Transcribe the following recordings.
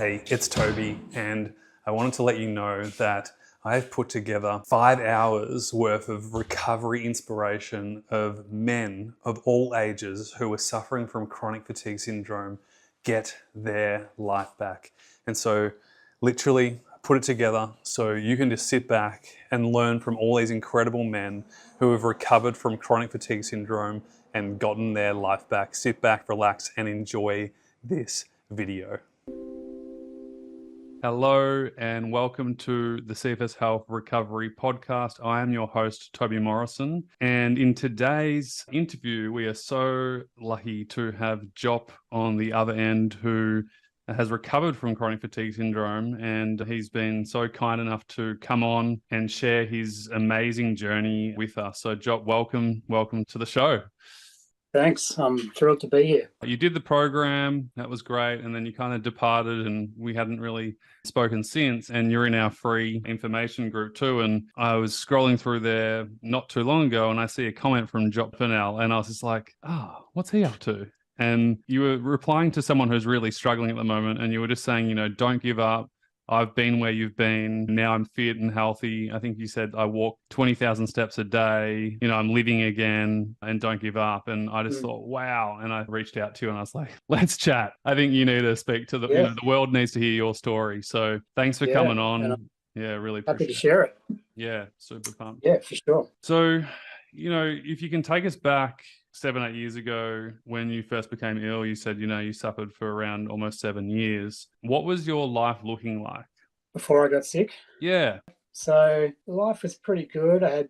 Hey, it's Toby, and I wanted to let you know that I've put together 5 hours worth of recovery inspiration of men of all ages who are suffering from chronic fatigue syndrome get their life back. And so literally put it together so you can just sit back and learn from all these incredible men who have recovered from chronic fatigue syndrome and gotten their life back. Sit back, relax, and enjoy this video. Hello and welcome to the CFS Health Recovery Podcast. I am your host, Toby Morrison. And in today's interview, we are so lucky to have Jop on the other end who has recovered from chronic fatigue syndrome. And he's been so kind enough to come on and share his amazing journey with us. So Jop, welcome to the show. Thanks. I'm thrilled to be here. You did the program, that was great, and then you kind of departed and we hadn't really spoken since, and you're in our free information group too. And I was scrolling through there not too long ago and I see a comment from Jop Fennell and I was just like, what's he up to? And you were replying to someone who's really struggling at the moment and you were just saying, don't give up. I've been where you've been. Now I'm fit and healthy. I think you said I walk 20,000 steps a day. I'm living again and don't give up. And I just thought, wow. And I reached out to you and I was like, let's chat. I think you need to speak to the world needs to hear your story. So thanks for coming on. Yeah, really appreciate it. Happy to share it. Yeah, super pumped. Yeah, for sure. So, if you can take us back 7-8 years ago when you first became ill, you said, you suffered for around almost 7 years. What was your life looking like? Before I got sick? Yeah. So life was pretty good. I had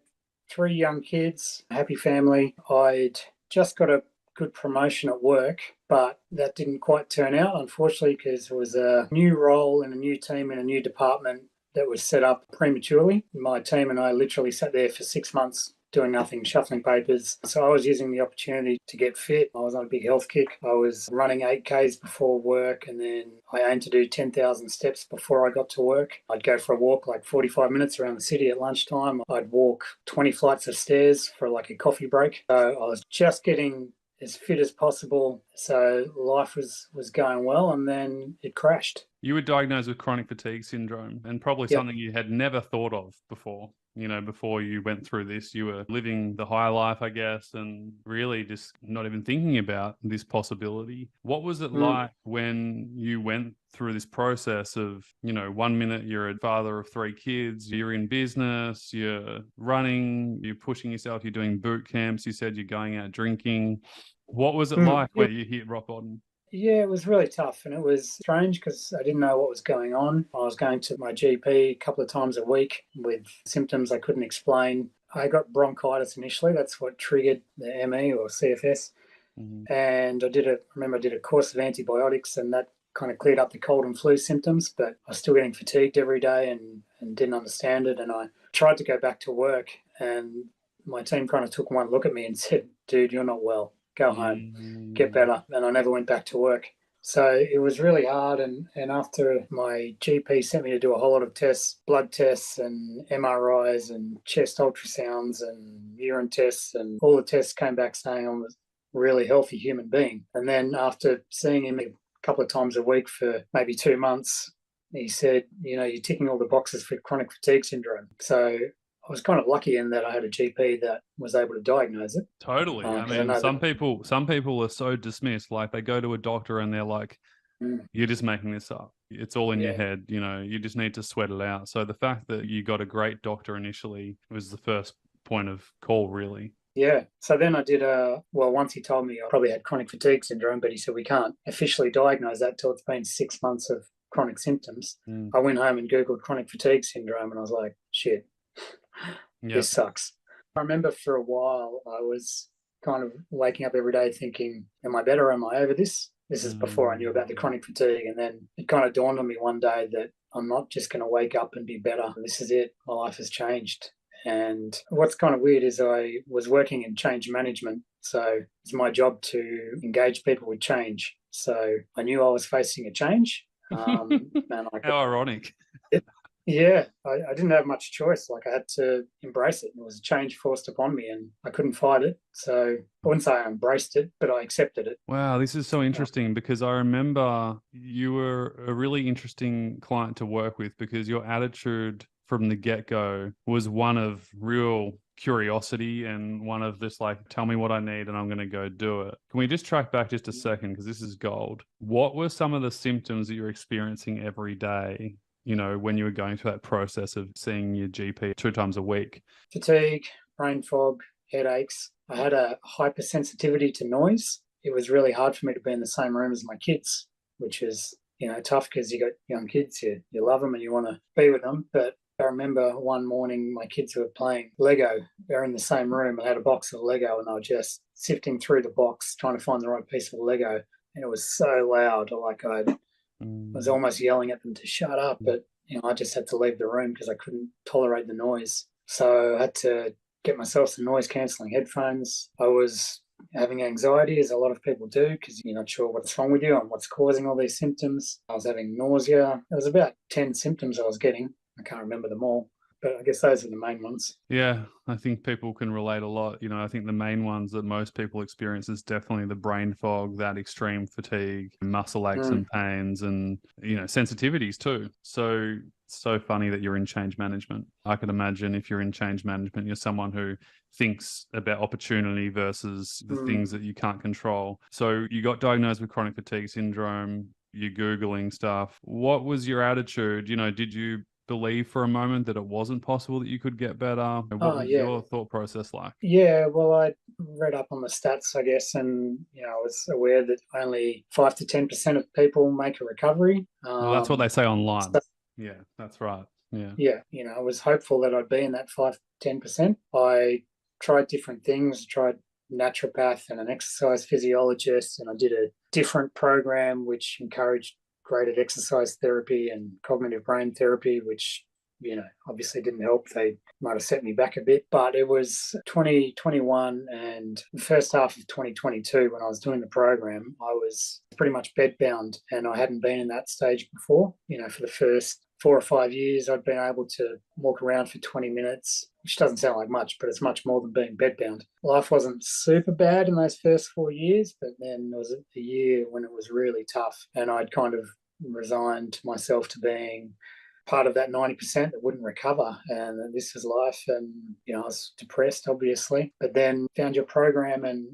3 young kids, a happy family. I'd just got a good promotion at work, but that didn't quite turn out, unfortunately, because it was a new role in a new team in a new department that was set up prematurely. My team and I literally sat there for 6 months doing nothing, shuffling papers. So I was using the opportunity to get fit. I was on a big health kick. I was running 8Ks before work, and then I aimed to do 10,000 steps before I got to work. I'd go for a walk like 45 minutes around the city at lunchtime. I'd walk 20 flights of stairs for like a coffee break. So I was just getting as fit as possible. So life was going well, and then it crashed. You were diagnosed with chronic fatigue syndrome, and probably something you had never thought of before. Before you went through this, you were living the high life, I guess, and really just not even thinking about this possibility. What was it like when you went through this process of, 1 minute you're a father of 3 kids, you're in business, you're running, you're pushing yourself, you're doing boot camps, you said you're going out drinking. What was it like where you hit rock bottom? Yeah, it was really tough, and it was strange because I didn't know what was going on. I was going to my GP a couple of times a week with symptoms I couldn't explain. I got bronchitis initially. That's what triggered the ME or CFS. And I remember I did a course of antibiotics, and that kind of cleared up the cold and flu symptoms, but I was still getting fatigued every day and didn't understand it. And I tried to go back to work, and my team kind of took one look at me and said, "Dude, you're not well. Go home, get better." And I never went back to work. So it was really hard. And after my GP sent me to do a whole lot of tests, blood tests and MRIs and chest ultrasounds and urine tests, and all the tests came back saying I was a really healthy human being. And then after seeing him a couple of times a week for maybe 2 months, he said, you're ticking all the boxes for chronic fatigue syndrome. So I was kind of lucky in that I had a GP that was able to diagnose it. Totally. Some people are so dismissed. Like they go to a doctor and they're like, you're just making this up. It's all in your head. You just need to sweat it out. So the fact that you got a great doctor initially was the first point of call, really. Yeah. So then I did once he told me I probably had chronic fatigue syndrome, but he said we can't officially diagnose that till it's been 6 months of chronic symptoms. I went home and Googled chronic fatigue syndrome and I was like, shit. This sucks. I remember for a while I was kind of waking up every day thinking, am I better or am I over this? This is before I knew about the chronic fatigue. And then it kind of dawned on me one day that I'm not just going to wake up and be better. This is it. My life has changed. And what's kind of weird is I was working in change management. So it's my job to engage people with change. So I knew I was facing a change. How ironic. Yeah, I didn't have much choice. Like, I had to embrace it. It was a change forced upon me, and I couldn't fight it. So I wouldn't say I embraced it, but I accepted it. Wow, this is so Uh, interesting because I remember you were a really interesting client to work with because your attitude from the get-go was one of real curiosity and one of this like, tell me what I need and I'm going to go do it. Can we just track back just a second because this is gold? What were some of the symptoms that you're experiencing every day, when you were going through that process of seeing your GP 2 times a week? Fatigue, brain fog, headaches. I had a hypersensitivity to noise. It was really hard for me to be in the same room as my kids, which is, tough because you got young kids, you love them and you want to be with them. But I remember one morning my kids were playing Lego. They're in the same room. I had a box of Lego and I was just sifting through the box trying to find the right piece of Lego. And it was so loud, like I was Mm. almost yelling at them to shut up. But, I just had to leave the room because I couldn't tolerate the noise. So I had to get myself some noise cancelling headphones. I was having anxiety, as a lot of people do, because you're not sure what's wrong with you and what's causing all these symptoms. I was having nausea. There was about 10 symptoms I was getting. I can't remember them all, but I guess those are the main ones. Yeah, I think people can relate a lot. I think the main ones that most people experience is definitely the brain fog, that extreme fatigue, muscle aches Mm, and pains, and, sensitivities too. So funny that you're in change management. I could imagine if you're in change management, you're someone who thinks about opportunity versus the mm. things that you can't control. So you got diagnosed with chronic fatigue syndrome, you're Googling stuff. What was your attitude? Did you believe for a moment that it wasn't possible that you could get better? What Oh, was yeah. your thought process like? Yeah, well, I read up on the stats, I guess, and I was aware that only 5 to 10% of people make a recovery. Well, that's what they say So online. Yeah, that's right. Yeah. yeah, I was hopeful that I'd be in that 5 to 10%. I tried different things, tried naturopath and an exercise physiologist, and I did a different program which encouraged graded exercise therapy and cognitive brain therapy, which obviously didn't help. They might have set me back a bit, but it was 2021 and the first half of 2022 when I was doing the program, I was pretty much bedbound and I hadn't been in that stage before. For the first 4 or 5 years, I'd been able to walk around for 20 minutes, which doesn't sound like much, but it's much more than being bedbound. Life wasn't super bad in those first 4 years, but then there was a year when it was really tough and I'd kind of resigned myself to being part of that 90% that wouldn't recover. And this was life. And, I was depressed, obviously, but then found your program. And,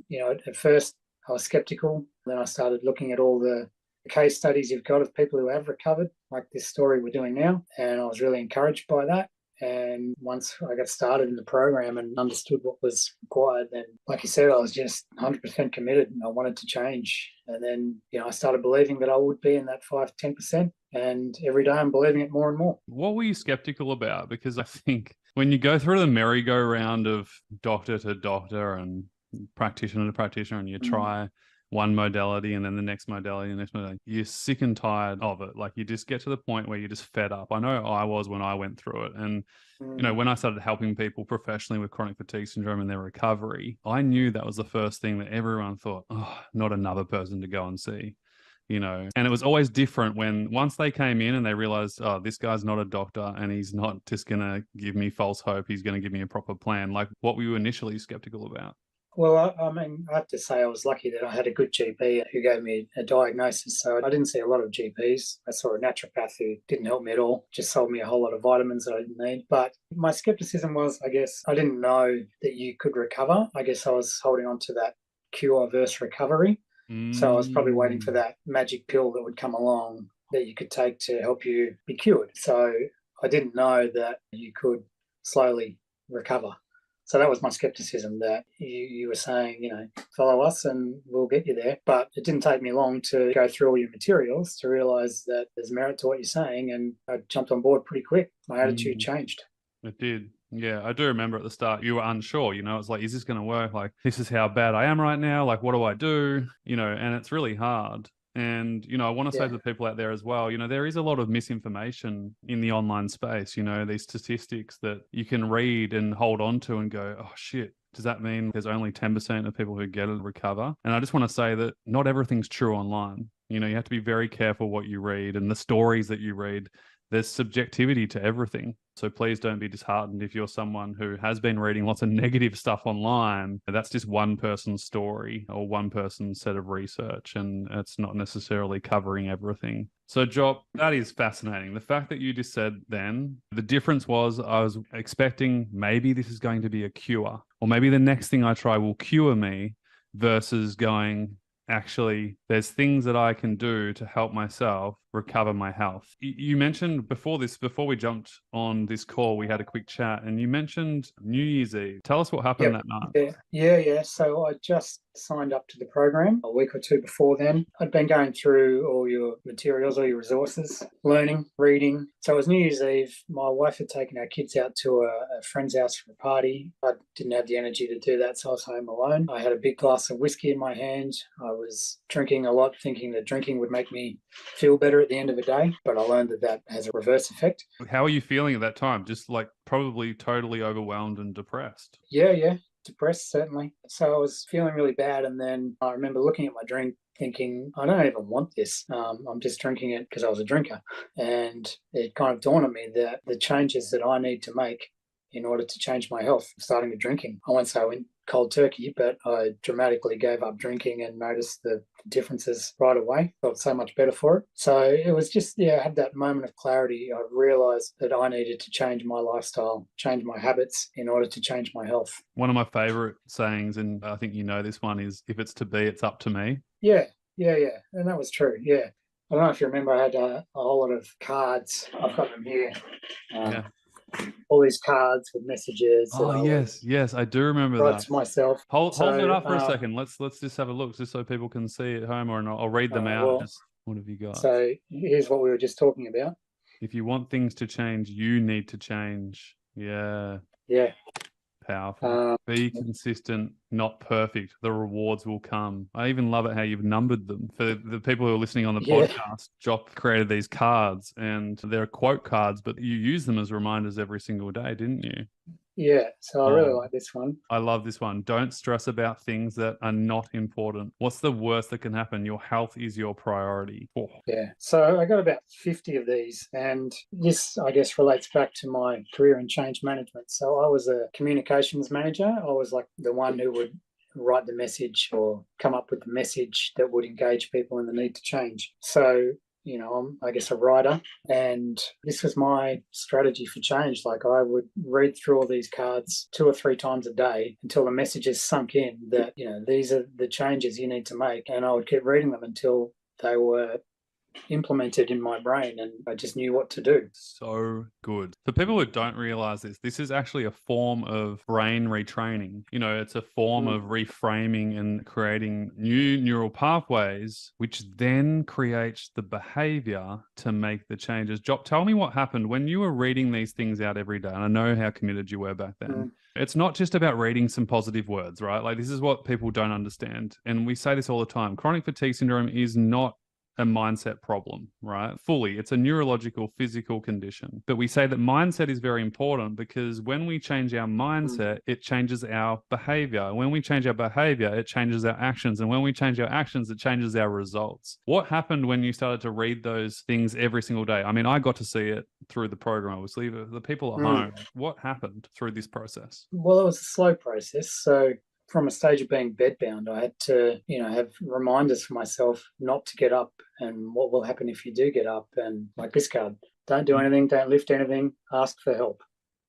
at first I was skeptical. Then I started looking at all the case studies you've got of people who have recovered, like this story we're doing now. And I was really encouraged by that. And once I got started in the program and understood what was required, then, like you said, I was just 100% committed and I wanted to change. And then, I started believing that I would be in that 5 to 10%. And every day I'm believing it more and more. What were you skeptical about? Because I think when you go through the merry-go-round of doctor to doctor and practitioner to practitioner and you Mm, try one modality and then the next modality and the next modality, you're sick and tired of it. Like you just get to the point where you're just fed up. I know I was when I went through it. And mm. when I started helping people professionally with chronic fatigue syndrome and their recovery, I knew that was the first thing that everyone thought, oh, not another person to go and see. And it was always different when once they came in and they realized, oh, this guy's not a doctor and he's not just going to give me false hope. He's going to give me a proper plan. Like what were you initially skeptical about? Well, I mean, I have to say I was lucky that I had a good GP who gave me a diagnosis. So I didn't see a lot of GPs. I saw a naturopath who didn't help me at all, just sold me a whole lot of vitamins that I didn't need. But my skepticism was, I guess, I didn't know that you could recover. I guess I was holding on to that cure versus recovery. So I was probably waiting for Mm. that magic pill that would come along that you could take to help you be cured. So I didn't know that you could slowly recover. So that was my skepticism that you were saying, follow us and we'll get you there. But it didn't take me long to go through all your materials to realize that there's merit to what you're saying. And I jumped on board pretty quick. My attitude Mm. changed. It did. Yeah, I do remember at the start you were unsure, it's like, is this going to work? Like, this is how bad I am right now. Like, what do I do? And it's really hard. And, I want to say Yeah. to the people out there as well, there is a lot of misinformation in the online space, these statistics that you can read and hold on to and go, oh, shit. Does that mean there's only 10% of people who get it recover? And I just want to say that not everything's true online. You have to be very careful what you read and the stories that you read. there's subjectivity to everything. So please don't be disheartened if you're someone who has been reading lots of negative stuff online. That's just one person's story or one person's set of research, and it's not necessarily covering everything. So, Job, that is fascinating. The fact that you just said then, the difference was I was expecting maybe this is going to be a cure, or maybe the next thing I try will cure me, versus going, actually, there's things that I can do to help myself recover my health. You mentioned before we jumped on this call, we had a quick chat, and you mentioned New Year's Eve. Tell us what happened Yep. that night. Yeah. So I just signed up to the program a week or two before then. I'd been going through all your materials, all your resources, learning, reading. So it was New Year's Eve. My wife had taken our kids out to a friend's house for a party. I didn't have the energy to do that, so I was home alone. I had a big glass of whiskey in my hand. I was drinking a lot, thinking that drinking would make me feel better at the end of the day, but I learned that has a reverse effect. How are you feeling at that time? Just like probably totally overwhelmed and depressed. Yeah. Depressed, certainly. So I was feeling really bad. And then I remember looking at my drink thinking, I don't even want this. I'm just drinking it because I was a drinker. And it kind of dawned on me that the changes that I need to make in order to change my health, starting with drinking. I won't say I went cold turkey, but I dramatically gave up drinking and noticed the differences right away. Felt so much better for it. So it was just, I had that moment of clarity. I realized that I needed to change my lifestyle, change my habits in order to change my health. One of my favorite sayings, and I think you know this one, is if it's to be, it's up to me. Yeah. And that was true. Yeah. I don't know if you remember, I had a whole lot of cards. I've got them here. Yeah. All these cards with messages. Oh, yes, I do remember Write that. to myself. Hold that up for a second. Let's just have a look, just so people can see at home, or I'll read them out. Well, Just what have you got? So here's what we were just talking about. If you want things to change, you need to change. Yeah. Powerful. Be consistent, not perfect. The rewards will come. I even love it how you've numbered them. For the people who are listening on the podcast, Jock created these cards, and they're quote cards, but you use them as reminders every single day, didn't you? Yeah, so I really like this one. I love this one. Don't stress about things that are not important. What's the worst that can happen? Your health is your priority. Oh. Yeah, so I got about 50 of these, and this, I guess, relates back to my career in change management. So I was a communications manager. I was like the one who would write the message or come up with the message that would engage people in the need to change. So I'm, I guess, a writer, and this was my strategy for change. Like, I would read through all these cards 2 or 3 times a day until the messages sunk in that, these are the changes you need to make. And I would keep reading them until they were implemented in my brain and I just knew what to do. So good. For people who don't realize this is actually a form of brain retraining. It's a form of reframing and creating new neural pathways, which then creates the behavior to make the changes. Job, tell me what happened when you were reading these things out every day. And I know how committed you were back then. It's not just about reading some positive words, right? Like, this is what people don't understand. And we say this all the time. Chronic fatigue syndrome is not a mindset problem, right? Fully. It's a neurological, physical condition. But we say that mindset is very important because when we change our mindset, it changes our behavior. When we change our behavior, it changes our actions. And when we change our actions, it changes our results. What happened when you started to read those things every single day? I mean, I got to see it through the program, obviously. The people at home, what happened through this process? Well, it was a slow process. So from a stage of being bedbound, I had to, have reminders for myself not to get up and what will happen if you do get up. And like this card, don't do anything, don't lift anything, ask for help.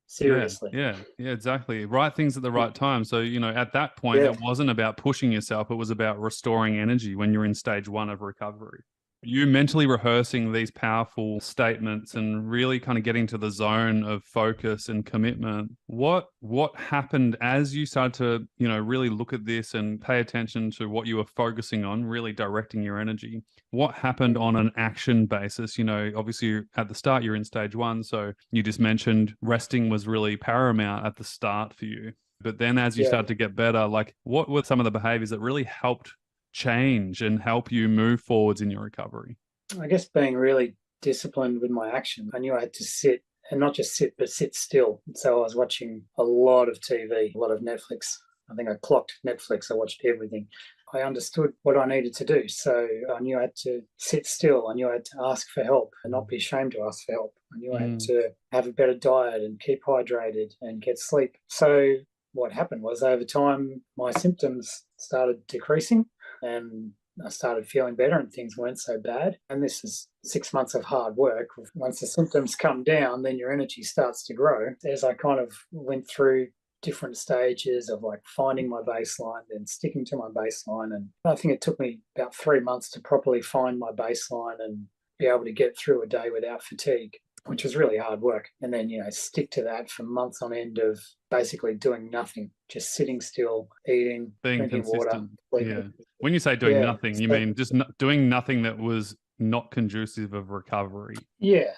Seriously. Yeah, exactly. Right things at the right time. So, at that point, it wasn't about pushing yourself. It was about restoring energy when you're in stage 1 of recovery. You mentally rehearsing these powerful statements and really kind of getting to the zone of focus and commitment. What happened as you started to, really look at this and pay attention to what you were focusing on, really directing your energy? What happened on an action basis? Obviously at the start you're in stage 1, so you just mentioned resting was really paramount at the start for you. But then as you start to get better, like, what were some of the behaviors that really helped change and help you move forwards in your recovery? I guess being really disciplined with my action. I knew I had to sit, and not just sit, but sit still. So I was watching a lot of TV, a lot of Netflix. I think I clocked Netflix. I watched everything. I understood what I needed to do. So I knew I had to sit still. I knew I had to ask for help and not be ashamed to ask for help. I knew I had to have a better diet and keep hydrated and get sleep. So what happened was over time, my symptoms started decreasing and I started feeling better and things weren't so bad. And this is 6 months of hard work. Once the symptoms come down, then your energy starts to grow. As I kind of went through different stages of like finding my baseline, then sticking to my baseline. And I think it took me about 3 months to properly find my baseline and be able to get through a day without fatigue, which was really hard work. And then, stick to that for months on end of basically doing nothing, just sitting still, eating, being drinking water. consistent. Yeah. When you say doing nothing, you mean just doing nothing that was not conducive of recovery. Yeah.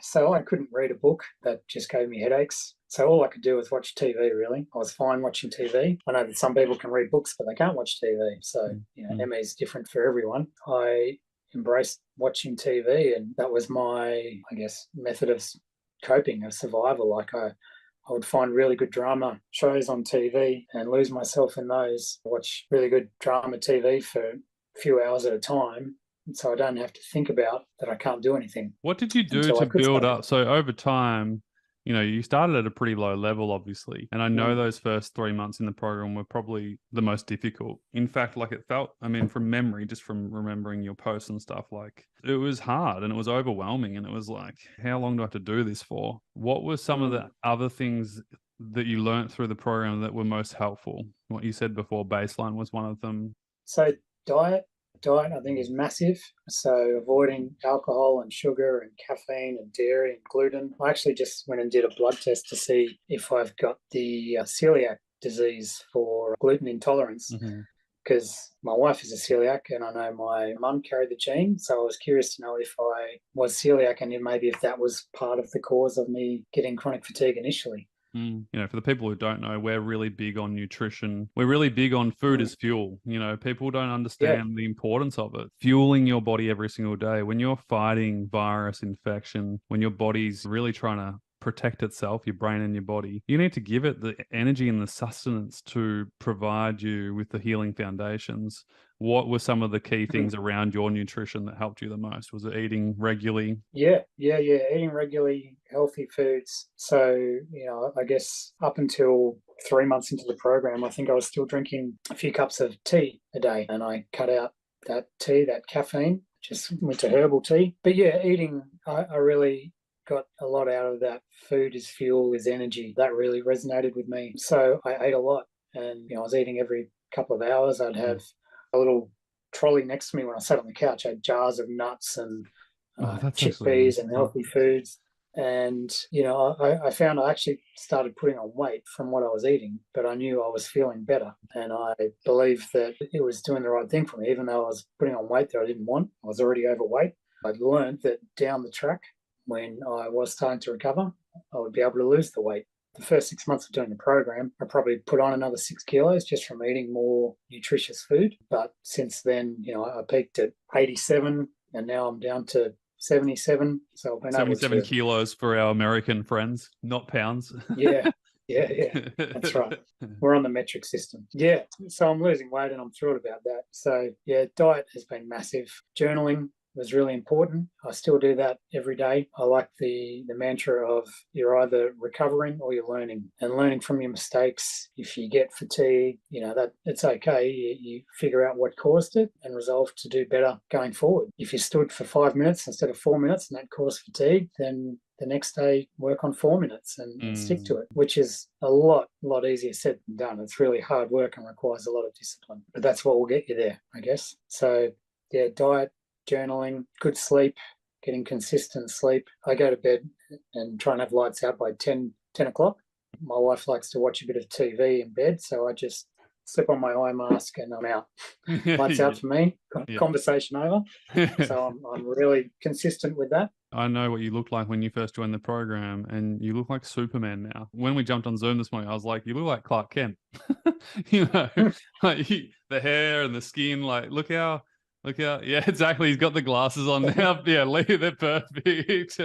So I couldn't read a book. That just gave me headaches. So all I could do was watch TV, really. I was fine watching TV. I know that some people can read books, but they can't watch TV. So, ME is different for everyone. I embraced watching TV, and that was my, I guess, method of coping, of survival. Like I would find really good drama shows on TV and lose myself in those, watch really good drama TV for a few hours at a time, so I don't have to think about that I can't do anything. What did you do to build up? So over time, you started at a pretty low level, obviously. And I know those first 3 months in the program were probably the most difficult. In fact, like it felt, from memory, just from remembering your posts and stuff, like it was hard and it was overwhelming. And it was like, how long do I have to do this for? What were some of the other things that you learned through the program that were most helpful? What you said before, baseline was one of them. So diet, I think, is massive. So avoiding alcohol and sugar and caffeine and dairy and gluten. I actually just went and did a blood test to see if I've got the celiac disease for gluten intolerance, because my wife is a celiac and I know my mum carried the gene. So I was curious to know if I was celiac and maybe if that was part of the cause of me getting chronic fatigue initially. For the people who don't know, we're really big on nutrition. We're really big on food as fuel. People don't understand the importance of it. Fueling your body every single day. When you're fighting virus infection, when your body's really trying to protect itself, your brain and your body, you need to give it the energy and the sustenance to provide you with the healing foundations. What were some of the key things around your nutrition that helped you the most? Was it eating regularly? Yeah. Eating regularly, healthy foods. So, I guess up until 3 months into the program, I think I was still drinking a few cups of tea a day, and I cut out that tea, that caffeine, just went to herbal tea. But eating, I really got a lot out of that. Food is fuel, is energy. That really resonated with me. So I ate a lot, and I was eating every couple of hours. I'd have a little trolley next to me when I sat on the couch. I had jars of nuts and chickpeas and healthy foods. And, I found I actually started putting on weight from what I was eating, but I knew I was feeling better. And I believed that it was doing the right thing for me, even though I was putting on weight that I didn't want. I was already overweight. I'd learned that down the track, when I was starting to recover, I would be able to lose the weight. The first 6 months of doing the program, I probably put on another 6 kilos just from eating more nutritious food. But since then, I peaked at 87 and now I'm down to 77. So I've been 77 kilos for our American friends, not pounds. Yeah. That's right. We're on the metric system. Yeah. So I'm losing weight and I'm thrilled about that. So diet has been massive. Journaling was really important. I still do that every day. I like the mantra of you're either recovering or you're learning, and learning from your mistakes. If you get fatigue, that it's okay. You figure out what caused it and resolve to do better going forward. If you stood for 5 minutes instead of 4 minutes and that caused fatigue, then the next day work on 4 minutes and stick to it, which is a lot easier said than done. It's really hard work and requires a lot of discipline, but that's what will get you there, I guess. So diet, journaling, good sleep, getting consistent sleep. I go to bed and try and have lights out by 10 o'clock. My wife likes to watch a bit of TV in bed, so I just slip on my eye mask and I'm out. Lights out for me, conversation over. So I'm really consistent with that. I know what you looked like when you first joined the program, and you look like Superman now. When we jumped on Zoom this morning, I was like, you look like Clark Kent. Like the hair and the skin, like look how, yeah, exactly. He's got the glasses on now. Yeah, they're perfect.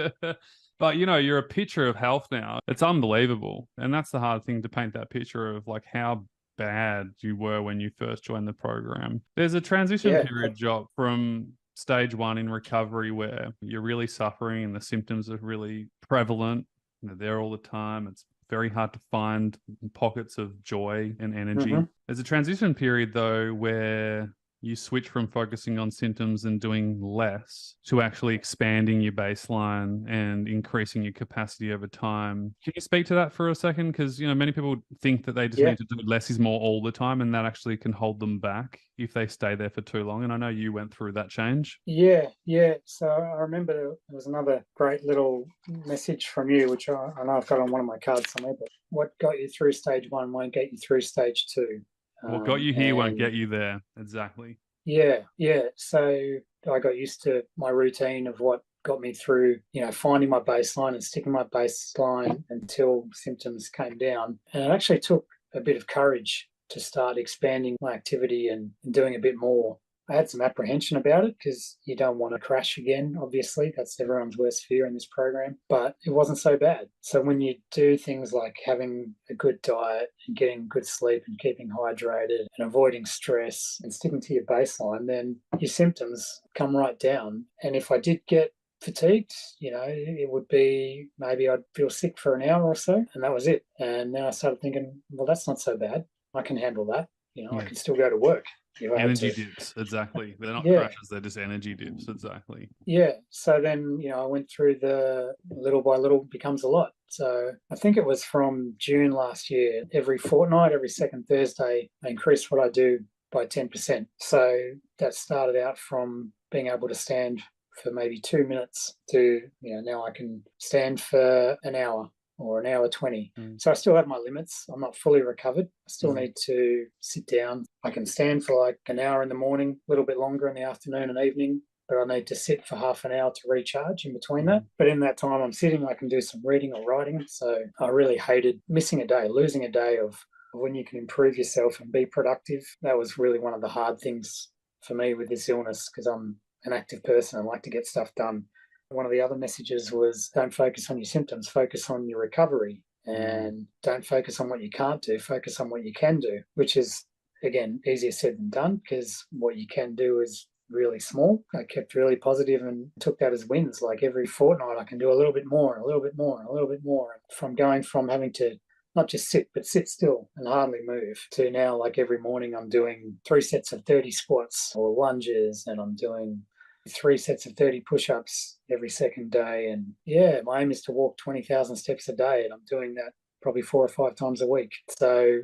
But, you're a picture of health now. It's unbelievable. And that's the hard thing, to paint that picture of like how bad you were when you first joined the program. There's a transition Yeah. period, Jock, from stage one in recovery where you're really suffering and the symptoms are really prevalent. They're there all the time. It's very hard to find pockets of joy and energy. Hmm. There's a transition period, though, where you switch from focusing on symptoms and doing less to actually expanding your baseline and increasing your capacity over time. Can you speak to that for a second? Because, many people think that they just Yeah. need to do less is more all the time, and that actually can hold them back if they stay there for too long. And I know you went through that change. Yeah, yeah. So I remember there was another great little message from you, which I know I've got on one of my cards somewhere, but what got you through stage one won't get you through stage two. What got you here won't And get you there. Exactly. yeah, yeah. So I got used to my routine of what got me through, finding my baseline and sticking my baseline until symptoms came down. And it actually took a bit of courage to start expanding my activity and doing a bit more. I had some apprehension about it because you don't want to crash again, obviously. That's everyone's worst fear in this program, but it wasn't so bad. So when you do things like having a good diet and getting good sleep and keeping hydrated and avoiding stress and sticking to your baseline, then your symptoms come right down. And if I did get fatigued, it would be maybe I'd feel sick for an hour or so, and that was it. And then I started thinking, well, that's not so bad. I can handle that. I Yeah. can still go to work if I had Energy to. dips. Exactly. They're not Yeah. crashes. They're just energy dips. Exactly. Yeah. So then, I went through the little by little becomes a lot. So I think it was from June last year, every fortnight, every second Thursday, I increased what I do by 10%. So that started out from being able to stand for maybe 2 minutes to, now I can stand for an hour or an hour 20. So I still have my limits. I'm not fully recovered. I still need to sit down. I can stand for like an hour in the morning, a little bit longer in the afternoon and evening, but I need to sit for half an hour to recharge in between that. But in that time I'm sitting, I can do some reading or writing. So I really hated missing a day, losing a day of when you can improve yourself and be productive. That was really one of the hard things for me with this illness because I'm an active person. I like to get stuff done. One of the other messages was don't focus on your symptoms, focus on your recovery, and don't focus on what you can't do, focus on what you can do, which is, again, easier said than done because what you can do is really small. I kept really positive and took that as wins. Like every fortnight, I can do a little bit more, a little bit more, a little bit more. From going from having to not just sit, but sit still and hardly move to now, like every morning, I'm doing 3 sets of 30 squats or lunges, and I'm doing 3 sets of 30 push-ups every second day. And yeah, my aim is to walk 20,000 steps a day, and I'm doing that probably 4 or 5 times a week. So,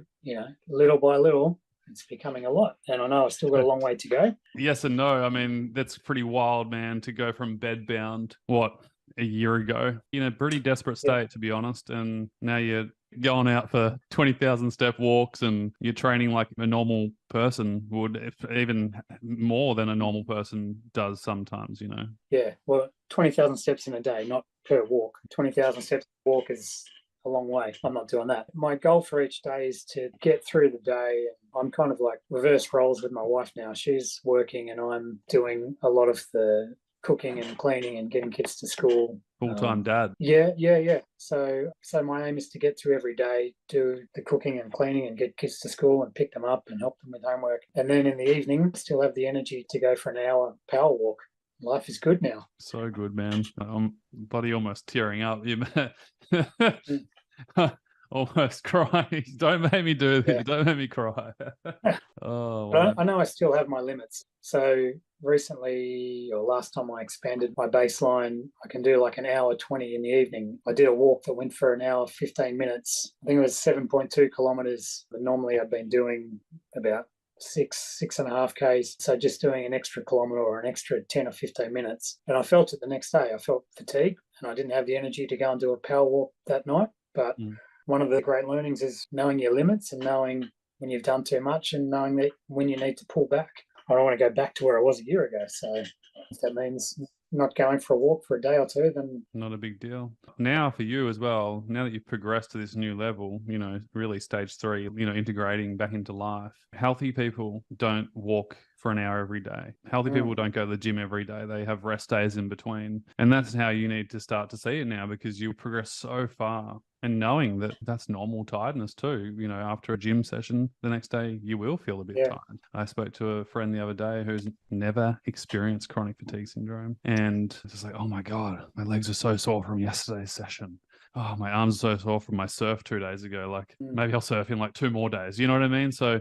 little by little, it's becoming a lot. And I know I've still got a long way to go. Yes and no. I mean, that's pretty wild, man, to go from bedbound, a year ago, in a pretty desperate state, to be honest. And now you're going out for 20,000 step walks and you're training like a normal person would, if even more than a normal person does sometimes, Yeah. Well, 20,000 steps in a day, not per walk. 20,000 steps walk is a long way. I'm not doing that. My goal for each day is to get through the day. I'm kind of like reverse roles with my wife now. She's working and I'm doing a lot of the cooking and cleaning and getting kids to school. Full-time dad. Yeah. So my aim is to get through every day, do the cooking and cleaning and get kids to school and pick them up and help them with homework. And then in the evening, still have the energy to go for an hour power walk. Life is good now. So good, man. Bloody almost tearing up. Almost crying. Don't make me do this. Yeah. Don't make me cry. Oh, But wow. I know I still have my limits. So recently, or last time I expanded my baseline, I can do like an hour 20 in the evening. I did a walk that went for an hour 15 minutes. I think it was 7.2 kilometers. But normally I've been doing about 6.5 Ks. So just doing an extra kilometer or an extra 10 or 15 minutes. And I felt it the next day. I felt fatigue and I didn't have the energy to go and do a power walk that night. But one of the great learnings is knowing your limits and knowing when you've done too much and knowing that when you need to pull back. I don't want to go back to where I was a year ago. So if that means not going for a walk for a day or two, then not a big deal. Now for you as well, now that you've progressed to this new level, really stage 3, integrating back into life. Healthy people don't walk for an hour every day. Healthy Mm. people don't go to the gym every day. They have rest days in between. And that's how you need to start to see it now, because you progress so far. And knowing that that's normal tiredness too, after a gym session, the next day you will feel a bit Yeah. tired. I spoke to a friend the other day who's never experienced chronic fatigue syndrome. And it's just like, oh my God, my legs are so sore from yesterday's session. Oh, my arms are so sore from my surf 2 days ago. Like maybe I'll surf in like 2 more days. You know what I mean? So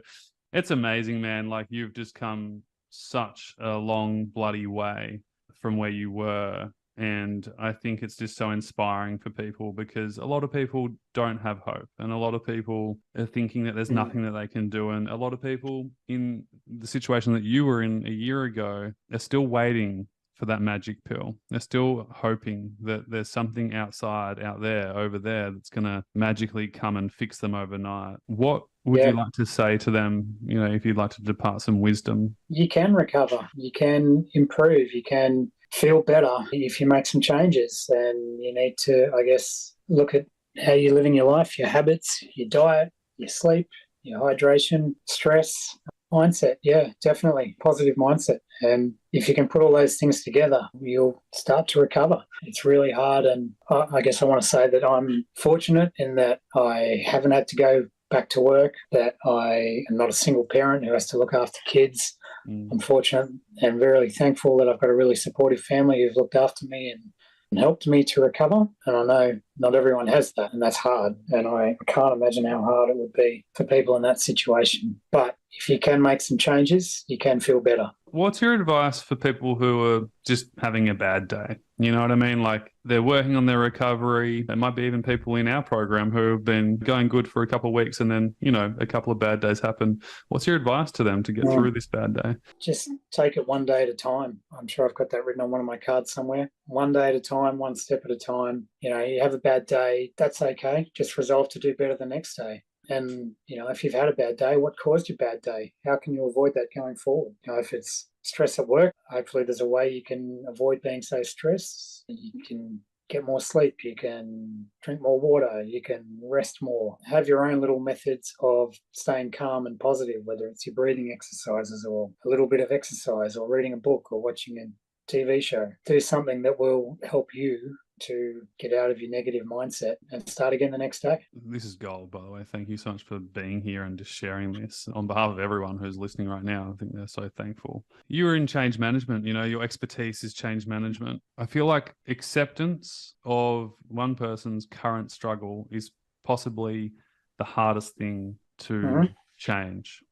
it's amazing, man. Like you've just come such a long bloody way from where you were. And I think it's just so inspiring for people, because a lot of people don't have hope. And a lot of people are thinking that there's nothing that they can do. And a lot of people in the situation that you were in a year ago are still waiting for that magic pill. They're still hoping that there's something outside, out there, over there, that's going to magically come and fix them overnight. What would you like to say to them, if you'd like to depart some wisdom? You can recover, you can improve, you can feel better if you make some changes. And you need to, I guess, look at how you're living your life, your habits, your diet, your sleep, your hydration, stress, mindset. Yeah, definitely. Positive mindset. And if you can put all those things together, you'll start to recover. It's really hard. And I guess I want to say that I'm fortunate in that I haven't had to go back to work, that I am not a single parent who has to look after kids. I'm fortunate and very thankful that I've got a really supportive family who've looked after me and helped me to recover. And I know not everyone has that, and that's hard. And I can't imagine how hard it would be for people in that situation. But if you can make some changes, you can feel better. What's your advice for people who are just having a bad day? You know what I mean? Like they're working on their recovery. There might be even people in our program who have been going good for a couple of weeks, and then, a couple of bad days happen. What's your advice to them to get through this bad day? Just take it one day at a time. I'm sure I've got that written on one of my cards somewhere. One day at a time, one step at a time. You have a bad day, that's okay. Just resolve to do better the next day. And, if you've had a bad day, what caused your bad day? How can you avoid that going forward? If it's stress at work, hopefully there's a way you can avoid being so stressed. You can get more sleep, you can drink more water, you can rest more. Have your own little methods of staying calm and positive, whether it's your breathing exercises or a little bit of exercise or reading a book or watching a TV show. Do something that will help you to get out of your negative mindset and start again the next day. This is gold, by the way. Thank you so much for being here and just sharing this on behalf of everyone who's listening right now. I think they're so thankful. You are in change management. Your expertise is change management. I feel like acceptance of one person's current struggle is possibly the hardest thing to change.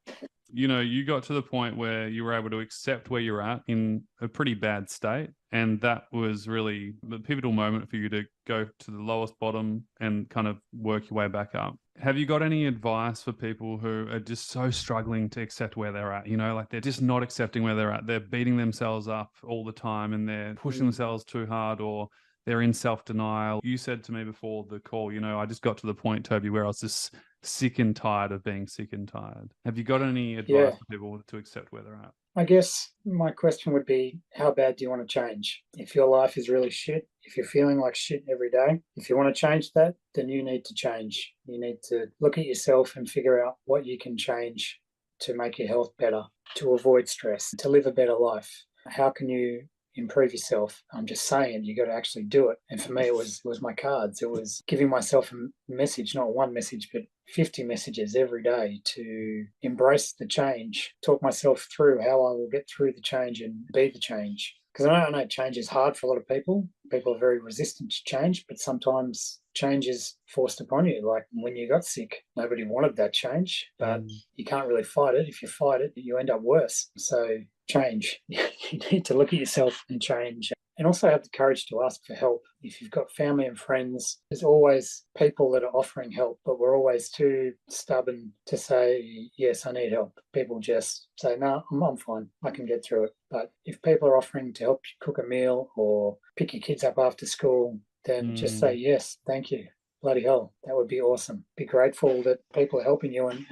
You got to the point where you were able to accept where you're at in a pretty bad state. And that was really the pivotal moment for you to go to the lowest bottom and kind of work your way back up. Have you got any advice for people who are just so struggling to accept where they're at? Like they're just not accepting where they're at. They're beating themselves up all the time and they're pushing themselves too hard, or they're in self-denial. You said to me before the call, I just got to the point, Toby, where I was just sick and tired of being sick and tired. Have you got any advice for people to accept where they're at? I guess my question would be, how bad do you want to change? If your life is really shit, if you're feeling like shit every day, if you want to change that, then you need to change. You need to look at yourself and figure out what you can change to make your health better, to avoid stress, to live a better life. How can you improve yourself? I'm just saying, you got to actually do it. And for me, it was my cards. It was giving myself a message, not one message, but 50 messages every day to embrace the change, talk myself through how I will get through the change and be the change. Because I know change is hard for a lot of people. People are very resistant to change, but sometimes change is forced upon you. Like when you got sick, nobody wanted that change, but you can't really fight it. If you fight it, you end up worse. So change. You need to look at yourself and change. And also have the courage to ask for help. If you've got family and friends, there's always people that are offering help, but we're always too stubborn to say, yes, I need help. People just say, no, I'm fine. I can get through it. But if people are offering to help you cook a meal or pick your kids up after school, then just say, yes, thank you. Bloody hell, that would be awesome. Be grateful that people are helping you and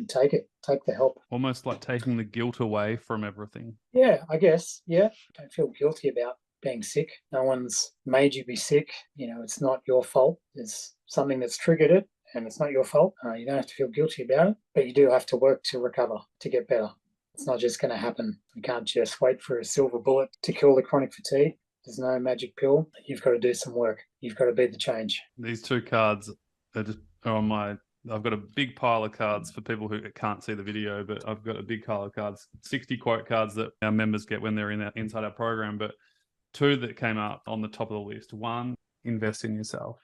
take it. Take the help. Almost like taking the guilt away from everything. Yeah, I guess. Yeah. Don't feel guilty about being sick. No one's made you be sick. It's not your fault. There's something that's triggered it and it's not your fault. You don't have to feel guilty about it, but you do have to work to recover, to get better. It's not just going to happen. You can't just wait for a silver bullet to cure the chronic fatigue. There's no magic pill. You've got to do some work. You've got to be the change. These two cards are on my. I've got a big pile of cards for people who can't see the video, but I've got a big pile of cards, 60 quote cards that our members get when they're inside our program. But two that came up on the top of the list. One, invest in yourself.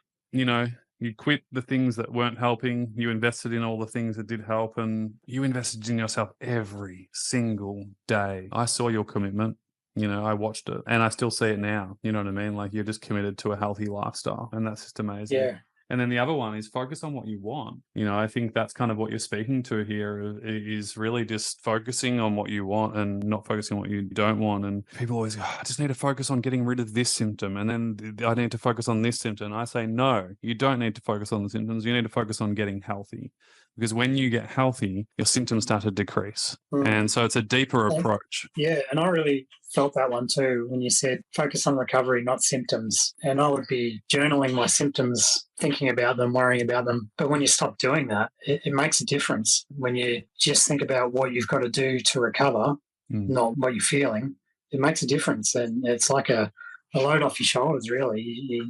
You quit the things that weren't helping. You invested in all the things that did help, and you invested in yourself every single day. I saw your commitment. I watched it, and I still see it now. You know what I mean? Like, you're just committed to a healthy lifestyle, and that's just amazing. Yeah. And then the other one is focus on what you want. I think that's kind of what you're speaking to here, is really just focusing on what you want and not focusing on what you don't want. And people always go, I just need to focus on getting rid of this symptom, and then I need to focus on this symptom. And I say, no, you don't need to focus on the symptoms. You need to focus on getting healthy. Because when you get healthy, your symptoms start to decrease. And so it's a deeper approach. Yeah, and I really felt that one too when you said focus on recovery, not symptoms. And I would be journaling my symptoms, thinking about them, worrying about them. But when you stop doing that, it makes a difference. When you just think about what you've got to do to recover, not what you're feeling, it makes a difference. And it's like a load off your shoulders, really.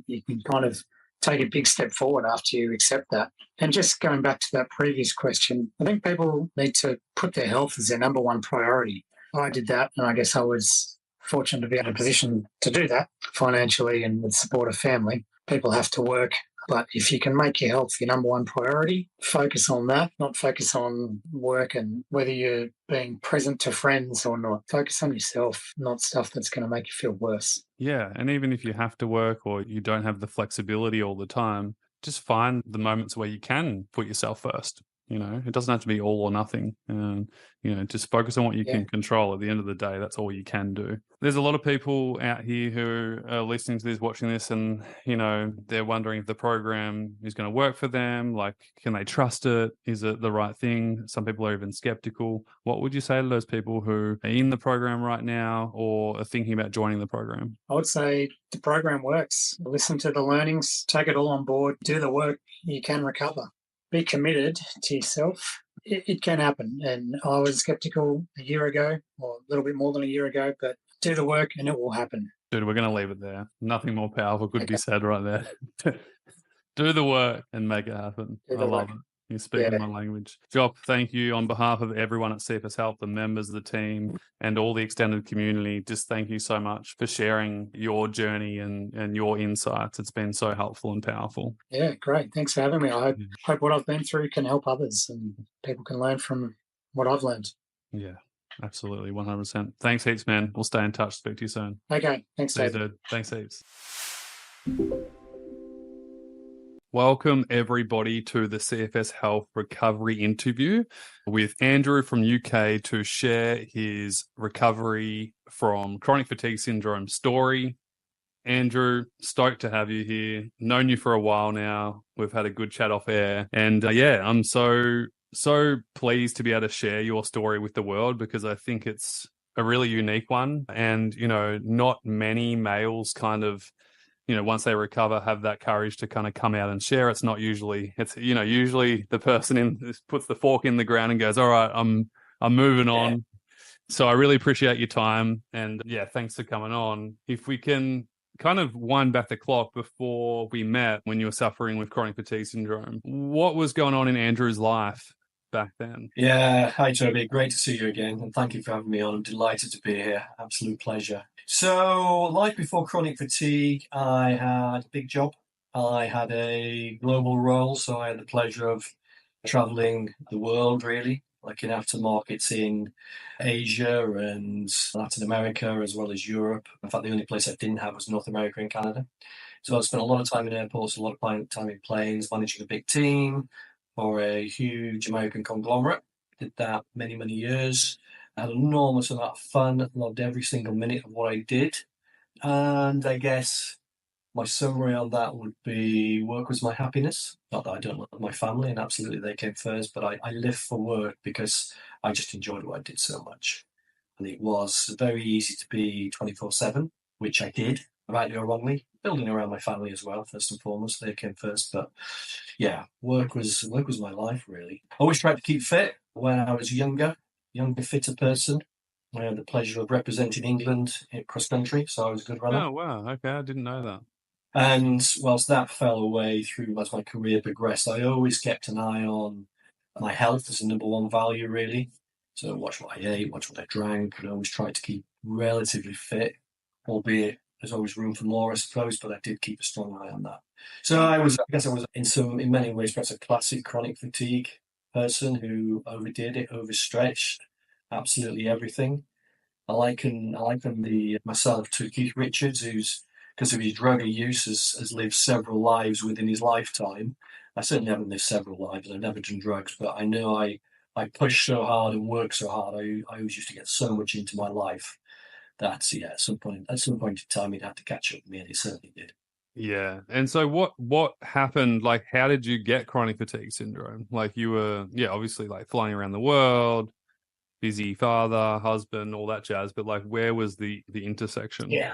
You can kind of take a big step forward after you accept that. And just going back to that previous question, I think people need to put their health as their number one priority. I did that, and I guess I was fortunate to be in a position to do that financially and with support of family. People have to work, but if you can make your health your number one priority, focus on that, not focus on work and whether you're being present to friends or not. Focus on yourself, not stuff that's going to make you feel worse. Yeah, and even if you have to work or you don't have the flexibility all the time, just find the moments where you can put yourself first. It doesn't have to be all or nothing. And, just focus on what you can control. At the end of the day, that's all you can do. There's a lot of people out here who are listening to this, watching this, and, they're wondering if the program is going to work for them. Like, can they trust it? Is it the right thing? Some people are even skeptical. What would you say to those people who are in the program right now or are thinking about joining the program? I would say the program works. Listen to the learnings, take it all on board, do the work, you can recover. Be committed to yourself. It can happen. And I was skeptical a year ago, or a little bit more than a year ago, but do the work and it will happen. Dude, we're going to leave it there. Nothing more powerful could be said right there. Do the work and make it happen. I love it. You're speaking my language. Job, thank you on behalf of everyone at CFS Health, the members, the team, and all the extended community. Just thank you so much for sharing your journey and your insights. It's been so helpful and powerful. Yeah, great. Thanks for having me. I hope what I've been through can help others and people can learn from what I've learned. Yeah, absolutely. 100%. Thanks heaps, man. We'll stay in touch. Speak to you soon. Okay. Thanks, Dave. Dude. Thanks heaps. Welcome everybody to the CFS Health Recovery interview with Andrew from UK to share his recovery from chronic fatigue syndrome story. Andrew, stoked to have you here. Known you for a while now. We've had a good chat off air. And I'm so pleased to be able to share your story with the world because I think it's a really unique one. And, not many males kind of once they recover, have that courage to kind of come out and share. It's not usually, usually the person puts the fork in the ground and goes, all right, I'm moving on. So I really appreciate your time. And thanks for coming on. If we can kind of wind back the clock before we met when you were suffering with chronic fatigue syndrome, what was going on in Andrew's life back then? Yeah, hi Toby, great to see you again, and thank you for having me on. I'm delighted to be here, absolute pleasure. So, life before chronic fatigue, I had a big job. I had a global role, so I had the pleasure of traveling the world, really, looking after markets in Asia and Latin America, as well as Europe. In fact, the only place I didn't have was North America and Canada. So I spent a lot of time in airports, a lot of time in planes, managing a big team for a huge American conglomerate. Did that many, many years. I had an enormous amount of fun, loved every single minute of what I did. And I guess my summary on that would be work was my happiness. Not that I don't love my family, and absolutely they came first, but I live for work because I just enjoyed what I did so much. And it was very easy to be 24/7, which I did, rightly or wrongly, building around my family as well, first and foremost. They came first, but yeah, work was my life, really. I always tried to keep fit when I was younger. younger, fitter person. I had the pleasure of representing England in cross country, so I was a good runner. Oh, wow. Okay, I didn't know that. And whilst that fell away through as my career progressed, I always kept an eye on my health as a number one value, really. So watch what I ate, watch what I drank, and I always tried to keep relatively fit, albeit there's always room for more, I suppose, but I did keep a strong eye on that. So I guess I was in many ways, perhaps a classic chronic fatigue person who overdid it, overstretched, absolutely everything. I liken myself to Keith Richards, who's, because of his drug use, has lived several lives within his lifetime. I certainly haven't lived several lives. I've never done drugs, but I know I pushed so hard and worked so hard. I always used to get so much into my life that, yeah, at some point in time, he'd have to catch up with me, and he certainly did. Yeah. And so what happened? Like, how did you get chronic fatigue syndrome? Like, you were, yeah, obviously like flying around the world, busy father, husband, all that jazz, but like, where was the intersection? Yeah.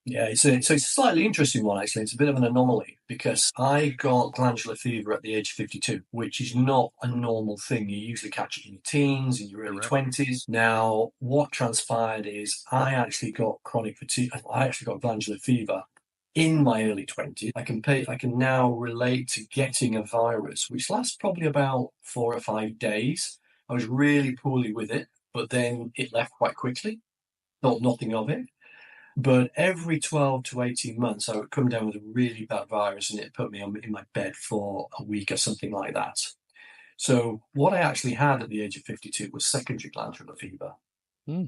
Yeah, it's a slightly interesting one, actually. It's a bit of an anomaly because I got glandular fever at the age of 52, which is not a normal thing. You usually catch it in your teens, in your early 20s. Now, what transpired is I actually got chronic fatigue. I actually got glandular fever in my early 20s. I can now relate to getting a virus, which lasts probably about 4 or 5 days. I was really poorly with it, but then it left quite quickly. Thought nothing of it. But every 12 to 18 months, I would come down with a really bad virus and it put me in my bed for a week or something like that. So what I actually had at the age of 52 was secondary glandular fever,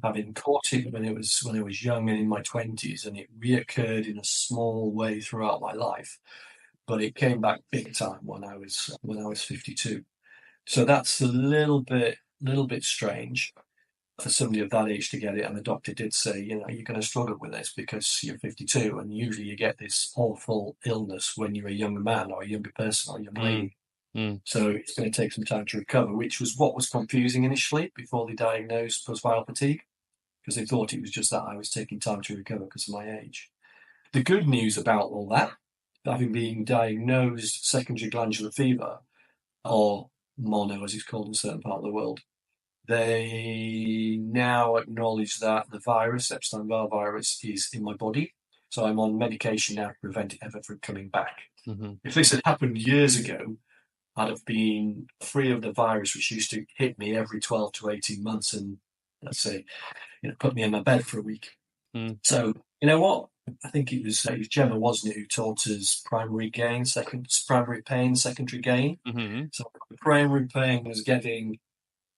having caught it when I was young and in my 20s, and it reoccurred in a small way throughout my life. But it came back big time when I was 52. So that's a little bit strange for somebody of that age to get it. And the doctor did say, you're going to struggle with this because you're 52, and usually you get this awful illness when you're a younger man or a younger person or a young lady. So it's going to take some time to recover, which was what was confusing initially before they diagnosed post-viral fatigue, because they thought it was just that I was taking time to recover because of my age. The good news about all that, having been diagnosed secondary glandular fever, or mono as it's called in a certain part of the world, they now acknowledge that the virus, Epstein-Barr virus, is in my body. So I'm on medication now to prevent it ever from coming back. If this had happened years ago, I'd have been free of the virus, which used to hit me every 12 to 18 months and, let's say, put me in my bed for a week. So, you know what? I think it was Gemma, wasn't it, who taught us primary pain, secondary gain. So the primary pain was getting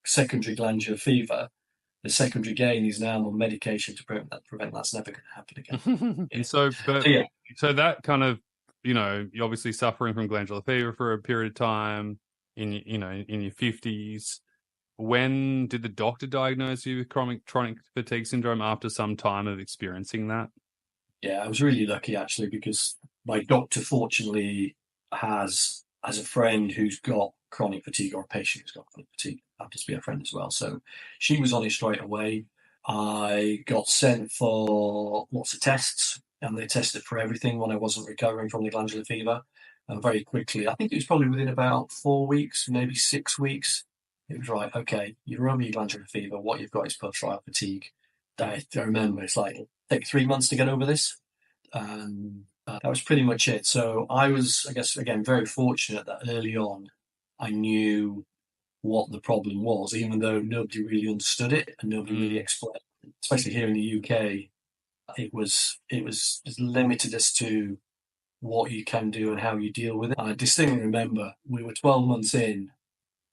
secondary glandular fever. The secondary gain is now on medication to prevent that's never going to happen again. And so that kind of, you're obviously suffering from glandular fever for a period of time in your 50s. When did the doctor diagnose you with chronic fatigue syndrome after some time of experiencing that? Yeah, I was really lucky actually, because my doctor fortunately has a friend who's got chronic fatigue, or a patient who's got chronic fatigue, happens to be a friend as well. So she was on it straight away. I got sent for lots of tests, and they tested for everything when I wasn't recovering from the glandular fever. And very quickly, I think it was probably within about 4 weeks, maybe 6 weeks, it was right. Okay, you're over your glandular fever. What you've got is post-trial fatigue. I remember it's like, take 3 months to get over this. And that was pretty much it. So I was, I guess, again, very fortunate that early on I knew what the problem was, even though nobody really understood it and nobody really explained. Especially here in the UK, it was as limited as to what you can do and how you deal with it. And I distinctly remember we were 12 months in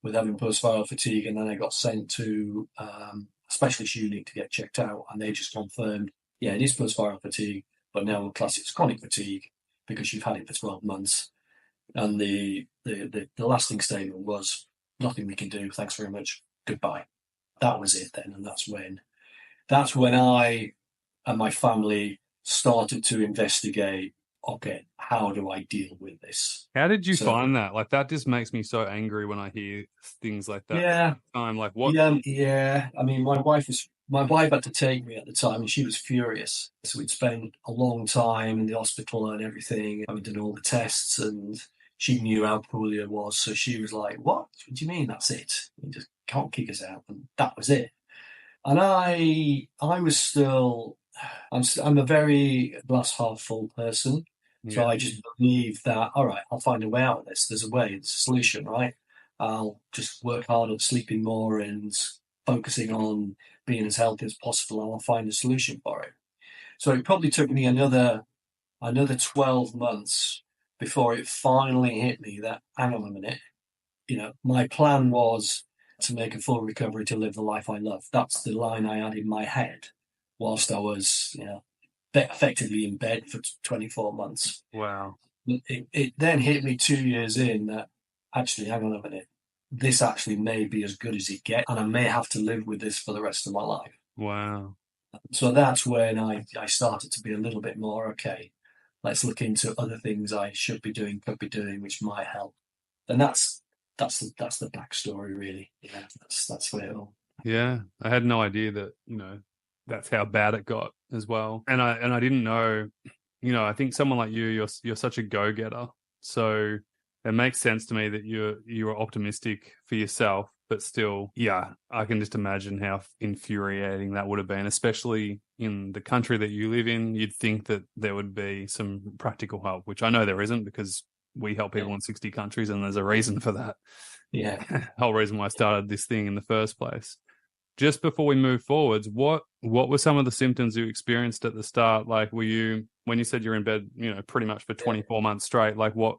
with having post-viral fatigue, and then I got sent to a specialist unit to get checked out, and they just confirmed, yeah, it is post-viral fatigue, but now we'll class it as chronic fatigue because you've had it for 12 months. And the lasting statement was, nothing we can do, thanks very much, goodbye. That was it then, and that's when I and my family started to investigate, okay, how do I deal with this? How did you find that? Like, that just makes me so angry when I hear things like that. Yeah. I'm like, what? Yeah. I mean, my wife had to take me at the time, and she was furious. So we'd spent a long time in the hospital and everything, having done all the tests, and she knew how poorly I was. So she was like, what do you mean that's it? You just can't kick us out. And that was it. And I was still, I'm a very glass half full person. So Yeah. I just believe that, all right, I'll find a way out of this. There's a way, there's a solution, right? I'll just work hard at sleeping more and focusing on being as healthy as possible, and I'll find a solution for it. So it probably took me another 12 months before it finally hit me that, hang on a minute, my plan was to make a full recovery to live the life I love. That's the line I had in my head whilst I was, effectively in bed for 24 months. Wow. It then hit me 2 years in that, actually, hang on a minute, this actually may be as good as it gets, and I may have to live with this for the rest of my life. Wow. So that's when I started to be a little bit more, okay, let's look into other things I should be doing, could be doing, which might help. And that's the backstory, really. Yeah, that's where it all. Yeah, I had no idea that, that's how bad it got as well. And I didn't know, I think someone like you're such a go-getter. So it makes sense to me that you were optimistic for yourself, but still, yeah, I can just imagine how infuriating that would have been, especially in the country that you live in. You'd think that there would be some practical help, which I know there isn't, because we help people in 60 countries, and there's a reason for that. Yeah. Whole reason why I started this thing in the first place. Just before we move forwards, what were some of the symptoms you experienced at the start? Like, were you, when you said you're in bed, pretty much for 24 months straight, like what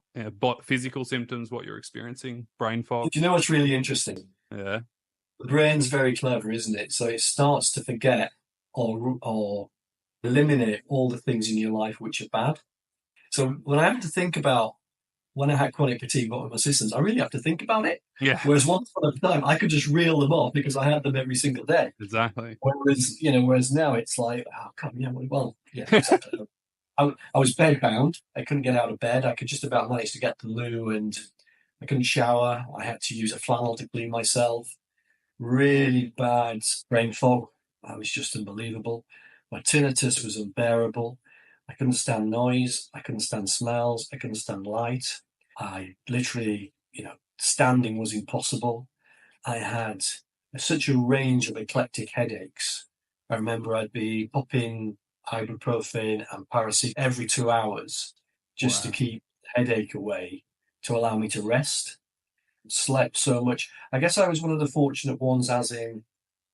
physical symptoms, what you're experiencing, brain fog? Do you know what's really interesting? Yeah. The brain's very clever, isn't it? So it starts to forget or eliminate all the things in your life which are bad. So when I have to think about when I had chronic fatigue, what were my symptoms, I really have to think about it. Yeah. Whereas once upon a time, I could just reel them off because I had them every single day. Exactly. Whereas now it's like, oh, come, yeah, exactly. I was bedbound. I couldn't get out of bed. I could just about manage to get to the loo, and I couldn't shower. I had to use a flannel to clean myself. Really bad brain fog. That was just unbelievable. My tinnitus was unbearable. I couldn't stand noise. I couldn't stand smells. I couldn't stand light. I literally, standing was impossible. I had such a range of eclectic headaches. I remember I'd be popping ibuprofen and paracetamol every 2 hours just to keep the headache away, to allow me to rest. Slept so much. I guess I was one of the fortunate ones, as in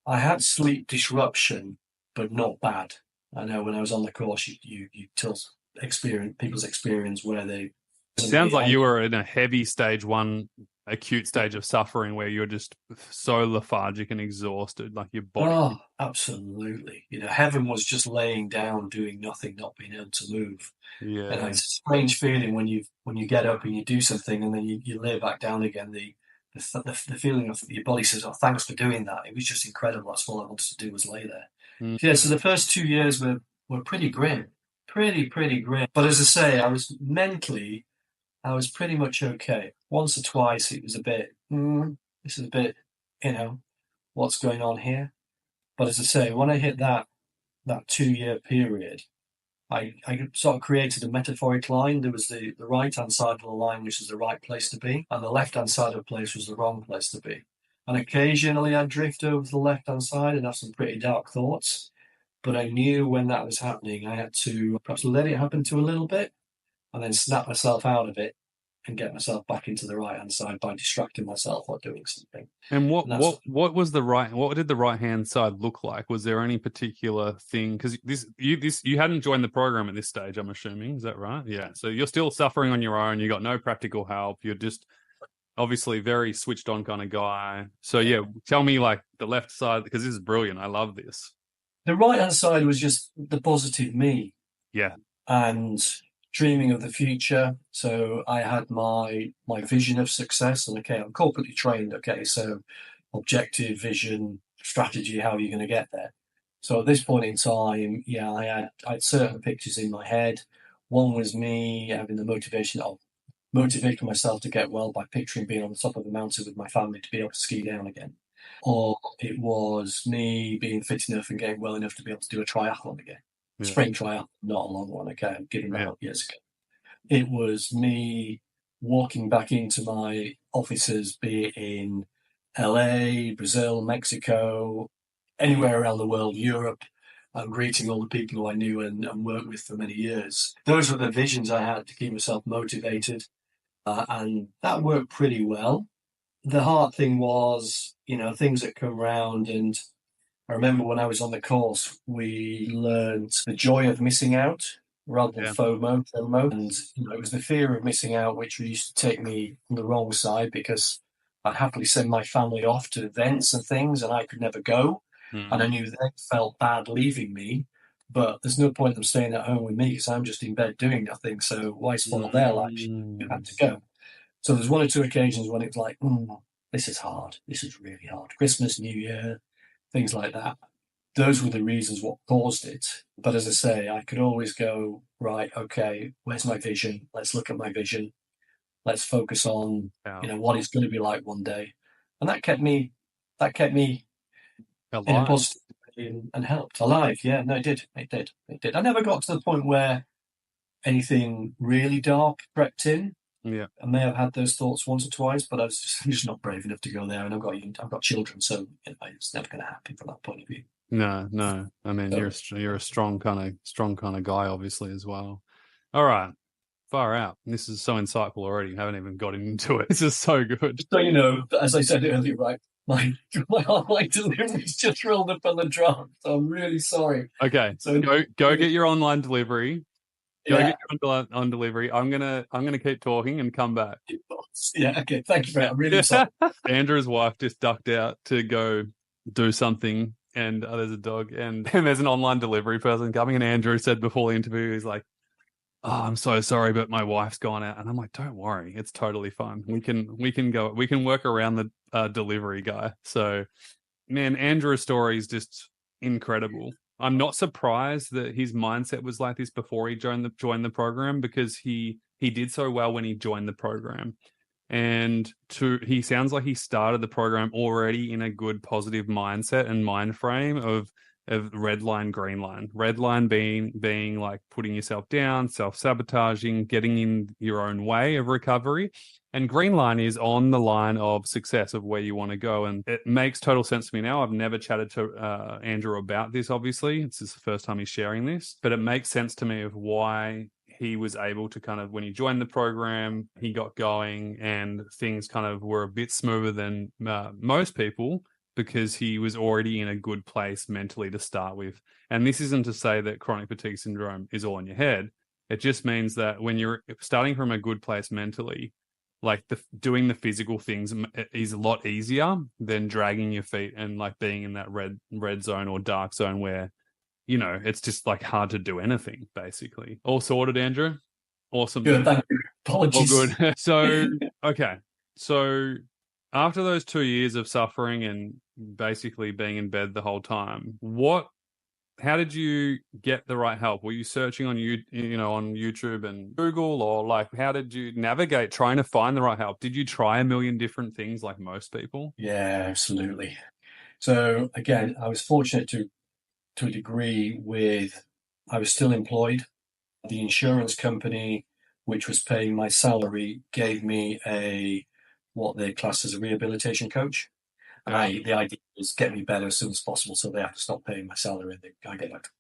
I had sleep disruption, but not bad. I know when I was on the course, you tell people's experience where they. It sounds like you were in a heavy stage 1 acute stage of suffering where you're just so lethargic and exhausted, like your body. Oh, absolutely. Heaven was just laying down, doing nothing, not being able to move. Yeah. And it's a strange feeling when you get up and you do something and then you lay back down again. The feeling of your body says, "Oh, thanks for doing that." It was just incredible. That's all I wanted to do was lay there. Yeah. So the first 2 years were pretty grim, pretty grim. But as I say, I was pretty much okay. Once or twice, it was a bit, this is a bit, what's going on here? But as I say, when I hit that 2 year period, I sort of created a metaphoric line. There was the right-hand side of the line, which is the right place to be, and the left-hand side of the place was the wrong place to be. And occasionally I'd drift over to the left-hand side and have some pretty dark thoughts. But I knew when that was happening, I had to perhaps let it happen to a little bit and then snap myself out of it and get myself back into the right-hand side by distracting myself or doing something. And what was what did the right-hand side look like? Was there any particular thing? Because you hadn't joined the program at this stage, I'm assuming. Is that right? Yeah. So you're still suffering on your own. You got no practical help. You're just obviously very switched on kind of guy. So yeah, tell me like the left side, because this is brilliant. I love this. The right-hand side was just the positive me. Yeah. And dreaming of the future. So I had my vision of success, and okay, I'm corporately trained. Okay, so objective, vision, strategy, how are you going to get there? So at this point in time, yeah, I had certain pictures in my head. One was me having the motivation of motivating myself to get well by picturing being on the top of the mountain with my family to be able to ski down again. Or it was me being fit enough and getting well enough to be able to do a triathlon again. Spring trial, not a long one. Okay, I'm giving that up years ago. It was me walking back into my offices, be it in LA, Brazil, Mexico, anywhere around the world, Europe, and greeting all the people who I knew and worked with for many years. Those were the visions I had to keep myself motivated, and that worked pretty well. The hard thing was, things that come round, and I remember when I was on the course, we learned the joy of missing out rather than Yeah. FOMO. And it was the fear of missing out which used to take me on the wrong side, because I'd happily send my family off to events and things and I could never go. And I knew they felt bad leaving me, but there's no point in them staying at home with me because I'm just in bed doing nothing. So why spoil their lives? You had to go. So there's one or two occasions when it's like, this is hard. This is really hard. Christmas, New Year, things like that. Those were the reasons what caused it. But as I say, I could always go, right, okay, where's my vision? Let's look at my vision. Let's focus on, what it's going to be like one day. And that kept me alive. in a positive way and helped. Alive, yeah, no, it did. I never got to the point where anything really dark crept in. Yeah. I may have had those thoughts once or twice, but I'm just not brave enough to go there. And I've got children, so it's never going to happen from that point of view. No. I mean, you're a strong kind of guy, obviously, as well. All right, far out. This is so insightful already. I haven't even got into it. This is so good. So as I said earlier, right, my online delivery's just rolled up on the drop. So I'm really sorry. Okay, so go get your online delivery. Get your on delivery. I'm gonna keep talking and come back. Yeah. Okay. Thank you for that. I'm really sorry. Andrew's wife just ducked out to go do something, and there's a dog, and there's an online delivery person coming. And Andrew said before the interview, he's like, "Oh, I'm so sorry, but my wife's gone out." And I'm like, "Don't worry, it's totally fine. We can work around the delivery guy." So, man, Andrew's story is just incredible. I'm not surprised that his mindset was like this before he joined the program, because he did so well when he joined the program. And he sounds like he started the program already in a good positive mindset and mind frame of red line, green line. Red line being like putting yourself down, self-sabotaging, getting in your own way of recovery. And green line is on the line of success, of where you want to go. And it makes total sense to me now. I've never chatted to Andrew about this, obviously. It's the first time he's sharing this. But it makes sense to me of why he was able to kind of, when he joined the program, he got going and things kind of were a bit smoother than most people, because he was already in a good place mentally to start with. And this isn't to say that chronic fatigue syndrome is all in your head. It just means that when you're starting from a good place mentally, like doing the physical things is a lot easier than dragging your feet and like being in that red zone or dark zone where, it's just like hard to do anything, basically. All sorted, Andrew? Awesome. Good, thank you. Apologies. All good. So, okay. So after those 2 years of suffering and basically being in bed the whole time, how did you get the right help? Were you searching on on YouTube and Google, or like how did you navigate trying to find the right help? Did you try a million different things like most people? Yeah, absolutely. So again, I was fortunate to a degree I was still employed. The insurance company, which was paying my salary, gave me what they class as a rehabilitation coach. And the idea was get me better as soon as possible, so they have to stop paying my salary and I get back to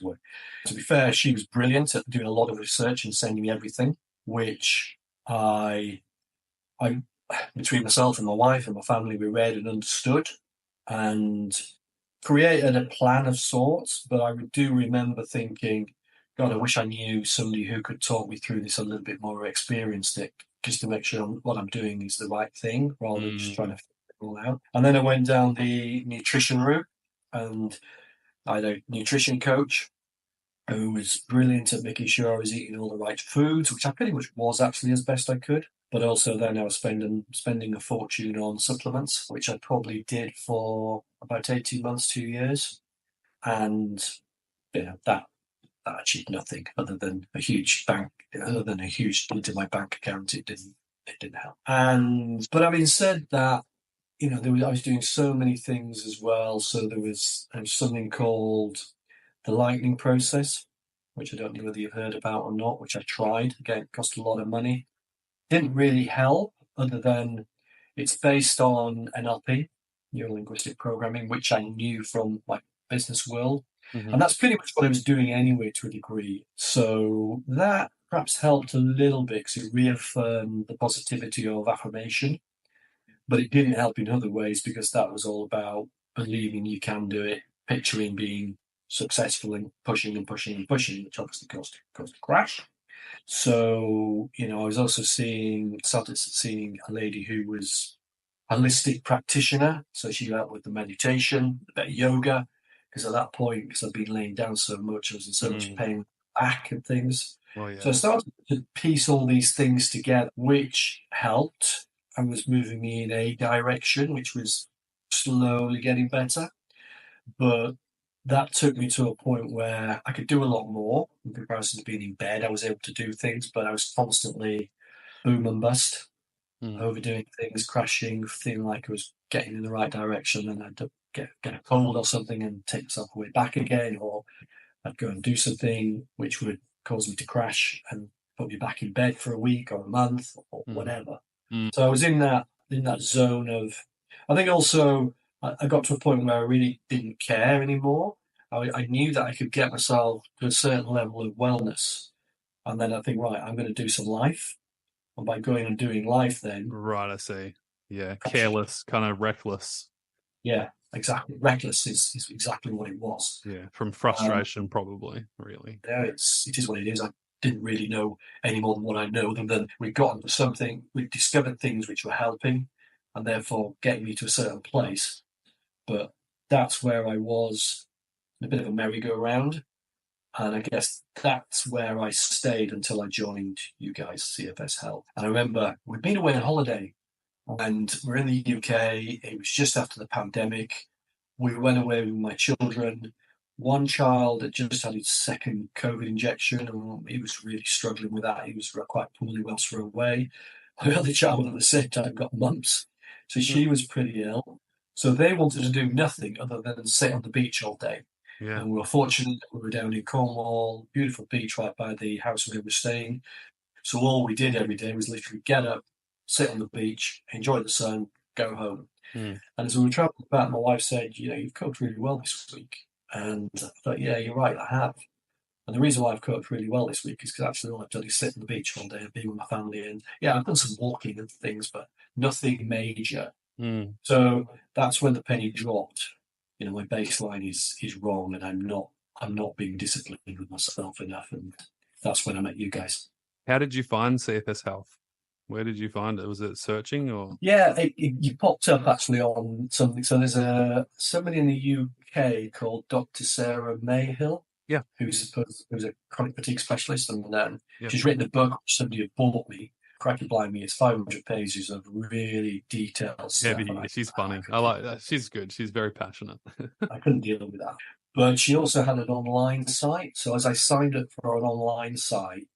work. To be fair, she was brilliant at doing a lot of research and sending me everything, which I between myself and my wife and my family, we read and understood and created a plan of sorts. But I do remember thinking, God, I wish I knew somebody who could talk me through this a little bit more experienced, just to make sure what I'm doing is the right thing, rather than just trying to figure it all out. And then I went down the nutrition route, and I had a nutrition coach who was brilliant at making sure I was eating all the right foods, which I pretty much was actually as best I could. But also then I was spending a fortune on supplements, which I probably did for about 18 months, 2 years. And that achieved nothing other than a huge dent in my bank account. It didn't help. But having said that, I was doing so many things as well. So there was something called the lightning process, which I don't know whether you've heard about or not, which I tried. Again, it cost a lot of money. didn't really help other than it's based on NLP, neuro-linguistic programming, which I knew from my business world. Mhm. And that's pretty much what I was doing anyway to a degree. So that perhaps helped a little bit because it reaffirmed the positivity of affirmation. But it didn't help in other ways because that was all about believing you can do it, picturing being successful and pushing and pushing and pushing, which obviously caused a crash. So, I was also started seeing a lady who was a holistic practitioner. So she helped with the meditation, a bit of yoga, because at that point, because I'd been laying down so much, I was in so much pain back and things. Oh, So I yeah. started to piece all these things together, which helped and was moving me in a direction, which was slowly getting better. But that took me to a point where I could do a lot more in comparison to being in bed. I was able to do things, but I was constantly boom and bust, overdoing things, crashing, feeling like I was getting in the right direction, and I'd get a cold or something and take myself away back again, or I'd go and do something which would cause me to crash and put me back in bed for a week or a month or whatever. So I was in that zone of. I think also I got to a point where I really didn't care anymore. I knew that I could get myself to a certain level of wellness, and then I think, right, I'm going to do some life, and by going and doing life, then Right, I see. Yeah, careless, kind of reckless. yeah, exactly, reckless is exactly what it was. Yeah, from frustration, probably, really. Yeah, it is what it is. I didn't really know any more than what I know, other than we'd gotten to something, we'd discovered things which were helping, and therefore getting me to a certain place. But that's where I was in a bit of a merry-go-round. And I guess that's where I stayed until I joined you guys, CFS Health. And I remember we'd been away on holiday and we're in the UK. It was just after the pandemic. We went away with my children. One child had just had his second COVID injection and he was really struggling with that. He was quite poorly whilst we were away. My other child at the same time got mumps. So she was pretty ill. So they wanted to do nothing other than sit on the beach all day. Yeah. And we were fortunate that we were down in Cornwall, beautiful beach right by the house where we were staying. So all we did every day was literally get up, sit on the beach, enjoy the sun, go home. And as we were traveling back, my wife said, you've cooked really well this week. And I thought, yeah, you're right, I have. And the reason why I've cooked really well this week is because actually all I've done is sit on the beach all day and be with my family. And yeah, I've done some walking and things, but nothing major. So that's when the penny dropped. My baseline is wrong, and I'm not being disciplined with myself enough, and that's when I met you guys. How did you find CFS Health? Where did you find it? Was it searching or? Yeah, you popped up actually on something. So there's somebody in the UK called Dr. Sarah Mayhill. Yeah. Who's a chronic fatigue specialist, and she's written a book which somebody had bought me. Cracky blind me, it's 500 pages of really detailed stuff. Heavy. She's funny. I like that. She's good. She's very passionate. I couldn't deal with that. But she also had an online site. So as I signed up for an online site,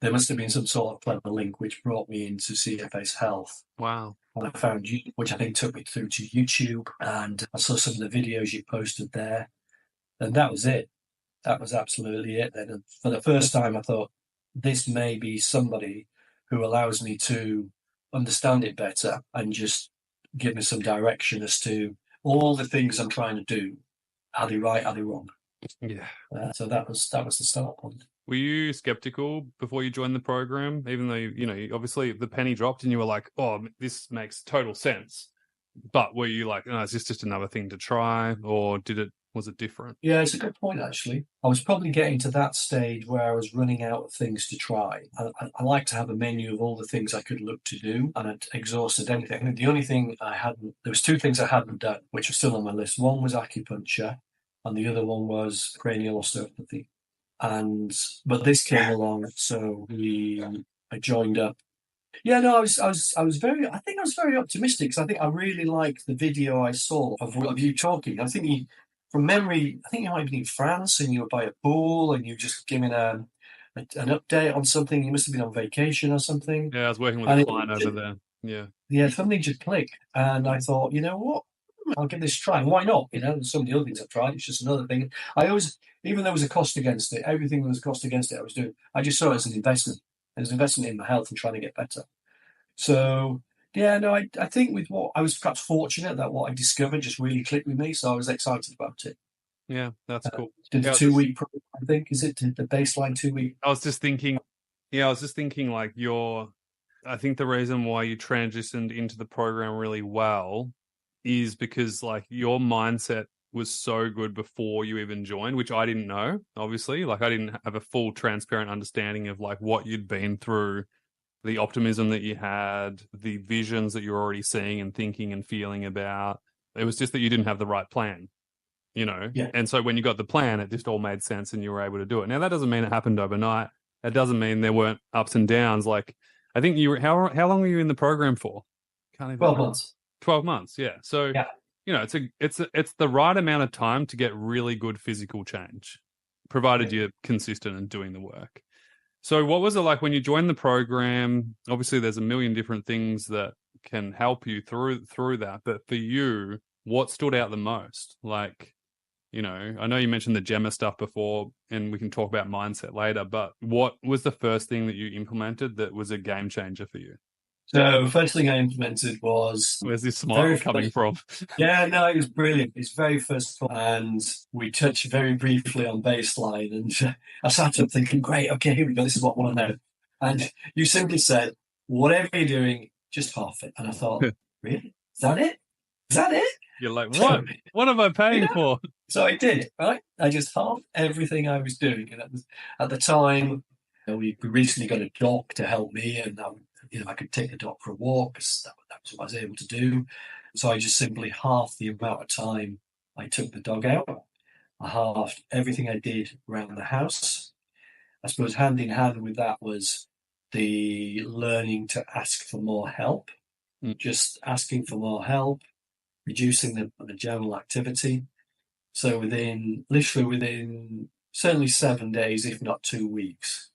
there must have been some sort of clever link which brought me into CFS Health. Wow. And I found you, which I think took me through to YouTube, and I saw some of the videos you posted there. And that was it. That was absolutely it then. And for the first time, I thought, this may be somebody who allows me to understand it better and just give me some direction as to all the things I'm trying to do. Are they right? Are they wrong? Yeah. So that was the start point. Were you skeptical before you joined the program, even though, obviously the penny dropped and you were like, oh, this makes total sense. But were you like, no, is this just another thing to try, or was it different? Yeah, it's a good point, actually. I was probably getting to that stage where I was running out of things to try. I like to have a menu of all the things I could look to do, and I'd exhausted anything. I think the only thing there was two things I hadn't done, which were still on my list. One was acupuncture, and the other one was cranial osteopathy. But this came along, so I joined up. Yeah, no, I was very optimistic because I think I really liked the video I saw of you talking. I think from memory, I think you might have been in France and you were by a pool and you were just giving an update on something. You must have been on vacation or something. Yeah, I was working with a client over there. Yeah. Yeah, something just clicked. And I thought, you know what? I'll give this a try. Why not? There's so many other things I've tried. It's just another thing. I always, even there was a cost against it, everything there was a cost against it I was doing, I just saw it as an investment. It was an investment in my health and trying to get better. So yeah, no, I think with what I was perhaps fortunate that what I discovered just really clicked with me, so I was excited about it. Yeah, that's cool. Did Yeah, a 2 week program, I think, is it the baseline 2 week? I was just thinking, like I think the reason why you transitioned into the program really well is because like your mindset was so good before you even joined, which I didn't know, obviously. Like I didn't have a full transparent understanding of like what you'd been through, the optimism that you had, the visions that you're already seeing and thinking and feeling about. It was just that you didn't have the right plan, Yeah. And so when you got the plan, it just all made sense and you were able to do it. Now, that doesn't mean it happened overnight. That doesn't mean there weren't ups and downs. Like, I think how long were you in the program for? Can't even 12 remember. months. 12 months. Yeah. So, Yeah. it's the right amount of time to get really good physical change, provided you're consistent and doing the work. So what was it like when you joined the program? Obviously, there's a million different things that can help you through that. But for you, what stood out the most? Like, I know you mentioned the Gemma stuff before, and we can talk about mindset later, but what was the first thing that you implemented that was a game changer for you? So first thing I implemented was Where's this smile very coming first, from? yeah, no, it was brilliant. It's very first call, and we touched very briefly on baseline, and I sat up thinking, great, okay, here we go, this is what I want to know. And you simply said, whatever you're doing, just half it. And I thought, really? Is that it? Is that it? You're like, So, what? What am I paying for? so I did, right? I just halved everything I was doing. And that was, at the time, we recently got a dog to help me, and I could take the dog for a walk because that was what I was able to do. So I just simply halved the amount of time I took the dog out. I halved everything I did around the house. I suppose hand in hand with that was the learning to ask for more help, just asking for more help, reducing the general activity. So literally within certainly 7 days, if not 2 weeks,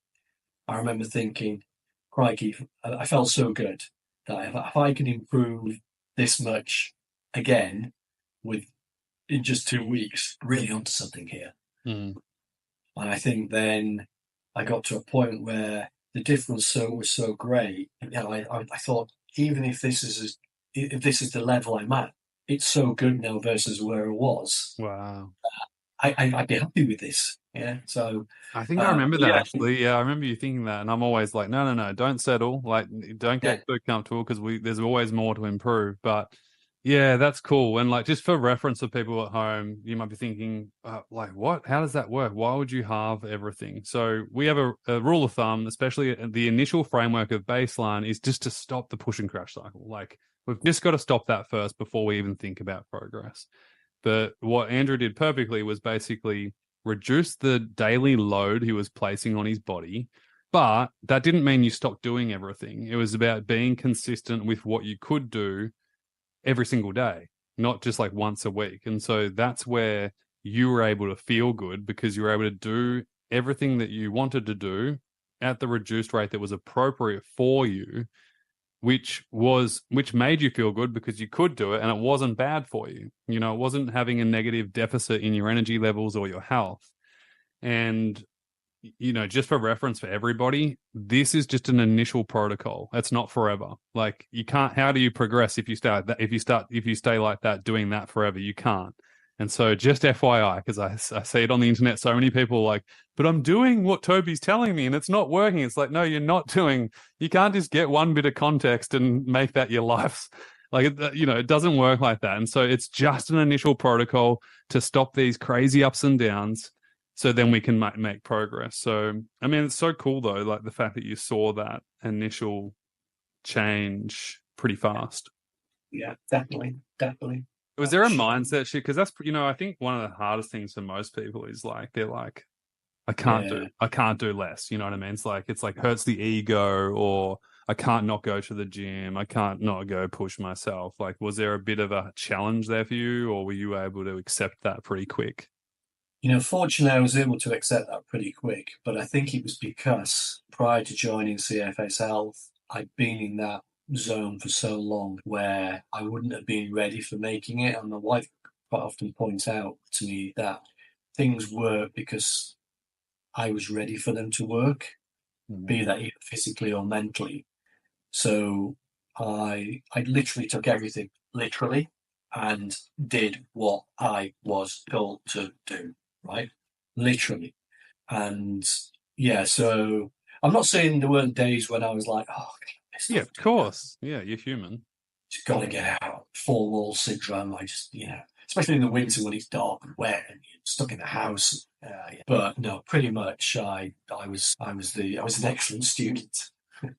I remember thinking, crikey, I felt so good that if I can improve this much again in just 2 weeks, really onto something here. Mm. And I think then I got to a point where the difference was so great. I thought, even if this is the level I'm at, it's so good now versus where it was. Wow. I'd be happy with this. Yeah. So I think I remember that yeah. actually. Yeah, I remember you thinking that, and I'm always like, no, don't settle. Like, don't get too comfortable because there's always more to improve. But yeah, that's cool. And like, just for reference of people at home, you might be thinking, like, what? How does that work? Why would you halve everything? So we have a rule of thumb, especially the initial framework of baseline, is just to stop the push and crash cycle. Like, we've just got to stop that first before we even think about progress. But what Andrew did perfectly was basically reduce the daily load he was placing on his body. But that didn't mean you stopped doing everything. It was about being consistent with what you could do every single day, not just like once a week. And so that's where you were able to feel good because you were able to do everything that you wanted to do at the reduced rate that was appropriate for you, which made you feel good because you could do it and it wasn't bad for you. It wasn't having a negative deficit in your energy levels or your health. And just for reference for everybody, this is just an initial protocol. It's not forever. Like, you can't, how do you progress if you stay like that doing that forever? You can't. And so just FYI, because I see it on the internet, so many people are like, but I'm doing what Toby's telling me and it's not working. It's like, no, you're not doing, you can't just get one bit of context and make that your life. Like, it doesn't work like that. And so it's just an initial protocol to stop these crazy ups and downs so then we can make progress. So, I mean, it's so cool though, like the fact that you saw that initial change pretty fast. Yeah, definitely. Was there a mindset shift? Because that's, I think one of the hardest things for most people is like, they're like, I can't do less. You know what I mean? It's like hurts the ego, or I can't not go to the gym. I can't not go push myself. Like, was there a bit of a challenge there for you, or were you able to accept that pretty quick? Fortunately, I was able to accept that pretty quick, but I think it was because prior to joining CFS Health, I'd been in that zone for so long where I wouldn't have been ready for making it. And my wife quite often points out to me that things work because I was ready for them to work, be that either physically or mentally. So I literally took everything literally and did what I was told to do, right? Literally. And yeah, so I'm not saying there weren't days when I was like, oh, Yeah, of course. Yeah, you're human. just got to get out. Four wall syndrome. I just, especially in the winter when it's dark and wet and you're stuck in the house. Yeah. But no, pretty much I was an excellent student.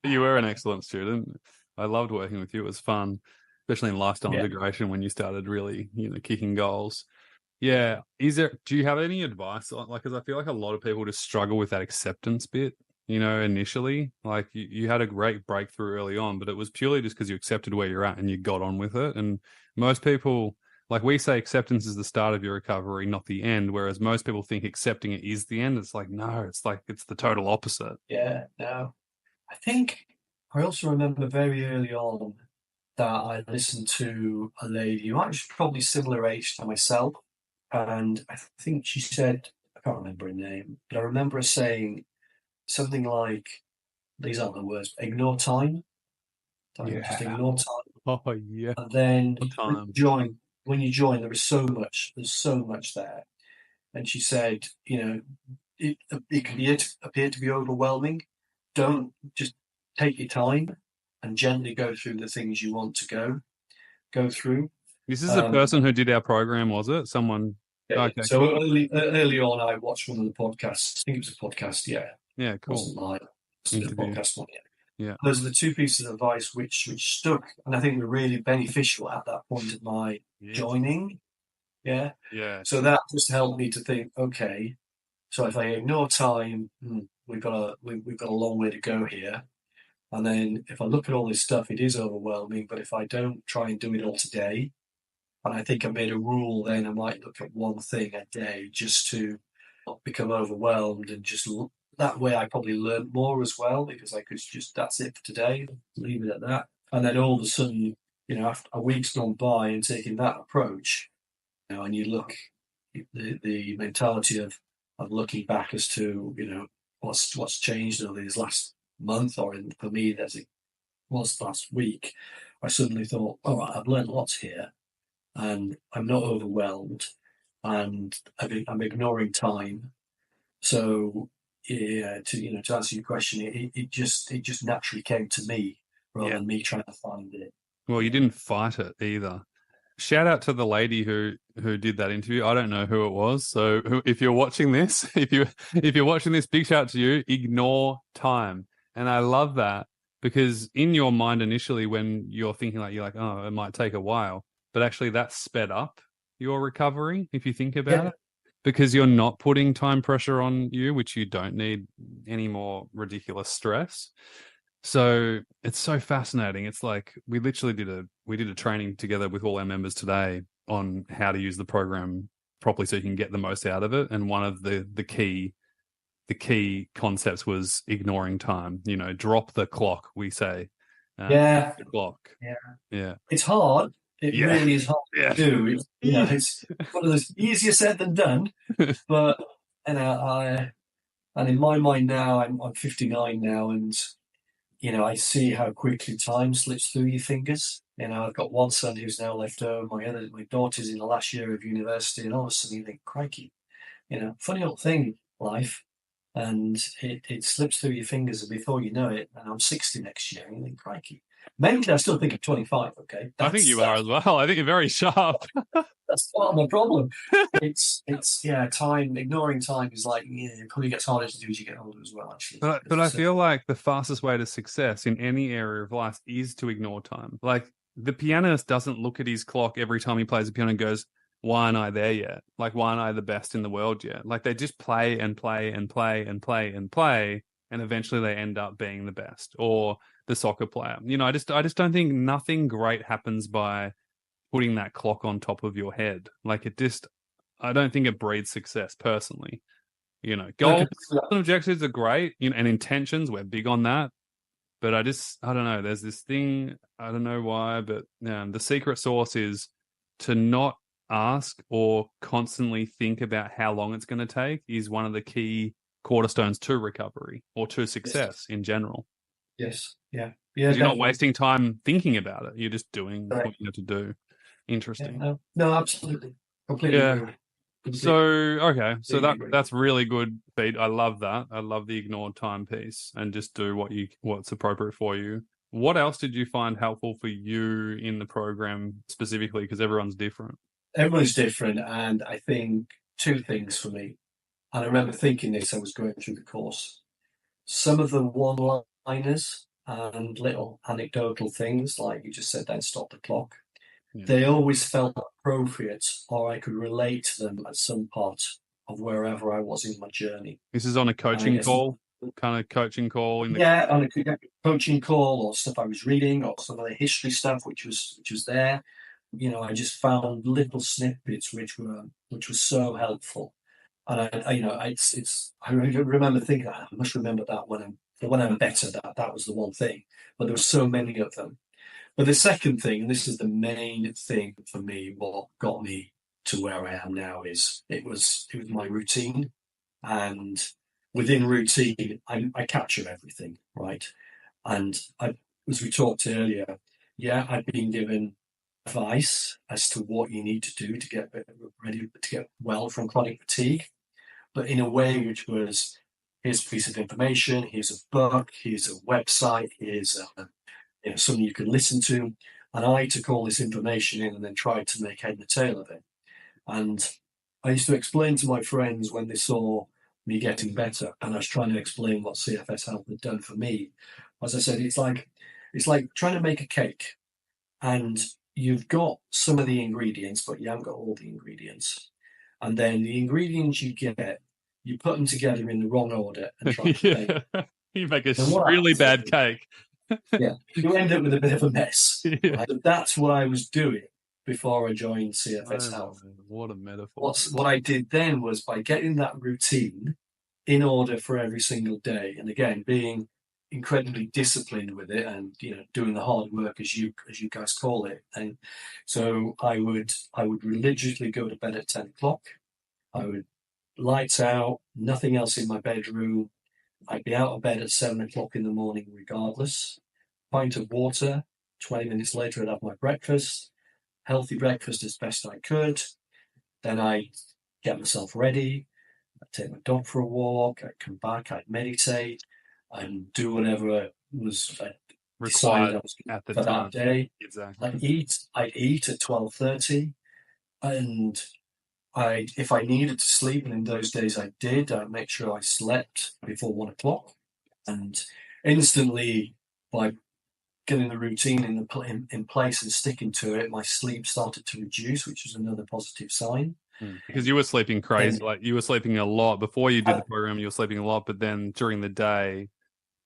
You were an excellent student. I loved working with you. It was fun, especially in lifestyle integration when you started really, kicking goals. Yeah. Do you have any advice? Like, because I feel like a lot of people just struggle with that acceptance bit, initially. Like you had a great breakthrough early on, but it was purely just because you accepted where you're at and you got on with it. And most people, like we say, acceptance is the start of your recovery, not the end. Whereas most people think accepting it is the end. It's like, no, it's the total opposite. Yeah, no. I think I also remember very early on that I listened to a lady who was probably similar age to myself. And I think she said, I can't remember her name, but I remember her saying something like, these aren't the words, ignore time. Just ignore time. Oh, yeah. And then Time. when you join, there's so much there. And she said, it can appear to be overwhelming. Don't just take your time and gently go through the things you want to go through. This is a person who did our program, was it? Someone. Yeah. Okay. So early on, I watched one of the podcasts. I think it was a podcast. Yeah. Yeah. Cool. It wasn't live. It was a podcast one. Yeah. Those are the two pieces of advice which stuck, and I think were really beneficial at that point of my joining. Yeah. Yeah. So that just helped me to think, okay, so if I ignore time, we've got a long way to go here. And then if I look at all this stuff, it is overwhelming. But if I don't try and do it all today, and I think I made a rule then, I might look at one thing a day just to not become overwhelmed and just that way I probably learned more as well because I could just, that's it for today, leave it at that. And then all of a sudden, after a week's gone by and taking that approach, and you look, the mentality of looking back as to, what's changed over this last month, or for me, as it was last week, I suddenly thought, all right, I've learned lots here, and I'm not overwhelmed, and I'm ignoring time. So, yeah, to answer your question, it just naturally came to me rather than me trying to find it. Well, you didn't fight it either. Shout out to the lady who did that interview. I don't know who it was. So if you're watching this, if you're watching this, big shout out to you. Ignore time. And I love that because in your mind initially when you're thinking you're like, oh, it might take a while, but actually that sped up your recovery if you think about it. Because you're not putting time pressure on you, which you don't need any more ridiculous stress. So it's so fascinating. It's like we literally did a training together with all our members today on how to use the program properly so you can get the most out of it. And one of the key concepts was ignoring time. Drop the clock, we say. The clock. Yeah. It's hard. It really is hard to do. It's one of those easier said than done. But and in my mind now, I'm 59 now, and I see how quickly time slips through your fingers. I've got one son who's now left home. My daughter's in the last year of university, and all of a sudden you think, crikey, funny old thing, life. And it slips through your fingers, and before you know it, and I'm 60 next year, and you think, crikey. Mentally, I still think I'm 25, okay? I think you are as well. I think you're very sharp. That's part of my problem. It's time, ignoring time is it probably gets harder to do as you get older as well, actually. But I feel like the fastest way to success in any area of life is to ignore time. Like the pianist doesn't look at his clock every time he plays the piano and goes, why aren't I there yet? Like, why aren't I the best in the world yet? Like they just play and play and play and play and play, and eventually they end up being the best. Or the soccer player. I just don't think nothing great happens by putting that clock on top of your head. Like I don't think it breeds success personally. Goals and objectives are great, and intentions, we're big on that. But I don't know. There's this thing, I don't know why, but the secret sauce is to not ask or constantly think about how long it's going to take is one of the key cornerstones to recovery or to success in general. Yes. Yeah. Yeah, Because you're not definitely. wasting time thinking about it. You're just doing Right. what you have to do. Yeah, Interesting. no, absolutely. Completely Yeah. agree. So, okay. So Completely agree. that's really good feed. I love that. I love the ignored time piece and just do what's appropriate for you. What else did you find helpful for you in the program specifically? Because everyone's different. Everyone's different, and I think two things for me. And I remember thinking this, I was going through the course. Some of the one-liners and little anecdotal things, like you just said, then stop the clock, Yeah. they always felt appropriate, or I could relate to them at some part of wherever I was in my journey. This is on a And I coaching guess, call, kind of coaching call in the yeah, on a coaching call or stuff I was reading, or some of the history stuff which was there. You know, I just found little snippets which were so helpful. And I remember thinking, I must remember that when I'm better. That was the one thing, but there were so many of them. But the second thing, and this is the main thing for me, what got me to where I am now is it was my routine, and within routine, I capture everything, right? And as we talked earlier, yeah, I've been given advice as to what you need to do to get ready to get well from chronic fatigue, but in a way which was, here's a piece of information, here's a book, here's a website, here's something you can listen to. And I took all this information in and then tried to make head and tail of it. And I used to explain to my friends when they saw me getting better, and I was trying to explain what CFS Health had done for me. As I said, it's like trying to make a cake, and you've got some of the ingredients, but you haven't got all the ingredients. And then the ingredients you get, you put them together in the wrong order and try to bake. Yeah. You make a And what really happens bad is, cake. yeah, you end up with a bit of a mess. Yeah. Right? So that's what I was doing before I joined CFS Oh, Health. what a metaphor. What I did then was, by getting that routine in order for every single day, and again being incredibly disciplined with it, and doing the hard work, as you guys call it. And so I would religiously go to bed at 10 o'clock. I would lights out, nothing else in my bedroom. I'd be out of bed at 7 o'clock in the morning regardless. Pint of water. 20 minutes later, I'd have my breakfast. Healthy breakfast as best I could. Then I'd get myself ready. I'd take my dog for a walk. I'd come back. I'd meditate and do whatever was decided I Required was at the for time. that day. Exactly. I'd eat at 12:30, and if I needed to sleep, and in those days I did, I'd make sure I slept before 1 o'clock. And instantly, by getting the routine in place and sticking to it, my sleep started to reduce, which was another positive sign. Because you were sleeping crazy, And like you were sleeping a lot before you did I, the program. You were sleeping a lot, but then during the day,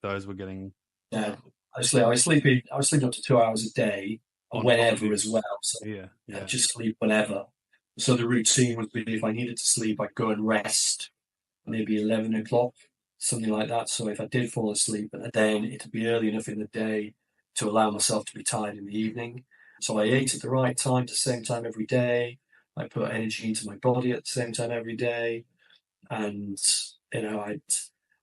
those were getting yeah, I was sleeping up to 2 hours a day, on whenever positive. as well. So Yeah, I'd just sleep whenever. So the routine would be, if I needed to sleep, I'd go and rest maybe 11 o'clock, something like that. So if I did fall asleep, then it'd be early enough in the day to allow myself to be tired in the evening. So I ate at the right time, at the same time every day. I put energy into my body at the same time every day. And,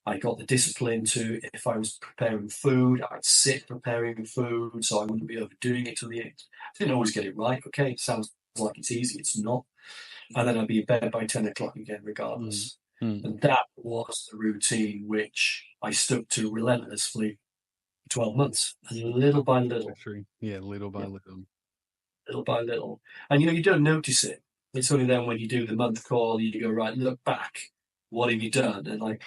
I got the discipline to, if I was preparing food, I'd sit preparing food so I wouldn't be overdoing it till the end. I didn't always get it right. Okay, it sounds like it's easy. It's not. And then I'd be in bed by 10 o'clock again, regardless. And that was the routine which I stuck to relentlessly for 12 months, and little by little, Yeah, little by yeah, little. little by little. And you don't notice it. It's only then when you do the month call, you go, right, look back, what have you done? And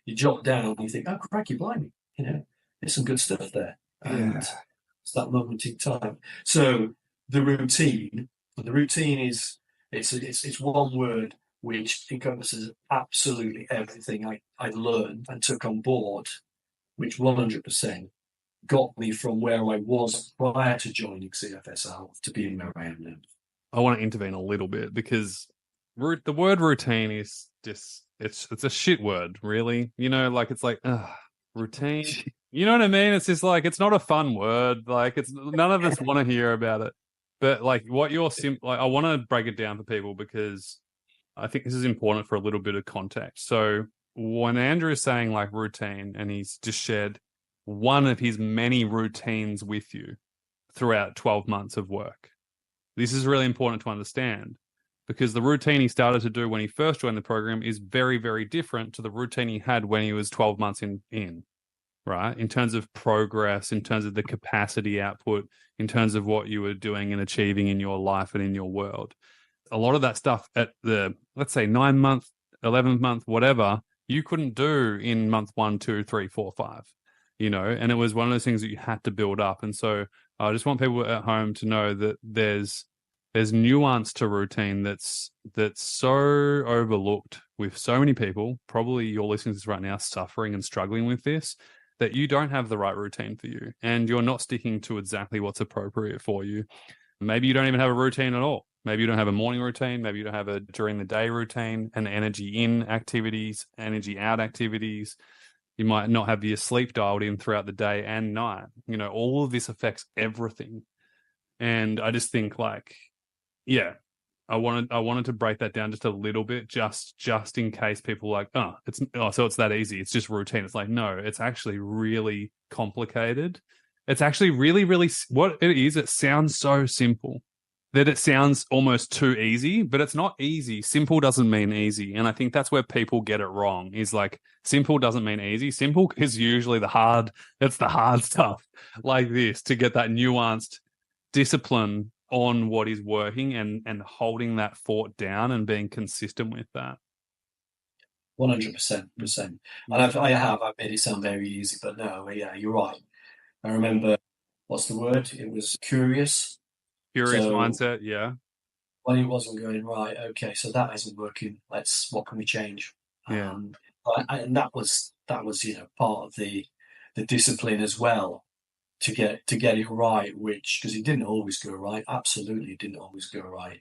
you jot down and you think, oh, crikey, blimey, there's some good stuff there. And Yeah. it's that moment in time. So the routine is, it's one word which encompasses absolutely everything I learned and took on board, which 100% got me from where I was prior to joining CFSL to being where I am now. I want to intervene a little bit because the word routine is just it's a shit word, really. Like it's like routine. You know what I mean? It's just like it's not a fun word. Like it's none of us want to hear about it. But like what you're like, I want to break it down for people because I think this is important for a little bit of context. So when Andrew is saying like routine and he's just shared one of his many routines with you throughout 12 months of work. This is really important to understand because the routine he started to do when he first joined the program is very, very different to the routine he had when he was 12 months in, right? In terms of progress, in terms of the capacity output, in terms of what you were doing and achieving in your life and in your world. A lot of that stuff at the, let's say, 9-month, 11th month, whatever, you couldn't do in month 1, 2, 3, 4, 5, and it was one of those things that you had to build up. And so I just want people at home to know that there's nuance to routine that's so overlooked with so many people. Probably you're listening to this right now suffering and struggling with this, that you don't have the right routine for you and you're not sticking to exactly what's appropriate for you. Maybe you don't even have a routine at all. Maybe you don't have a morning routine. Maybe you don't have a during the day routine and energy in activities, energy out activities. You might not have your sleep dialed in throughout the day and night. All of this affects everything. And I just think I wanted to break that down just a little bit, just in case people are like, so it's that easy. It's just routine. It's like, no, it's actually really complicated. It's actually really, really what it is. It sounds so simple that it sounds almost too easy, but it's not easy. Simple doesn't mean easy. And I think that's where people get it wrong, is like simple doesn't mean easy. Simple is usually it's the hard stuff like this, to get that nuanced discipline on what is working and holding that fort down and being consistent with that. 100%. And I've made it sound very easy, but no, yeah, you're right. I remember, what's the word? It was curious. Curious mindset, yeah. When it wasn't going right, okay, so that isn't working. What can we change? Yeah. And that was part of the discipline as well, to get it right, which, because it didn't always go right, absolutely didn't always go right.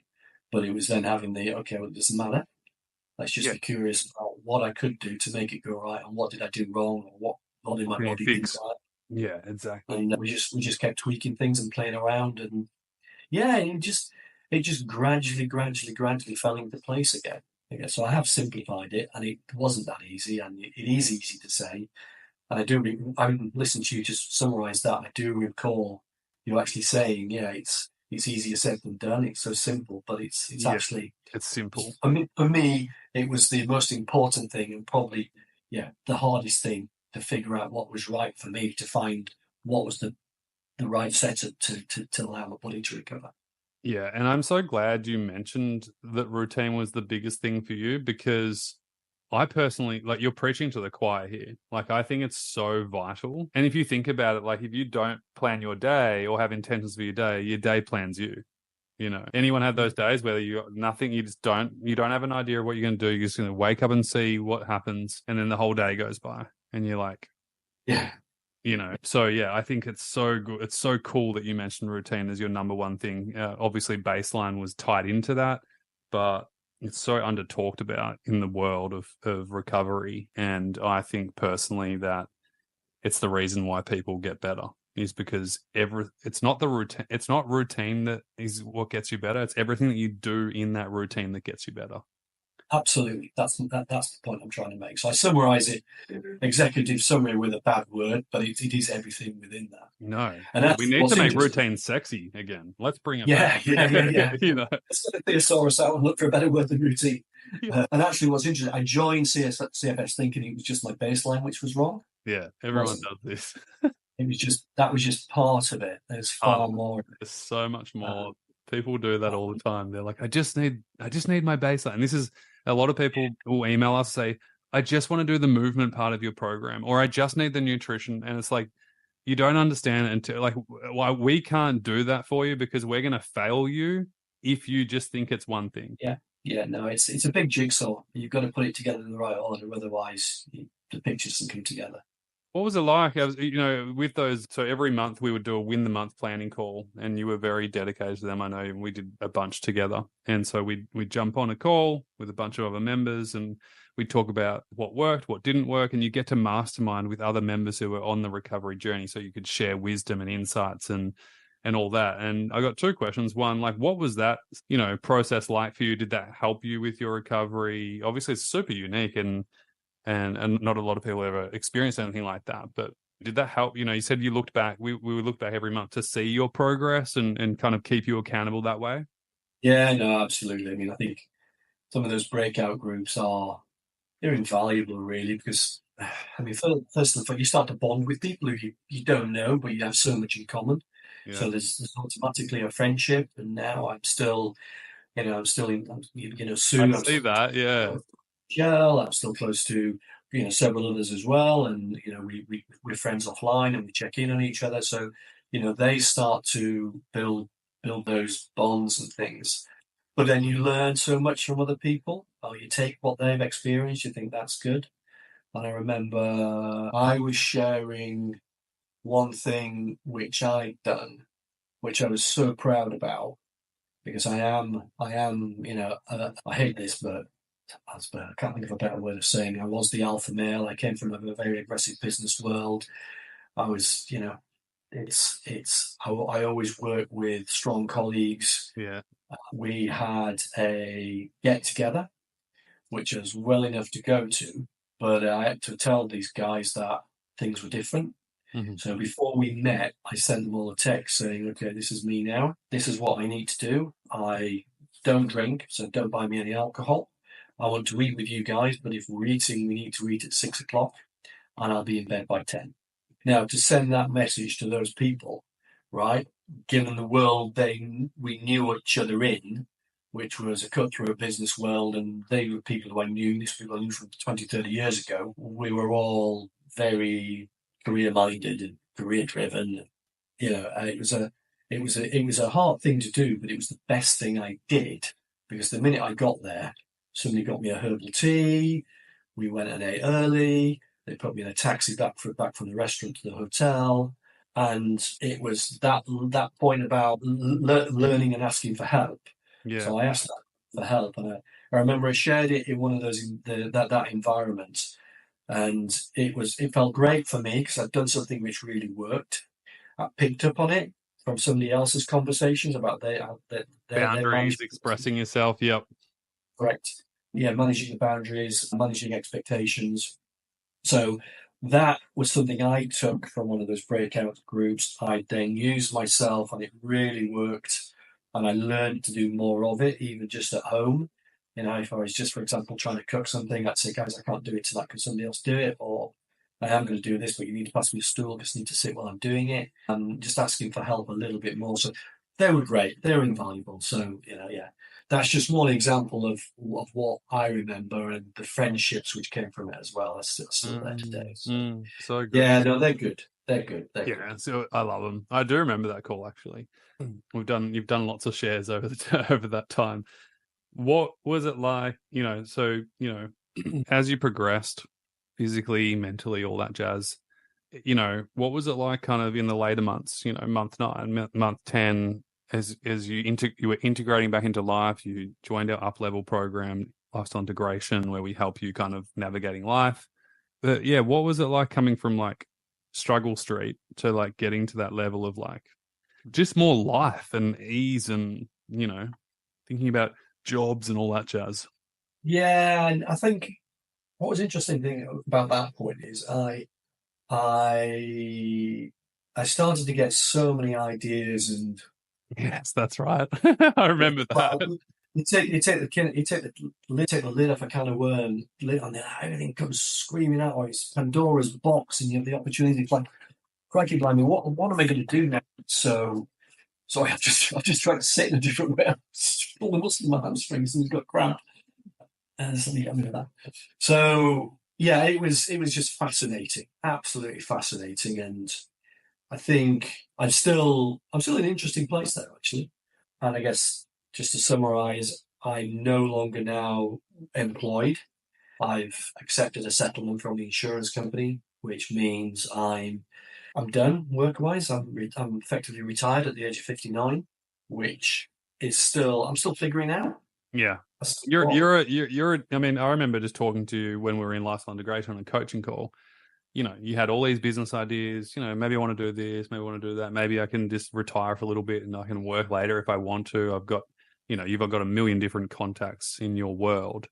But it was then having it doesn't matter. Let's just be curious about what I could do to make it go right, and what did I do wrong, or what did my body do right. Yeah, exactly. And we just kept tweaking things and playing around, and it just gradually fell into place again. So I have simplified it, and it wasn't that easy, and it is easy to say. And I listened to you just summarize that. I do recall you actually saying, it's easier said than done. It's so simple, but it's actually, it's simple. For me, it was the most important thing, and probably, the hardest thing to figure out what was right for me, to find what was the right setup to allow my body to recover. Yeah, and I'm so glad you mentioned that routine was the biggest thing for you, because I personally, you're preaching to the choir here. I think it's so vital. And if you think about it, if you don't plan your day or have intentions for your day plans you. Anyone have those days where you got nothing, you don't have an idea of what you're going to do. You're just going to wake up and see what happens, and then the whole day goes by, and you're like, yeah. So I think it's so good. It's so cool that you mentioned routine as your number one thing. Obviously, baseline was tied into that, but it's so under talked about in the world of recovery. And I think personally that it's the reason why people get better, is because it's not the routine. It's not routine that is what gets you better. It's everything that you do in that routine that gets you better. Absolutely. That's the point I'm trying to make. So I summarize it, executive summary, with a bad word, but it is everything within that. No. And we need to make routine sexy again. Let's bring it back. Yeah. Let's get a thesaurus out and look for a better word than routine. And actually, what's interesting, I joined CFS thinking it was just my baseline, which was wrong. Yeah, everyone does this. That was just part of it. There's far more. There's so much more. People do that all the time. They're like, I just need my baseline. And this is, a lot of people will email us, say, I just want to do the movement part of your program, or I just need the nutrition. And it's like, you don't understand until why we can't do that for you, because we're going to fail you if you just think it's one thing. Yeah, no, it's a big jigsaw. You've got to put it together in the right order, otherwise the picture doesn't come together. What was it like? I was, with those, so every month we would do a win the month planning call, and you were very dedicated to them. I know we did a bunch together. And so we'd jump on a call with a bunch of other members, and we'd talk about what worked, what didn't work, and you get to mastermind with other members who are on the recovery journey, so you could share wisdom and insights and all that. And I got two questions. One, what was that, process like for you? Did that help you with your recovery? Obviously, it's super unique, and not a lot of people ever experience anything like that. But Did that help? You said you looked back, we would look back every month to see your progress and kind of keep you accountable that way. Yeah, no, absolutely. I mean, I think some of those breakout groups they're invaluable, really, because I mean, first of all, you start to bond with people who you don't know, but you have so much in common. Yeah. So there's automatically a friendship, and now I'm still, I Sue, I'm see still that. Yeah. Gel, I'm still close to, several others as well, and we're friends offline and we check in on each other. So, they start to build those bonds and things. But then you learn so much from other people. Oh, you take what they've experienced, you think that's good. And I remember I was sharing one thing which I'd done, which I was so proud about, because I hate this, but I can't think of a better word of saying I was the alpha male. I came from a very aggressive business world. I was, I always work with strong colleagues. Yeah. We had a get together, which I was well enough to go to, but I had to tell these guys that things were different. Mhm. So before we met, I sent them all a text saying, okay, this is me now. This is what I need to do. I don't drink, so don't buy me any alcohol. I want to eat with you guys, but if we're eating, we need to eat at 6 o'clock, and I'll be in bed by 10. Now, to send that message to those people, right, given the world we knew each other in, which was a cutthroat business world, and they were people who I knew, these people I knew from 20, 30 years ago, we were all very career-minded and career-driven. It was a hard thing to do, but it was the best thing I did, because the minute I got there, somebody got me a herbal tea. We went and ate early. They put me in a taxi back from the restaurant to the hotel, and it was that point about learning and asking for help. Yeah. So I asked for help, and I remember I shared it in one of those that environment, and it felt great for me because I'd done something which really worked. I picked up on it from somebody else's conversations about their Boundaries, management. expressing yourself. Yep. Correct. Yeah, managing the boundaries, managing expectations. So that was something I took from one of those breakout groups. I then used myself, and it really worked. And I learned to do more of it, even just at home. If I was just, for example, trying to cook something, I'd say, guys, I can't do it tonight. Can somebody else do it? Or I am going to do this, but you need to pass me a stool because I need to sit while I'm doing it. And just asking for help a little bit more. So they were great. They were invaluable. So, yeah, that's just one example of what I remember, and the friendships which came from it as well. That's still there today. So, So good. yeah, no, they're good. They're good. Yeah, so I love them. I do remember that call actually. You've done lots of shares over over that time. What was it like? So as you progressed physically, mentally, all that jazz. What was it like, kind of in the later months? Month 9, month 10, as you were integrating back into life. You joined our up level program, lifestyle integration, where we help you kind of navigating life. But yeah, what was it like coming from like struggle street to like getting to that level of like just more life and ease and thinking about jobs and all that jazz? Yeah, and I think what was interesting thing about that point is I started to get so many ideas, and Yes, that's right. I remember that. well, you take the lid off a can of worm, lid on there, everything comes screaming out like it's Pandora's box, and you have the opportunity. It's like, crikey, blimey, what am I going to do now? So I just tried to sit in a different way. Pull the muscle in my hamstrings, and he's got cramp. And something got me with that. So yeah, it was just fascinating, absolutely fascinating, and I think I'm still in an interesting place there, actually. And I guess just to summarise, I'm no longer now employed. I've accepted a settlement from the insurance company, which means I'm done work-wise. I'm effectively retired at the age of 59, which is I'm still figuring out. Yeah. That's You're I mean, I remember just talking to you when we were in lifestyle integration on a coaching call. You had all these business ideas, maybe I want to do this, maybe I want to do that. Maybe I can just retire for a little bit and I can work later if I want to. I've got, you've got a million different contacts in your world.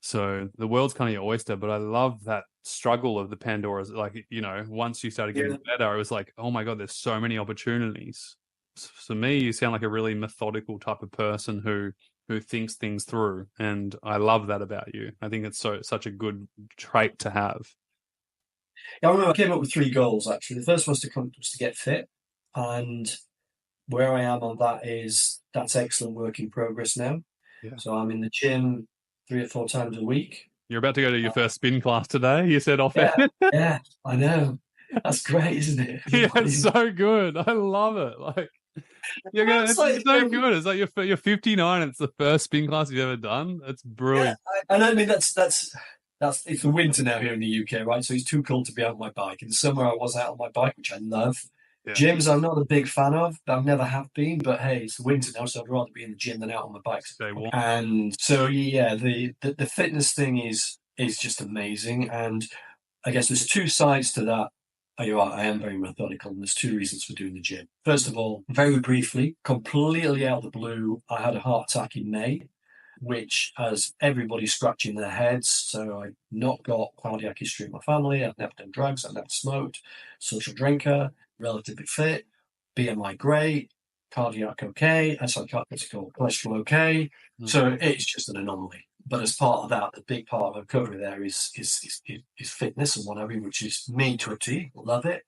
So the world's kind of your oyster, but I love that struggle of the Pandora's. Like, once you started getting better, it was like, oh my God, there's so many opportunities. So me, you sound like a really methodical type of person who thinks things through, and I love that about you. I think it's such a good trait to have. Yeah, I remember I came up with 3 goals actually. The first was to get fit, and where I am on that is that's excellent work in progress now. Yeah. So I'm in the gym 3 or 4 times a week. You're about to go to your first spin class today. You said off Yeah, air. yeah, I know. That's great, isn't it? Yeah, it's so good. I love it. Like it's so good. It's like you're 59. It's the first spin class you've ever done. It's brilliant. Yeah, and I mean that's it's the winter now here in the UK, right? So it's too cold to be out on my bike. In the summer, I was out on my bike, which I love. Yeah. Gyms, I'm not a big fan of. I never have been, but hey, it's the winter now, so I'd rather be in the gym than out on my bike. Stay warm. And so yeah, the fitness thing is just amazing. And I guess there's 2 sides to that. You're right, I am very methodical, and there's 2 reasons for doing the gym. First of all, very briefly, completely out of the blue, I had a heart attack in May, which has everybody scratching their heads. So I've not got cardiac history in my family. I've never done drugs. I've never smoked. Social drinker, relatively fit, BMI great, cardiac okay. What's it called? Cholesterol okay. So it's just an anomaly. But as part of that, the big part of recovery there is fitness and whatever, which is me to a T. Love it.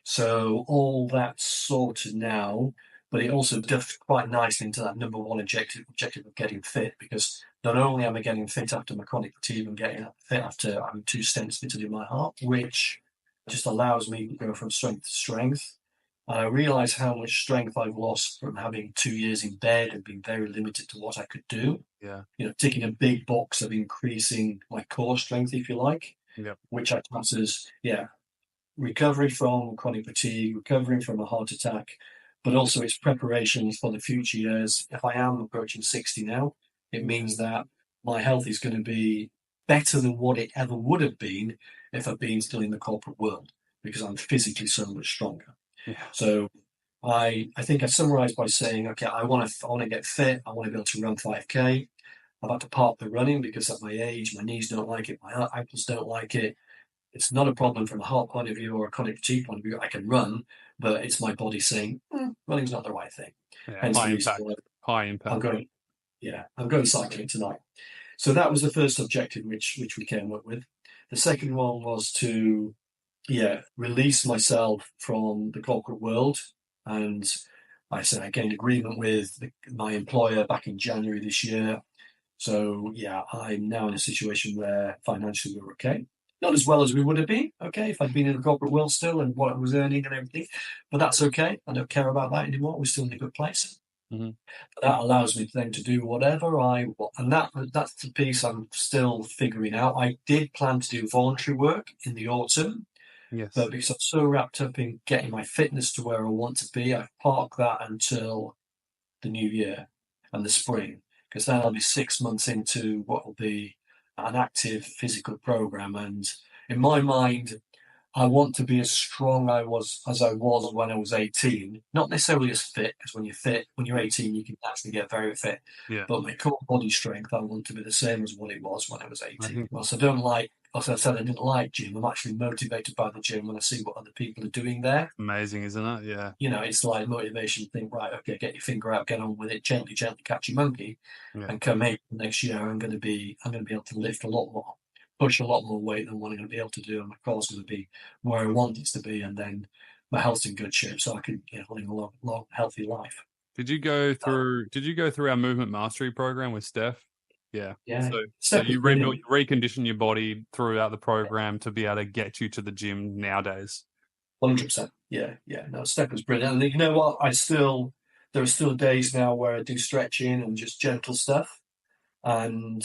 So all that's sorted now, but it also does quite nicely into that number 1 objective of getting fit, because not only am I getting fit after my chronic fatigue, I'm getting fit after having 2 stents fitted in my heart, which just allows me to go from strength to strength. And I realise how much strength I've lost from having 2 years in bed and being very limited to what I could do. Yeah. Ticking a big box of increasing my core strength, if you like, which I class as, recovery from chronic fatigue, recovering from a heart attack, but also it's preparations for the future years. If I am approaching 60 now, it means that my health is going to be better than what it ever would have been if I'd been still in the corporate world, because I'm physically so much stronger. Yeah. So I think I summarised by saying, okay, I want to get fit. I want to be able to run 5K. I've had to park the running because at my age, my knees don't like it, my ankles don't like it. It's not a problem from a heart point of view or a chronic fatigue point of view. I can run, but it's my body saying running's not the right thing. Yeah, Hence high the reason impact. why High impact. I'm going cycling tonight. So that was the first objective which we came up with. The second one was to release myself from the corporate world, and I said I gained agreement with my employer back in January this year. So I'm now in a situation where financially we're okay. Not as well as we would have been, okay, if I'd been in the corporate world still and what I was earning and everything, but that's okay. I don't care about that anymore. We're still in a good place. Mm-hmm. That allows me then to do whatever I want, and that's the piece I'm still figuring out. I did plan to do voluntary work in the autumn, but because I'm so wrapped up in getting my fitness to where I want to be, I've parked that until the new year and the spring, because then I'll be 6 months into what will be an active physical program. And in my mind, I want to be as strong as I was when I was 18. Not necessarily as fit, because when you're 18, you can actually get very fit. Yeah. But my core body strength, I want to be the same as what it was when I was 18. As I said, I didn't like gym. I'm actually motivated by the gym when I see what other people are doing there. Amazing, isn't it? Yeah. It's like motivation. Think, right, okay, get your finger out, get on with it, gently catch your monkey, and come April next year, I'm going to be able to lift a lot more, push a lot more weight than what I'm going to be able to do, and my core's going to be where I want it to be, and then my health's in good shape, so I can live a long, healthy life. Did you go through our movement mastery program with Steph? Yeah. So you recondition your body throughout the program to be able to get you to the gym nowadays. 100%. Yeah. No, Steph was brilliant. And you know what? There are still days now where I do stretching and just gentle stuff. And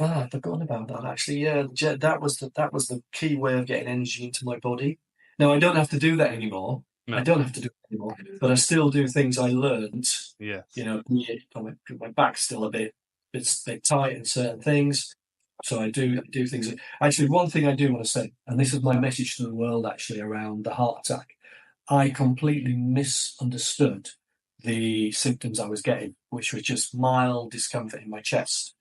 I've forgotten about that actually. Yeah, that was the key way of getting energy into my body. Now I don't have to do that anymore. No. I don't have to do it anymore, but I still do things I learned. Yeah. My back's still a bit tight in certain things. So I do things. Actually, one thing I do want to say, and this is my message to the world actually around the heart attack. I completely misunderstood the symptoms I was getting, which was just mild discomfort in my chest.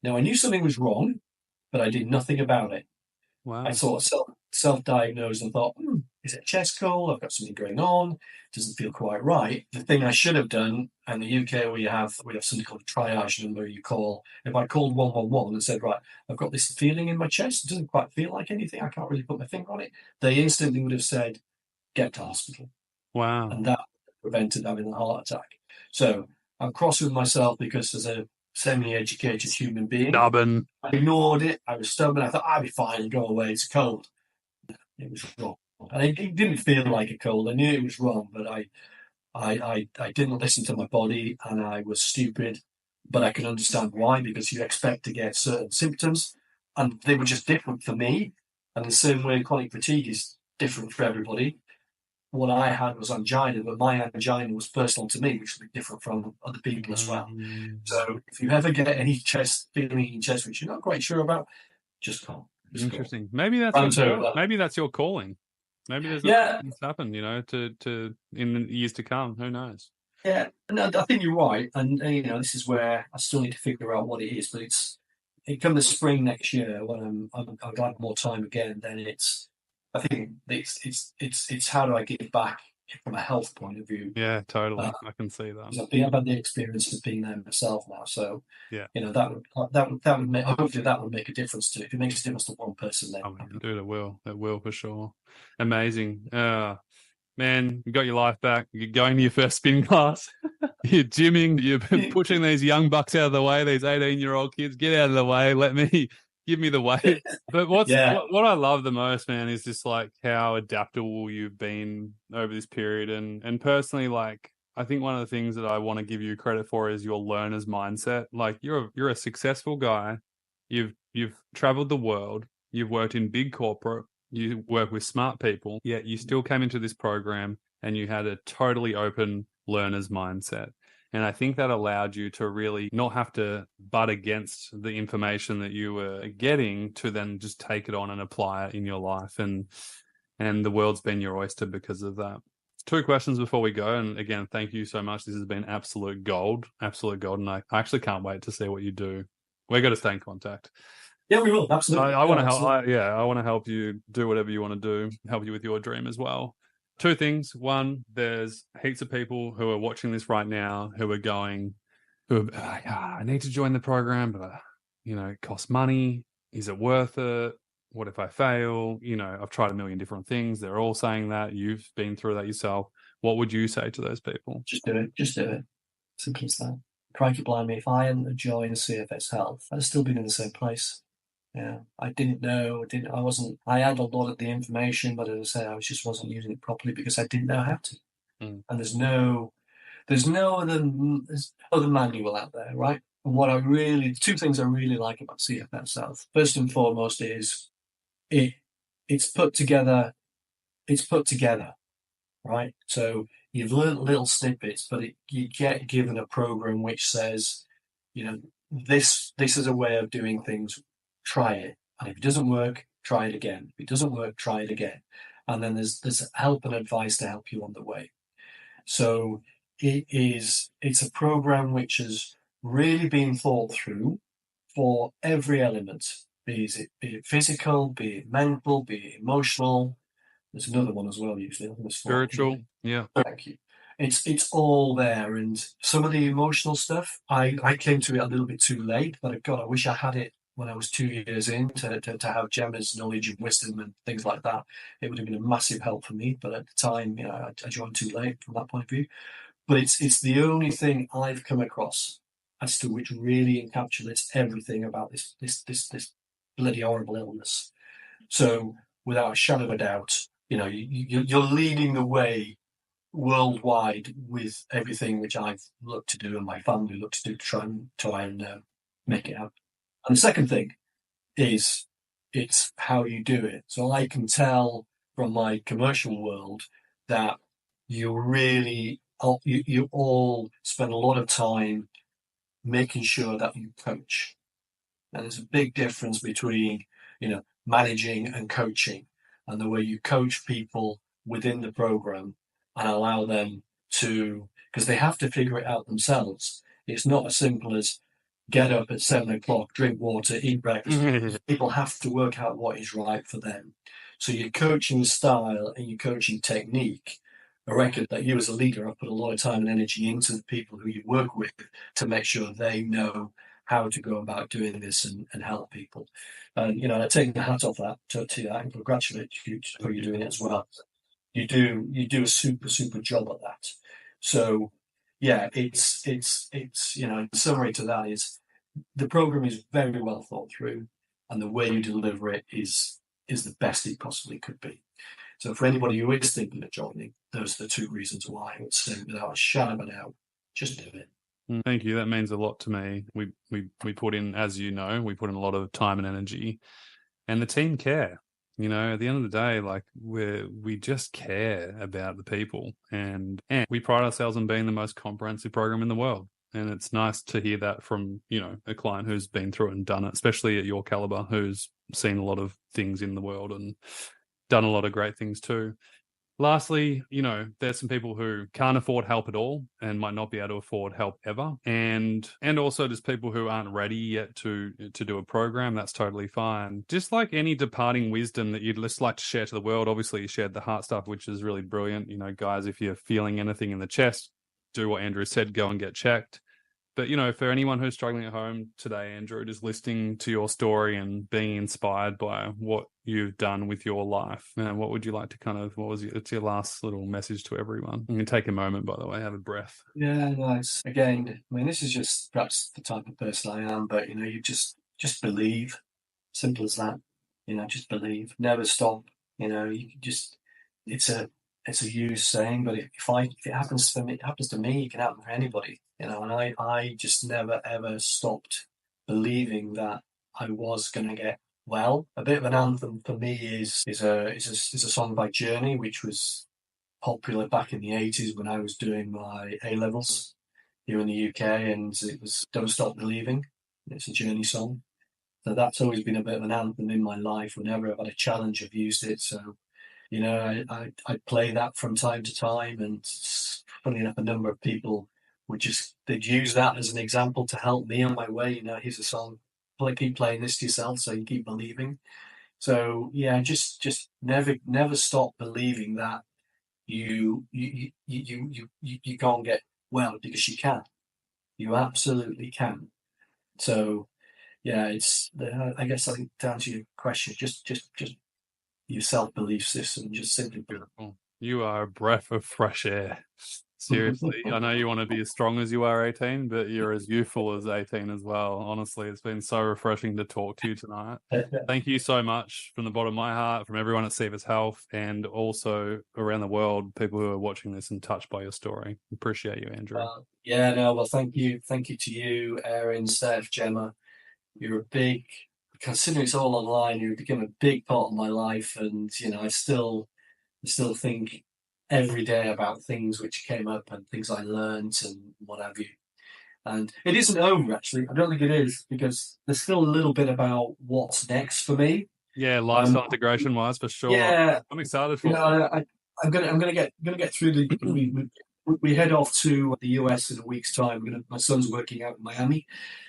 Now, I knew something was wrong, but I did nothing about it. I Wow. sort of self-diagnosed and thought, is it a chest cold? I've got something going on. Doesn't feel quite right. The thing I should have done, and the UK we have something called a triage number. You call, if I called 111 and said, right, I've got this feeling in my chest. It doesn't quite feel like anything. I can't really put my finger on it. They instantly would have said, get to hospital, Wow. and that prevented having a heart attack. So I'm cross with myself because as a semi-educated human being, Stubborn. I ignored it. I was stubborn. I thought I'd be fine and go away. It's cold. It was wrong, and it didn't feel like a cold. I knew it was wrong, but I didn't listen to my body, and I was stupid. But I can understand why, because you expect to get certain symptoms, and they were just different for me. And the same way chronic fatigue is different for everybody. What I had was angina, but my angina was personal to me, which was different from other people as well. So if you ever get any chest feeling in your chest which you're not quite sure about, just call. Interesting. Maybe that's maybe that's your calling. Maybe there's things happen, to in the years to come. Who knows? Yeah, no, I think you're right, and this is where I still need to figure out what it is. But it comes the spring next year when I've got more time again. Then I think it's how do I give back from a health point of view? Yeah, totally. I can see that. I've had the experience of being there myself now, so yeah, that would make, hopefully that would make a difference to, if it makes a difference to one person, then dude, it will for sure. Amazing. Man, you got your life back. You're going to your first spin class. You're gymming. You're pushing these young bucks out of the way. These 18-year-old kids, get out of the way. Give me the weight. But what I love the most, man, is just like how adaptable you've been over this period. And personally, like, I think one of the things that I want to give you credit for is your learner's mindset. Like, you're a successful guy. You've traveled the world. You've worked in big corporate. You work with smart people, yet you still came into this program and you had a totally open learner's mindset. And I think that allowed you to really not have to butt against the information that you were getting, to then just take it on and apply it in your life. And the world's been your oyster because of that. 2 questions before we go. And again, thank you so much. This has been absolute gold. And I actually can't wait to see what you do. We're going to stay in contact. Yeah, we will. Absolutely. I want to help. I want to help you do whatever you want to do, help you with your dream as well. 2 things. One, there's heaps of people who are watching this right now who are I need to join the program, but it costs money. Is it worth it? What if I fail? I've tried a million different things. They're all saying that. You've been through that yourself. What would you say to those people? Just do it. Just do it. Simple as that. Crikey blimey, if I hadn't joined CFS Health, I'd have still been in the same place. Yeah, I didn't know. I had a lot of the information, but as I say, I just wasn't using it properly because I didn't know how to. And there's no other manual out there, right? And 2 things I really like about CFS Health, first and foremost, is it's put together, right? So you've learned little snippets, but you get given a program which says, this is a way of doing things. Try it, and if it doesn't work, try it again. If it doesn't work, try it again. And then there's help and advice to help you on the way. So it's a program which has really been thought through for every element, be it physical, be it mental, be it emotional. There's another one as well, usually. Spiritual. Yeah. Thank you. It's all there, and some of the emotional stuff, I came to it a little bit too late, but God, I wish I had it when I was 2 years in to have Gemma's knowledge and wisdom and things like that. It would have been a massive help for me, but at the time, I joined too late from that point of view. But it's the only thing I've come across as to which really encapsulates everything about this bloody horrible illness. So without a shadow of a doubt, you're leading the way worldwide with everything which I've looked to do and my family looked to do to try and make it happen. And the second thing is it's how you do it. So I can tell from my commercial world that you all spend a lot of time making sure that you coach. And there's a big difference between, managing and coaching, and the way you coach people within the program and allow them to, because they have to figure it out themselves. It's not as simple as get up at 7 o'clock, drink water, eat breakfast. People have to work out what is right for them. So your coaching style and your coaching technique, I reckon that you as a leader have put a lot of time and energy into the people who you work with to make sure they know how to go about doing this and help people. And, I take the hat off that to that and congratulate you for you doing it as well. You do a super, super job at that. So yeah, it's in summary to that is the program is very well thought through and the way you deliver it is the best it possibly could be. So for anybody who is thinking of joining, those are the two reasons why I would say without a shadow of a doubt, just do it. Thank you. That means a lot to me. We put in, as you know, we put in a lot of time and energy, and the team care. At the end of the day, like we just care about the people, and we pride ourselves on being the most comprehensive program in the world. And it's nice to hear that from, a client who's been through it and done it, especially at your caliber, who's seen a lot of things in the world and done a lot of great things too. Lastly, there's some people who can't afford help at all and might not be able to afford help ever. And also there's people who aren't ready yet to do a program. That's totally fine. Just like any departing wisdom that you'd just like to share to the world. Obviously you shared the heart stuff, which is really brilliant. Guys, if you're feeling anything in the chest, do what Andrew said, go and get checked. But, for anyone who's struggling at home today, Andrew, just listening to your story and being inspired by what you've done with your life, what would you like to it's your last little message to everyone? You can take a moment, by the way, have a breath. Yeah, nice. Again, I mean, this is just perhaps the type of person I am, but, you just believe. Simple as that. Just believe. Never stop. You can just, it's a used saying, but if it happens for me, it happens to me, it can happen for anybody. And I just never ever stopped believing that I was going to get well. A bit of an anthem for me is a song by Journey, which was popular back in the 80s when I was doing my A-levels here in the UK, and it was Don't Stop Believing. It's a Journey song. So that's always been a bit of an anthem in my life. Whenever I've had a challenge, I've used it. So I play that from time to time, and funny enough, a number of people they'd use that as an example to help me on my way. Here's a song, keep playing this to yourself so you keep believing. So yeah, just never stop believing that you can't get well, because you can. You absolutely can. So yeah, I guess I think to answer your question, just your self-belief system, just simply beautiful. You are a breath of fresh air. Seriously. I know you want to be as strong as you are 18, but you're as youthful as 18 as well. Honestly, it's been so refreshing to talk to you tonight. Thank you so much from the bottom of my heart, from everyone at CFS Health, and also around the world, people who are watching this and touched by your story. Appreciate you, Andrew. Well, thank you to you, Aaron, Steph, Gemma. You're a big, considering it's all online, you've become a big part of my life, and I still think every day about things which came up and things I learned and what have you. And it isn't over, actually. I don't think it is, because there's still a little bit about what's next for me. Yeah, lifestyle integration wise, for sure. Yeah, I'm excited for it. I'm gonna get through the. We head off to the US in a week's time. My son's working out in Miami,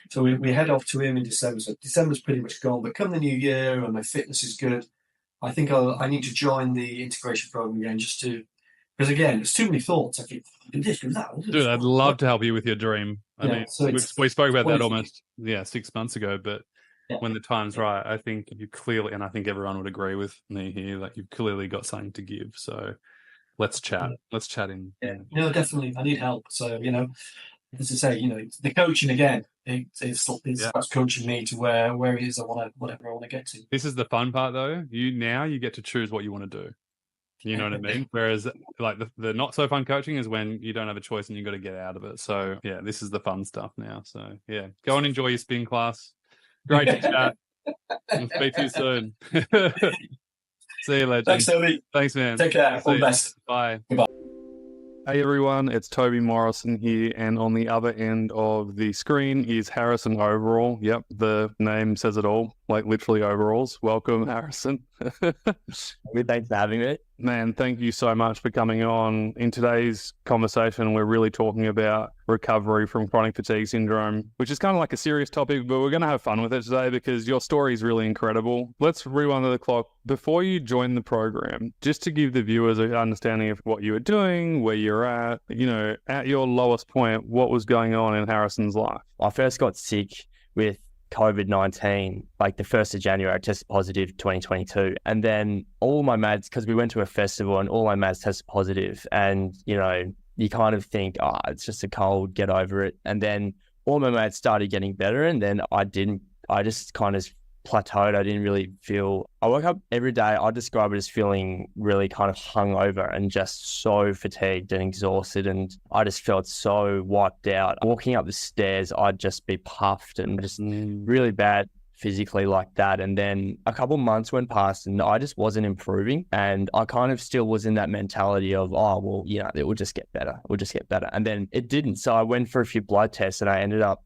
so we head off to him in December. So December's pretty much gone. But come the new year and my fitness is good, I think I need to join the integration program again, because again, there's too many thoughts. I keep do this, do that. Dude, I'd love to help you with your dream. I mean, so we spoke about that almost 6 months ago, but when the time's right, I think you clearly, and I think everyone would agree with me here, like you've clearly got something to give. So let's chat. Let's chat in. Yeah, no, definitely. I need help. So, as I say, the coaching again, it's that's coaching me to where it is whatever I want to get to. This is the fun part though. You get to choose what you want to do. You know what I mean? Whereas like the not so fun coaching is when you don't have a choice and you got to get out of it. So yeah, this is the fun stuff now. So yeah, go and enjoy your spin class. Great to chat. I'll speak to you soon. See you, legend. Thanks, Toby. Thanks, man. Take care. All the best. Bye. Goodbye. Hey everyone, it's Toby Morrison here, and on the other end of the screen is Harrison Overall. Yep, the name says it all. like literally overalls. Welcome, Harrison. Thanks for having me. Man, thank you so much for coming on. In today's conversation, we're really talking about recovery from chronic fatigue syndrome, which is kind of like a serious topic, but we're going to have fun with it today because your story is really incredible. Let's rewind the clock. Before you joined the program, just to give the viewers an understanding of what you were doing, where you're at, at your lowest point, what was going on in Harrison's life? I first got sick with COVID-19, like the 1st of January, I tested positive 2022. And then all my mates, because we went to a festival and all my mates tested positive. And, you kind of think, it's just a cold, get over it. And then all my mates started getting better. And then I just kind of plateaued. I didn't really feel, I woke up every day, I describe it as feeling really kind of hungover and just so fatigued and exhausted. And I just felt so wiped out. Walking up the stairs, I'd just be puffed and just really bad physically like that. And then a couple months went past and I just wasn't improving. And I kind of still was in that mentality of, it will just get better. We'll just get better. And then it didn't. So I went for a few blood tests and I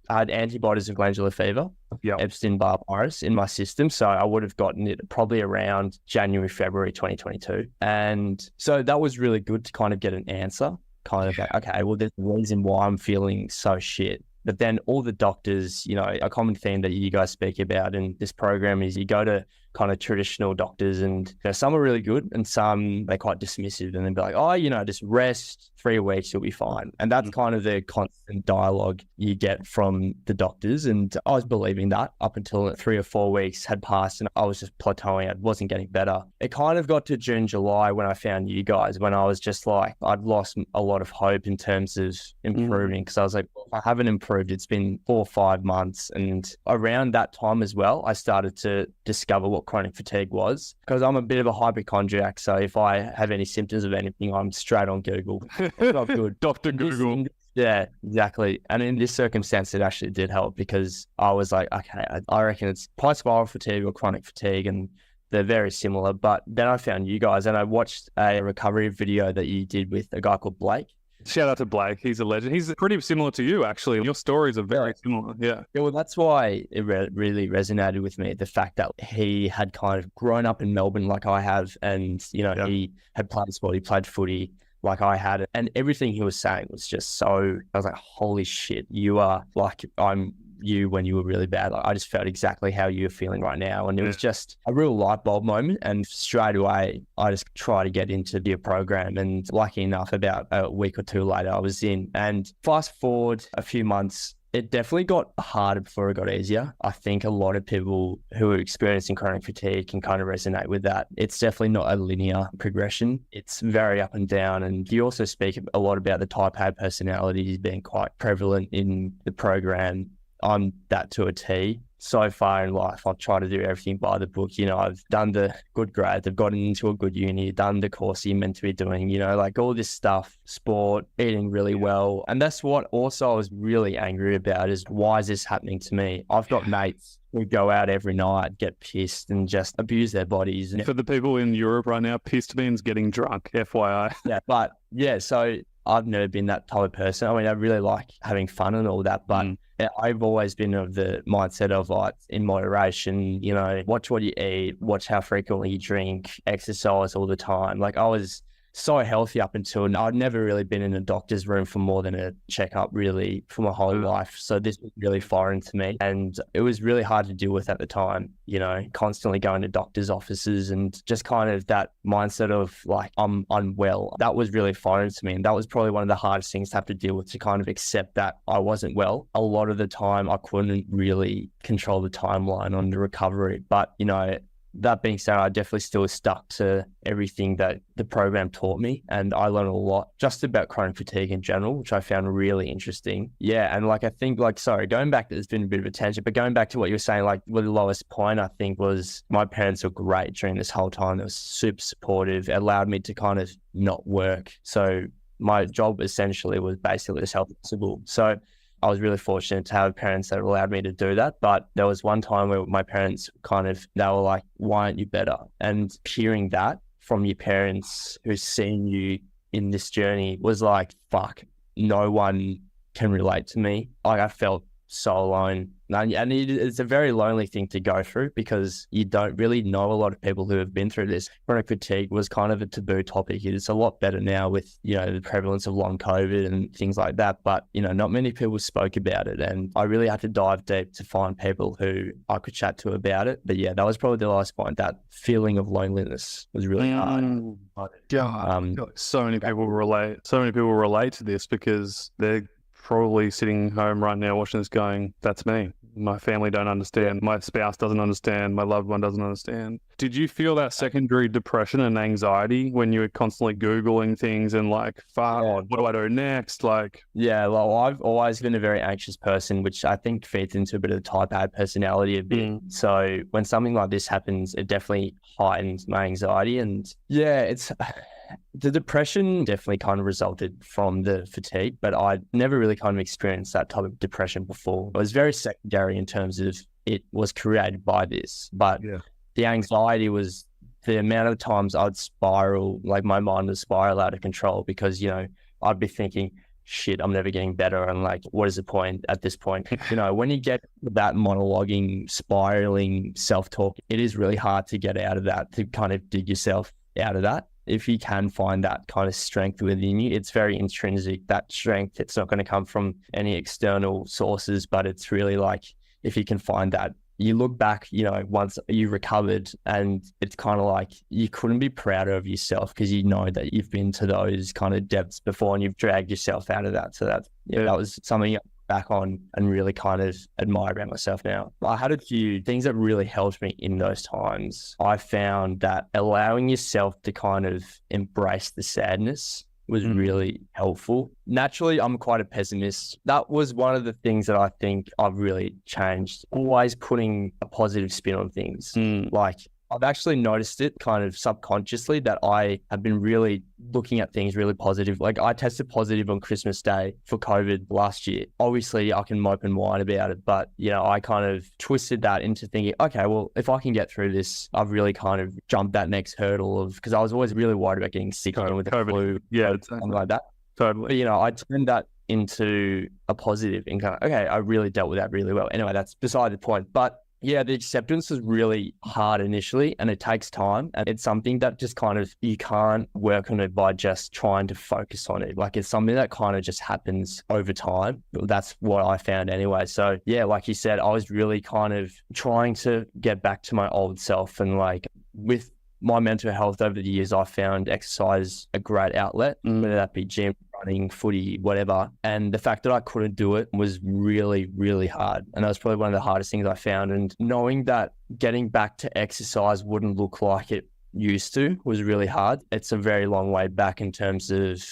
had antibodies of glandular fever, Epstein-Barr virus in my system. So I would have gotten it probably around January, February 2022. And so that was really good to kind of get an answer, kind of like, okay, well, there's a reason why I'm feeling so shit. But then all the doctors, a common theme that you guys speak about in this program is you go to kind of traditional doctors and some are really good and some they're quite dismissive and they'll be like, just rest 3 weeks, you'll be fine. And that's kind of the constant dialogue you get from the doctors. And I was believing that up until 3 or 4 weeks had passed and I was just plateauing. I wasn't getting better. It kind of got to June, July when I found you guys, when I was just like, I'd lost a lot of hope in terms of improving because I was like, well, if I haven't improved, it's been 4 or 5 months. And around that time as well, I started to discover what chronic fatigue was because I'm a bit of a hypochondriac. So if I have any symptoms of anything, I'm straight on Google. Not good. Dr. Google. Yeah, exactly. And in this circumstance, it actually did help because I was like, okay, I reckon it's post-viral fatigue or chronic fatigue and they're very similar. But then I found you guys and I watched a recovery video that you did with a guy called Blake. Shout out to Blake. He's a legend. He's pretty similar to you, actually. Your stories are very similar. Yeah. Yeah, well, that's why it really resonated with me. The fact that he had kind of grown up in Melbourne like I have. And, he had played sport. He played footy like I had. And everything he was saying was just so, I was like, holy shit, you are like, I'm you when you were really bad. Like I just felt exactly how you're feeling right now. And it was just a real light bulb moment. And straight away, I just tried to get into your program. And lucky enough, about a week or 2 later, I was in. And fast forward a few months, it definitely got harder before it got easier. I think a lot of people who are experiencing chronic fatigue can kind of resonate with that. It's definitely not a linear progression. It's very up and down. And you also speak a lot about the type A personalities being quite prevalent in the program. I'm that to a T. So far in life, I've tried to do everything by the book. I've done the good grades, I've gotten into a good uni, done the course you're meant to be doing, like all this stuff, sport, eating really well. And that's what also I was really angry about is why is this happening to me? I've got mates who go out every night, get pissed and just abuse their bodies. And for the people in Europe right now, pissed means getting drunk, FYI. So I've never been that type of person. I mean, I really like having fun and all that, but I've always been of the mindset of like in moderation, watch what you eat, watch how frequently you drink, exercise all the time. Like I was so healthy up until I'd never really been in a doctor's room for more than a checkup really for my whole life. So this was really foreign to me and it was really hard to deal with at the time, constantly going to doctor's offices and just kind of that mindset of like, I'm unwell. That was really foreign to me. And that was probably one of the hardest things to have to deal with, to kind of accept that I wasn't well. A lot of the time I couldn't really control the timeline on the recovery, but that being said, I definitely still stuck to everything that the program taught me. And I learned a lot just about chronic fatigue in general, which I found really interesting. Yeah. And I think going back, there's been a bit of a tangent, but going back to what you were saying, the lowest point I think was my parents were great during this whole time. They were super supportive. It allowed me to kind of not work. So my job essentially was basically as healthy as possible. So I was really fortunate to have parents that allowed me to do that. But there was one time where my parents they were like, why aren't you better? And hearing that from your parents who's seen you in this journey was like, fuck, no one can relate to me. Like I felt so alone. And it's a very lonely thing to go through because you don't really know a lot of people who have been through this. Chronic fatigue was kind of a taboo topic. It's a lot better now with, the prevalence of long COVID and things like that. But, not many people spoke about it. And I really had to dive deep to find people who I could chat to about it. But yeah, that was probably the last point. That feeling of loneliness was really hard. God, so many people relate. So many people relate to this because they're probably sitting home right now watching this going, that's me. My family don't understand. My spouse doesn't understand. My loved one doesn't understand. Did you feel that secondary depression and anxiety when you were constantly Googling things and like, what do I do next? Yeah, well, I've always been a very anxious person, which I think feeds into a bit of the type A personality a bit. So when something like this happens, it definitely heightens my anxiety. And yeah, the depression definitely kind of resulted from the fatigue, but I never really kind of experienced that type of depression before. It was very secondary in terms of it was created by this, but the anxiety was the amount of times I'd spiral, like my mind would spiral out of control because, I'd be thinking, shit, I'm never getting better. And like, what is the point at this point? When you get that monologuing, spiraling self-talk, it is really hard to get out of that, to kind of dig yourself out of that. If you can find that kind of strength within you, it's very intrinsic, that strength. It's not going to come from any external sources, but it's really like, if you can find that, you look back, once you recovered and it's kind of like you couldn't be prouder of yourself because you know that you've been to those kind of depths before and you've dragged yourself out of that. So that was something back on and really kind of admire about myself now. I had a few things that really helped me in those times. I found that allowing yourself to kind of embrace the sadness was really helpful. Naturally, I'm quite a pessimist. That was one of the things that I think I've really changed. Always putting a positive spin on things. Like I've actually noticed it kind of subconsciously that I have been really looking at things really positive. Like I tested positive on Christmas Day for COVID last year. Obviously I can mope and whine about it, but I kind of twisted that into thinking, okay, well, if I can get through this, I've really kind of jumped that next hurdle of, because I was always really worried about getting sick with the flu, something like that. Totally. But I turned that into a positive and kind of, okay, I really dealt with that really well. Anyway, that's beside the point. But yeah, the acceptance is really hard initially and it takes time. And it's something that just kind of, you can't work on it by just trying to focus on it. Like it's something that kind of just happens over time. That's what I found anyway. So yeah, like you said, I was really kind of trying to get back to my old self. And like with my mental health over the years, I found exercise a great outlet, whether that be gym, running, footy, whatever. And the fact that I couldn't do it was really, really hard. And that was probably one of the hardest things I found. And knowing that getting back to exercise wouldn't look like it used to was really hard. It's a very long way back in terms of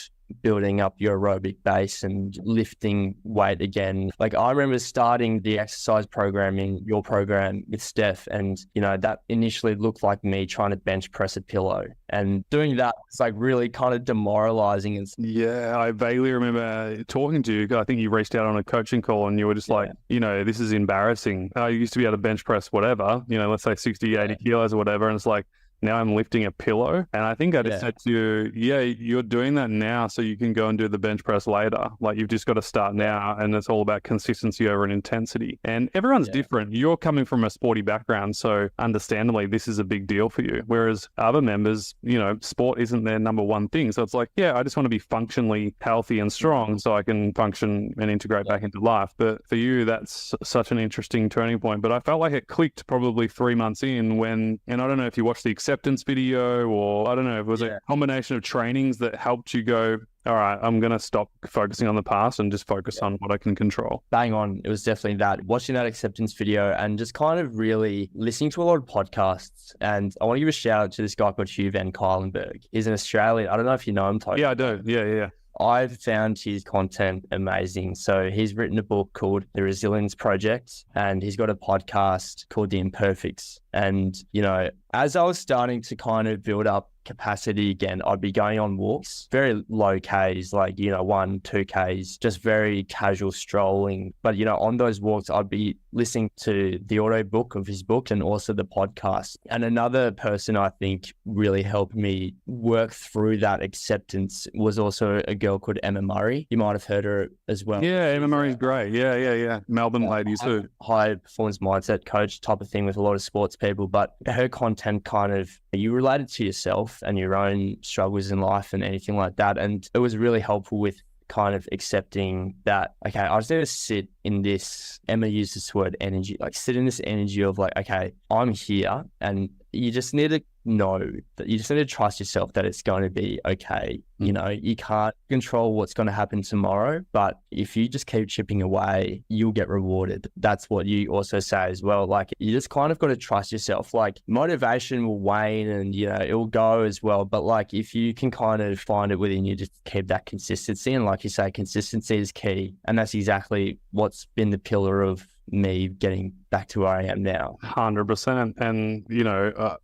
building up your aerobic base and lifting weight again. Like I remember starting the exercise program in your program with Steph, and that initially looked like me trying to bench press a pillow, and doing that was like really kind of demoralizing. And yeah, I vaguely remember talking to you. I think you reached out on a coaching call and you were just like, this is embarrassing. I used to be able to bench press whatever, let's say 60, 80 kilos or whatever. And it's like, now I'm lifting a pillow. And I think I just said to you, you're doing that now so you can go and do the bench press later. Like you've just got to start now. And it's all about consistency over an intensity. And everyone's different. You're coming from a sporty background. So understandably, this is a big deal for you. Whereas other members, sport isn't their number one thing. So it's like, I just want to be functionally healthy and strong so I can function and integrate back into life. But for you, that's such an interesting turning point. But I felt like it clicked probably 3 months in when, and I don't know if you watched the acceptance video or I don't know if it was a combination of trainings that helped you go, all right, I'm going to stop focusing on the past and just focus on what I can control. Bang on. It was definitely that. Watching that acceptance video and just kind of really listening to a lot of podcasts. And I want to give a shout out to this guy called Hugh Van Cuylenberg. He's an Australian. I don't know if you know him, Toby. Yeah, I do. Yeah. I've found his content amazing. So he's written a book called The Resilience Project, and he's got a podcast called The Imperfects. And, as I was starting to kind of build up capacity again, I'd be going on walks, very low Ks, like, 1, 2 Ks, just very casual strolling. But, on those walks, I'd be listening to the audiobook of his book and also the podcast. And another person I think really helped me work through that acceptance was also a girl called Emma Murray. You might have heard her as well. Yeah, Emma Murray's great. Yeah. Melbourne lady too. High performance mindset coach type of thing with a lot of sports people, but her content kind of, you related to yourself and your own struggles in life and anything like that. And it was really helpful with kind of accepting that, okay, I just need to sit in this, Emma used this word energy, like sit in this energy of like, okay, I'm here, and you just need to know that you just need to trust yourself that it's going to be okay. You can't control what's going to happen tomorrow, but if you just keep chipping away, you'll get rewarded. That's what you also say as well. Like, you just kind of got to trust yourself. Like, motivation will wane and, it will go as well. But like, if you can kind of find it within you, just keep that consistency. And like you say, consistency is key. And that's exactly what's been the pillar of me getting back to where I am now. 100%. And,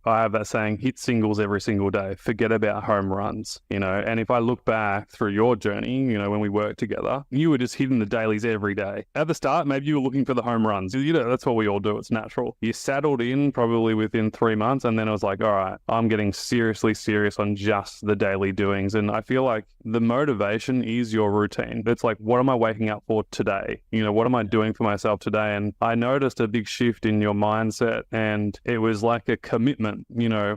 I have that saying, hit singles every single day, forget about home runs, and if I look back through your journey, when we worked together, you were just hitting the dailies every day. At the start, maybe you were looking for the home runs. That's what we all do. It's natural. You settled in probably within 3 months, and then it was like, all right, I'm getting seriously serious on just the daily doings. And I feel like the motivation is your routine. It's like, what am I waking up for today? What am I doing for myself today? And I noticed a big shift in your mindset, and it was like a commitment.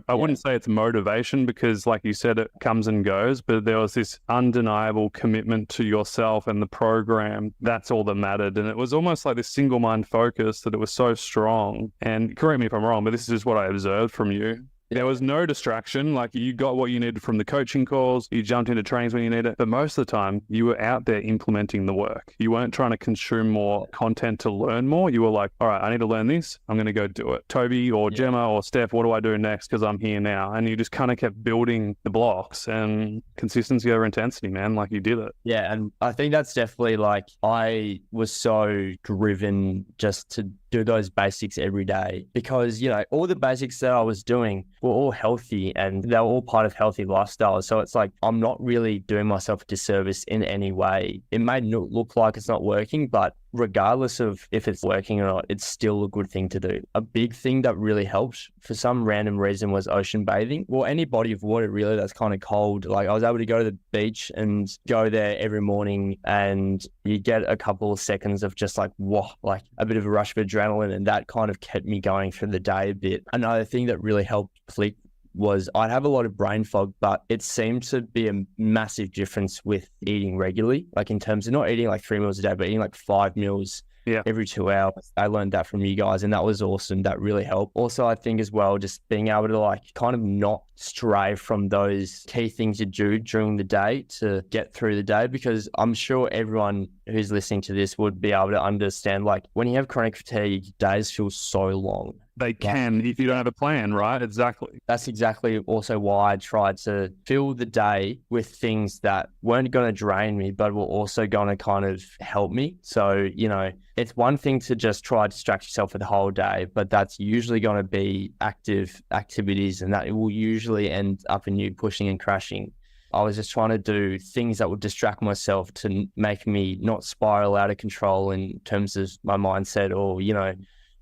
I wouldn't say it's motivation because, like you said, it comes and goes, but there was this undeniable commitment to yourself and the program. That's all that mattered. And it was almost like this single mind focus that it was so strong. And correct me if I'm wrong, but this is just what I observed from you. There was no distraction. Like, you got what you needed from the coaching calls. You jumped into trainings when you needed it. But most of the time, you were out there implementing the work. You weren't trying to consume more content to learn more. You were like, all right, I need to learn this. I'm going to go do it. Toby or Gemma or Steph, what do I do next? Because I'm here now. And you just kind of kept building the blocks, and consistency over intensity, man. Like, you did it. Yeah. And I think that's definitely, like, I was so driven just to do those basics every day because, all the basics that I was doing were all healthy and they were all part of healthy lifestyle. So it's like, I'm not really doing myself a disservice in any way. It may not look like it's not working, but regardless of if it's working or not, it's still a good thing to do. A big thing that really helped for some random reason was ocean bathing. Well, any body of water really that's kind of cold. Like, I was able to go to the beach and go there every morning, and you get a couple of seconds of just like, whoa, like a bit of a rush of adrenaline, and that kind of kept me going through the day a bit. Another thing that really helped click was I'd have a lot of brain fog, but it seemed to be a massive difference with eating regularly, like in terms of not eating like 3 meals a day, but eating like 5 meals every 2 hours. I learned that from you guys, and that was awesome. That really helped. Also, I think as well, just being able to like kind of not stray from those key things you do during the day to get through the day, because I'm sure everyone who's listening to this would be able to understand, like, when you have chronic fatigue, days feel so long. They can if you don't have a plan, right? Exactly. That's exactly also why I tried to fill the day with things that weren't going to drain me, but were also going to kind of help me. So, it's one thing to just try to distract yourself for the whole day, but that's usually going to be active activities, and that will usually end up in you pushing and crashing. I was just trying to do things that would distract myself to make me not spiral out of control in terms of my mindset, or,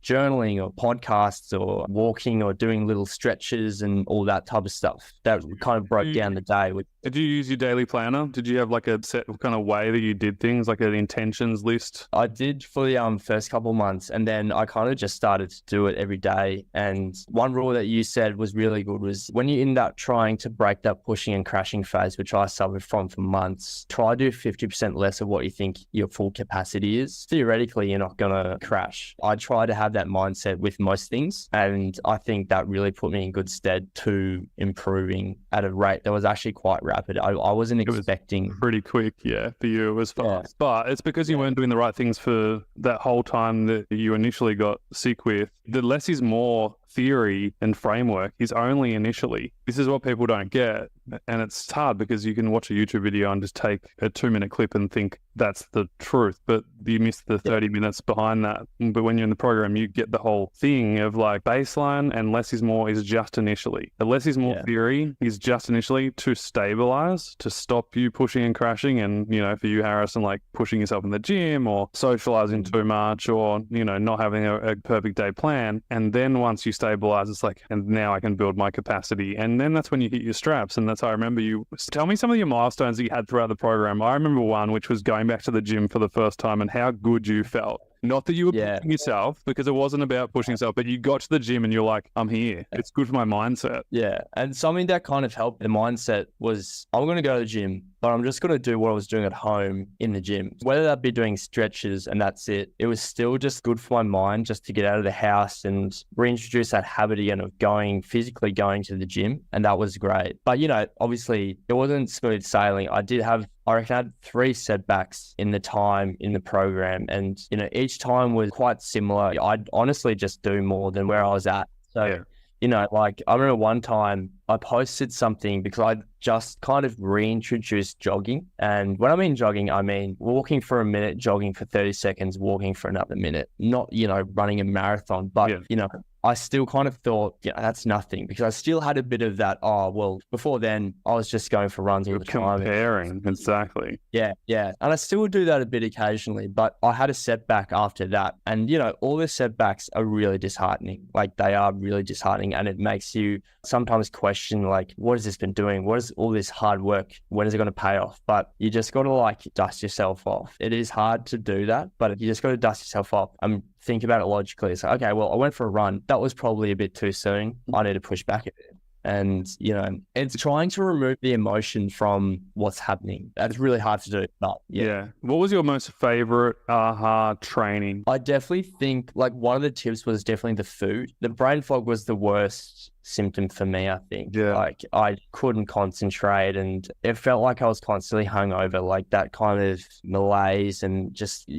journaling or podcasts or walking or doing little stretches and all that type of stuff. That kind of broke down the day. Did you use your daily planner? Did you have like a set kind of way that you did things, like an intentions list? I did for the first couple of months, and then I kind of just started to do it every day. And one rule that you said was really good was when you end up trying to break that pushing and crashing phase, which I suffered from for months, try to do 50% less of what you think your full capacity is. Theoretically, you're not going to crash. I try to have that mindset with most things, and I think that really put me in good stead to improving at a rate that was actually quite rapid. I wasn't expecting. Pretty quick, yeah. For you, it was fast. Yeah. But it's because you weren't doing the right things for that whole time that you initially got sick with. The less is more theory and framework is only initially. This is what people don't get. And it's hard because you can watch a YouTube video and just take a 2-minute clip and think that's the truth, but you miss the 30 minutes behind that. But when you're in the program, you get the whole thing of like baseline, and less is more is just initially. The less is more theory is just initially to stabilize, to stop you pushing and crashing. And, for you, Harrison, like pushing yourself in the gym or socializing too much or, not having a perfect day plan. And then once you stabilize, it's like, and now I can build my capacity. And then that's when you hit your straps. And that's how I remember you. Tell me some of your milestones that you had throughout the program. I remember one, which was going back to the gym for the first time and how good you felt. Not that you were pushing yourself, because it wasn't about pushing yourself, but you got to the gym and you're like, I'm here. It's good for my mindset. Yeah. And something that kind of helped the mindset was, I'm going to go to the gym, but I'm just going to do what I was doing at home in the gym. Whether that be doing stretches and that's it, it was still just good for my mind just to get out of the house and reintroduce that habit again of physically going to the gym. And that was great. But, obviously it wasn't smooth sailing. I reckon I had 3 setbacks in the time in the program. And, each time was quite similar. I'd honestly just do more than where I was at. So, like I remember one time I posted something because I just kind of reintroduced jogging. And when I mean jogging, I mean walking for a minute, jogging for 30 seconds, walking for another minute, not, running a marathon, but, I still kind of thought, that's nothing, because I still had a bit of that, before then I was just going for runs all the time. Comparing, exactly. Yeah. And I still do that a bit occasionally, but I had a setback after that. And, all the setbacks are really disheartening. Like they are really disheartening, and it makes you sometimes question, like, what has this been doing? What is all this hard work? When is it going to pay off? But you just got to dust yourself off. It is hard to do that, but you just got to dust yourself off. Think about it logically. It's like, okay, well, I went for a run. That was probably a bit too soon. I need to push back a bit. And, it's trying to remove the emotion from what's happening. That's really hard to do. But yeah. What was your most favorite AHA training? I definitely think one of the tips was definitely the food. The brain fog was the worst symptom for me, I think. Yeah. I couldn't concentrate, and it felt like I was constantly hungover, that kind of malaise and just,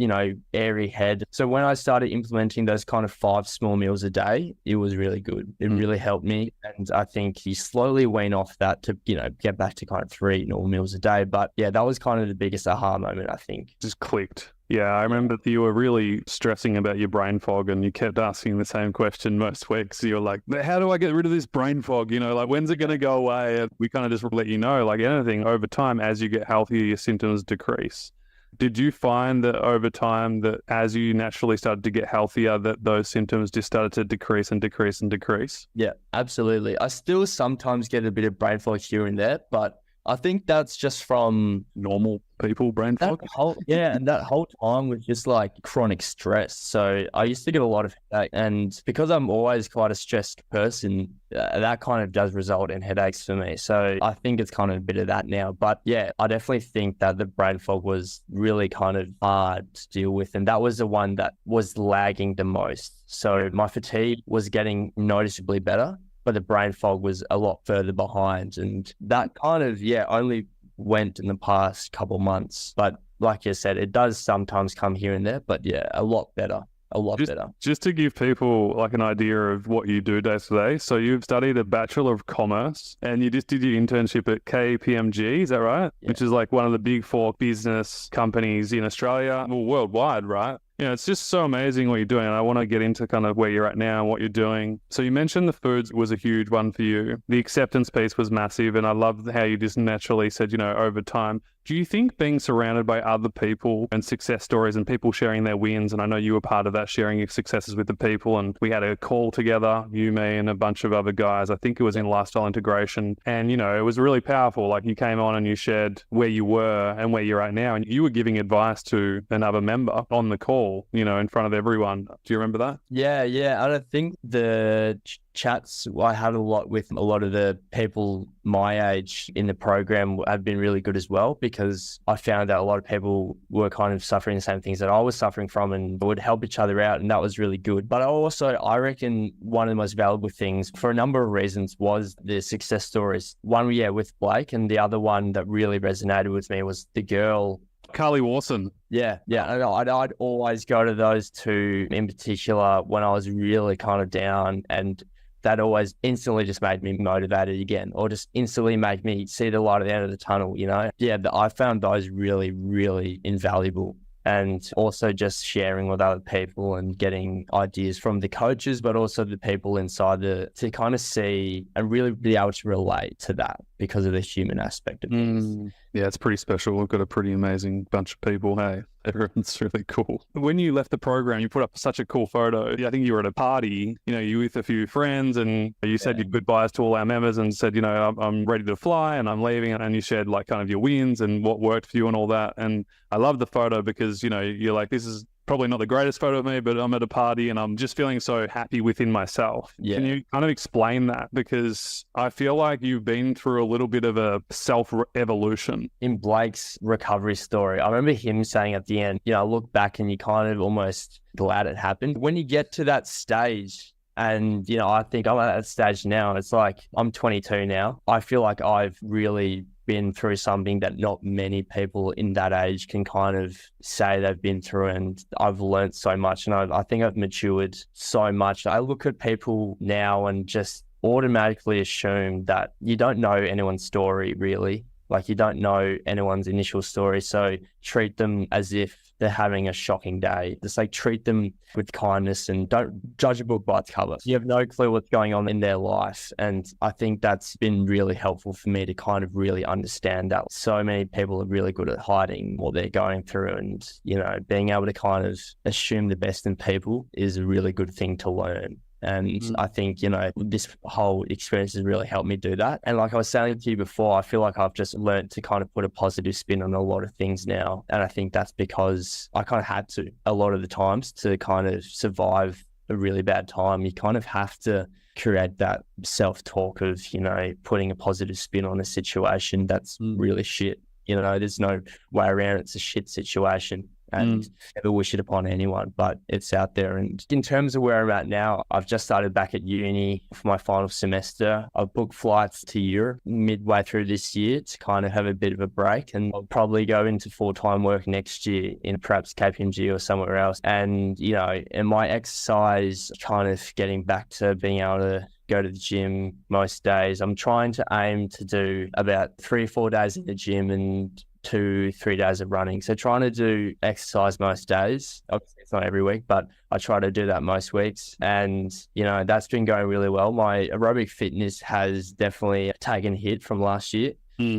airy head. So when I started implementing those kind of 5 small meals a day, it was really good. It really helped me. And I think you slowly wean off that to, get back to kind of 3 normal meals a day. But yeah, that was kind of the biggest aha moment, I think. Just clicked. Yeah, I remember that you were really stressing about your brain fog, and you kept asking the same question most weeks. You were like, how do I get rid of this brain fog? When's it going to go away? And we kind of just let you know, like anything, over time, as you get healthier, your symptoms decrease. Did you find that over time, that as you naturally started to get healthier, that those symptoms just started to decrease and decrease and decrease? Yeah, absolutely. I still sometimes get a bit of brain fog here and there, but I think that's just from normal people, brain fog. And that whole time was just chronic stress. So I used to get a lot of headache, and because I'm always quite a stressed person, that kind of does result in headaches for me. So I think it's kind of a bit of that now. But yeah, I definitely think that the brain fog was really kind of hard to deal with, and that was the one that was lagging the most. So my fatigue was getting noticeably better, but the brain fog was a lot further behind. And that kind of, only went in the past couple months. But like you said, it does sometimes come here and there, but yeah, a lot better. Better. Just to give people an idea of what you do day to day. So you've studied a Bachelor of Commerce, and you just did your internship at KPMG, is that right? Yeah. Which is one of the big 4 business companies in Australia, well, worldwide, right? It's just so amazing what you're doing. And I want to get into kind of where you're at now and what you're doing. So you mentioned the foods was a huge one for you. The acceptance piece was massive. And I love how you just naturally said, over time. Do you think being surrounded by other people and success stories and people sharing their wins, and I know you were part of that, sharing your successes with the people, and we had a call together, you, me, and a bunch of other guys. I think it was in Lifestyle Integration. And, it was really powerful. You came on and you shared where you were and where you're at now. And you were giving advice to another member on the call, in front of everyone. Do you remember that? Yeah. And I think the chats I had a lot with a lot of the people my age in the program have been really good as well, because I found that a lot of people were kind of suffering the same things that I was suffering from, and would help each other out, and that was really good. But I reckon one of the most valuable things, for a number of reasons, was the success stories. One, with Blake, and the other one that really resonated with me was the girl Carly Warson. Yeah. I'd always go to those 2 in particular when I was really kind of down, and that always instantly just made me motivated again, or just instantly make me see the light at the end of the tunnel, you know? Yeah, I found those really, really invaluable. And also just sharing with other people and getting ideas from the coaches, but also the people inside to kind of see and really be able to relate to that because of the human aspect of things. Yeah, it's pretty special. We've got a pretty amazing bunch of people. Hey, everyone's really cool. When you left the program, you put up such a cool photo. I think you were at a party, you know, you with a few friends, and you said your goodbyes to all our members and said, you know, I'm ready to fly and I'm leaving. And you shared like kind of your wins and what worked for you and all that. And I love the photo because, you know, you're like, this is probably not the greatest photo of me, but I'm at a party and I'm just feeling so happy within myself. Yeah. Can you kind of explain that? Because I feel like you've been through a little bit of a self-evolution. In Blake's recovery story, I remember him saying at the end, you know, I look back and you kind of almost glad it happened. When you get to that stage, and, you know, I think I'm at that stage now, it's like I'm 22 now. I feel like I've really been through something that not many people in that age can kind of say they've been through, and I've learned so much, and I think I've matured so much. I look at people now and just automatically assume that you don't know anyone's story really. Like, you don't know anyone's initial story, so treat them as if they're having a shocking day. Just like treat them with kindness and don't judge a book by its cover. You have no clue what's going on in their life. And I think that's been really helpful for me to kind of really understand that. So many people are really good at hiding what they're going through, and, you know, being able to kind of assume the best in people is a really good thing to learn. And I think, you know, this whole experience has really helped me do that. And like I was saying to you before, I feel like I've just learned to kind of put a positive spin on a lot of things now. And I think that's because I kind of had to a lot of the times to kind of survive a really bad time. You kind of have to create that self-talk of, you know, putting a positive spin on a situation that's really shit. You know, there's no way around it. It's a shit situation. And never wish it upon anyone, but it's out there. And in terms of where I'm at now, I've just started back at uni for my final semester. I've booked flights to Europe midway through this year to kind of have a bit of a break, and I'll probably go into full-time work next year in perhaps KPMG or somewhere else. And, you know, and my exercise, kind of getting back to being able to go to the gym most days. I'm trying to aim to do about 3 or 4 days in the gym and 2-3 days of running. So trying to do exercise most days. Obviously it's not every week, but I try to do that most weeks. And, you know, that's been going really well. My aerobic fitness has definitely taken a hit from last year.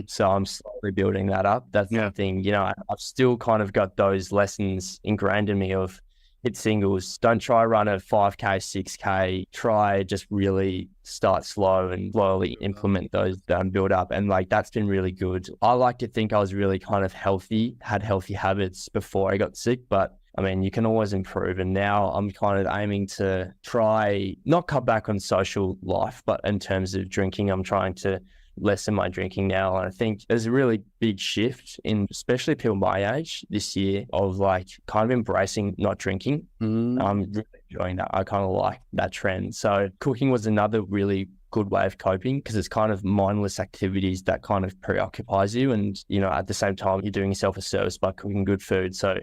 So I'm slowly building that up. That's something, you know, I've still kind of got those lessons ingrained in me of hit singles. Don't try run a 5K, 6K. Try just really start slow and slowly implement those build up. And like, that's been really good. I like to think I was really kind of healthy, had healthy habits before I got sick, but I mean, you can always improve. And now I'm kind of aiming to try not cut back on social life, but in terms of drinking, I'm trying to lessen my drinking now. And I think there's a really big shift in especially people my age this year of like kind of embracing not drinking. I'm really enjoying that. I kind of like that trend. So cooking was another really good way of coping because it's kind of mindless activities that kind of preoccupies you. And, you know, at the same time, you're doing yourself a service by cooking good food. So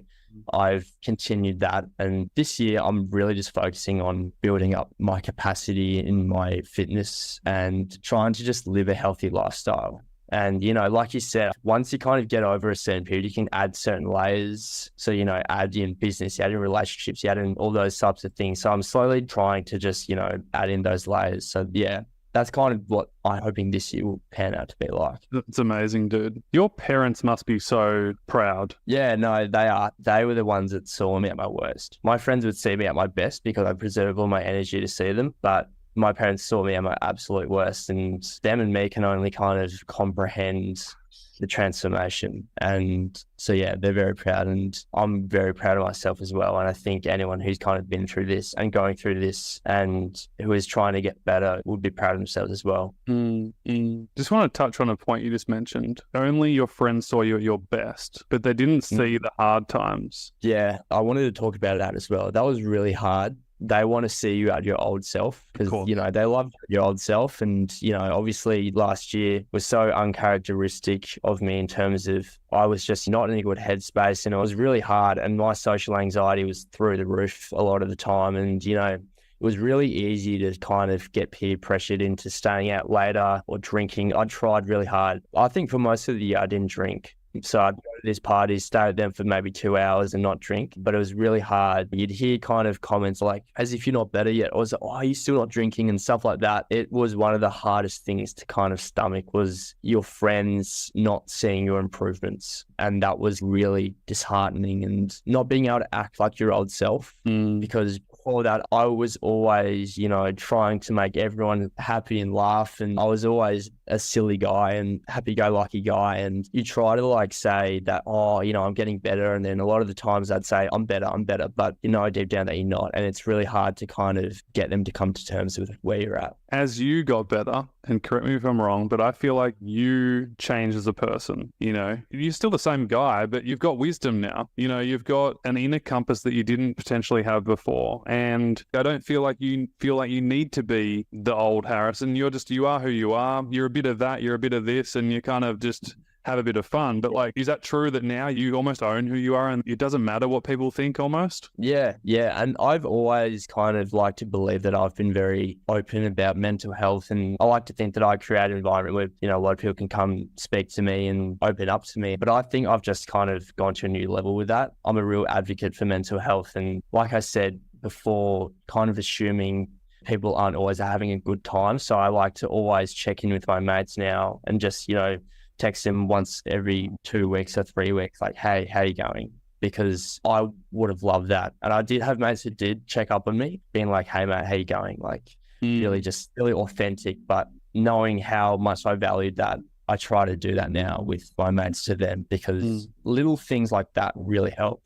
I've continued that. And this year, I'm really just focusing on building up my capacity in my fitness and trying to just live a healthy lifestyle. And, you know, like you said, once you kind of get over a certain period, you can add certain layers. So, you know, add in business, you add in relationships, you add in all those types of things. So I'm slowly trying to just, you know, add in those layers. So yeah, that's kind of what I'm hoping this year will pan out to be like. It's amazing, dude. Your parents must be so proud. Yeah, no, they are. They were the ones that saw me at my worst. My friends would see me at my best because I preserve all my energy to see them. But my parents saw me at my absolute worst, and them and me can only kind of comprehend the transformation. And so, yeah, they're very proud, and I'm very proud of myself as well. And I think anyone who's kind of been through this and going through this and who is trying to get better would be proud of themselves as well. Just want to touch on a point you just mentioned. Only your friends saw you at your best, but they didn't see the hard times. Yeah, I wanted to talk about that as well. That was really hard. They want to see you at your old self because, you know, they love your old self. And, you know, obviously last year was so uncharacteristic of me in terms of I was just not in a good headspace and it was really hard. And my social anxiety was through the roof a lot of the time. And, you know, it was really easy to kind of get peer pressured into staying out later or drinking. I tried really hard. I think for most of the year, I didn't drink. So I'd go to these parties, stay at them for maybe 2 hours and not drink, but it was really hard. You'd hear kind of comments like, as if you're not better yet, or oh, are you still not drinking and stuff like that. It was one of the hardest things to kind of stomach was your friends not seeing your improvements. And that was really disheartening and not being able to act like your old self because before that, I was always, trying to make everyone happy and laugh. And I was always a silly guy and happy-go-lucky guy. And you try to say that, I'm getting better. And then a lot of the times I'd say, I'm better. But you know deep down that you're not. And it's really hard to kind of get them to come to terms with where you're at. As you got better, and correct me if I'm wrong, but I feel like you changed as a person, You're still the same guy, but you've got wisdom now. You've got an inner compass that you didn't potentially have before. And I don't feel like you need to be the old Harrison. You are who you are. You're a bit of that, you're a bit of this, and you kind of just have a bit of fun. But is that true that now you almost own who you are and it doesn't matter what people think almost? Yeah. And I've always kind of liked to believe that I've been very open about mental health. And I like to think that I create an environment where, a lot of people can come speak to me and open up to me. But I think I've just kind of gone to a new level with that. I'm a real advocate for mental health. And like I said before, kind of assuming people aren't always having a good time. So I like to always check in with my mates now and just, text them once every 2 weeks or 3 weeks, like, hey, how are you going? Because I would have loved that. And I did have mates who did check up on me, being like, hey, mate, how you going? Really just really authentic. But knowing how much I valued that, I try to do that now with my mates to them because little things like that really help.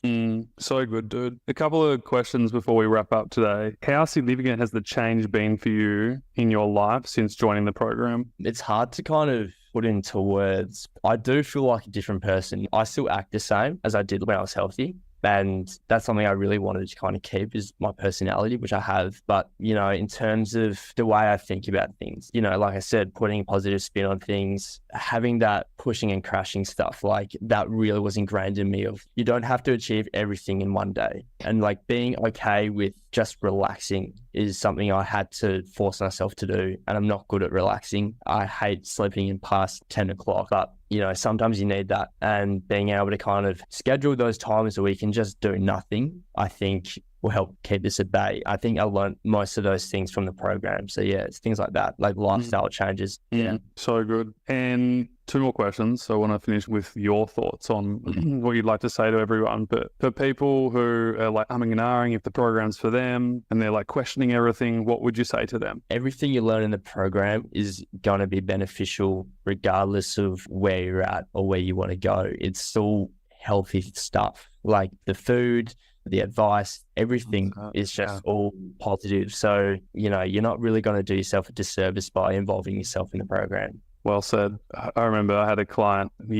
So good, dude. A couple of questions before we wrap up today. How significant has the change been for you in your life since joining the program? It's hard to kind of put into words. I do feel like a different person. I still act the same as I did when I was healthy. And that's something I really wanted to kind of keep is my personality, which I have. But, in terms of the way I think about things, like I said, putting a positive spin on things, having that pushing and crashing stuff, that really was ingrained in me of you don't have to achieve everything in one day. And being okay with just relaxing is something I had to force myself to do. And I'm not good at relaxing. I hate sleeping in past 10 o'clock, but sometimes you need that, and being able to kind of schedule those times where we can just do nothing, I think will help keep this at bay. I think I learned most of those things from the program. So yeah, it's things like that, like lifestyle changes. Yeah. So good. And 2 more questions. So I want to finish with your thoughts on what you'd like to say to everyone. But for people who are humming and ahhing if the program's for them and they're questioning everything, what would you say to them? Everything you learn in the program is going to be beneficial regardless of where you're at or where you want to go. It's still healthy stuff, like the food, the advice, everything is just all positive. So, you're not really going to do yourself a disservice by involving yourself in the program. Well said. I remember I had a client 10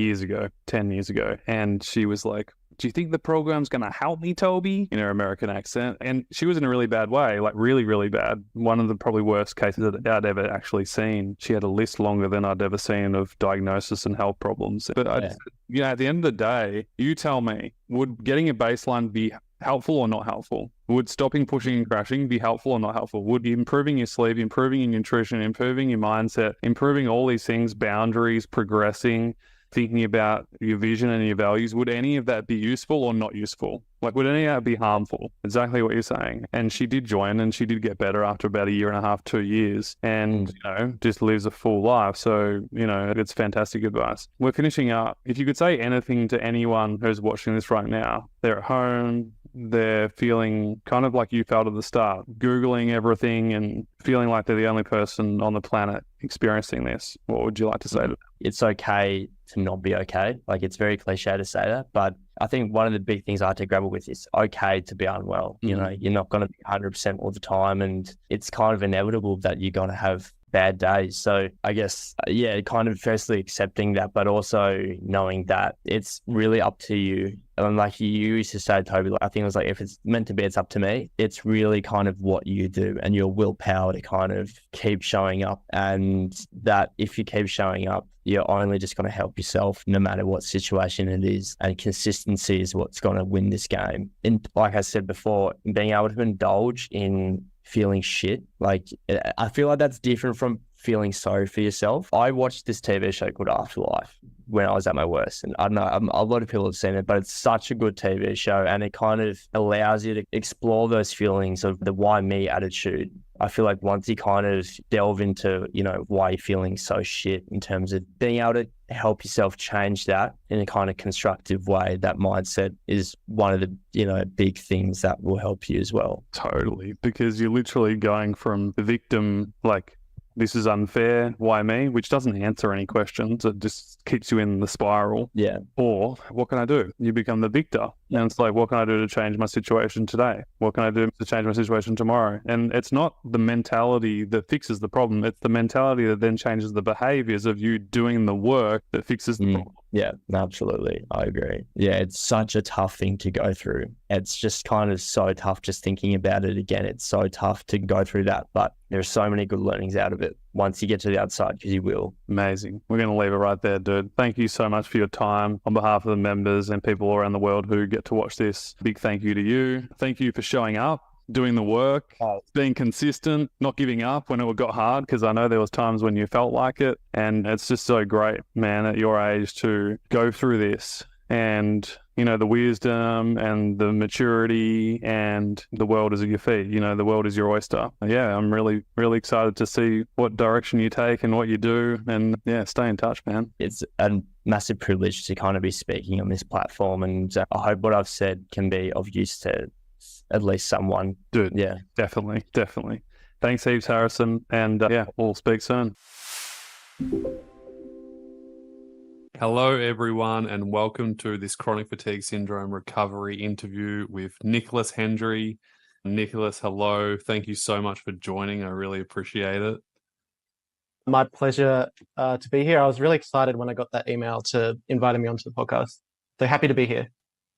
years ago, and she was like, do you think the program's going to help me, Toby? In her American accent. And she was in a really bad way, really, really bad. One of the probably worst cases that I'd ever actually seen. She had a list longer than I'd ever seen of diagnosis and health problems. But at the end of the day, you tell me, would getting a baseline be helpful or not helpful? Would stopping pushing and crashing be helpful or not helpful? Would improving your sleep, improving your nutrition, improving your mindset, improving all these things, boundaries, progressing, thinking about your vision and your values, would any of that be useful or not useful? Would any of that be harmful? Exactly what you're saying. And she did join and she did get better after about 1.5 to 2 years and, just lives a full life. So, it's fantastic advice. We're finishing up. If you could say anything to anyone who's watching this right now, they're at home, they're feeling kind of like you felt at the start, Googling everything and feeling like they're the only person on the planet experiencing this, what would you like to say to them? It's okay to not be okay. It's very cliche to say that, but I think one of the big things I had to grapple with is okay to be unwell. You're not going to be 100% all the time, and it's kind of inevitable that you're going to have bad days. So I guess, kind of firstly accepting that, but also knowing that it's really up to you. And like you used to say, Toby, I think it was if it's meant to be, it's up to me. It's really kind of what you do and your willpower to kind of keep showing up. And that if you keep showing up, you're only just going to help yourself no matter what situation it is. And consistency is what's going to win this game. And like I said before, being able to indulge in feeling shit. Like, I feel like that's different from feeling sorry for yourself. I watched this TV show called Afterlife when I was at my worst, and I don't know, a lot of people have seen it, but it's such a good TV show, and it kind of allows you to explore those feelings of the why me attitude. I feel like once you kind of delve into, why you're feeling so shit, in terms of being able to help yourself change that in a kind of constructive way, that mindset is one of the, big things that will help you as well. Totally, because you're literally going from the victim, like, this is unfair, why me? Which doesn't answer any questions. It just keeps you in the spiral. Yeah. Or what can I do? You become the victor. And it's like, what can I do to change my situation today? What can I do to change my situation tomorrow? And it's not the mentality that fixes the problem. It's the mentality that then changes the behaviors of you doing the work that fixes the problem. Yeah, absolutely. I agree. Yeah, it's such a tough thing to go through. It's just kind of so tough just thinking about it again. It's so tough to go through that, but there are so many good learnings out of it once you get to the outside, because you will. Amazing. We're going to leave it right there, dude. Thank you so much for your time on behalf of the members and people all around the world who get to watch this. Big thank you to you. Thank you for showing up, doing the work, being consistent, not giving up when it got hard, because I know there was times when you felt like it. And it's just so great, man, at your age to go through this and, the wisdom and the maturity, and the world is at your feet. The world is your oyster. Yeah, I'm really, really excited to see what direction you take and what you do. And yeah, stay in touch, man. It's a massive privilege to kind of be speaking on this platform. And I hope what I've said can be of use to at least someone. Dude, yeah, definitely. Thanks heaps, Harrison. And yeah, we'll speak soon. Hello, everyone, and welcome to this chronic fatigue syndrome recovery interview with Nicholas Hendry. Nicholas, hello. Thank you so much for joining. I really appreciate it. My pleasure to be here. I was really excited when I got that email to inviting me onto the podcast. So happy to be here.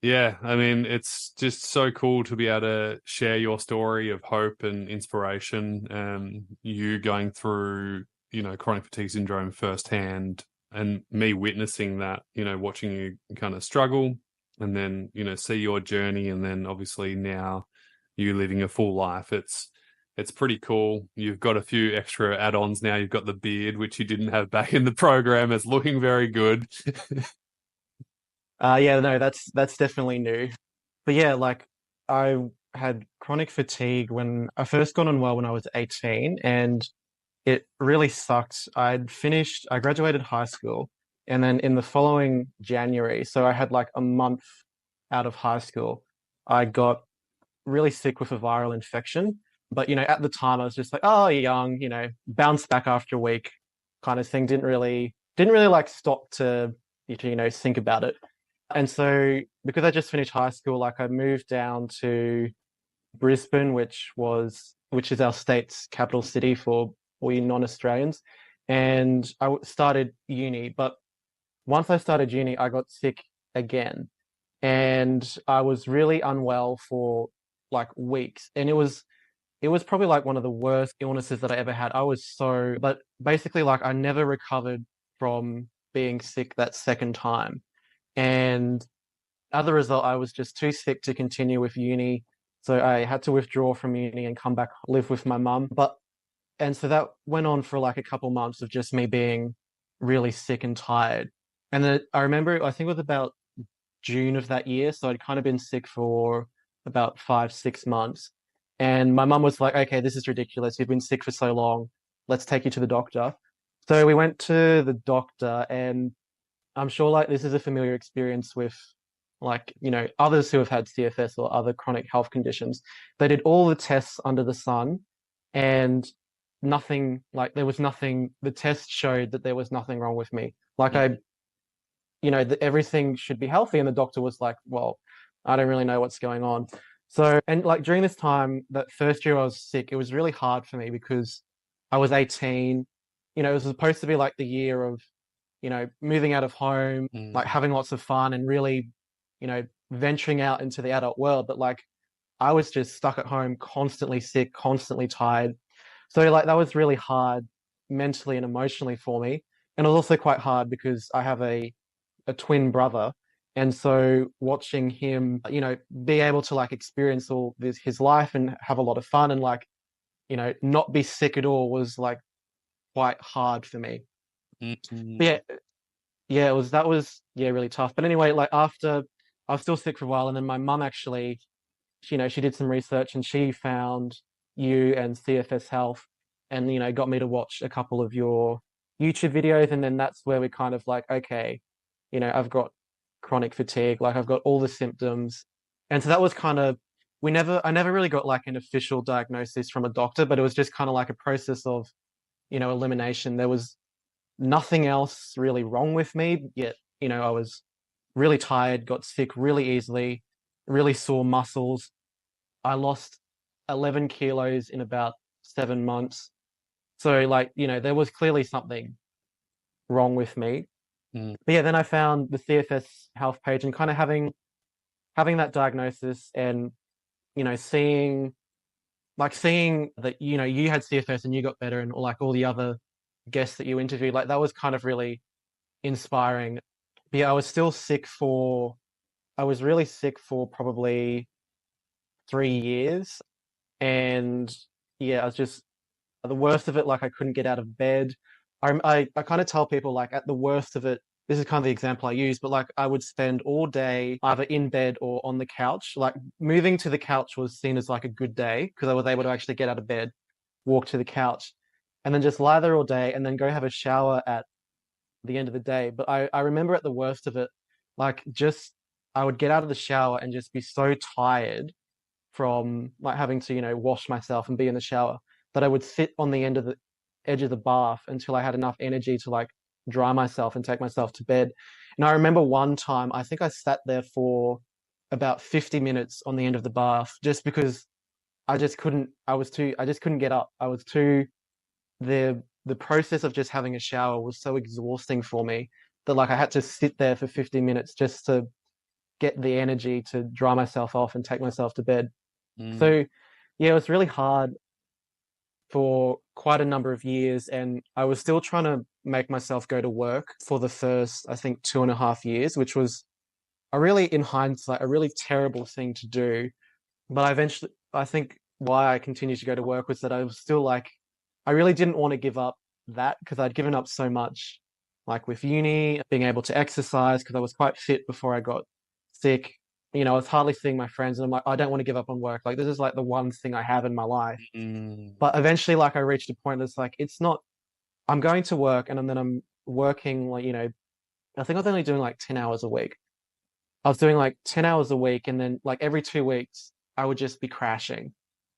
Yeah, I mean, it's just so cool to be able to share your story of hope and inspiration, you going through, chronic fatigue syndrome firsthand, and me witnessing that, watching you kind of struggle, and then, see your journey, and then obviously now you living a full life. It's pretty cool. You've got a few extra add-ons now. You've got the beard, which you didn't have back in the program. It's looking very good. Yeah, no, that's definitely new. But yeah, like, I had chronic fatigue when I first got unwell when I was 18, and it really sucked. I graduated high school, and then in the following January, so I had like a month out of high school, I got really sick with a viral infection. But, at the time I was just like, oh, you're young, bounce back after a week kind of thing. Didn't really like stop to think about it. And so because I just finished high school, like, I moved down to Brisbane, which is our state's capital city for all you non-Australians. And I started uni. But once I started uni, I got sick again. And I was really unwell for like weeks. And it was probably like one of the worst illnesses that I ever had. But basically, like, I never recovered from being sick that second time. And as a result, I was just too sick to continue with uni. So I had to withdraw from uni and come back, live with my mum. And so that went on for like a couple months of just me being really sick and tired. And then I remember, I think it was about June of that year. So I'd kind of been sick for about 5-6 months. And my mum was like, okay, this is ridiculous. You've been sick for so long. Let's take you to the doctor. So we went to the doctor, and I'm sure like this is a familiar experience with like, others who have had CFS or other chronic health conditions. They did all the tests under the sun, and nothing, like, there was nothing. The test showed that there was nothing wrong with me. Like, everything should be healthy. And the doctor was like, well, I don't really know what's going on. So, and like during this time, that first year I was sick, it was really hard for me because I was 18. It was supposed to be like the year of, moving out of home, like having lots of fun and really, venturing out into the adult world. But like, I was just stuck at home, constantly sick, constantly tired. So like, that was really hard mentally and emotionally for me. And it was also quite hard because I have a twin brother. And so watching him, be able to like experience all this, his life, and have a lot of fun, and like not be sick at all was like quite hard for me. Mm. But yeah, that was really tough. But anyway, like after I was still sick for a while, and then my mum actually, she did some research and she found you and CFS Health, and got me to watch a couple of your YouTube videos, and then that's where we kind of like, okay, I've got chronic fatigue, like I've got all the symptoms, and so that was kind of I never really got like an official diagnosis from a doctor, but it was just kind of like a process of elimination. There was nothing else really wrong with me, yet I was really tired, got sick really easily, really sore muscles. I lost 11 kilos in about 7 months. So like, there was clearly something wrong with me. Mm. But yeah, then I found the CFS health page, and kind of having that diagnosis, and seeing that you had CFS and you got better, and like all the other guests that you interviewed, like that was kind of really inspiring. But yeah, I was really sick for probably 3 years. And yeah, I was just the worst of it, like I couldn't get out of bed. I kind of tell people, like, at the worst of it, this is kind of the example I use, but like I would spend all day either in bed or on the couch. Like moving to the couch was seen as like a good day because I was able to actually get out of bed, walk to the couch, and then just lie there all day and then go have a shower at the end of the day. But I remember at the worst of it, like just I would get out of the shower and just be so tired from like having to, wash myself and be in the shower, that I would sit on the edge of the bath until I had enough energy to like dry myself and take myself to bed. And I remember one time, I think I sat there for about 50 minutes on the end of the bath just because I just couldn't get up. I was too, the process of just having a shower was so exhausting for me that like I had to sit there for 50 minutes just to get the energy to dry myself off and take myself to bed. So yeah, it was really hard for quite a number of years, and I was still trying to make myself go to work for the first, I think, 2.5 years, which was in hindsight, a really terrible thing to do. But I think why I continued to go to work was that I was still like, I really didn't want to give up that because I'd given up so much, like with uni, being able to exercise because I was quite fit before I got sick. I was hardly seeing my friends, and I'm like, I don't want to give up on work. Like this is like the one thing I have in my life. But eventually, like I reached a point that's like, it's not, I'm going to work and then I'm working like, I think I was only doing like 10 hours a week. I was doing like 10 hours a week, and then like every 2 weeks I would just be crashing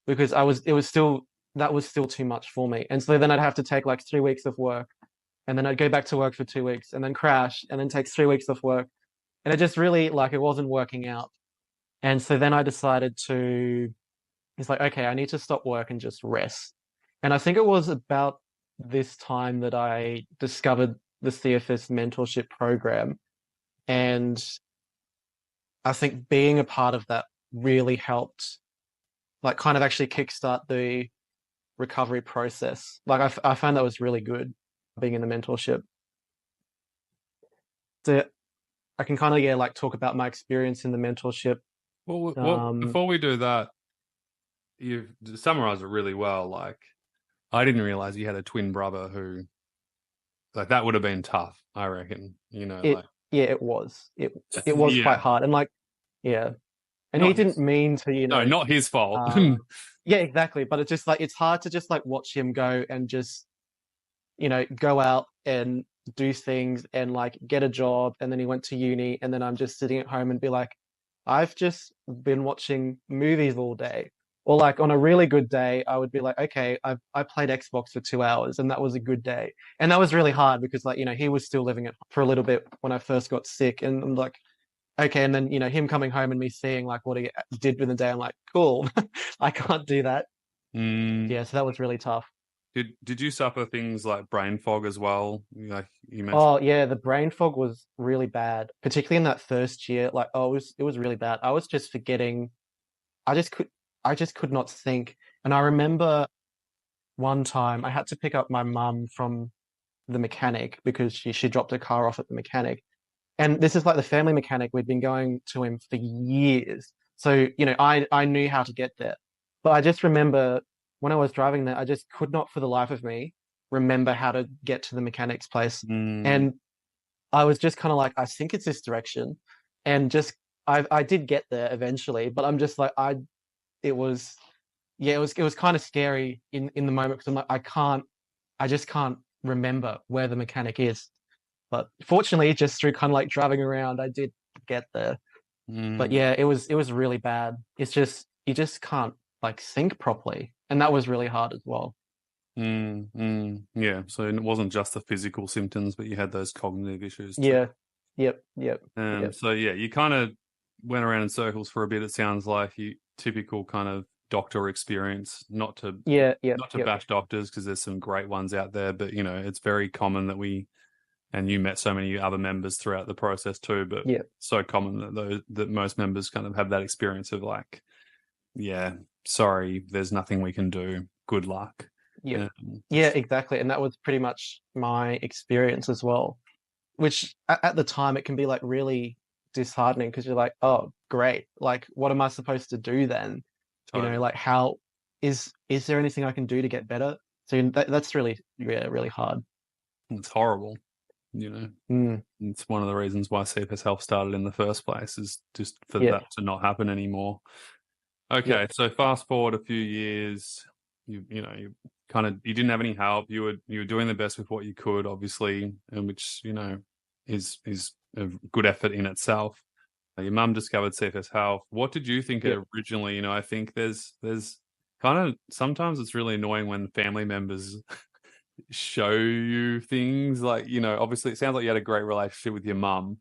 because that was still too much for me. And so then I'd have to take like 3 weeks of work, and then I'd go back to work for 2 weeks and then crash and then take 3 weeks off work. And it just really like it wasn't working out. And so then I decided it's like, okay, I need to stop work and just rest. And I think it was about this time that I discovered the CFS mentorship program. And I think being a part of that really helped, like kind of actually kickstart the recovery process. Like I found that was really good being in the mentorship. So I can kind of, like talk about my experience in the mentorship. Well, before we do that, you've summarized it really well. Like, I didn't realize you had a twin brother who, like, that would have been tough, I reckon. It was. It was quite hard. And like, yeah. And he didn't mean to, No, not his fault. Yeah, exactly. But it's just like, it's hard to just like watch him go and just, go out and do things and like get a job. And then he went to uni, and then I'm just sitting at home and be like, I've just been watching movies all day. Or like on a really good day, I would be like, okay, I played Xbox for 2 hours, and that was a good day. And that was really hard because like, he was still living it for a little bit when I first got sick. And I'm like, okay. And then, him coming home and me seeing like what he did with the day, I'm like, cool, I can't do that. Yeah. So that was really tough. Did you suffer things like brain fog as well? Like you mentioned. Oh yeah, the brain fog was really bad, particularly in that first year. Like, it was really bad. I was just forgetting. I just could not think. And I remember one time I had to pick up my mum from the mechanic because she dropped her car off at the mechanic. And this is like the family mechanic. We'd been going to him for years. So, I knew how to get there. But I just remember when I was driving there, I just could not for the life of me remember how to get to the mechanic's place. And I was just kind of like, I think it's this direction. And just I did get there eventually, but I'm just like it was it was kind of scary in the moment because I'm like I just can't remember where the mechanic is. But fortunately, just through kind of like driving around, I did get there. But yeah, it was really bad. It's just you just can't like think properly, and that was really hard as well. Yeah, so it wasn't just the physical symptoms, but you had those cognitive issues too. Yeah, yep. So yeah, you kind of went around in circles for a bit. It sounds like you typical kind of doctor experience. Not to bash doctors because there's some great ones out there, but you know it's very common that and you met so many other members throughout the process too. But so common that most members kind of have that experience of like, yeah, sorry, there's nothing we can do. Good luck. Yeah, exactly. And that was pretty much my experience as well, which at the time it can be like really disheartening because you're like, oh, great. Like, what am I supposed to do then? Totally. You know, like how is there anything I can do to get better? So that's really, really hard. It's horrible. You know, it's one of the reasons why CFS Health started in the first place is just for that to not happen anymore. Okay, so fast forward a few years, you didn't have any help. You were doing the best with what you could, obviously, and which is a good effort in itself. Your mum discovered CFS Health. What did you think originally? I think there's kind of sometimes it's really annoying when family members show you things like obviously it sounds like you had a great relationship with your mum,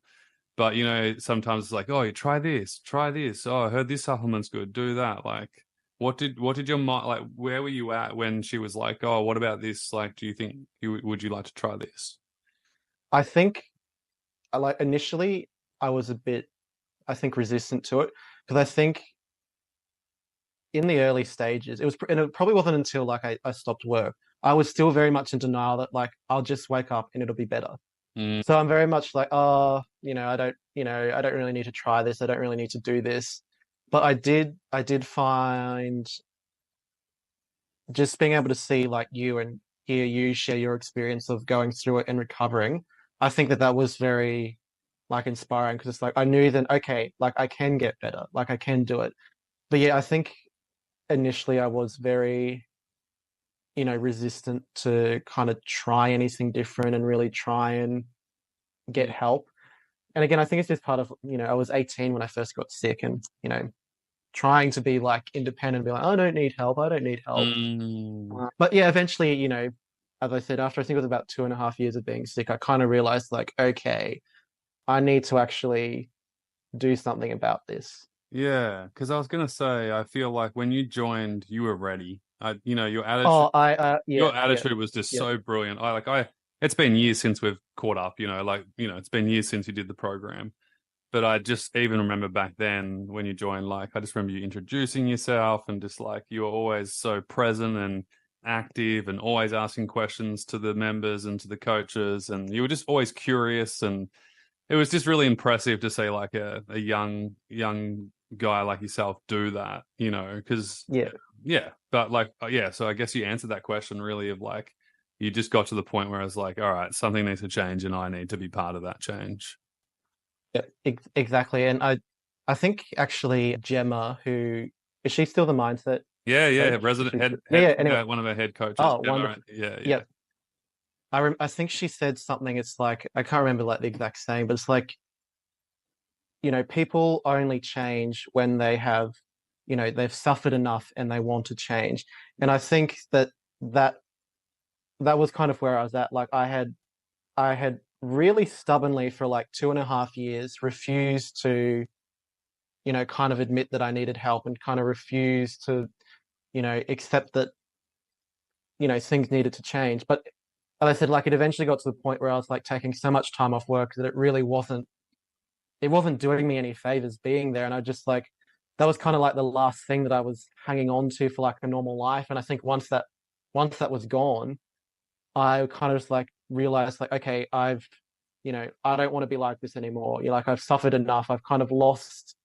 but sometimes it's like, oh, you try this, oh, I heard this supplement's good, do that. Like what did your mom, like where were you at when she was like, oh, what about this, like do you think would you like to try this? I think like initially I was a bit resistant to it because I think in the early stages and it probably wasn't until like I stopped work I was still very much in denial that like I'll just wake up and it'll be better. So I'm very much like, oh, I don't really need to try this. I don't really need to do this. But I did find just being able to see like you and hear you share your experience of going through it and recovering. I think that was very like inspiring because it's like I knew then, okay, like I can get better, like I can do it. But yeah, I think initially I was very resistant to kind of try anything different and really try and get help. And again, I think it's just part of, I was 18 when I first got sick and, trying to be like independent, be like, I don't need help. But yeah, eventually, as I said, after I think it was about 2.5 years of being sick, I kind of realized like, okay, I need to actually do something about this. Yeah, because I was going to say, I feel like when you joined, you were ready. Your attitude, your attitude was just so brilliant. It's been years since we've caught up, it's been years since you did the program. But I just even remember back then when you joined, like, I just remember you introducing yourself and just like, you were always so present and active and always asking questions to the members and to the coaches. And you were just always curious. And it was just really impressive to see like a young guy like yourself do that, because but like, so I guess you answered that question really of like, you just got to the point where I was like, all right, something needs to change and I need to be part of that change. Yeah, exactly. And I think actually Gemma, who is she still the mindset? Coach? Resident anyway, one of our head coaches. Oh, Gemma, wonderful. Yeah. I think she said something. It's like I can't remember like the exact saying, but it's like people only change when they have they've suffered enough and they want to change. And I think that was kind of where I was at. Like I had really stubbornly for like 2.5 years refused to kind of admit that I needed help and kind of refused to accept that things needed to change. But as I said, like it eventually got to the point where I was like taking so much time off work that it really wasn't doing me any favors being there. And I just like that was kind of like the last thing that I was hanging on to for like a normal life. And I think once that was gone, I kind of just like realized like, okay, I don't want to be like this anymore. Like I've suffered enough. I've kind of lost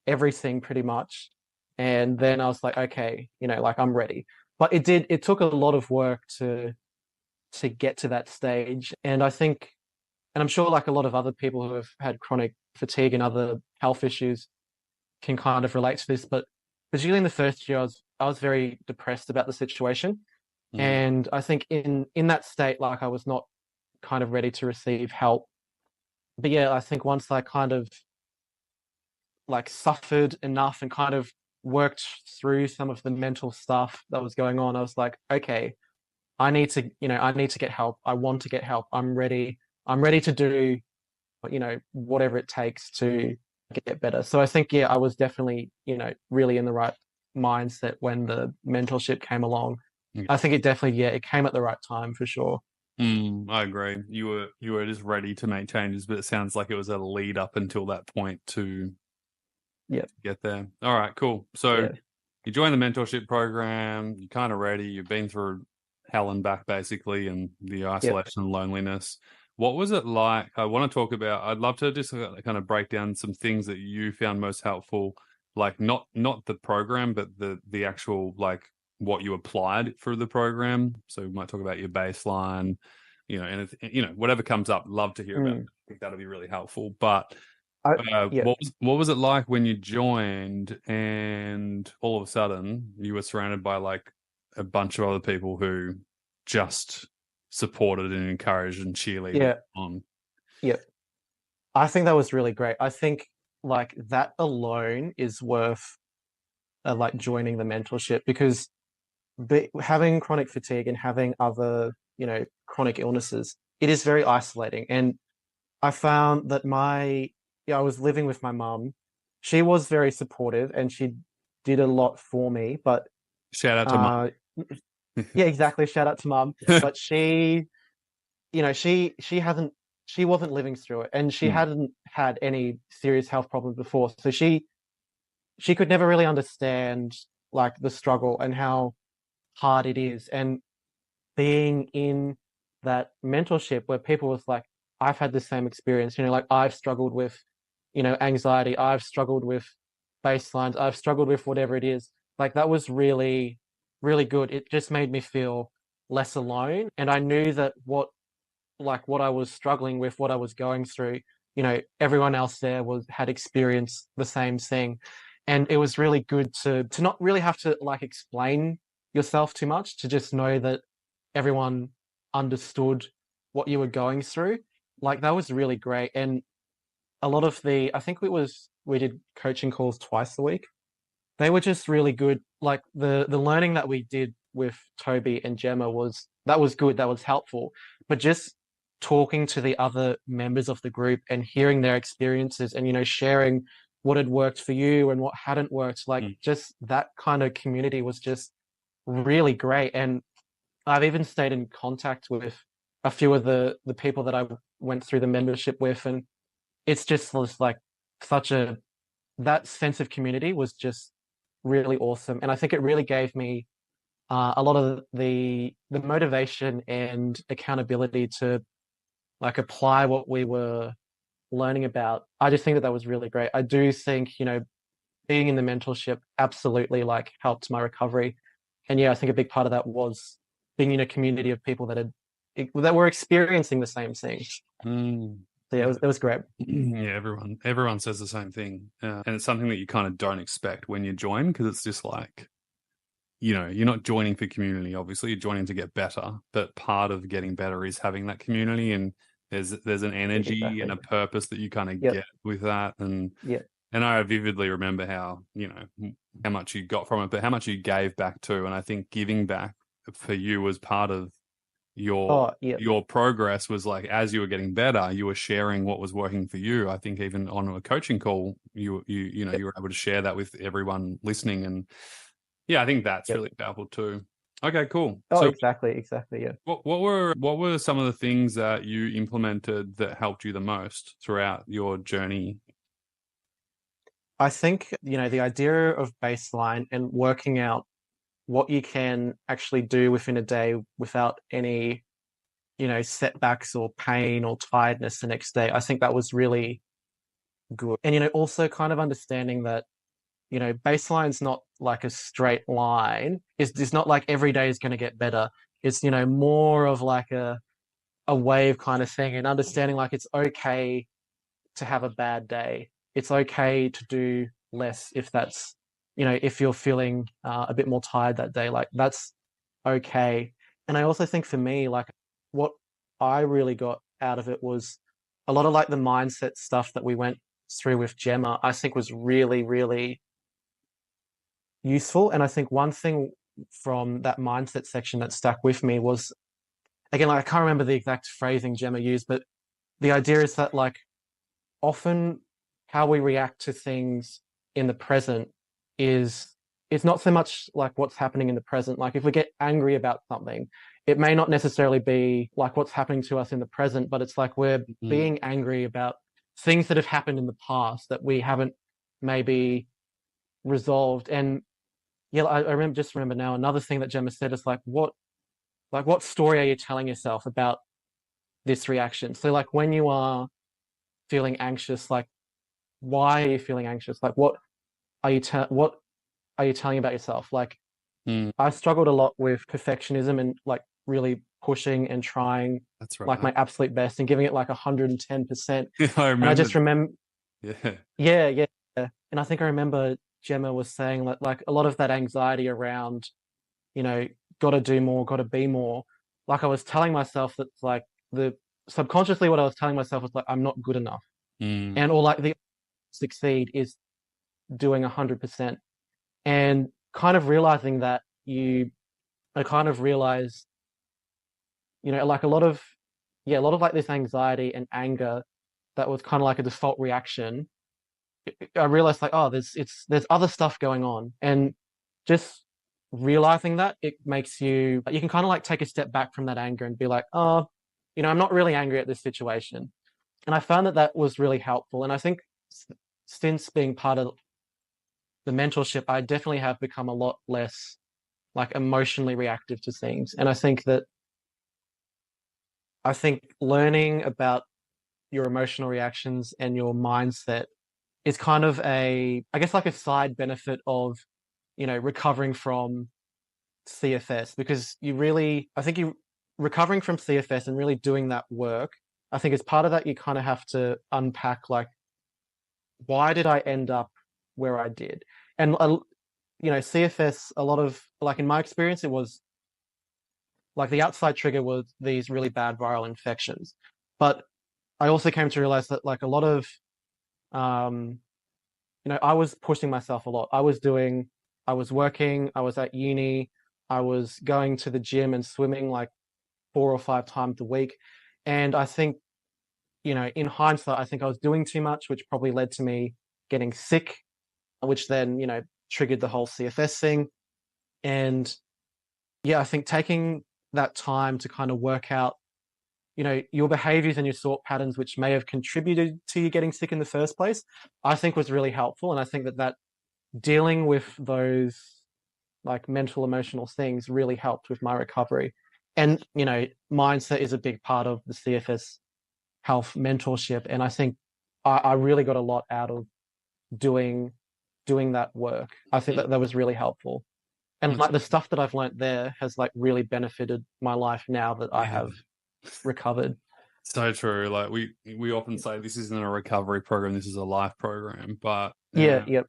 everything pretty much. And then I was like, okay, like I'm ready. but it took a lot of work to get to that stage. And I think, and I'm sure like a lot of other people who have had chronic fatigue and other health issues can kind of relate to this, but particularly in the first year, I was very depressed about the situation. And I think in that state, like I was not kind of ready to receive help. But yeah, I think once I kind of like suffered enough and kind of worked through some of the mental stuff that was going on, I was like, okay, I need to get help. I want to get help. I'm ready. I'm ready to do, whatever it takes to get better. So I think, yeah, I was definitely, really in the right mindset when the mentorship came along. Yeah. I think it definitely, yeah, it came at the right time for sure. I agree. You were just ready to make changes, but it sounds like it was a lead up until that point to get there. All right, cool. So you joined the mentorship program, you're kind of ready, you've been through hell and back basically, and the isolation and loneliness. What was it like? I want to talk about, I'd love to just kind of break down some things that you found most helpful, like not the program, but the actual, like, what you applied through the program. So we might talk about your baseline, and whatever comes up, love to hear about it. I think that'll be really helpful. But what was it like when you joined and all of a sudden you were surrounded by like a bunch of other people who just supported and encouraged and cheerleaded on? Yeah. I think that was really great. I think like that alone is worth like joining the mentorship, because having chronic fatigue and having other, chronic illnesses, it is very isolating. And I found that I was living with my mum. She was very supportive and she did a lot for me, but shout out to mum. Yeah, exactly. Shout out to mum. But she wasn't living through it, and she hadn't had any serious health problems before. So she could never really understand like the struggle and how hard it is. And being in that mentorship where people was like, I've had the same experience, like I've struggled with, anxiety, I've struggled with baselines, I've struggled with whatever it is. Like that was really, really good. It just made me feel less alone. And I knew that what I was struggling with, what I was going through, everyone else there had experienced the same thing. And it was really good to not really have to like explain yourself too much, to just know that everyone understood what you were going through. Like that was really great. And a lot of I think we did coaching calls twice a week. They were just really good. Like the learning that we did with Toby and Gemma was good. That was helpful. But just talking to the other members of the group and hearing their experiences and, sharing what had worked for you and what hadn't worked, like just that kind of community was just really great. And I've even stayed in contact with a few of the people that I went through the membership with, and it's just was like that sense of community was just really awesome. And I think it really gave me a lot of the motivation and accountability to like apply what we were learning about. I just think that was really great. I do think, being in the mentorship absolutely like helped my recovery. And yeah, I think a big part of that was being in a community of people that were experiencing the same thing. So yeah, it was great. Yeah, everyone says the same thing, and it's something that you kind of don't expect when you join, because it's just like, you're not joining for community. Obviously, you're joining to get better, but part of getting better is having that community, and there's an energy and a purpose that you kind of get with that. And I vividly remember how how much you got from it, but how much you gave back too. And I think giving back for you was part of your progress. Was like, as you were getting better, you were sharing what was working for you. I think even on a coaching call, you were able to share that with everyone listening. And yeah, I think that's really powerful too. Okay, cool. Oh, so exactly. Yeah. What were some of the things that you implemented that helped you the most throughout your journey? I think, the idea of baseline and working out what you can actually do within a day without any, setbacks or pain or tiredness the next day. I think that was really good. And, also kind of understanding that baseline's not like a straight line. It's not like every day is going to get better. It's, more of like a wave kind of thing, and understanding like it's okay to have a bad day. It's okay to do less if that's, if you're feeling a bit more tired that day, like that's okay. And I also think for me, like what I really got out of it was a lot of like the mindset stuff that we went through with Gemma, I think was really, really useful. And I think one thing from that mindset section that stuck with me was, again, like I can't remember the exact phrasing Gemma used, but the idea is that like often how we react to things in the present is it's not so much like what's happening in the present. Like if we get angry about something, it may not necessarily be like what's happening to us in the present, but it's like we're being angry about things that have happened in the past that we haven't maybe resolved. And yeah, I remember now another thing that Gemma said is like what story are you telling yourself about this reaction? So like when you are feeling anxious, like why are you feeling anxious? Like what are you telling about yourself? Like I struggled a lot with perfectionism and like really pushing and trying That's right. like my absolute best and giving it like 110%. I remember. And I just remember Yeah. And I think I remember Gemma was saying that like a lot of that anxiety around, got to do more, got to be more. Like I was telling myself that like subconsciously what I was telling myself was like I'm not good enough. And or like the succeed is doing 100%. And kind of realizing that I kind of realized, like a lot of like this anxiety and anger that was kind of like a default reaction. I realized like, oh, there's other stuff going on, and just realizing that it makes you can kind of like take a step back from that anger and be like, oh, I'm not really angry at this situation. And I found that was really helpful. And I think since being part of the mentorship, I definitely have become a lot less like emotionally reactive to things. And I think learning about your emotional reactions and your mindset is kind of I guess like a side benefit of, recovering from CFS, because recovering from CFS and really doing that work, I think as part of that, you kind of have to unpack like, why did I end up where I did? And, CFS, a lot of like in my experience, it was like the outside trigger was these really bad viral infections. But I also came to realize that like a lot of, I was pushing myself a lot. I was working, I was at uni, I was going to the gym and swimming like 4 or 5 times a week. And I think, in hindsight, I think I was doing too much, which probably led to me getting sick, which then, triggered the whole CFS thing. And yeah, I think taking that time to kind of work out, your behaviors and your thought patterns, which may have contributed to you getting sick in the first place, I think was really helpful. And I think that dealing with those like mental, emotional things really helped with my recovery. And, mindset is a big part of the CFS health mentorship. And I think I really got a lot out of doing that work. I think that was really helpful. And like the stuff that I've learned there has like really benefited my life now that I have recovered. So true. Like we often say this isn't a recovery program, this is a life program. But Yep.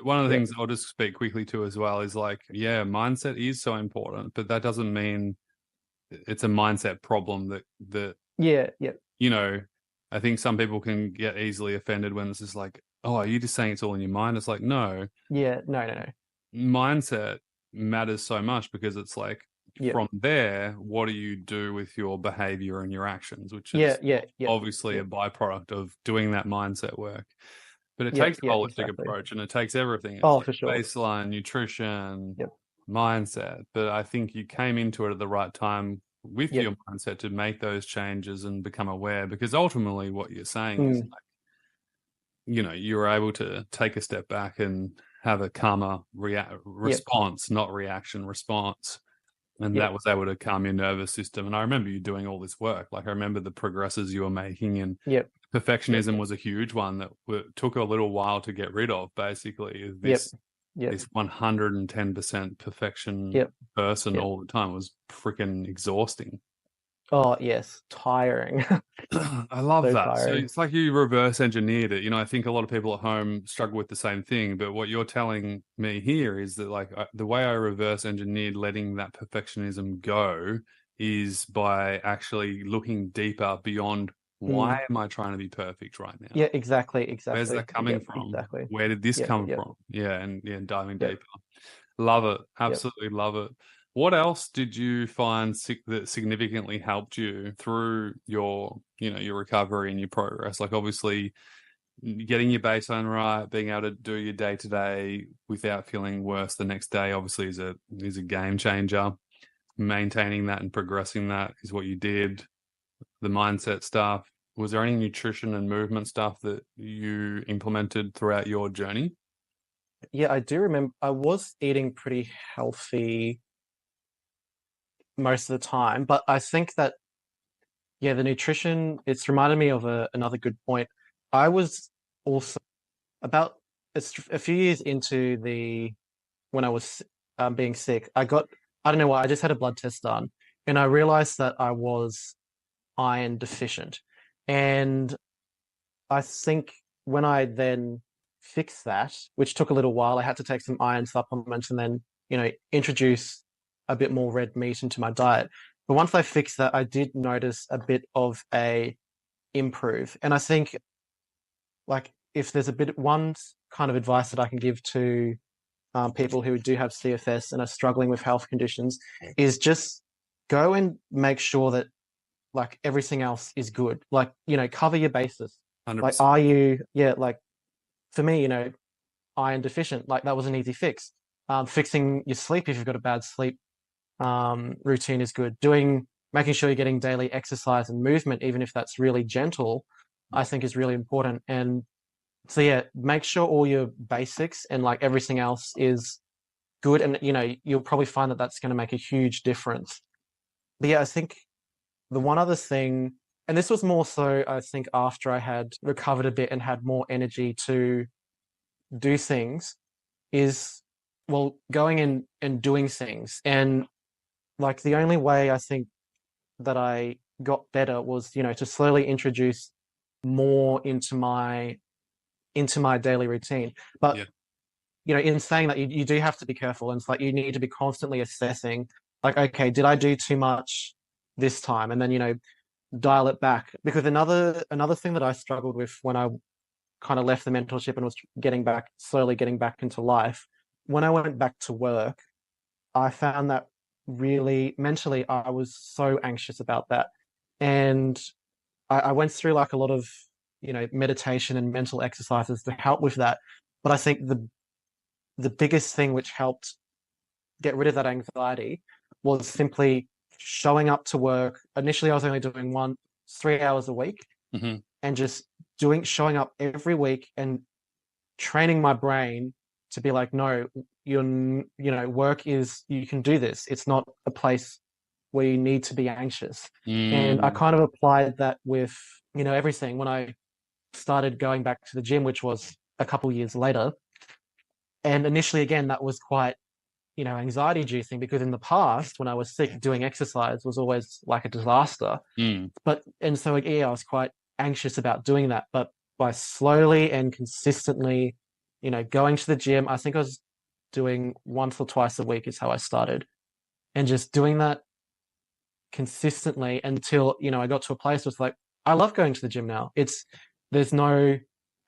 One of the things I'll just speak quickly to as well is like, mindset is so important, but that doesn't mean it's a mindset problem that I think some people can get easily offended when it's just like, oh, are you just saying it's all in your mind? It's like, no. Yeah, no. Mindset matters so much because it's like, from there, what do you do with your behavior and your actions, which is obviously a byproduct of doing that mindset work. But it takes a holistic approach, and it takes everything. It's like for sure. Baseline, nutrition, mindset. But I think you came into it at the right time with your mindset to make those changes and become aware, because ultimately what you're saying is like, you're able to take a step back and have a calmer response, not reaction, response. And that was able to calm your nervous system. And I remember you doing all this work. Like I remember the progresses you were making and Perfectionism was a huge one that took a little while to get rid of, basically. This 110% perfection person all the time was freaking exhausting. Oh, yes. Tiring. I love So that. So tiring. it's like you reverse engineered it. I think a lot of people at home struggle with the same thing, but what you're telling me here is that like the way I reverse engineered letting that perfectionism go is by actually looking deeper beyond why am I trying to be perfect right now? Yeah, exactly. Where's that coming from? Exactly. Where did this come from? Yeah, and diving deeper. Love it. Absolutely love it. What else did you find that significantly helped you through your recovery and your progress? Like obviously getting your baseline right, being able to do your day to day without feeling worse the next day, obviously is a game changer. Maintaining that and progressing that is what you did. The mindset stuff. Was there any nutrition and movement stuff that you implemented throughout your journey? Yeah, I do remember I was eating pretty healthy most of the time, but I think that, the nutrition, it's reminded me of another good point. I was also about a few years into when I was being sick, I don't know why, I just had a blood test done and I realized that I was iron deficient. And I think when I then fixed that, which took a little while, I had to take some iron supplements and then, introduce a bit more red meat into my diet. But once I fixed that, I did notice a bit of a improve. And I think like if there's one kind of advice that I can give to people who do have CFS and are struggling with health conditions is just go and make sure that like everything else is good. Like, cover your bases. 100%. Like, are you, like for me, iron deficient, like that was an easy fix. Fixing your sleep if you've got a bad sleep routine is good. Making sure you're getting daily exercise and movement, even if that's really gentle, I think is really important. And so, make sure all your basics and like everything else is good. And, you'll probably find that that's going to make a huge difference. But I think the one other thing, and this was more so, I think, after I had recovered a bit and had more energy to do things, is, well, going in and doing things. And like the only way I think that I got better was, to slowly introduce more into my daily routine. But, in saying that, you do have to be careful. And it's like you need to be constantly assessing, like, okay, did I do too much this time? And then, dial it back. Because another thing that I struggled with when I kind of left the mentorship and was slowly getting back into life, when I went back to work, I found that really mentally I was so anxious about that. And I went through like a lot of, meditation and mental exercises to help with that. But I think the biggest thing which helped get rid of that anxiety was simply showing up to work. Initially, I was only doing 3 hours a week, and just showing up every week and training my brain to be like, no, work is, you can do this. It's not a place where you need to be anxious. And I kind of applied that with, everything when I started going back to the gym, which was a couple years later. And initially, again, that was quite, anxiety inducing, because in the past when I was sick, doing exercise was always like a disaster. And so I was quite anxious about doing that. But by slowly and consistently, going to the gym, I think I was doing once or twice a week is how I started. And just doing that consistently until, I got to a place where it's like, I love going to the gym now. There's no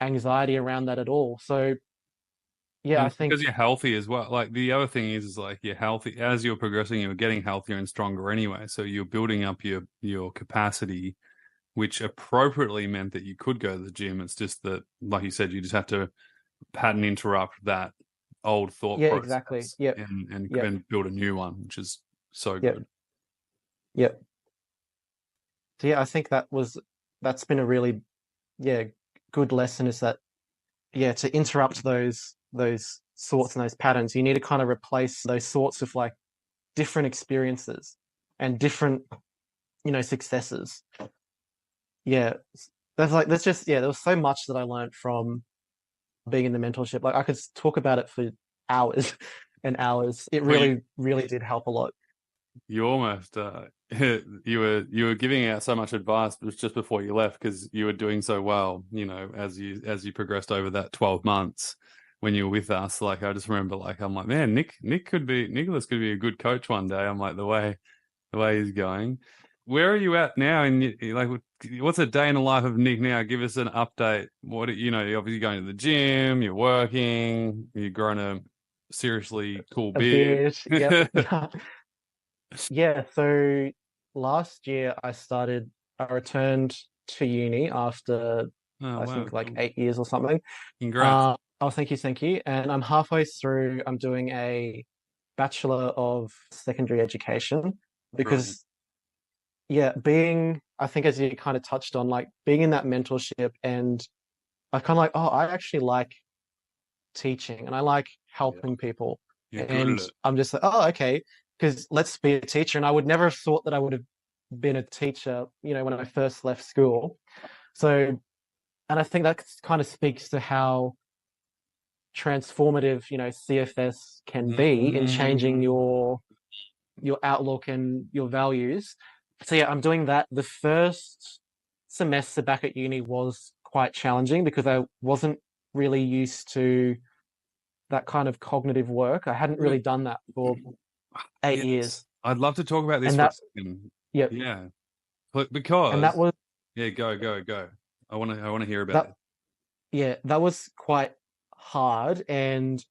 anxiety around that at all. So I think because you're healthy as well. Like the other thing is like you're healthy as you're progressing, you're getting healthier and stronger anyway. So you're building up your capacity, which appropriately meant that you could go to the gym. It's just that, like you said, you just have to pattern interrupt that old thought process. Exactly. And build a new one, which is so good. Yep. So I think that's been a really good lesson, is that to interrupt those thoughts and those patterns, you need to kind of replace those thoughts with like different experiences and different successes. there was so much that I learned from being in the mentorship. Like I could talk about it for hours and hours. It Well, really, really did help a lot. you almost you were giving out so much advice just before you left because you were doing so well, as you progressed over that 12 months when you were with us. Like I just remember, like I'm like, man, Nicholas could be a good coach one day. I'm like, the way he's going. Where are you at now? And like, what's a day in the life of Nick now? Give us an update. You're obviously going to the gym, you're working, you're growing a seriously cool A beard. bit, yep. Yeah, so last year I returned to uni after Oh I wow, think like cool. 8 years or something. Congrats. Oh, thank you. And I'm halfway through. I'm doing a Bachelor of Secondary Education Brilliant. because, yeah, I think as you kind of touched on, like being in that mentorship, and I kind of like, oh, I actually like teaching and I like Yeah, helping people. you're good And at it. I'm just like, oh, okay, because let's be a teacher. And I would never have thought that I would have been a teacher, when I first left school. So, and I think that kind of speaks to how transformative, CFS can be in changing Mm. your outlook and your values. So yeah, I'm doing that. The first semester back at uni was quite challenging because I wasn't really used to that kind of cognitive work. I hadn't really done that for 8 Yes, years. I'd love to talk about this And for a that, second. yep. Yeah, And that because was yeah, go. I want to hear about that it. yeah, that was quite hard. And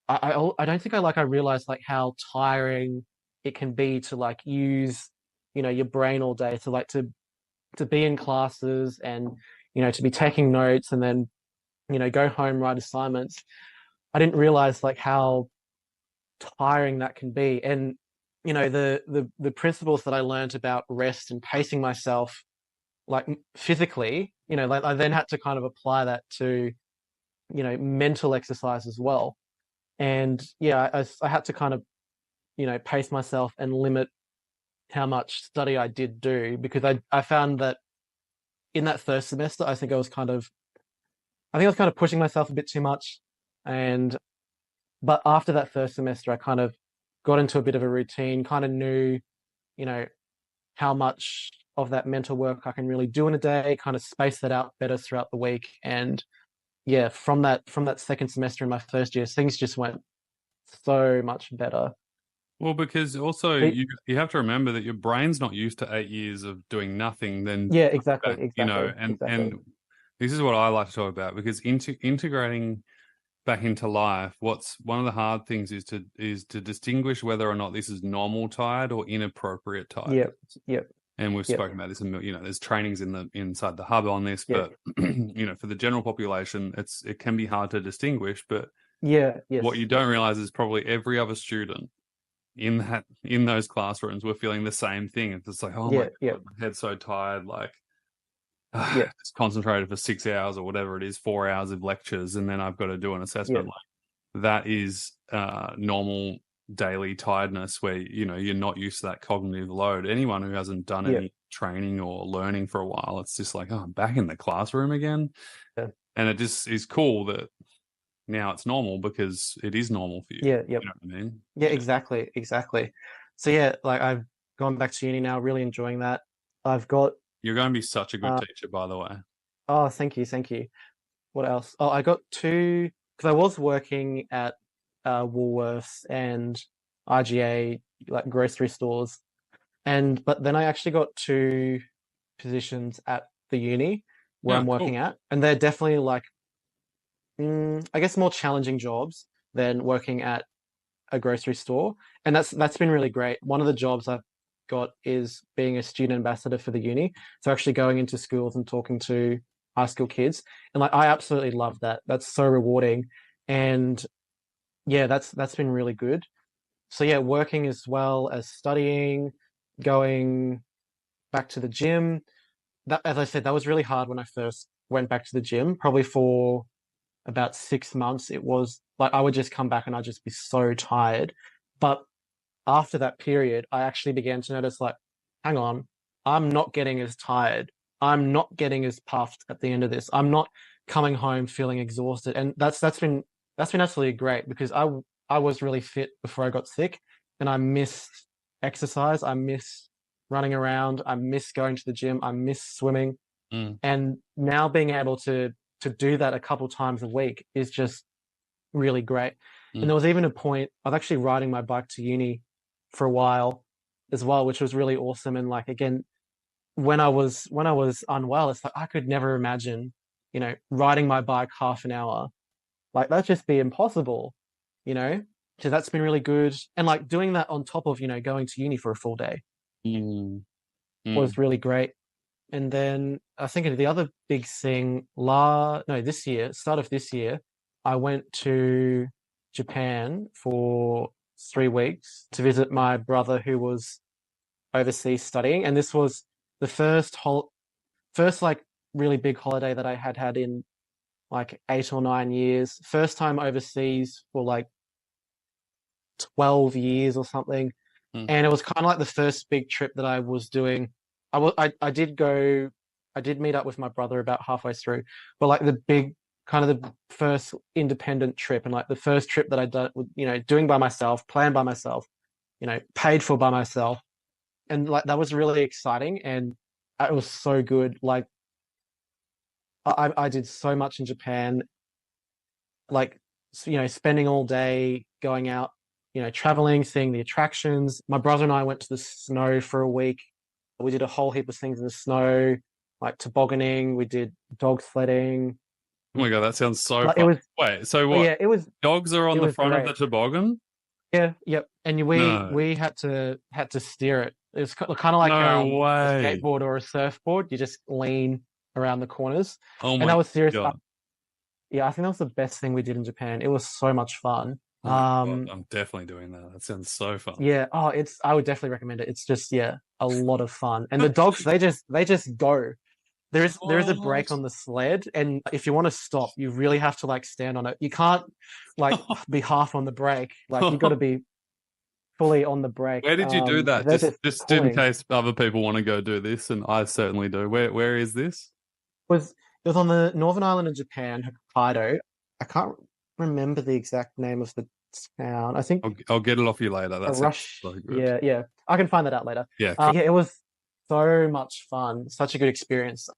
I don't think I realized like how tiring it can be to like use, your brain all day to like to be in classes and, to be taking notes and then, go home, write assignments. I didn't realize like how tiring that can be. And, the principles that I learned about rest and pacing myself, like physically, like I then had to kind of apply that to, mental exercise as well. And yeah, I had to kind of, pace myself and limit how much study I did do because I found that in that first semester, I think I was kind of pushing myself a bit too much. And but after that first semester, I kind of got into a bit of a routine, kind of knew, you know, how much of that mental work I can really do in a day, kind of space that out better throughout the week. And yeah, from that second semester in my first year, things just went so much better. Well, because also But you have to remember that your brain's not used to 8 years of doing nothing. Then yeah, exactly, and exactly. this is what I like to talk about because integrating back into life, what's one of the hard things is to distinguish whether or not this is normal tired or inappropriate tired. Yep, yep, And we've yep, spoken about this, and there's trainings inside the hub on this, yep. but for the general population, it can be hard to distinguish. But Yeah, what yes. you don't realize is probably every other student in those classrooms were feeling the same thing. It's just like, oh my Yeah, yeah, God, my head's so tired, like yeah, it's concentrated for 6 hours or whatever it is, 4 hours of lectures, and then I've got to do an yeah, assessment. Like that is normal daily tiredness where you're not used to that cognitive load. Anyone who hasn't done yeah, any training or learning for a while, it's just like, oh, I'm back in the classroom again. yeah, And it just is cool that now it's normal because it is normal for you. yeah, yep. You know what I mean? Yeah, exactly, exactly. So yeah, like I've gone back to uni now, really enjoying that. I've got You're going to be such a good uh teacher, by the way. oh, thank you, thank you. What else? Oh, I got two because I was working at Woolworths and IGA, like grocery stores, but then I actually got two positions at the uni where Yeah, I'm working cool. at, and they're definitely like I guess more challenging jobs than working at a grocery store, and that's been really great. One of the jobs I've got is being a student ambassador for the uni, so actually going into schools and talking to high school kids, and like I absolutely love that. That's so rewarding, and yeah, that's been really good. So yeah, working as well as studying, going back to the gym. That, as I said, that was really hard when I first went back to the gym. Probably for about 6 months, it was like I would just come back and I'd just be so tired. But after that period, I actually began to notice like, hang on, I'm not getting as tired. I'm not getting as puffed at the end of this. I'm not coming home feeling exhausted. And that's been absolutely great because I was really fit before I got sick, and I missed exercise. I miss running around. I miss going to the gym. I miss swimming. And now being able to do that a couple times a week is just really great. And there was even a point I was actually riding my bike to uni for a while as well, which was really awesome. And like again, when I was unwell, it's like I could never imagine, riding my bike half an hour. Like that'd just be impossible, you know? So that's been really good. And like doing that on top of, going to uni for a full day was really great. And then I think the other big thing, this year, start of this year, I went to Japan for 3 weeks to visit my brother who was overseas studying. And this was the first like really big holiday that I had in like 8 or 9 years. First time overseas for like 12 years or something. And it was kind of like the first big trip that I was doing. I did meet up with my brother about halfway through, but like the big kind of the first independent trip and like the first trip that I done, doing by myself, planned by myself, paid for by myself. And like that was really exciting and it was so good. Like I did so much in Japan, like, spending all day going out, traveling, seeing the attractions. My brother and I went to the snow for a week. We did a whole heap of things in the snow, like tobogganing. We did dog sledding. Oh my God, that sounds so Like, fun. Wait, so what? Yeah, it was. Dogs are on it the was front of great. the toboggan? Yeah, yep. And No. we had to steer it. It was kind of like No a way. skateboard or a surfboard. You just lean around the corners. Oh And my that was serious. God. Yeah, I think that was the best thing we did in Japan. It was so much fun. Oh my God, I'm definitely doing that. That sounds so fun. Yeah. Oh, I would definitely recommend it. It's just, yeah, a lot of fun. And the dogs, they just go. There is a brake on the sled, and if you want to stop, you really have to like stand on it. You can't like be half on the brake. Like you got to be fully on the brake. Where did you do that? They're Just in pulling. case other people want to go do this, and I certainly do. Where is this? It was on the Northern Island of Japan, Hokkaido. I can't remember the exact name of the town. I think I'll get it off you later. That's so good. Yeah. I can find that out later. Yeah, cool. Yeah, it was so much fun. Such a good experience.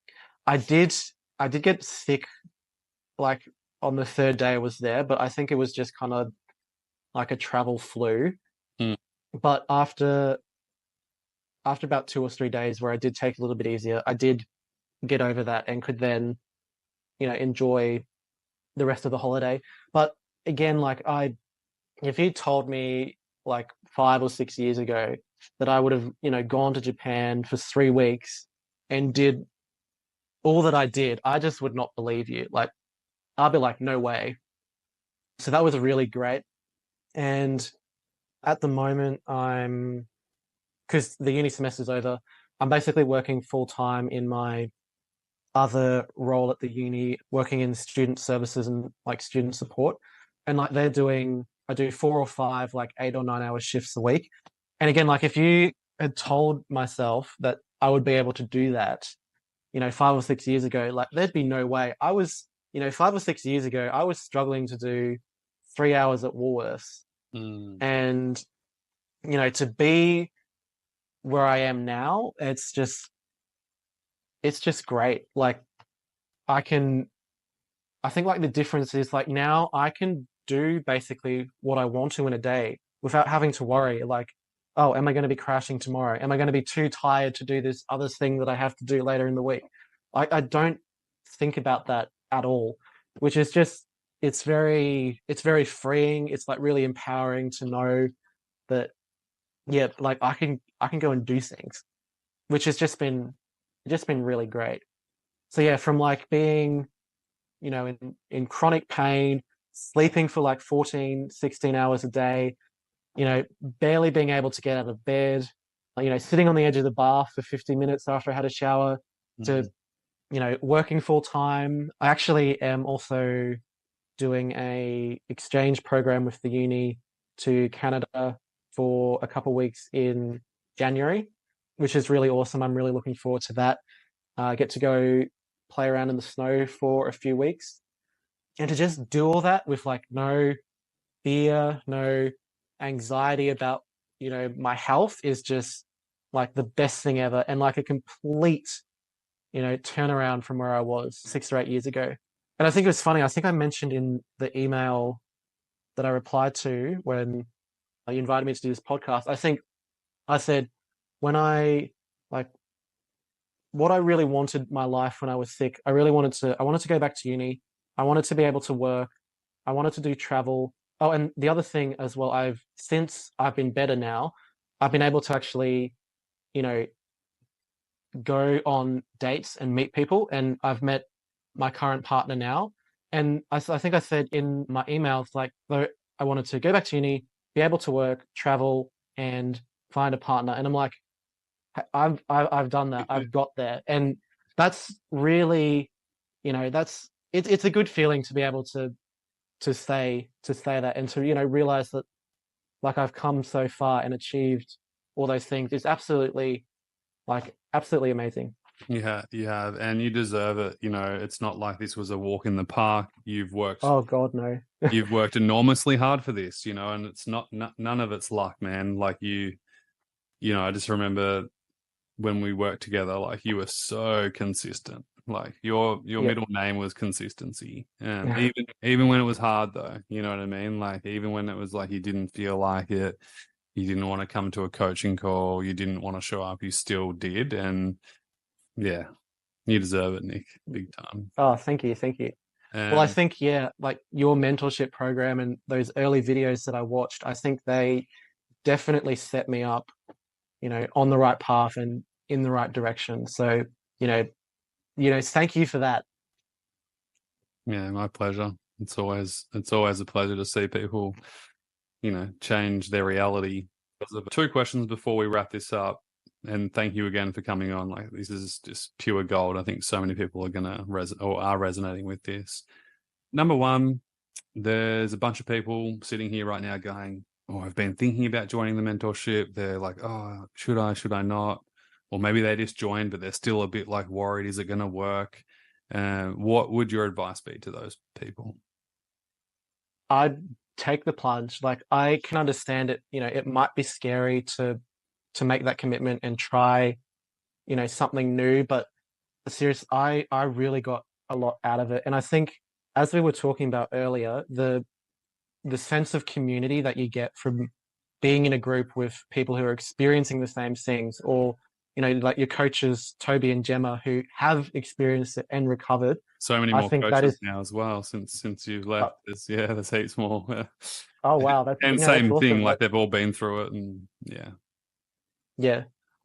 I did get sick like on the third day I was there, but I think it was just kind of like a travel flu. But after about 2 or 3 days where I did take a little bit easier, I did get over that and could then, enjoy the rest of the holiday. But again, like if you told me like 5 or 6 years ago that I would have, gone to Japan for 3 weeks and did all that I did, I just would not believe you. Like, I'd be like, no way. So that was really great. And at the moment, because the uni semester's over, I'm basically working full time in my other role at the uni, working in student services and like student support. And like I do 4 or 5, like 8 or 9 hour shifts a week. And again, like if you had told myself that I would be able to do that, 5 or 6 years ago, like there'd be no way. 5 or 6 years ago, I was struggling to do 3 hours at Woolworths. And, to be where I am now, it's just great. Like I think like the difference is like now I can do basically what I want to in a day without having to worry like, oh, am I going to be crashing tomorrow? Am I going to be too tired to do this other thing that I have to do later in the week? I don't think about that at all, which is just, it's very freeing. It's like really empowering to know that, yeah, like I can go and do things, which has just been really great. So yeah, from like being, in chronic pain, sleeping for like 14, 16 hours a day, barely being able to get out of bed, sitting on the edge of the bath for 50 minutes after I had a shower, to, working full time. I actually am also doing a exchange program with the uni to Canada for a couple of weeks in January, which is really awesome. I'm really looking forward to that. get to go play around in the snow for a few weeks. And to just do all that with like no fear, no anxiety about, my health is just like the best thing ever, and like a complete, turnaround from where I was 6 or 8 years ago. And I think it was funny. I think I mentioned in the email that I replied to when you invited me to do this podcast, I think I said when like what I really wanted my life when I was sick, I wanted to go back to uni. I wanted to be able to work. I wanted to do travel. Oh, and the other thing as well, since I've been better now, I've been able to actually, you know, go on dates and meet people. And I've met my current partner now. And I think I said in my emails, like, though I wanted to go back to uni, be able to work, travel, and find a partner. And I'm like, I've done that. I've got there. And that's really, it's a good feeling to be able to say that, and to realize that like I've come so far and achieved all those things. It's absolutely amazing. You have, and you deserve it. It's not like this was a walk in the park. You've worked. Oh God, no. You've worked enormously hard for this, and it's none of it's luck, man. Like I just remember when we worked together, like you were so consistent. Like your middle name was consistency. And even when it was hard though, you know what I mean? Like even when it was like you didn't feel like it, you didn't want to come to a coaching call, you didn't want to show up, you still did. And yeah, you deserve it, Nick, big time. Oh, thank you. Well, I think, like your mentorship program and those early videos that I watched, I think they definitely set me up, on the right path and in the right direction. So, thank you for that. Yeah, my pleasure. It's always a pleasure to see people, change their reality. 2 questions before we wrap this up, and thank you again for coming on. Like this is just pure gold. I think so many people are gonna are resonating with this. Number one, there's a bunch of people sitting here right now going, "Oh, I've been thinking about joining the mentorship." They're like, "Oh, should I not?" Or maybe they just joined, but they're still a bit like worried. Is it going to work? What would your advice be to those people? I'd take the plunge. Like I can understand it. It might be scary to make that commitment and try, something new. But I really got a lot out of it. And I think, as we were talking about earlier, the sense of community that you get from being in a group with people who are experiencing the same things, or like your coaches Toby and Gemma, who have experienced it and recovered. So many more coaches now as well since you've left. There's heaps more. Oh wow, that's and same that's thing. awesome. Like they've all been through it, and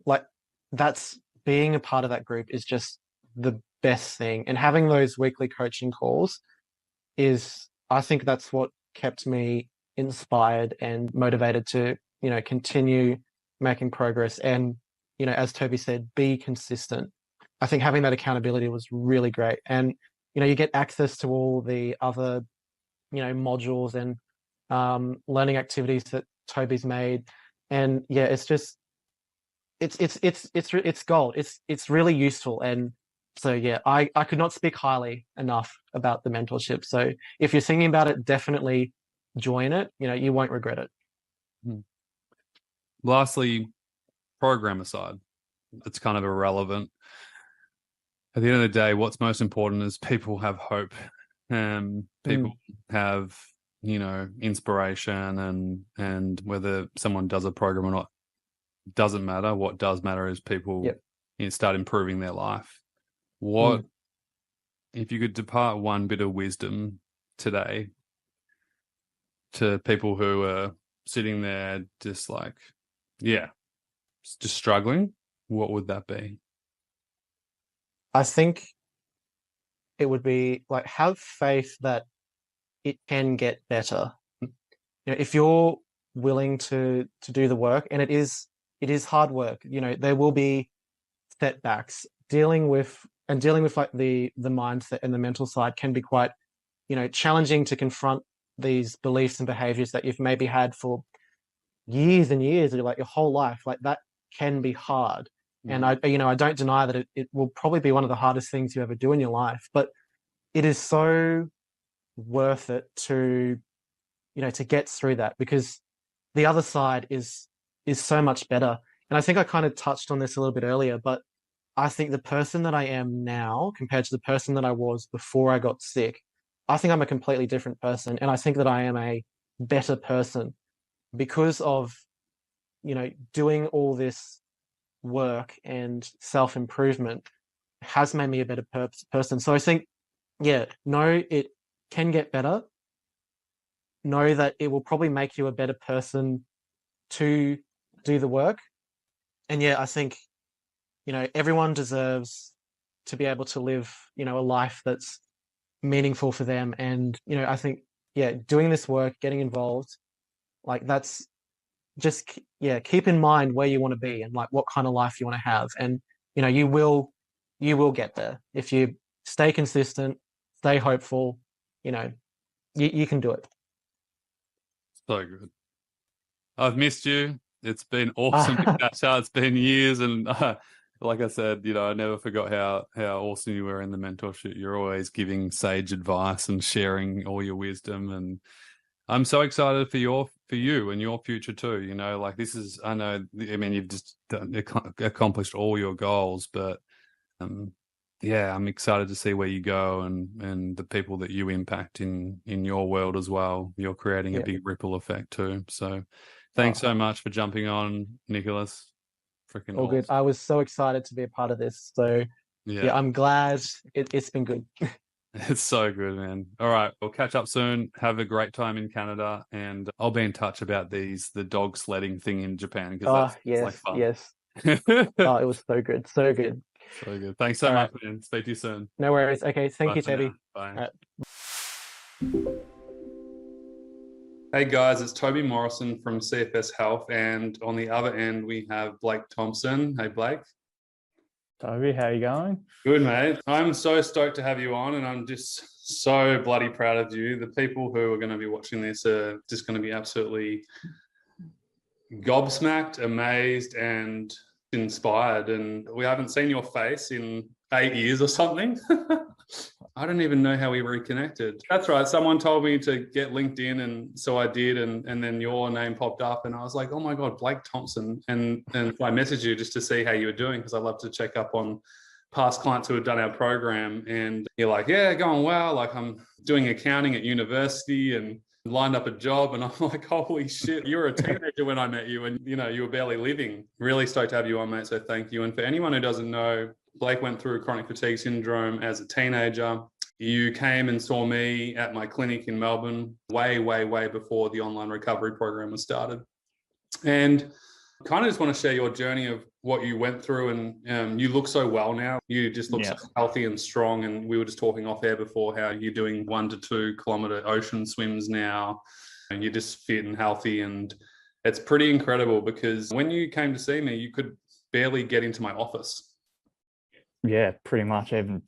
like that's being a part of that group is just the best thing. And having those weekly coaching calls I think that's what kept me inspired and motivated to continue making progress. And as Toby said, be consistent. I think having that accountability was really great. And you get access to all the other modules and learning activities that Toby's made. And it's just it's gold. It's really useful. And so I could not speak highly enough about the mentorship. So if you're thinking about it, definitely join it. You won't regret it. Lastly, program aside, it's kind of irrelevant. At the end of the day, what's most important is people have hope. People have, inspiration, and whether someone does a program or not doesn't matter. What does matter is people start improving their life. What if you could depart one bit of wisdom today to people who are sitting there just like, just struggling, what would that be? I think it would be like, have faith that it can get better. If you're willing to do the work, and it is hard work, there will be setbacks. Dealing with like the mindset and the mental side can be quite, challenging to confront these beliefs and behaviors that you've maybe had for years and years, or like your whole life. Like that can be hard. And I don't deny that it will probably be one of the hardest things you ever do in your life, but it is so worth it to get through that, because the other side is so much better. And I think I kind of touched on this a little bit earlier, but I think the person that I am now compared to the person that I was before I got sick, I think I'm a completely different person. And I think that I am a better person because of, doing all this work and self-improvement has made me a better person. So I think, know it can get better. Know that it will probably make you a better person to do the work. And I think, everyone deserves to be able to live, a life that's meaningful for them. And, I think, doing this work, getting involved, like that's just, keep in mind where you want to be and like what kind of life you want to have. And, you will get there if you stay consistent, stay hopeful, you can do it. So good. I've missed you. It's been awesome to catch up. It's been years, and like I said, I never forgot how awesome you were in the mentorship. You're always giving sage advice and sharing all your wisdom, and I'm so excited for you and your future too. Like this is, I mean, you've just accomplished all your goals, but I'm excited to see where you go and the people that you impact in your world as well. You're creating a big ripple effect too. So thanks so much for jumping on, Nicholas. Freaking all awesome. Good. I was so excited to be a part of this. So I'm glad it's been good. It's so good, man. All right, we'll catch up soon. Have a great time in Canada, and I'll be in touch about the dog sledding thing in Japan, because that's like fun. Yes. It was so good. So good. So good. Thanks so much, man. Speak to you soon. No worries. Okay. Thank you, Toby. Bye. Hey guys, it's Toby Morrison from CFS Health, and on the other end we have Blake Thompson. Hey Blake. Toby, how you going? Good, mate. I'm so stoked to have you on, and I'm just so bloody proud of you. The people who are going to be watching this are just going to be absolutely gobsmacked, amazed, and inspired. And we haven't seen your face in 8 years or something. I don't even know how we reconnected. That's right. Someone told me to get LinkedIn, and so I did, and then your name popped up, and I was like, oh my God, Blake Thompson. And I messaged you just to see how you were doing, because I love to check up on past clients who had done our program. And you're like, yeah, going well. Like, I'm doing accounting at university and lined up a job. And I'm like, holy shit, you were a teenager when I met you, and you were barely living. Really stoked to have you on, mate. So thank you. And for anyone who doesn't know, Blake went through chronic fatigue syndrome as a teenager. You came and saw me at my clinic in Melbourne way, way, way before the online recovery program was started. And kind of just want to share your journey of what you went through. And you look so well now. You just look so healthy and strong. And we were just talking off air before how you're doing 1 to 2 kilometer ocean swims now. And you're just fit and healthy. And it's pretty incredible, because when you came to see me, you could barely get into my office. Yeah, pretty much. Even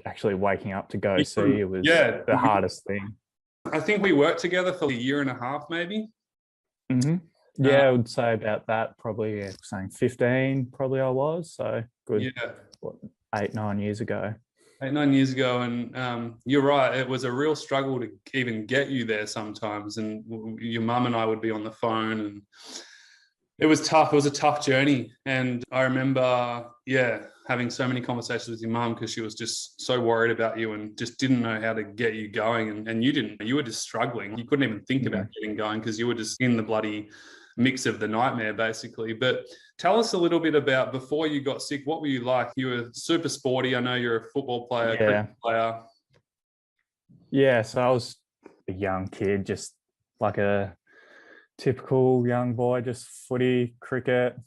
actually waking up to go see you was the hardest thing. I think we worked together for a year and a half, maybe. Mm-hmm. Yeah, I would say about that. Probably saying 15. Probably I was so good. Yeah, 8-9 years ago. 8-9 years ago, and you're right. It was a real struggle to even get you there sometimes. And your mum and I would be on the phone, and it was tough. It was a tough journey. And I remember, having so many conversations with your mum, because she was just so worried about you and just didn't know how to get you going. And you were just struggling. You couldn't even think about getting going, because you were just in the bloody mix of the nightmare, basically. But tell us a little bit about, before you got sick, what were you like? You were super sporty. I know you're a football player, cricket player. Yeah, so I was a young kid, just like a typical young boy, just footy, cricket.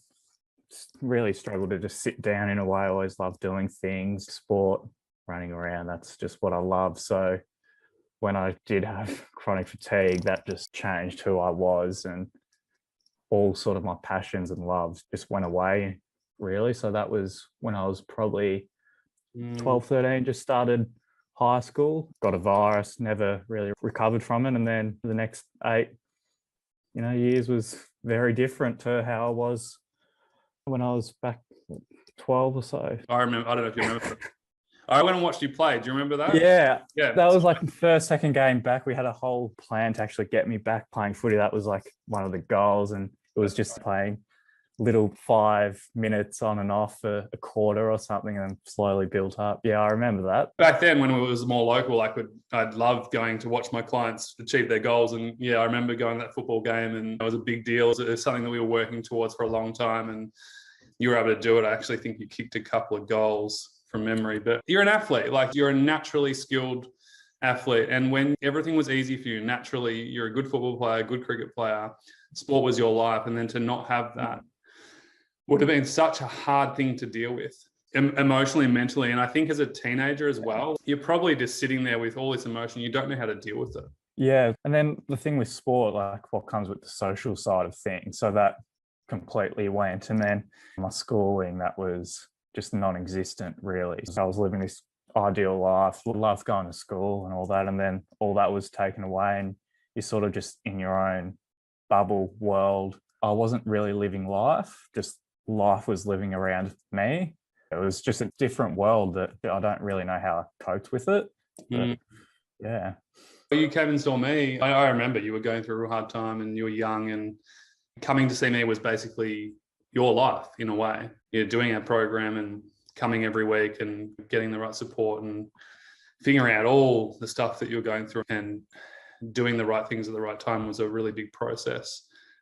Really struggled to just sit down in a way. I always loved doing things, sport, running around. That's just what I love. So when I did have chronic fatigue, that just changed who I was, and all sort of my passions and loves just went away, really. So that was when I was probably 12, 13, just started high school, got a virus, never really recovered from it. And then the next 8 years was very different to how I was when I was back 12 or so. I remember. I don't know if you remember. I went and watched you play. Do you remember that? Yeah. Yeah. That was like the first, second game back. We had a whole plan to actually get me back playing footy. That was like one of the goals. And it was just playing little 5 minutes on and off for a quarter or something, and slowly built up. Yeah, I remember that. Back then, when it was more local, I'd love going to watch my clients achieve their goals. And yeah, I remember going to that football game, and it was a big deal. It was something that we were working towards for a long time, and you were able to do it. I actually think you kicked a couple of goals from memory, but you're an athlete. Like, you're a naturally skilled athlete. And when everything was easy for you, naturally, you're a good football player, good cricket player, sport was your life. And then to not have that would have been such a hard thing to deal with emotionally and mentally. And I think as a teenager as well, you're probably just sitting there with all this emotion. You don't know how to deal with it. Yeah. And then the thing with sport, like what comes with the social side of things. So that completely went. And then my schooling, that was just non-existent, really. So I was living this ideal life, loved going to school and all that. And then all that was taken away, and you're sort of just in your own bubble world. I wasn't really living life, just life was living around me. It was just a different world that I don't really know how I coped with it. But yeah. You came and saw me. I remember you were going through a real hard time, and you were young, and coming to see me was basically your life in a way. You're doing our program and coming every week and getting the right support and figuring out all the stuff that you're going through, and doing the right things at the right time was a really big process.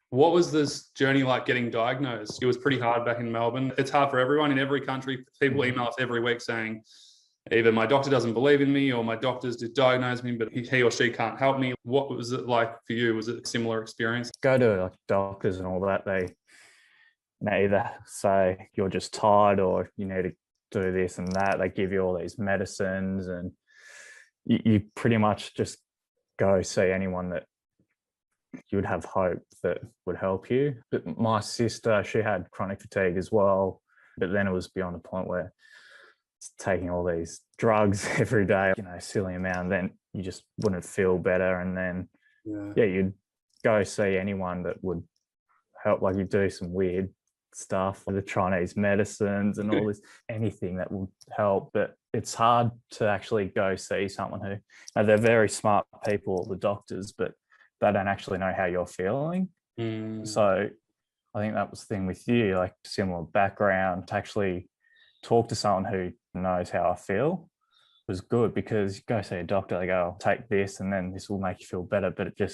What was this journey like getting diagnosed? It was pretty hard back in Melbourne. It's hard for everyone in every country. People email us every week saying, either my doctor doesn't believe in me, or my doctor's just diagnosed me, but he or she can't help me. What was it like for you? Was it a similar experience? Go to like doctors and all that. They either say you're just tired, or you need to do this and that. They give you all these medicines, and you pretty much just go see anyone that you would have hope that would help you. But my sister, she had chronic fatigue as well, but then it was beyond the point where it's taking all these drugs every day, silly amount, then you just wouldn't feel better. And then you'd go see anyone that would help. Like, you do some weird stuff, like the Chinese medicines and all this, anything that will help. But it's hard to actually go see someone who, they're very smart people, the doctors, but they don't actually know how you're feeling. So I think that was the thing with you, like similar background, to actually talk to someone who knows how I feel was good, because you go see a doctor, they go, take this and then this will make you feel better, but it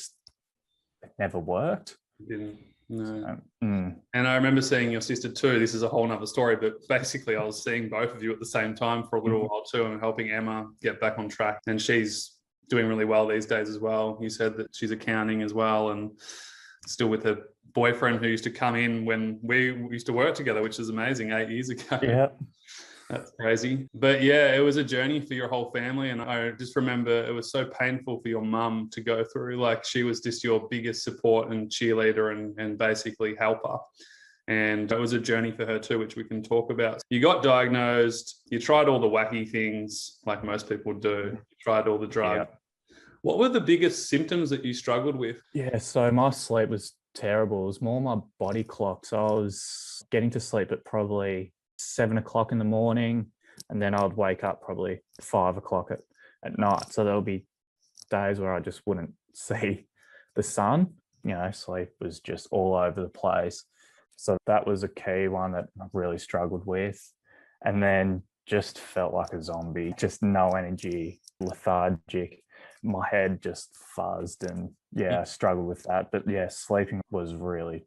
never worked. It didn't. No. And I remember seeing your sister too. This is a whole nother story, but basically I was seeing both of you at the same time for a little while too, and helping Emma get back on track. And she's doing really well these days as well. You said that she's accounting as well, and still with her boyfriend who used to come in when we used to work together, which is amazing, 8 years ago. Yeah. That's crazy. But yeah, it was a journey for your whole family. And I just remember it was so painful for your mum to go through. Like, she was just your biggest support and cheerleader and basically helper. And it was a journey for her too, which we can talk about. You got diagnosed, you tried all the wacky things like most people do, you tried all the drugs. Yeah. What were the biggest symptoms that you struggled with? Yeah, so my sleep was terrible. It was more my body clock. So I was getting to sleep at probably 7 o'clock in the morning, and then I would wake up probably 5 o'clock at night. So there'll be days where I just wouldn't see the sun. Sleep was just all over the place. So that was a key one that I really struggled with. And then just felt like a zombie, just no energy, lethargic. My head just fuzzed, and I struggled with that. But sleeping was really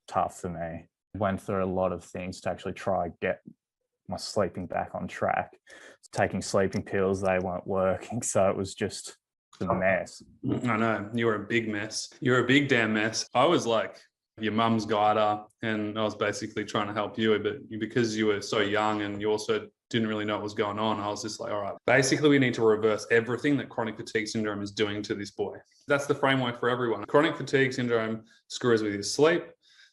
tough for me. Went through a lot of things to actually try get my sleeping back on track. Taking sleeping pills, they weren't working. So it was just a mess. I know, you were a big mess. You're a big damn mess. I was like your mum's guider, and I was basically trying to help you, but because you were so young and you also didn't really know what was going on, I was just like, all right, basically we need to reverse everything that chronic fatigue syndrome is doing to this boy. That's the framework for everyone. Chronic fatigue syndrome screws with your sleep,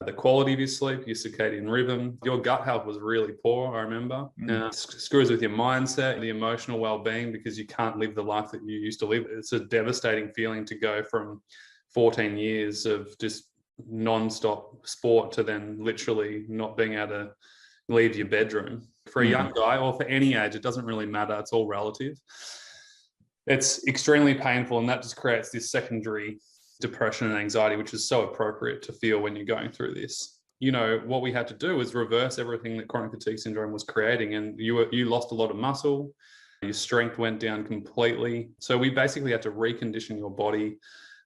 the quality of your sleep, your circadian rhythm. Your gut health was really poor, I remember. Screws with your mindset, the emotional well-being, because you can't live the life that you used to live. It's a devastating feeling to go from 14 years of just non-stop sport to then literally not being able to leave your bedroom. For a young guy, or for any age, it doesn't really matter. It's all relative. It's extremely painful, and that just creates this secondary depression and anxiety, which is so appropriate to feel when you're going through this. You know, what we had to do was reverse everything that chronic fatigue syndrome was creating, and you lost a lot of muscle, your strength went down completely. So we basically had to recondition your body.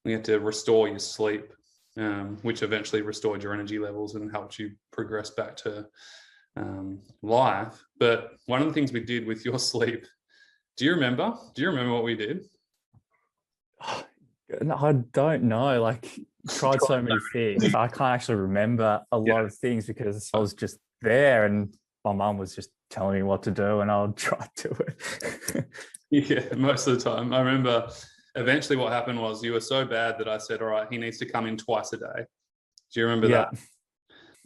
We had to restore your sleep, which eventually restored your energy levels and helped you progress back to life. But one of the things we did with your sleep, do you remember what we did? I don't know. Like, tried so many things. I can't actually remember a lot of things because I was just there and my mum was just telling me what to do and I'll try to do it. Yeah, most of the time. I remember eventually what happened was you were so bad that I said, all right, he needs to come in twice a day. Do you remember that?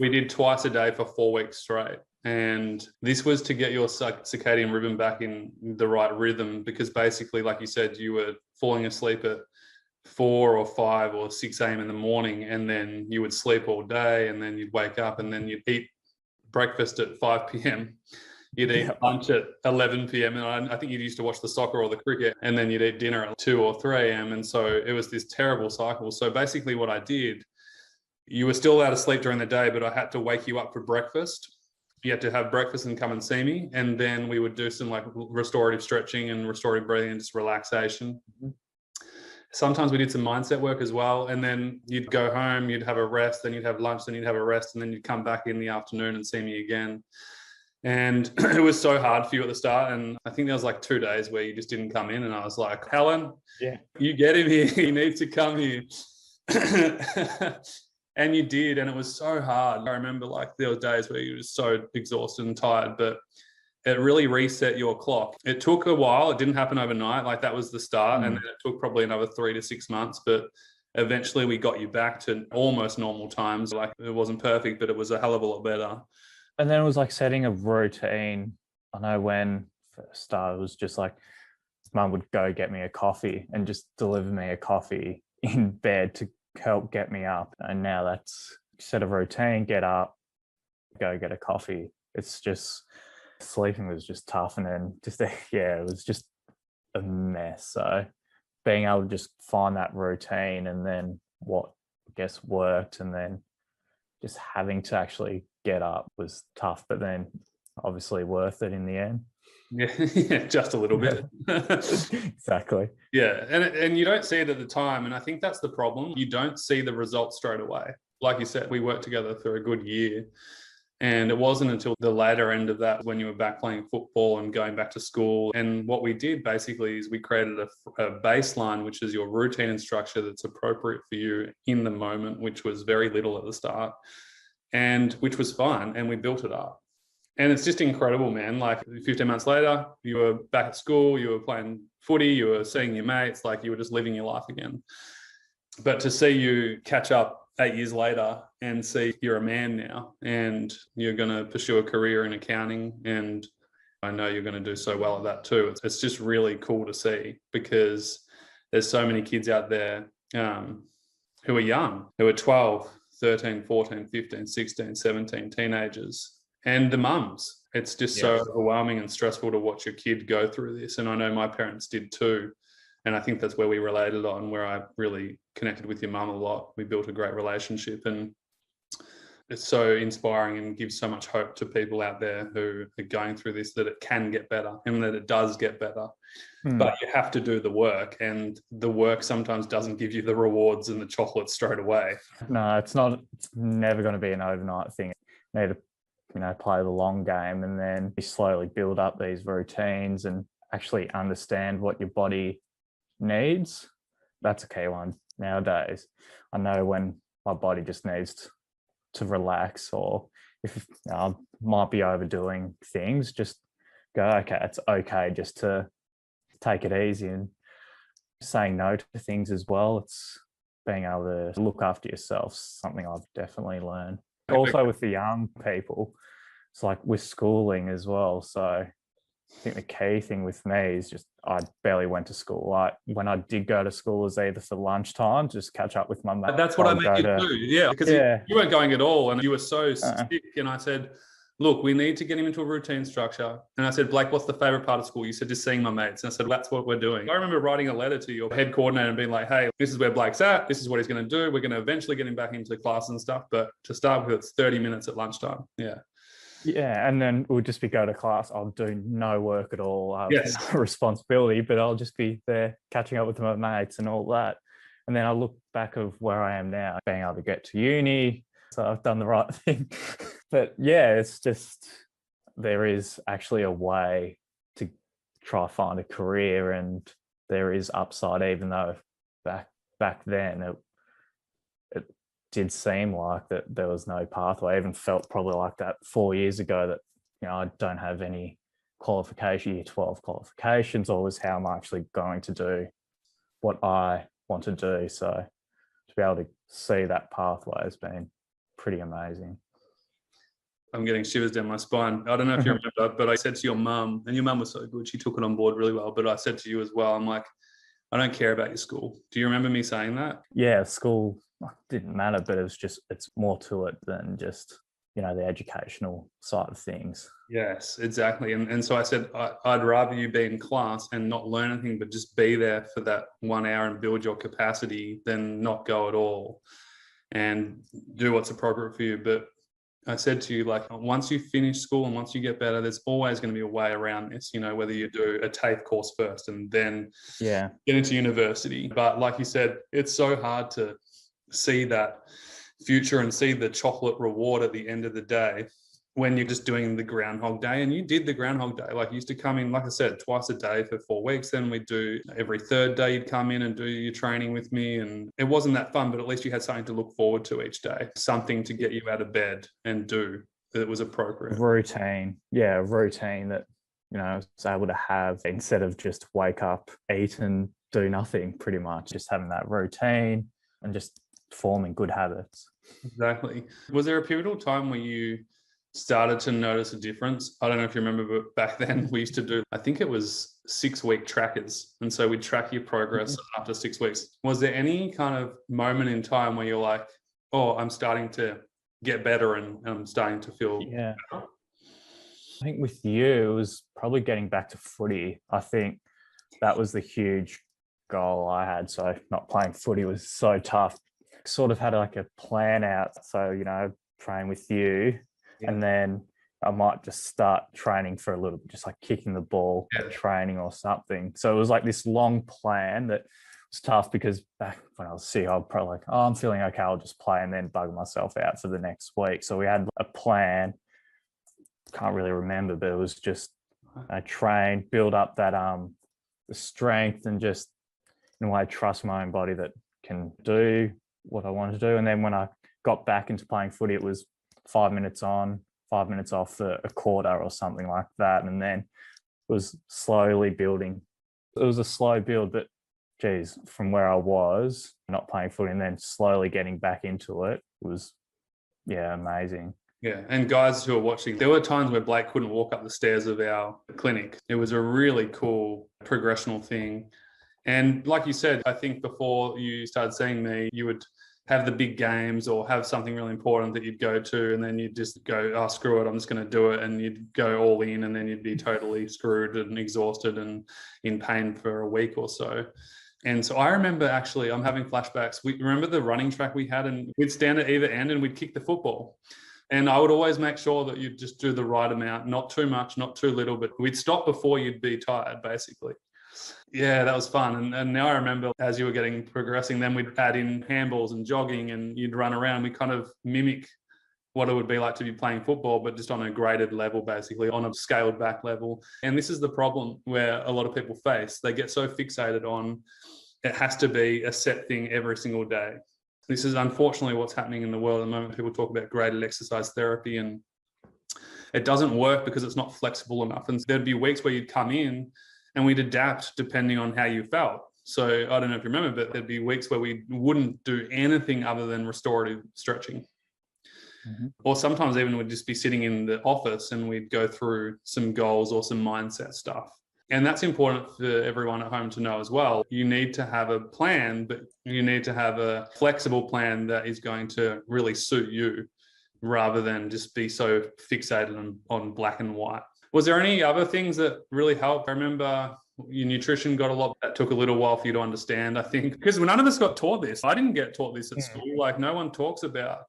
We did twice a day for 4 weeks straight. And this was to get your circadian rhythm back in the right rhythm, because basically, like you said, you were falling asleep at 4 or 5 or 6 a.m. in the morning, and then you would sleep all day, and then you'd wake up and then you'd eat breakfast at 5 p.m. You'd eat lunch at 11 p.m. And I think you used to watch the soccer or the cricket, and then you'd eat dinner at 2 or 3 a.m. And so it was this terrible cycle. So basically what I did, you were still allowed to sleep during the day, but I had to wake you up for breakfast. You had to have breakfast and come and see me. And then we would do some like restorative stretching and restorative breathing and just relaxation. Sometimes we did some mindset work as well. And then you'd go home, you'd have a rest, then you'd have lunch, then you'd have a rest, and then you'd come back in the afternoon and see me again. And it was so hard for you at the start. And I think there was like 2 days where you just didn't come in. And I was like, Helen, you get him here. He needs to come here. And you did. And it was so hard. I remember like there were days where you were just so exhausted and tired, but it really reset your clock. It took a while. It didn't happen overnight. Like that was the start. And then it took probably another 3 to 6 months, but eventually we got you back to almost normal times. Like it wasn't perfect, but it was a hell of a lot better. And then it was like setting a routine. I know when first started, it was just like mum would go get me a coffee and just deliver me a coffee in bed to help get me up. And now that's set a routine, get up, go get a coffee. It's just sleeping was just tough. And then just, it was just a mess. So being able to just find that routine and then what I guess worked, and then just having to actually get up was tough, but then obviously worth it in the end. Yeah, just a little bit. Exactly. Yeah, and you don't see it at the time, and I think that's the problem. You don't see the results straight away. Like you said, we worked together for a good year, and it wasn't until the later end of that when you were back playing football and going back to school. And what we did basically is we created a baseline, which is your routine and structure that's appropriate for you in the moment, which was very little at the start, and which was fun, and we built it up. And it's just incredible, man. Like 15 months later, you were back at school, you were playing footy, you were seeing your mates, like you were just living your life again. But to see you catch up 8 years later and see you're a man now and you're going to pursue a career in accounting, and I know you're going to do so well at that too. It's just really cool to see, because there's so many kids out there who are young, who are 12, 13, 14, 15, 16, 17, teenagers, and the mums. It's just so overwhelming and stressful to watch your kid go through this. And I know my parents did too. And I think that's where we related on, where I really connected with your mum a lot. We built a great relationship, and it's so inspiring and gives so much hope to people out there who are going through this, that it can get better and that it does get better. But you have to do the work, and the work sometimes doesn't give you the rewards and the chocolates straight away. No, it's not. It's never going to be an overnight thing. You need to, play the long game, and then you slowly build up these routines and actually understand what your body needs. That's a key one nowadays. I know when my body just needs to relax, or if I might be overdoing things, just go, okay, it's okay just to take it easy, and saying no to things as well. It's being able to look after yourself, something I've definitely learned. Also with the young people, it's like with schooling as well. So I think the key thing with me is just I barely went to school. Like when I did go to school, it was either for lunchtime, just catch up with my mate. That's what I meant you to do. Yeah, because Yeah. you weren't going at all, and you were so Uh-uh. sick. And I said, look, we need to get him into a routine structure. And I said, Blake, what's the favorite part of school? You said, just seeing my mates. And I said, that's what we're doing. I remember writing a letter to your head coordinator and being like, hey, this is where Blake's at. This is what he's going to do. We're going to eventually get him back into classes and stuff. But to start with, it's 30 minutes at lunchtime. Yeah. Yeah, and then we'll just be go to class. I'll do no work at all. Yes. No responsibility, but I'll just be there catching up with my mates and all that. And then I look back of where I am now, being able to get to uni. So I've done the right thing. But yeah, it's just there is actually a way to try find a career, and there is upside, even though back then it did seem like that there was no pathway. I even felt probably like that 4 years ago, that I don't have any qualification, year 12 qualifications, or was how I'm actually going to do what I want to do. So to be able to see that pathway has been pretty amazing. I'm getting shivers down my spine. I don't know if you remember, but I said to your mum, and your mum was so good, she took it on board really well, but I said to you as well, I'm like, I don't care about your school. Do you remember me saying that? Yeah, school didn't matter, but it's more to it than just, the educational side of things. Yes, exactly. And so I said, I'd rather you be in class and not learn anything, but just be there for that 1 hour and build your capacity than not go at all and do what's appropriate for you. But I said to you, like, once you finish school and once you get better, there's always going to be a way around this, whether you do a TAFE course first and then get into university. But like you said, it's so hard to see that future and see the chocolate reward at the end of the day when you're just doing the Groundhog Day. And you did the Groundhog Day. Like, you used to come in, like I said, twice a day for 4 weeks. Then we'd do every third day, you'd come in and do your training with me. And it wasn't that fun, but at least you had something to look forward to each day, something to get you out of bed and do that was appropriate. Routine. Yeah, routine that, I was able to have instead of just wake up, eat and do nothing, pretty much. Just having that routine and just forming good habits. Exactly. Was there a pivotal time where you started to notice a difference? I don't know if you remember, but back then we used to do, I think it was 6-week trackers. And so we'd track your progress after 6 weeks. Was there any kind of moment in time where you're like, oh, I'm starting to get better and I'm starting to feel better? I think with you, it was probably getting back to footy. I think that was the huge goal I had. So not playing footy was so tough. Sort of had like a plan out. So, train with you. And then I might just start training for a little bit, just like kicking the ball, training or something. So it was like this long plan that was tough, because back when I was sick, I was probably like, oh, I'm feeling okay, I'll just play and then bug myself out for the next week. So we had a plan. Can't really remember, but it was just train, build up that the strength, and just in a way trust my own body that can do what I wanted to do. And then when I got back into playing footy, it was 5 minutes on, 5 minutes off for a quarter or something like that. And then it was slowly building. It was a slow build, but geez, from where I was not playing footy and then slowly getting back into it was, amazing. Yeah, and guys who are watching, there were times where Blake couldn't walk up the stairs of our clinic. It was a really cool progressional thing. And like you said, I think before you started seeing me, you would have the big games or have something really important that you'd go to, and then you'd just go, oh, screw it, I'm just going to do it. And you'd go all in, and then you'd be totally screwed and exhausted and in pain for a week or so. And so I remember, actually, I'm having flashbacks. We remember the running track we had, and we'd stand at either end and we'd kick the football. And I would always make sure that you'd just do the right amount, not too much, not too little, but we'd stop before you'd be tired, basically. Yeah, that was fun. And now I remember, as you were progressing, then we'd add in handballs and jogging, and you'd run around. We kind of mimic what it would be like to be playing football, but just on a graded level, basically, on a scaled back level. And this is the problem where a lot of people face. They get so fixated on it has to be a set thing every single day. This is unfortunately what's happening in the world at the moment. People talk about graded exercise therapy, and it doesn't work because it's not flexible enough. And there'd be weeks where you'd come in and we'd adapt depending on how you felt. So I don't know if you remember, but there'd be weeks where we wouldn't do anything other than restorative stretching. Or sometimes even we'd just be sitting in the office and we'd go through some goals or some mindset stuff. And that's important for everyone at home to know as well. You need to have a plan, but you need to have a flexible plan that is going to really suit you rather than just be so fixated on black and white. Was there any other things that really helped? I remember your nutrition got a lot, that took a little while for you to understand, I think, because none of us got taught this. I didn't get taught this at school. Like no one talks about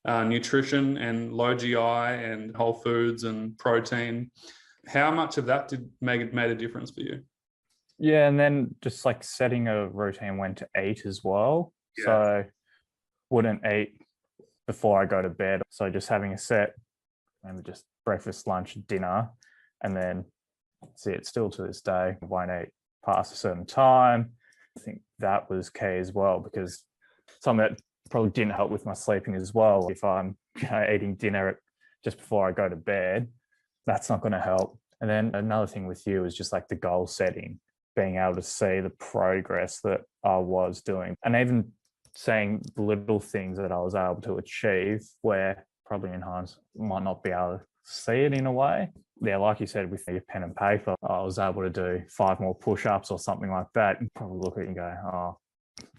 nutrition and low GI and whole foods and protein. How much of that made a difference for you? Yeah, and then just like setting a routine when to eat as well. Yeah. So wouldn't eat before I go to bed. So just having a set, maybe just breakfast, lunch, dinner, and then see it still to this day. Won't eat past a certain time. I think that was key as well, because something that probably didn't help with my sleeping as well. If I'm eating dinner just before I go to bed, that's not going to help. And then another thing with you is just like the goal setting, being able to see the progress that I was doing, and even seeing the little things that I was able to achieve where probably in hindsight might not be able to see it in a way. Yeah, like you said, with your pen and paper, I was able to do 5 more push-ups or something like that, and probably look at it and go, oh,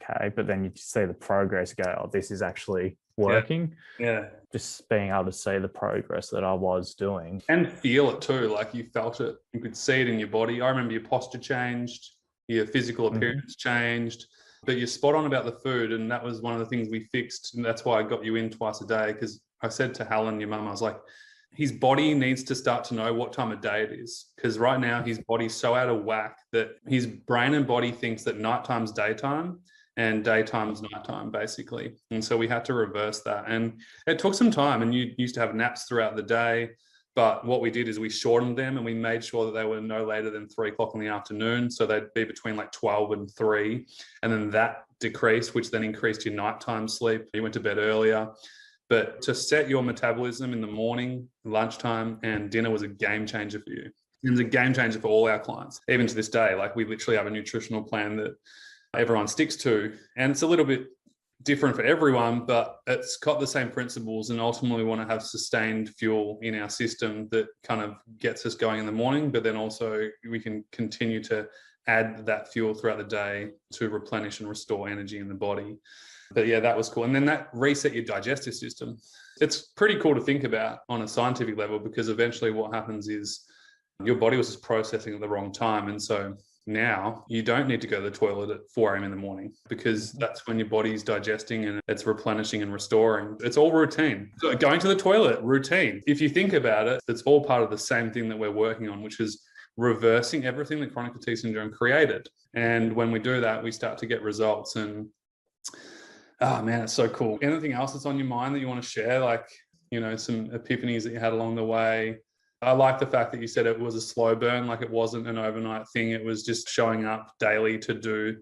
okay. But then you see the progress, go, oh, this is actually working. Yeah. Just being able to see the progress that I was doing. And feel it too, like you felt it. You could see it in your body. I remember your posture changed, your physical appearance changed, but you're spot on about the food. And that was one of the things we fixed. And that's why I got you in twice a day, because I said to Helen, your mum, I was like, his body needs to start to know what time of day it is, because right now his body's so out of whack that his brain and body thinks that nighttime's daytime and daytime's nighttime, basically. And so we had to reverse that. And it took some time, and you used to have naps throughout the day. But what we did is we shortened them, and we made sure that they were no later than 3 o'clock in the afternoon. So they'd be between like 12 and 3. And then that decreased, which then increased your nighttime sleep. You went to bed earlier. But to set your metabolism in the morning, lunchtime, and dinner was a game changer for you. It was a game changer for all our clients. Even to this day, like we literally have a nutritional plan that everyone sticks to. And it's a little bit different for everyone, but it's got the same principles. And ultimately we want to have sustained fuel in our system that kind of gets us going in the morning, but then also we can continue to add that fuel throughout the day to replenish and restore energy in the body. But yeah, that was cool. And then that reset your digestive system. It's pretty cool to think about on a scientific level, because eventually what happens is your body was just processing at the wrong time. And so now you don't need to go to the toilet at 4 a.m. in the morning, because that's when your body's digesting and it's replenishing and restoring. It's all routine. So going to the toilet, routine. If you think about it, it's all part of the same thing that we're working on, which is reversing everything that chronic fatigue syndrome created. And when we do that, we start to get results. And oh man, it's so cool. Anything else that's on your mind that you want to share? Like, some epiphanies that you had along the way? I like the fact that you said it was a slow burn, like it wasn't an overnight thing. It was just showing up daily to do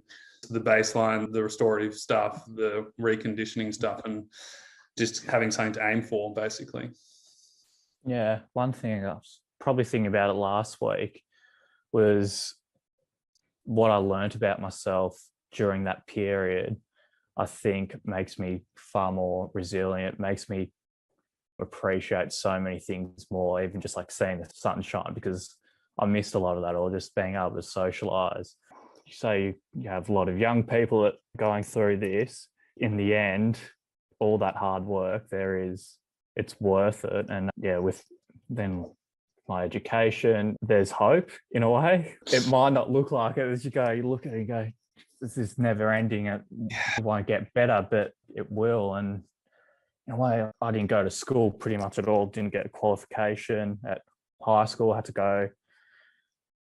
the baseline, the restorative stuff, the reconditioning stuff, and just having something to aim for, basically. Yeah, one thing I was probably thinking about it last week was what I learned about myself during that period. I think makes me far more resilient, makes me appreciate so many things more, even just like seeing the sunshine, because I missed a lot of that, or just being able to socialize. You say you have a lot of young people that are going through this. In the end, all that hard work it's worth it. And yeah, with then my education, there's hope in a way. It might not look like it as you look at it and go, this is never ending. It won't get better, but it will. And in a way, I didn't go to school pretty much at all, didn't get a qualification at high school, had to go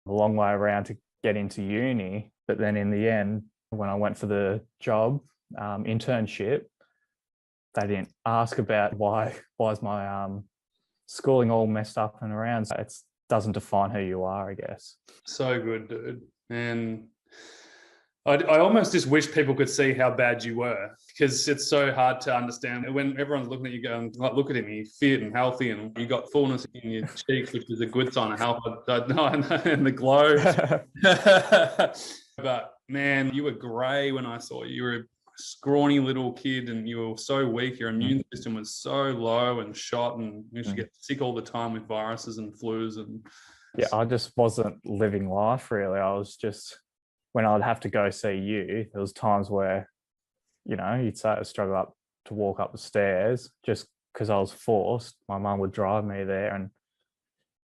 a long way around to get into uni. But then in the end, when I went for the job internship, they didn't ask about why is my schooling all messed up and around. So it doesn't define who you are, I guess. So good, dude. And I almost just wish people could see how bad you were, because it's so hard to understand when everyone's looking at you going, like, look at him, he's fit and healthy and you got fullness in your cheeks, which is a good sign of health. And the glow. But man, you were grey when I saw you. You were scrawny little kid and you were so weak, your immune system was so low and shot, and you used to get sick all the time with viruses and flus. And yeah, I just wasn't living life really. I was just, when I'd have to go see you, there was times where, you know, you'd start to struggle up to walk up the stairs just because I was forced. My mum would drive me there, and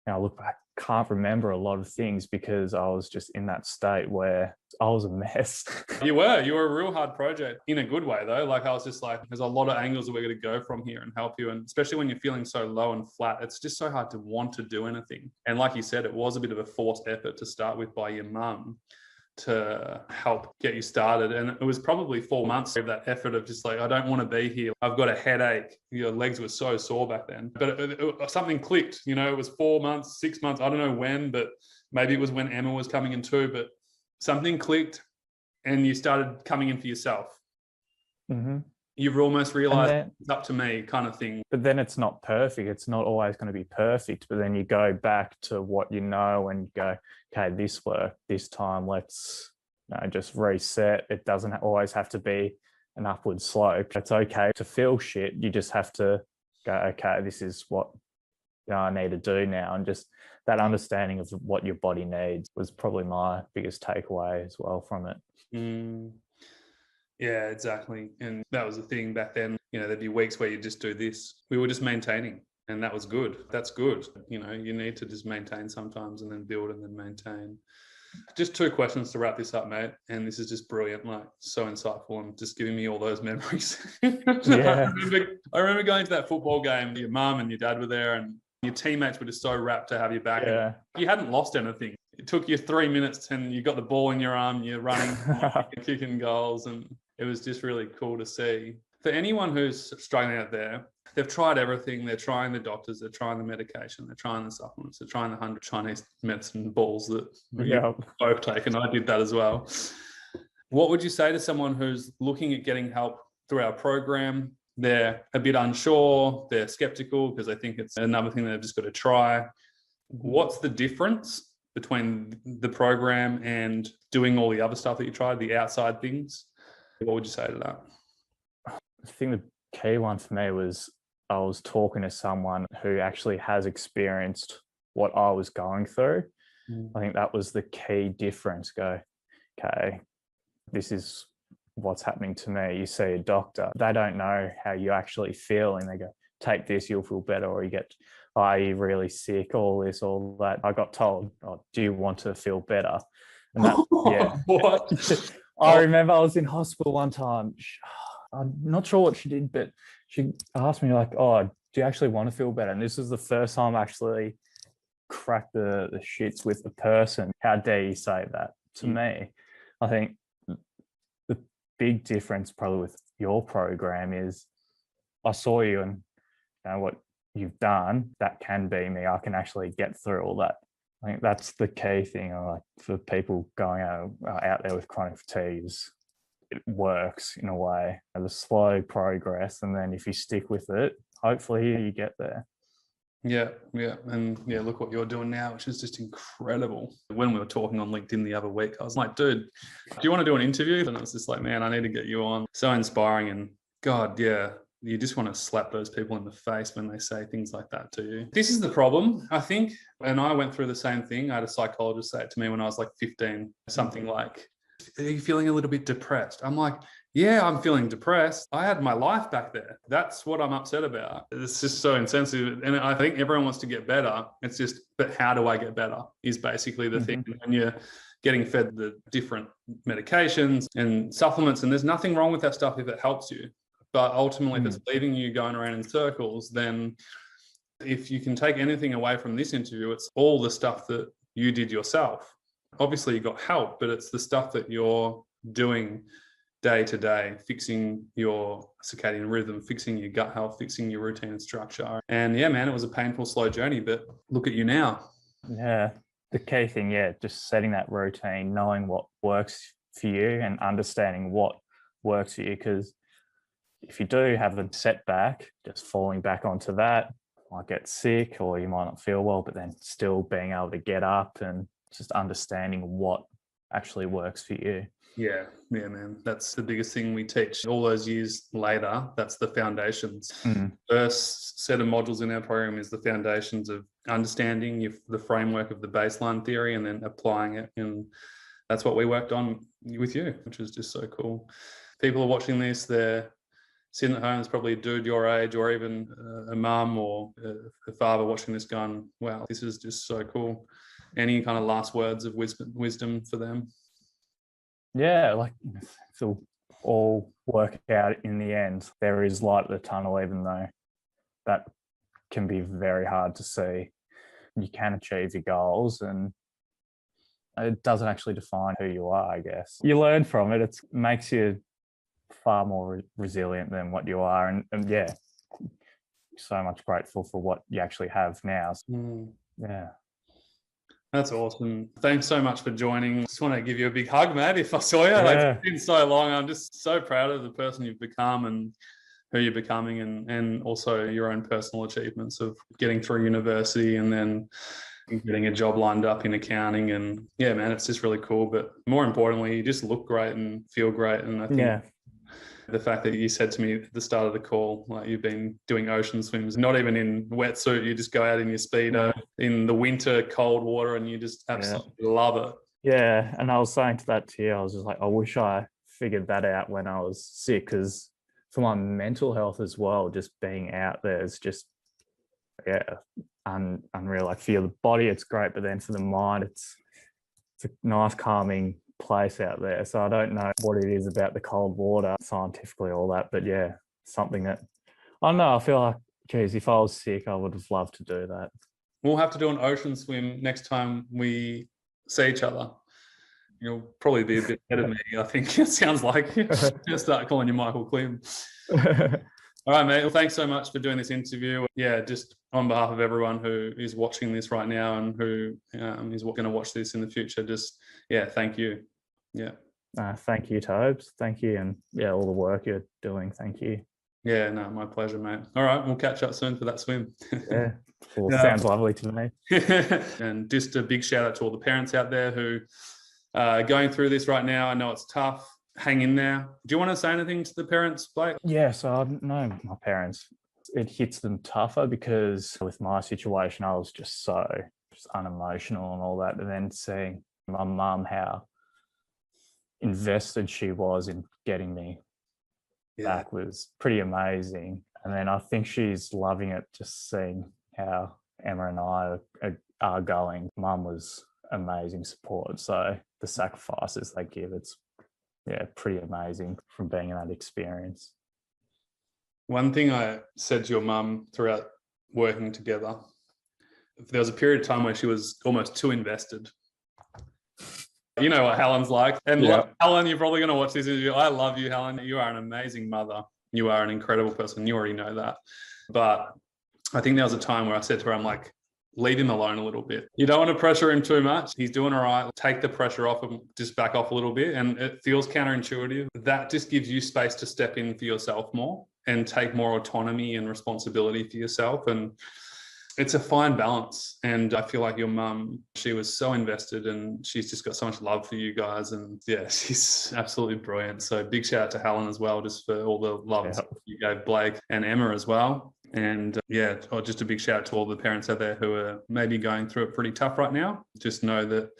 I look back, can't remember a lot of things because I was just in that state where I was a mess. You were a real hard project in a good way though. Like I was just like, there's a lot of angles that we're going to go from here and help you. And especially when you're feeling so low and flat, it's just so hard to want to do anything. And like you said, it was a bit of a forced effort to start with by your mum to help get you started. And it was probably 4 months of that effort of just like, I don't want to be here. I've got a headache. Your legs were so sore back then. But something clicked, you know, it was 4 months, 6 months. I don't know when, but maybe it was when Emma was coming in too, but something clicked and you started coming in for yourself. Mm-hmm. You've almost realized then, it's up to me kind of thing. But then it's not perfect. It's not always going to be perfect. But then you go back to what you know and you go, okay, this worked this time. Let's just reset. It doesn't always have to be an upward slope. It's okay to feel shit. You just have to go, okay, this is what I need to do now. And just that understanding of what your body needs was probably my biggest takeaway as well from it. Yeah, exactly. And that was the thing back then. You know, there'd be weeks where you just do this. We were just maintaining, and that was good. That's good. You know, you need to just maintain sometimes and then build and then maintain. Just 2 questions to wrap this up, mate. And this is just brilliant, like so insightful and just giving me all those memories. Yeah. I remember going to that football game. Your mum and your dad were there and your teammates were just so rapt to have you back. Yeah. You hadn't lost anything. It took you 3 minutes and you got the ball in your arm, you're running, kicking goals, and it was just really cool to see. For anyone who's struggling out there, they've tried everything. They're trying the doctors, they're trying the medication, they're trying the supplements, they're trying the 100 Chinese medicine balls that you've both taken. I did that as well. What would you say to someone who's looking at getting help through our program? They're a bit unsure, they're skeptical because they think it's another thing they've just got to try. What's the difference between the program and doing all the other stuff that you tried, the outside things? What would you say to that? I think the key one for me was I was talking to someone who actually has experienced what I was going through. I think that was the key difference. Go, okay, this is what's happening to me. You see a doctor, they don't know how you actually feel, and they go, take this, you'll feel better, or you get, are you really sick, all this, all that. I got told, oh, do you want to feel better? And that, yeah. What? I remember I was in hospital one time. I'm not sure what she did, but she asked me like, oh, do you actually want to feel better? And this was the first time I actually cracked the shits with the person. How dare you say that to me? I think the big difference probably with your program is I saw you and what you've done. That can be me. I can actually get through all that. I think that's the key thing. Like for people going out there with chronic fatigue, is it works in a way. The slow progress, and then if you stick with it, hopefully you get there. Yeah. And yeah, look what you're doing now, which is just incredible. When we were talking on LinkedIn the other week, I was like, dude, do you want to do an interview? And I was just like, man, I need to get you on. So inspiring. And God, yeah, you just want to slap those people in the face when they say things like that to you. This is the problem, I think. And I went through the same thing. I had a psychologist say it to me when I was like 15, something like, are you feeling a little bit depressed? I'm like, yeah, I'm feeling depressed. I had my life back there. That's what I'm upset about. It's just so insensitive. And I think everyone wants to get better. It's just, but how do I get better is basically the thing. When you're getting fed the different medications and supplements, and there's nothing wrong with that stuff if it helps you. But ultimately, if it's leaving you going around in circles, then if you can take anything away from this interview, it's all the stuff that you did yourself. Obviously, you got help, but it's the stuff that you're doing day to day, fixing your circadian rhythm, fixing your gut health, fixing your routine and structure. And yeah, man, it was a painful, slow journey, but look at you now. Yeah, the key thing, just setting that routine, knowing what works for you and understanding what works for you. Because if you do have a setback, just falling back onto that, might get sick or you might not feel well, but then still being able to get up and just understanding what actually works for you. Yeah, man. That's the biggest thing we teach all those years later. That's the foundations. First set of modules in our program is the foundations of understanding the framework of the baseline theory and then applying it. And that's what we worked on with you, which is just so cool. People are watching this, they're sitting at home, there's probably a dude your age or even a mum or a father watching this going, wow, this is just so cool. Any kind of last words of wisdom for them? Yeah, like it'll all work out in the end. There is light at the tunnel, even though that can be very hard to see. You can achieve your goals, and it doesn't actually define who you are, I guess. You learn from it. It makes you far more resilient than what you are. And yeah, so much grateful for what you actually have now. Yeah. That's awesome. Thanks so much for joining. Just want to give you a big hug, mate. If I saw you, Yeah. It's been so long. I'm just so proud of the person you've become and who you're becoming, and also your own personal achievements of getting through university and then getting a job lined up in accounting. And yeah, man, it's just really cool. But more importantly, you just look great and feel great. And I think the fact that you said to me at the start of the call, like you've been doing ocean swims, not even in wetsuit, you just go out in your Speedo in the winter cold water and you just absolutely love it. Yeah. And I was saying that to you, I was just like, I wish I figured that out when I was sick, because for my mental health as well, just being out there is just, unreal. Like for the body, it's great, but then for the mind, it's a nice calming place out there. So I don't know what it is about the cold water scientifically, all that, but yeah, something that I don't know. I feel like, geez, if I was sick, I would have loved to do that. We'll have to do an ocean swim next time we see each other. You'll probably be a bit ahead of me, I think. It sounds like you're going to start calling you Michael Klim. All right, mate. Well, thanks so much for doing this interview. Yeah, just on behalf of everyone who is watching this right now and who is going to watch this in the future, just, thank you. Yeah. Thank you, Tobes. Thank you. And all the work you're doing. Thank you. Yeah, no, my pleasure, mate. All right, we'll catch up soon for that swim. Yeah, well, sounds lovely to me. And just a big shout out to all the parents out there who are going through this right now. I know it's tough. Hang in there. Do you want to say anything to the parents, Blake? Yeah, so I know my parents, it hits them tougher because with my situation, I was just unemotional and all that. And then seeing my mum, how invested she was in getting me back was pretty amazing. And then I think she's loving it, just seeing how Emma and I are going. Mum was amazing support. So the sacrifices they give, it's pretty amazing from being in that experience. One thing I said to your mum throughout working together, there was a period of time where she was almost too invested. You know what Helen's like. And Helen, you're probably going to watch this interview. I love you, Helen. You are an amazing mother. You are an incredible person. You already know that. But I think there was a time where I said to her, I'm like, leave him alone a little bit. You don't want to pressure him too much. He's doing all right. Take the pressure off and just back off a little bit. And it feels counterintuitive. That just gives you space to step in for yourself more and take more autonomy and responsibility for yourself. And it's a fine balance. And I feel like your mum, she was so invested and she's just got so much love for you guys. And she's absolutely brilliant. So big shout out to Helen as well, just for all the love you gave Blake and Emma as well. And just a big shout out to all the parents out there who are maybe going through it pretty tough right now. Just know that,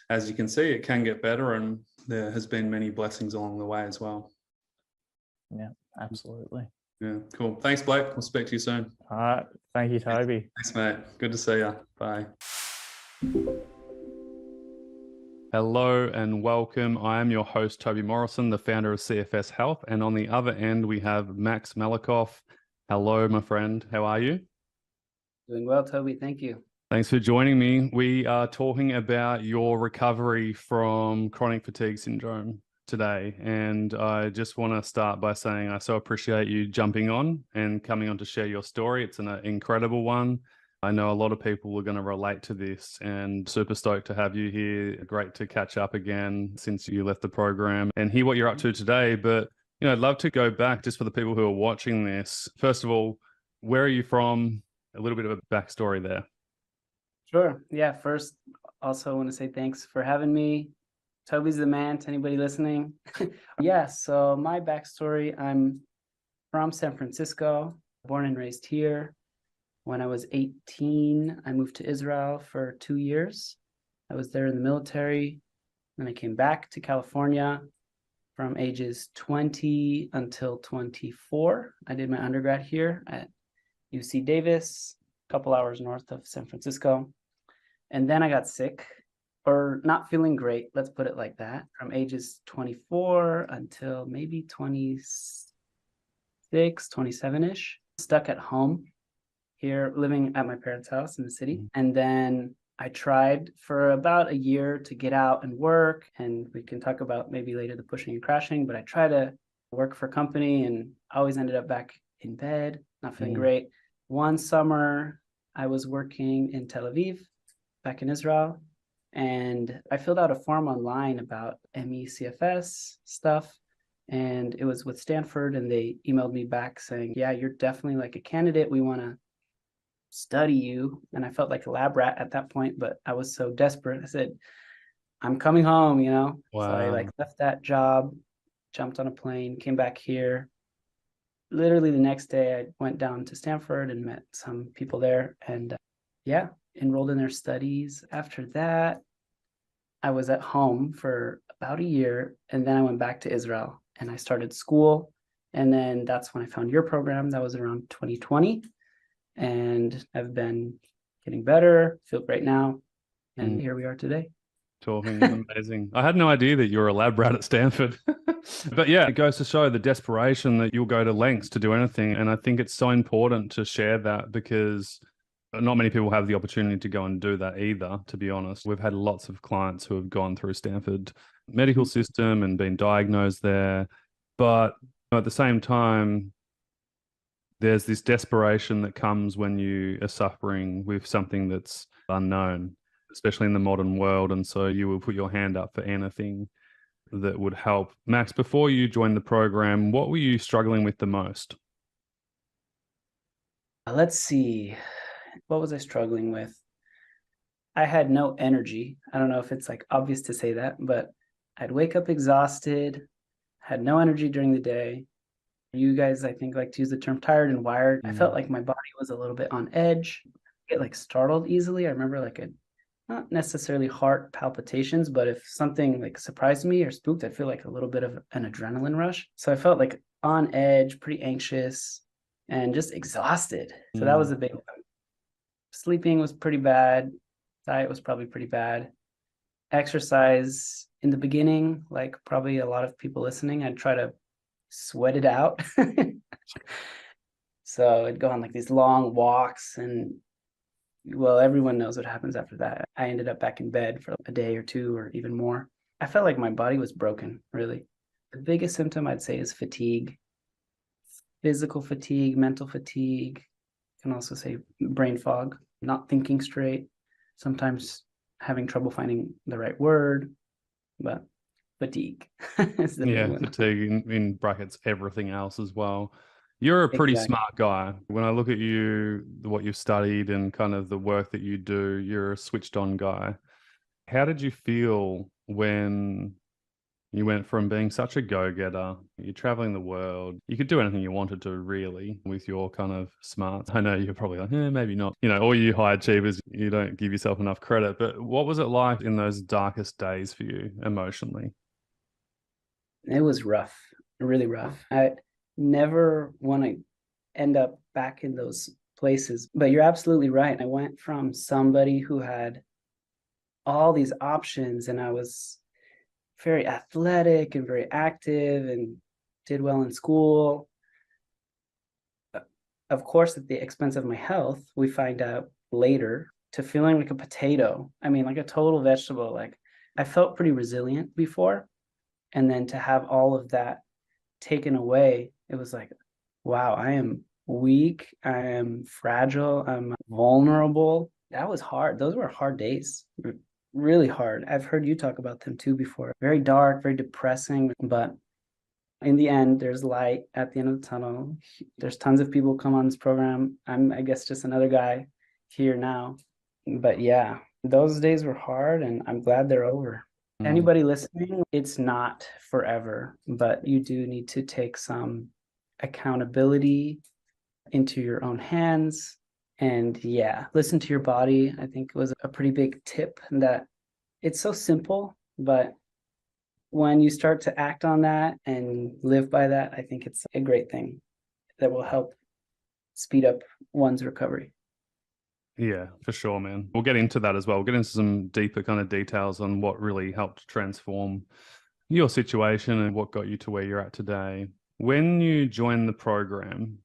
as you can see, it can get better and there has been many blessings along the way as well. Yeah, absolutely. Yeah, cool. Thanks, Blake. We'll speak to you soon. All right. Thank you, Toby. Thanks, mate. Good to see you. Bye. Hello and welcome. I am your host, Toby Morrison, the founder of CFS Health. And on the other end, we have Max Malikoff. Hello, my friend. How are you? Doing well, Toby. Thank you. Thanks for joining me. We are talking about your recovery from chronic fatigue syndrome today. And I just want to start by saying I so appreciate you jumping on and coming on to share your story. It's an incredible one. I know a lot of people are going to relate to this and super stoked to have you here. Great to catch up again since you left the program and hear what you're up to today. But I'd love to go back just for the people who are watching this. First of all, where are you from? A little bit of a backstory there. Sure. Yeah. First, also want to say thanks for having me. Toby's the man to anybody listening. Yeah, so my backstory, I'm from San Francisco, born and raised here. When I was 18, I moved to Israel for 2 years. I was there in the military. Then I came back to California from ages 20 until 24. I did my undergrad here at UC Davis, a couple hours north of San Francisco. And then I got sick, or not feeling great, let's put it like that, from ages 24 until maybe 26, 27-ish, stuck at home here, living at my parents' house in the city. And then I tried for about a year to get out and work, and we can talk about maybe later the pushing and crashing, but I tried to work for a company and I always ended up back in bed, not feeling great. One summer, I was working in Tel Aviv, back in Israel, and I filled out a form online about ME CFS stuff, and it was with Stanford, and they emailed me back saying, yeah, you're definitely like a candidate. We want to study you. And I felt like a lab rat at that point, but I was so desperate. I said, I'm coming home, you know? Wow. So I like left that job, jumped on a plane, came back here. Literally the next day I went down to Stanford and met some people there, and yeah, enrolled in their studies. After that, I was at home for about a year, and then I went back to Israel and I started school. And then that's when I found your program. That was around 2020. And I've been getting better, feel great now, and here we are today. Talking is amazing. I had no idea that you were a lab rat at Stanford. But yeah, it goes to show the desperation that you'll go to lengths to do anything. And I think it's so important to share that, because not many people have the opportunity to go and do that either, to be honest. We've had lots of clients who have gone through Stanford medical system and been diagnosed there. But at the same time, there's this desperation that comes when you are suffering with something that's unknown, especially in the modern world. And so you will put your hand up for anything that would help. Max, before you joined the program, what were you struggling with the most? Let's see. What was I struggling with? I had no energy. I don't know if it's like obvious to say that, but I'd wake up exhausted, had no energy during the day. You guys, I think, like to use the term tired and wired. I felt like my body was a little bit on edge. I get like startled easily. I remember like not necessarily heart palpitations, but if something like surprised me or spooked, I'd feel like a little bit of an adrenaline rush. So I felt like on edge, pretty anxious, and just exhausted. So that was a big one. Sleeping was pretty bad. Diet was probably pretty bad. Exercise in the beginning, like probably a lot of people listening, I'd try to sweat it out. So I'd go on like these long walks, and well, everyone knows what happens after that. I ended up back in bed for a day or two or even more. I felt like my body was broken, really. The biggest symptom I'd say is fatigue, physical fatigue, mental fatigue. You can also say brain fog, not thinking straight, sometimes having trouble finding the right word, but fatigue is the big one. Fatigue in brackets, everything else as well. You're a pretty smart guy. When I look at you, what you've studied and kind of the work that you do, you're a switched on guy. How did you feel when you went from being such a go-getter, you're traveling the world, you could do anything you wanted to really with your kind of smarts? I know you're probably like, maybe not. You know, all you high achievers, you don't give yourself enough credit. But what was it like in those darkest days for you emotionally? It was rough, really rough. I never want to end up back in those places, but you're absolutely right. I went from somebody who had all these options, and I was very athletic and very active and did well in school. Of course, at the expense of my health, we find out later, to feeling like a potato. I mean, like a total vegetable. Like I felt pretty resilient before. And then to have all of that taken away, it was like, wow, I am weak. I am fragile. I'm vulnerable. That was hard. Those were hard days, really hard. I've heard you talk about them too before. Very dark, very depressing. But in the end, there's light at the end of the tunnel. There's tons of people come on this program. I'm, I guess, just another guy here now. But yeah, those days were hard, and I'm glad they're over. Anybody listening, it's not forever, but you do need to take some accountability into your own hands. And yeah, listen to your body. I think it was a pretty big tip that it's so simple, but when you start to act on that and live by that, I think it's a great thing that will help speed up one's recovery. Yeah, for sure, man. We'll get into that as well. We'll get into some deeper kind of details on what really helped transform your situation and what got you to where you're at today. When you joined the program,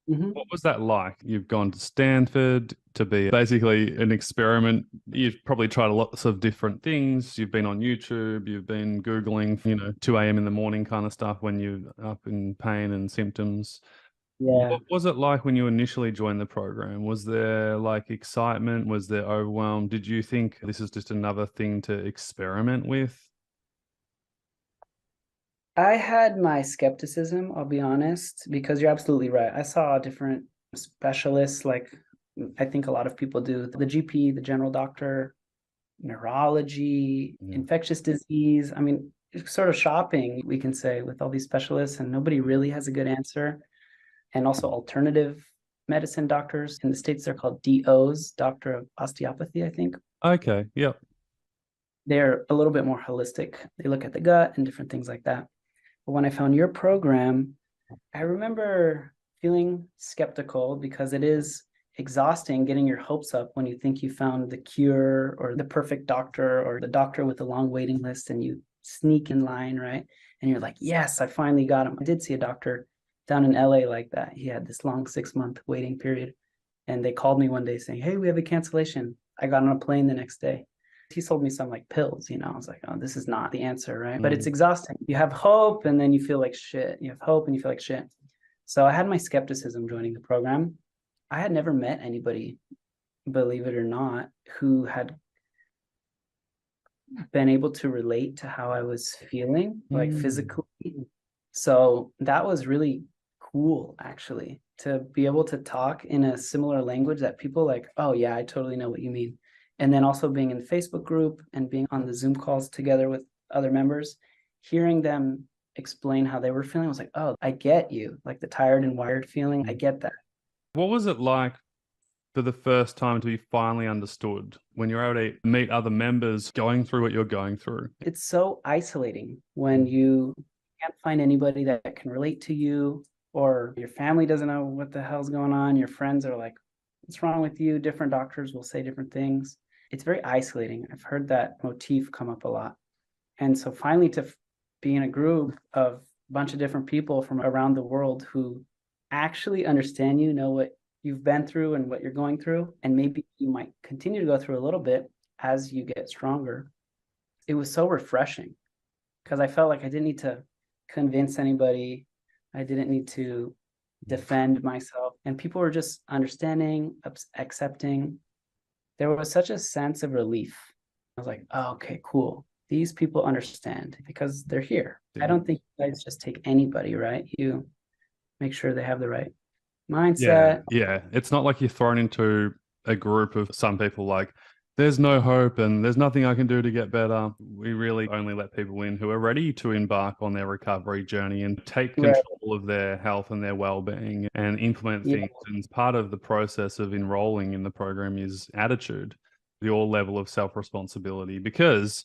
what was that like? You've gone to Stanford to be basically an experiment. You've probably tried lots of different things. You've been on YouTube, you've been Googling, 2 a.m. in the morning kind of stuff when you're up in pain and symptoms. Yeah. What was it like when you initially joined the program? Was there like excitement? Was there overwhelm? Did you think this is just another thing to experiment with? I had my skepticism, I'll be honest, because you're absolutely right. I saw different specialists, like I think a lot of people do, the GP, the general doctor, neurology, infectious disease. I mean, it's sort of shopping, we can say, with all these specialists, and nobody really has a good answer. And also alternative medicine doctors. In the States, they're called DOs, doctor of osteopathy, I think. Okay, yep. They're a little bit more holistic. They look at the gut and different things like that. But when I found your program, I remember feeling skeptical because it is exhausting getting your hopes up when you think you found the cure or the perfect doctor or the doctor with a long waiting list, and you sneak in line, right? And you're like, yes, I finally got him. I did see a doctor down in LA like that. He had this long 6-month waiting period. And they called me one day saying, hey, we have a cancellation. I got on a plane the next day. He sold me some like pills, I was like, oh, this is not the answer, right? But it's exhausting. You have hope and then you feel like shit. You have hope and you feel like shit. So I had my skepticism joining the program. I had never met anybody, believe it or not, who had been able to relate to how I was feeling, like physically. So that was really cool, actually, to be able to talk in a similar language that people like, oh yeah, I totally know what you mean. And then also being in the Facebook group and being on the Zoom calls together with other members, hearing them explain how they were feeling, I was like, oh, I get you, like the tired and wired feeling. I get that. What was it like for the first time until you finally understood when you're able to meet other members going through what you're going through? It's so isolating when you can't find anybody that can relate to you, or your family doesn't know what the hell's going on. Your friends are like, what's wrong with you? Different doctors will say different things. It's very isolating. I've heard that motif come up a lot. And so finally to be in a group of a bunch of different people from around the world who actually understand you, know what you've been through and what you're going through, and maybe you might continue to go through a little bit as you get stronger. It was so refreshing because I felt like I didn't need to convince anybody. I didn't need to defend myself. And people were just understanding, accepting. There was such a sense of relief. I was like, oh, okay, cool. These people understand because they're here. I don't think you guys just take anybody, right? You make sure they have the right mindset. Yeah. It's not like you're thrown into a group of some people like, there's no hope and there's nothing I can do to get better. We really only let people in who are ready to embark on their recovery journey and take control of their health and their well-being and implement things. And part of the process of enrolling in the program is attitude, your level of self-responsibility, because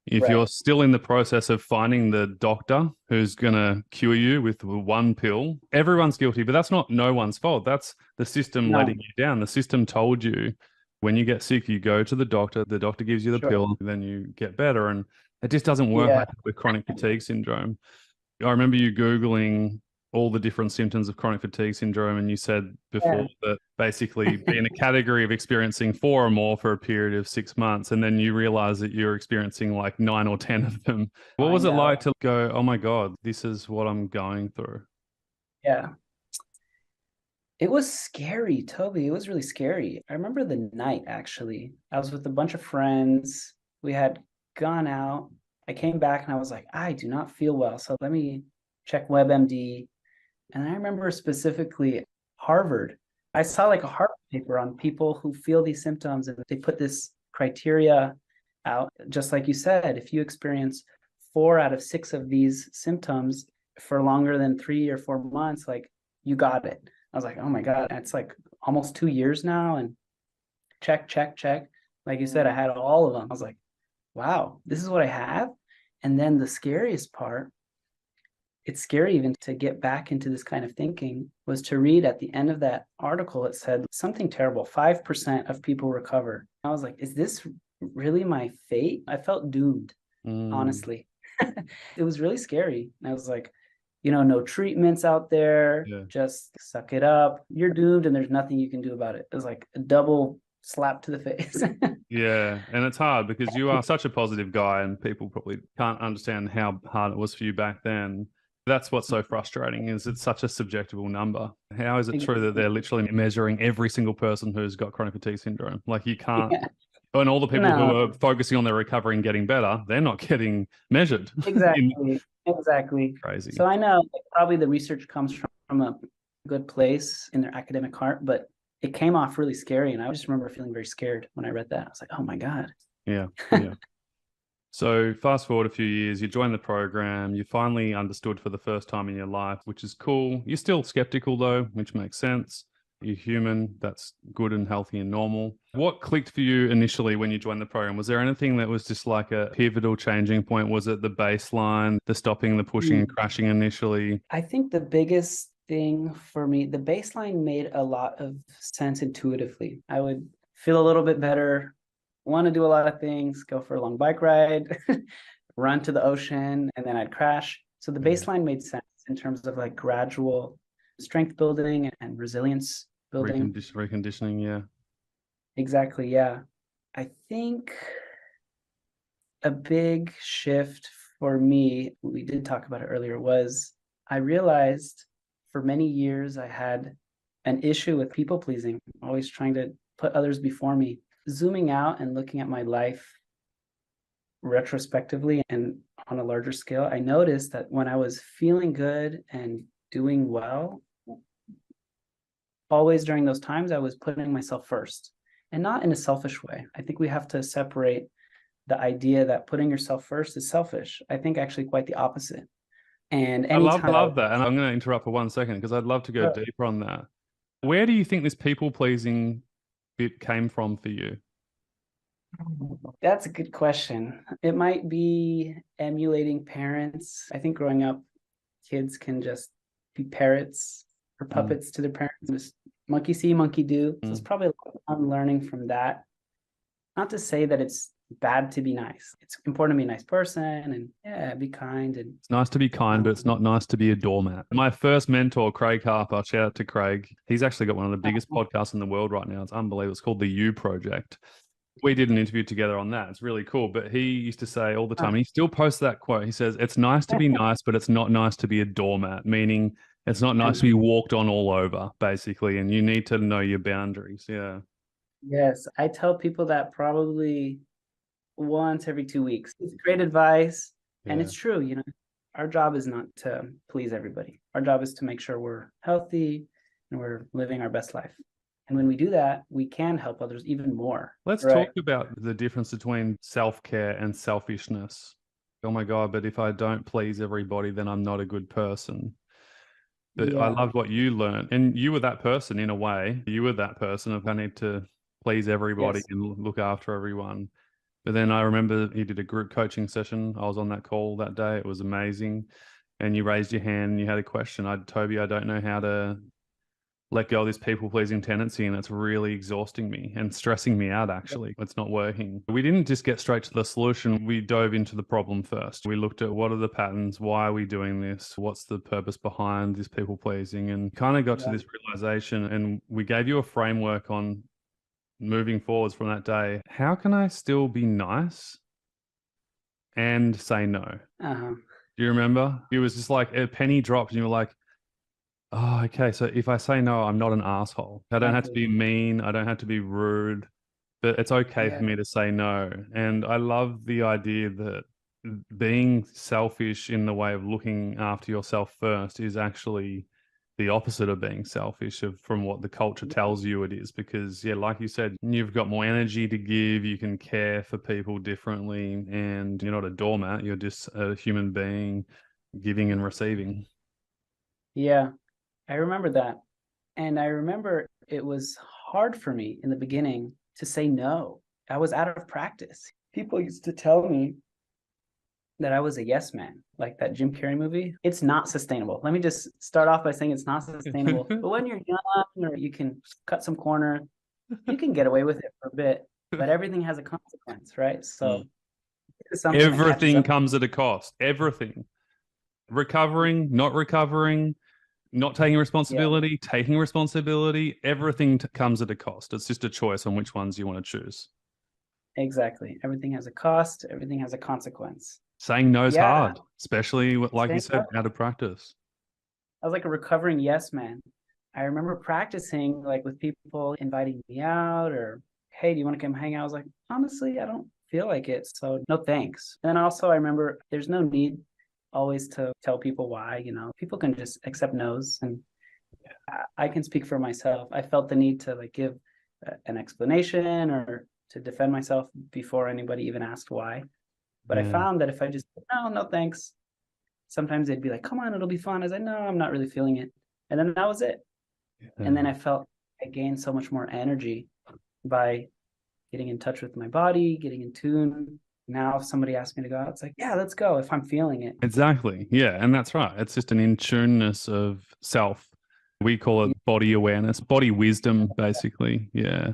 if you're still in the process of finding the doctor who's going to cure you with one pill, everyone's guilty, but that's not no one's fault. That's the system letting you down. The system told you when you get sick, you go to the doctor gives you the pill, then you get better. And it just doesn't work like that with chronic fatigue syndrome. I remember you Googling all the different symptoms of chronic fatigue syndrome, and you said before that basically be in a category of experiencing 4 or more for a period of 6 months, and then you realize that you're experiencing like 9 or 10 of them. What was it like to go, oh my God, this is what I'm going through? Yeah. It was scary, Toby. It was really scary. I remember the night, actually. I was with a bunch of friends. We had gone out. I came back and I was like, I do not feel well. So let me check WebMD. And I remember specifically Harvard. I saw like a Harvard paper on people who feel these symptoms, and they put this criteria out. Just like you said, if you experience 4 out of 6 of these symptoms for longer than 3 or 4 months, like you got it. I was like, oh my God, it's like almost 2 years now. And check, check, check. Like you said, I had all of them. I was like, wow, this is what I have. And then the scariest part, it's scary even to get back into this kind of thinking, was to read at the end of that article, it said something terrible, 5% of people recover. I was like, is this really my fate? I felt doomed, honestly. It was really scary. And I was like, no treatments out there, just suck it up. You're doomed and there's nothing you can do about it. It was like a double slap to the face. Yeah, and it's hard because you are such a positive guy and people probably can't understand how hard it was for you back then. That's what's so frustrating, is it's such a subjective number. How is it true that they're literally measuring every single person who's got chronic fatigue syndrome? Like you can't, and all the people who are focusing on their recovery and getting better, they're not getting measured. Exactly. Crazy. So I know probably the research comes from a good place in their academic heart, but it came off really scary. And I just remember feeling very scared when I read that. I was like, oh my God. Yeah. So fast forward a few years, you joined the program, you finally understood for the first time in your life, which is cool. You're still skeptical though, which makes sense. You're human. That's good and healthy and normal. What clicked for you initially when you joined the program? Was there anything that was just like a pivotal changing point? Was it the baseline, the stopping, the pushing and crashing initially? I think the biggest thing for me, the baseline made a lot of sense intuitively. I would feel a little bit better, want to do a lot of things, go for a long bike ride, run to the ocean, and then I'd crash. So the baseline made sense in terms of like gradual strength building and resilience building. Reconditioning, yeah. Exactly, yeah. I think a big shift for me, we did talk about it earlier, was I realized for many years I had an issue with people pleasing, always trying to put others before me. Zooming out and looking at my life retrospectively and on a larger scale, I noticed that when I was feeling good and doing well, always during those times, I was putting myself first, and not in a selfish way. I think we have to separate the idea that putting yourself first is selfish. I think actually quite the opposite. And I love that. And I'm going to interrupt for 1 second because I'd love to go deeper on that. Where do you think this people pleasing bit came from for you? That's a good question. It might be emulating parents. I think growing up, kids can just be parrots or puppets to their parents. Just monkey see, monkey do. So it's probably unlearning from that. Not to say that it's bad to be nice. It's important to be a nice person and be kind. And it's nice to be kind, but it's not nice to be a doormat. My first mentor, Craig Harper, shout out to Craig. He's actually got one of the biggest podcasts in the world right now. It's unbelievable. It's called The You Project. We did an interview together on that. It's really cool. But he used to say all the time, he still posts that quote. He says, it's nice to be nice, but it's not nice to be a doormat, meaning it's not nice to be walked on all over, basically. And you need to know your boundaries. Yeah. Yes. I tell people that probably once every 2 weeks. It's great advice. And it's true. Our job is not to please everybody. Our job is to make sure we're healthy and we're living our best life. And when we do that, we can help others even more. Let's talk about the difference between self-care and selfishness. Oh my God, but if I don't please everybody, then I'm not a good person. But I loved what you learned. And you were that person in a way. You were that person of I need to please everybody and look after everyone. But then I remember you did a group coaching session. I was on that call that day. It was amazing. And you raised your hand and you had a question. Toby, I don't know how to let go of this people-pleasing tendency, and it's really exhausting me and stressing me out, actually. It's not working. We didn't just get straight to the solution. We dove into the problem first. We looked at what are the patterns? Why are we doing this? What's the purpose behind this people-pleasing? And kind of got to this realization, and we gave you a framework on moving forwards from that day. How can I still be nice and say no? Do you remember? It was just like a penny dropped and you were like, oh, okay. So if I say no, I'm not an asshole. I don't have to be mean. I don't have to be rude, but it's okay for me to say no. And I love the idea that being selfish in the way of looking after yourself first is actually the opposite of being selfish from what the culture tells you it is. Because, yeah, like you said, you've got more energy to give, you can care for people differently, and you're not a doormat, you're just a human being giving and receiving. Yeah, I remember that. And I remember it was hard for me in the beginning to say no. I was out of practice. People used to tell me that I was a yes man, like that Jim Carrey movie. It's not sustainable. Let me just start off by saying it's not sustainable. But when you're young, or you can cut some corner, you can get away with it for a bit, but everything has a consequence, right? So this is something that catches Everything up. comes at a cost. Everything. Recovering, not recovering, not taking responsibility, taking responsibility, everything comes at a cost. It's just a choice on which ones you want to choose. Exactly. Everything has a cost. Everything has a consequence. Saying no is Yeah. hard, especially like you Saying said, out of practice. I was like a recovering yes man. I remember practicing like with people inviting me out or, hey, do you want to come hang out? I was like, honestly, I don't feel like it. So no thanks. And also I remember there's no need always to tell people why, you know, people can just accept no's. And I can speak for myself. I felt the need to like give an explanation or to defend myself before anybody even asked why. But I found that if I just, no thanks, sometimes they'd be like, come on, it'll be fun. I was like, no, I'm not really feeling it. And then that was it. And then I felt I gained so much more energy by getting in touch with my body, getting in tune. Now, if somebody asks me to go out, it's like, yeah, let's go if I'm feeling it. Exactly. Yeah. And that's right. It's just an in-tuneness of self. We call it body awareness, body wisdom, basically. Yeah.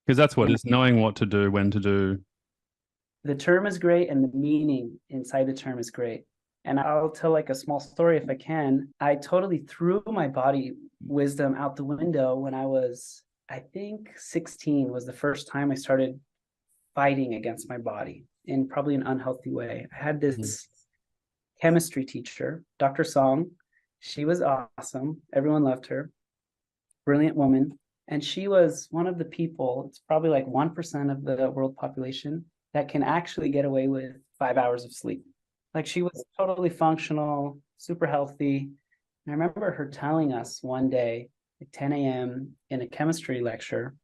Because that's what it's knowing what to do, when to do. The term is great and the meaning inside the term is great. And I'll tell like a small story if I can. I totally threw my body wisdom out the window when I was, I think 16 was the first time I started fighting against my body in probably an unhealthy way. I had this chemistry teacher, Dr. Song. She was awesome. Everyone loved her. Brilliant woman. And she was one of the people, it's probably like 1% of the world population that can actually get away with 5 hours of sleep. Like she was totally functional, super healthy. And I remember her telling us one day at 10 a.m. in a chemistry lecture,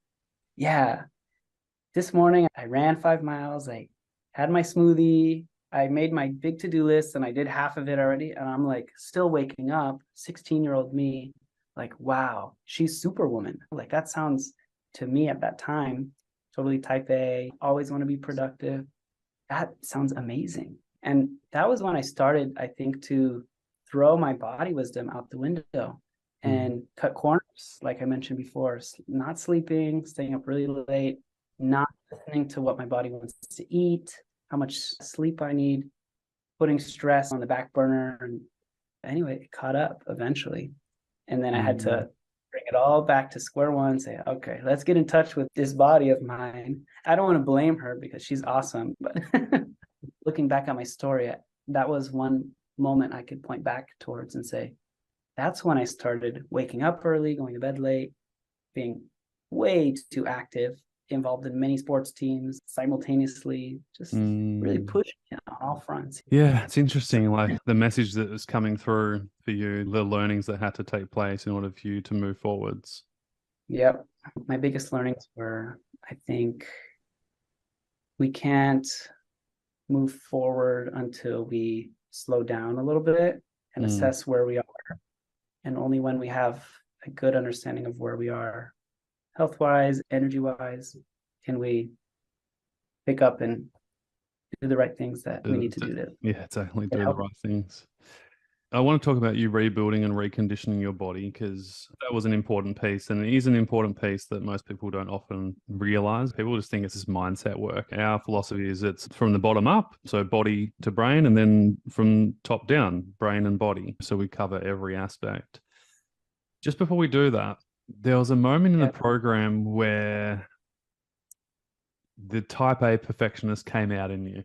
yeah, this morning I ran 5 miles, I had my smoothie, I made my big to-do list and I did half of it already. And I'm like still waking up, 16-year-old me, like, wow, she's superwoman. Like that sounds to me at that time, totally type A, always want to be productive. That sounds amazing. And that was when I started, I think, to throw my body wisdom out the window and cut corners, like I mentioned before, not sleeping, staying up really late, not listening to what my body wants to eat, how much sleep I need, putting stress on the back burner. And anyway, it caught up eventually. And then I had to bring it all back to square one, say, okay, let's get in touch with this body of mine. I don't want to blame her because she's awesome, but looking back at my story, that was one moment I could point back towards and say, that's when I started waking up early, going to bed late, being way too active, involved in many sports teams simultaneously, just really pushing on all fronts. Yeah, it's interesting. Like the message that was coming through for you, the learnings that had to take place in order for you to move forwards. Yep. My biggest learnings were, I think, we can't move forward until we slow down a little bit and assess where we are. And only when we have a good understanding of where we are, health-wise, energy-wise, can we pick up and do the right things that we need to do to. Yeah, exactly. Do the right things. I want to talk about you rebuilding and reconditioning your body because that was an important piece, and it is an important piece that most people don't often realize. People just think it's this mindset work. Our philosophy is it's from the bottom up, so body to brain, and then from top down, brain and body. So we cover every aspect. Just before we do that, there was a moment in the program where the type A perfectionist came out in you.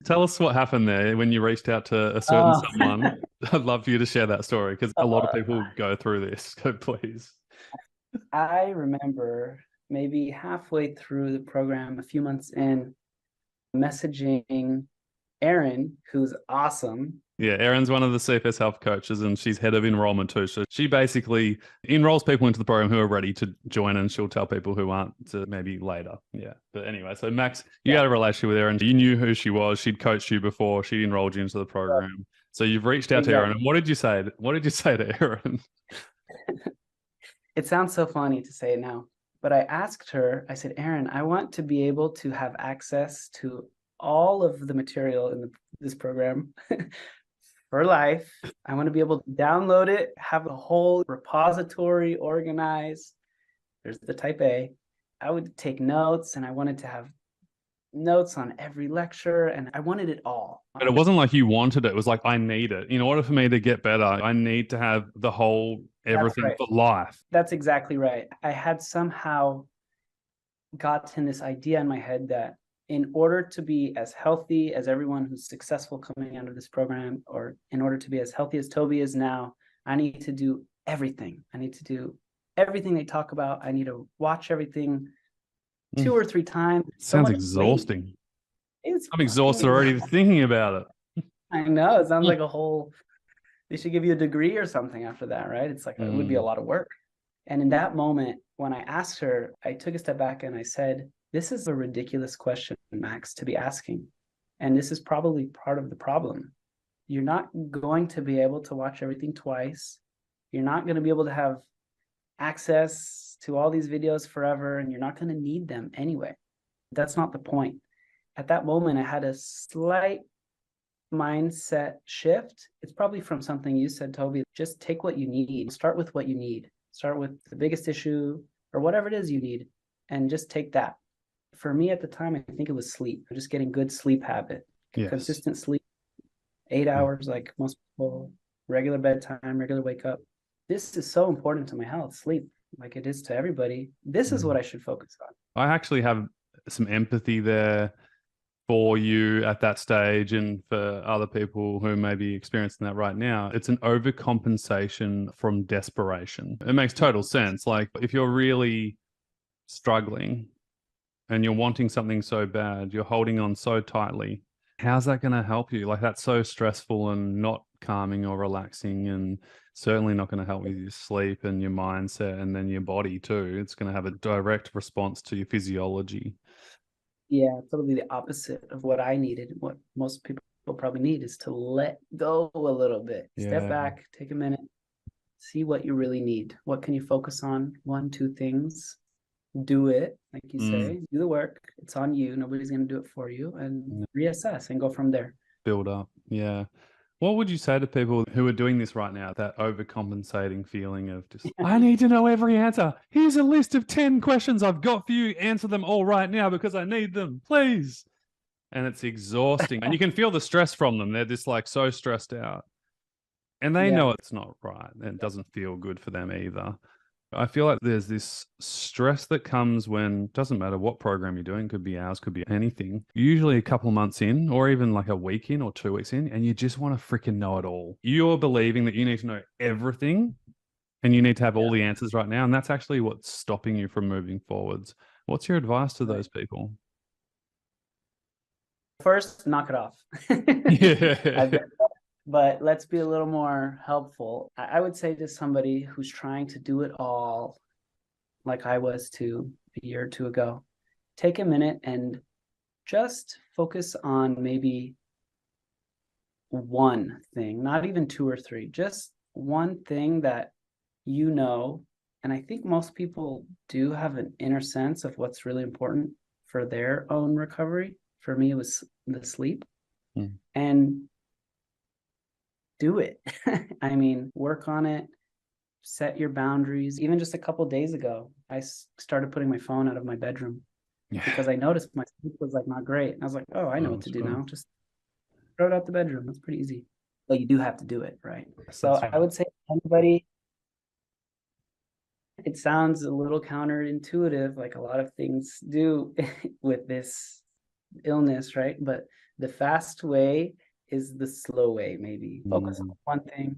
Tell us what happened there when you reached out to a certain someone. I'd love for you to share that story because a lot of people go through this. So please. I remember maybe halfway through the program, a few months in, messaging Aaron, who's awesome. Yeah, Erin's one of the CFS health coaches and she's head of enrollment too. So she basically enrolls people into the program who are ready to join and she'll tell people who aren't to maybe later. Yeah. But anyway, so Max, you had a relationship with Erin. You knew who she was. She'd coached you before. She'd enrolled you into the program. So you've reached out to Erin. What did you say? What did you say to Erin? It sounds so funny to say it now, but I asked her, I said, Erin, I want to be able to have access to all of the material in this program for life. I want to be able to download it, have a whole repository organized. There's the type A. I would take notes and I wanted to have notes on every lecture and I wanted it all. But it wasn't like you wanted it. It was like, I need it. In order for me to get better, I need to have the whole everything for life. That's exactly right. I had somehow gotten this idea in my head that in order to be as healthy as everyone who's successful coming out of this program, or in order to be as healthy as Toby is now, I need to do everything. I need to do everything they talk about. I need to watch everything 2 or 3 times. Sounds exhausting. I'm exhausted already thinking about it. I know. It sounds like a whole, they should give you a degree or something after that, right? It's like, it would be a lot of work. And in that moment, when I asked her, I took a step back and I said, this is a ridiculous question, Max, to be asking. And this is probably part of the problem. You're not going to be able to watch everything twice. You're not going to be able to have access to all these videos forever, and you're not going to need them anyway. That's not the point. At that moment, I had a slight mindset shift. It's probably from something you said, Toby. Just take what you need. Start with what you need. Start with the biggest issue or whatever it is you need, and just take that. For me at the time, I think it was sleep. Just getting good sleep habit, consistent sleep, 8 hours, like most people, regular bedtime, regular wake up. This is so important to my health, sleep, like it is to everybody. This is what I should focus on. I actually have some empathy there for you at that stage and for other people who may be experiencing that right now. It's an overcompensation from desperation. It makes total sense. Like if you're really struggling and you're wanting something so bad, you're holding on so tightly, how's that going to help you? Like that's so stressful and not calming or relaxing, and certainly not going to help with your sleep and your mindset and then your body too. It's going to have a direct response to your physiology. Yeah, totally the opposite of what I needed. What most people probably need is to let go a little bit. Step back, take a minute, see what you really need. What can you focus on? 1, 2 things. Do it, like you say, do the work. It's on you. Nobody's going to do it for you, and reassess and go from there. Build up. Yeah. What would you say to people who are doing this right now, that overcompensating feeling of just, I need to know every answer. Here's a list of 10 questions I've got for you. Answer them all right now because I need them, please. And it's exhausting. And you can feel the stress from them. They're just like so stressed out. And they know it's not right. And it doesn't feel good for them either. I feel like there's this stress that comes when, doesn't matter what program you're doing, could be ours, could be anything, usually a couple of months in or even like a week in or 2 weeks in, and you just want to freaking know it all. You're believing that you need to know everything and you need to have all the answers right now. And that's actually what's stopping you from moving forwards. What's your advice to those people? First, knock it off. But let's be a little more helpful. I would say to somebody who's trying to do it all, like I was a year or 2 ago, take a minute and just focus on maybe one thing, not even 2 or 3, just one thing that you know. And I think most people do have an inner sense of what's really important for their own recovery. For me, it was the sleep. And do it. I mean, work on it, set your boundaries. Even just a couple of days ago, I started putting my phone out of my bedroom because I noticed my sleep was like not great. And I was like, oh, I know what to do now. Just throw it out the bedroom. That's pretty easy. But you do have to do it, right? So I would say anybody, it sounds a little counterintuitive, like a lot of things do with this illness, right? But the fast way is the slow way. Maybe focus on one thing,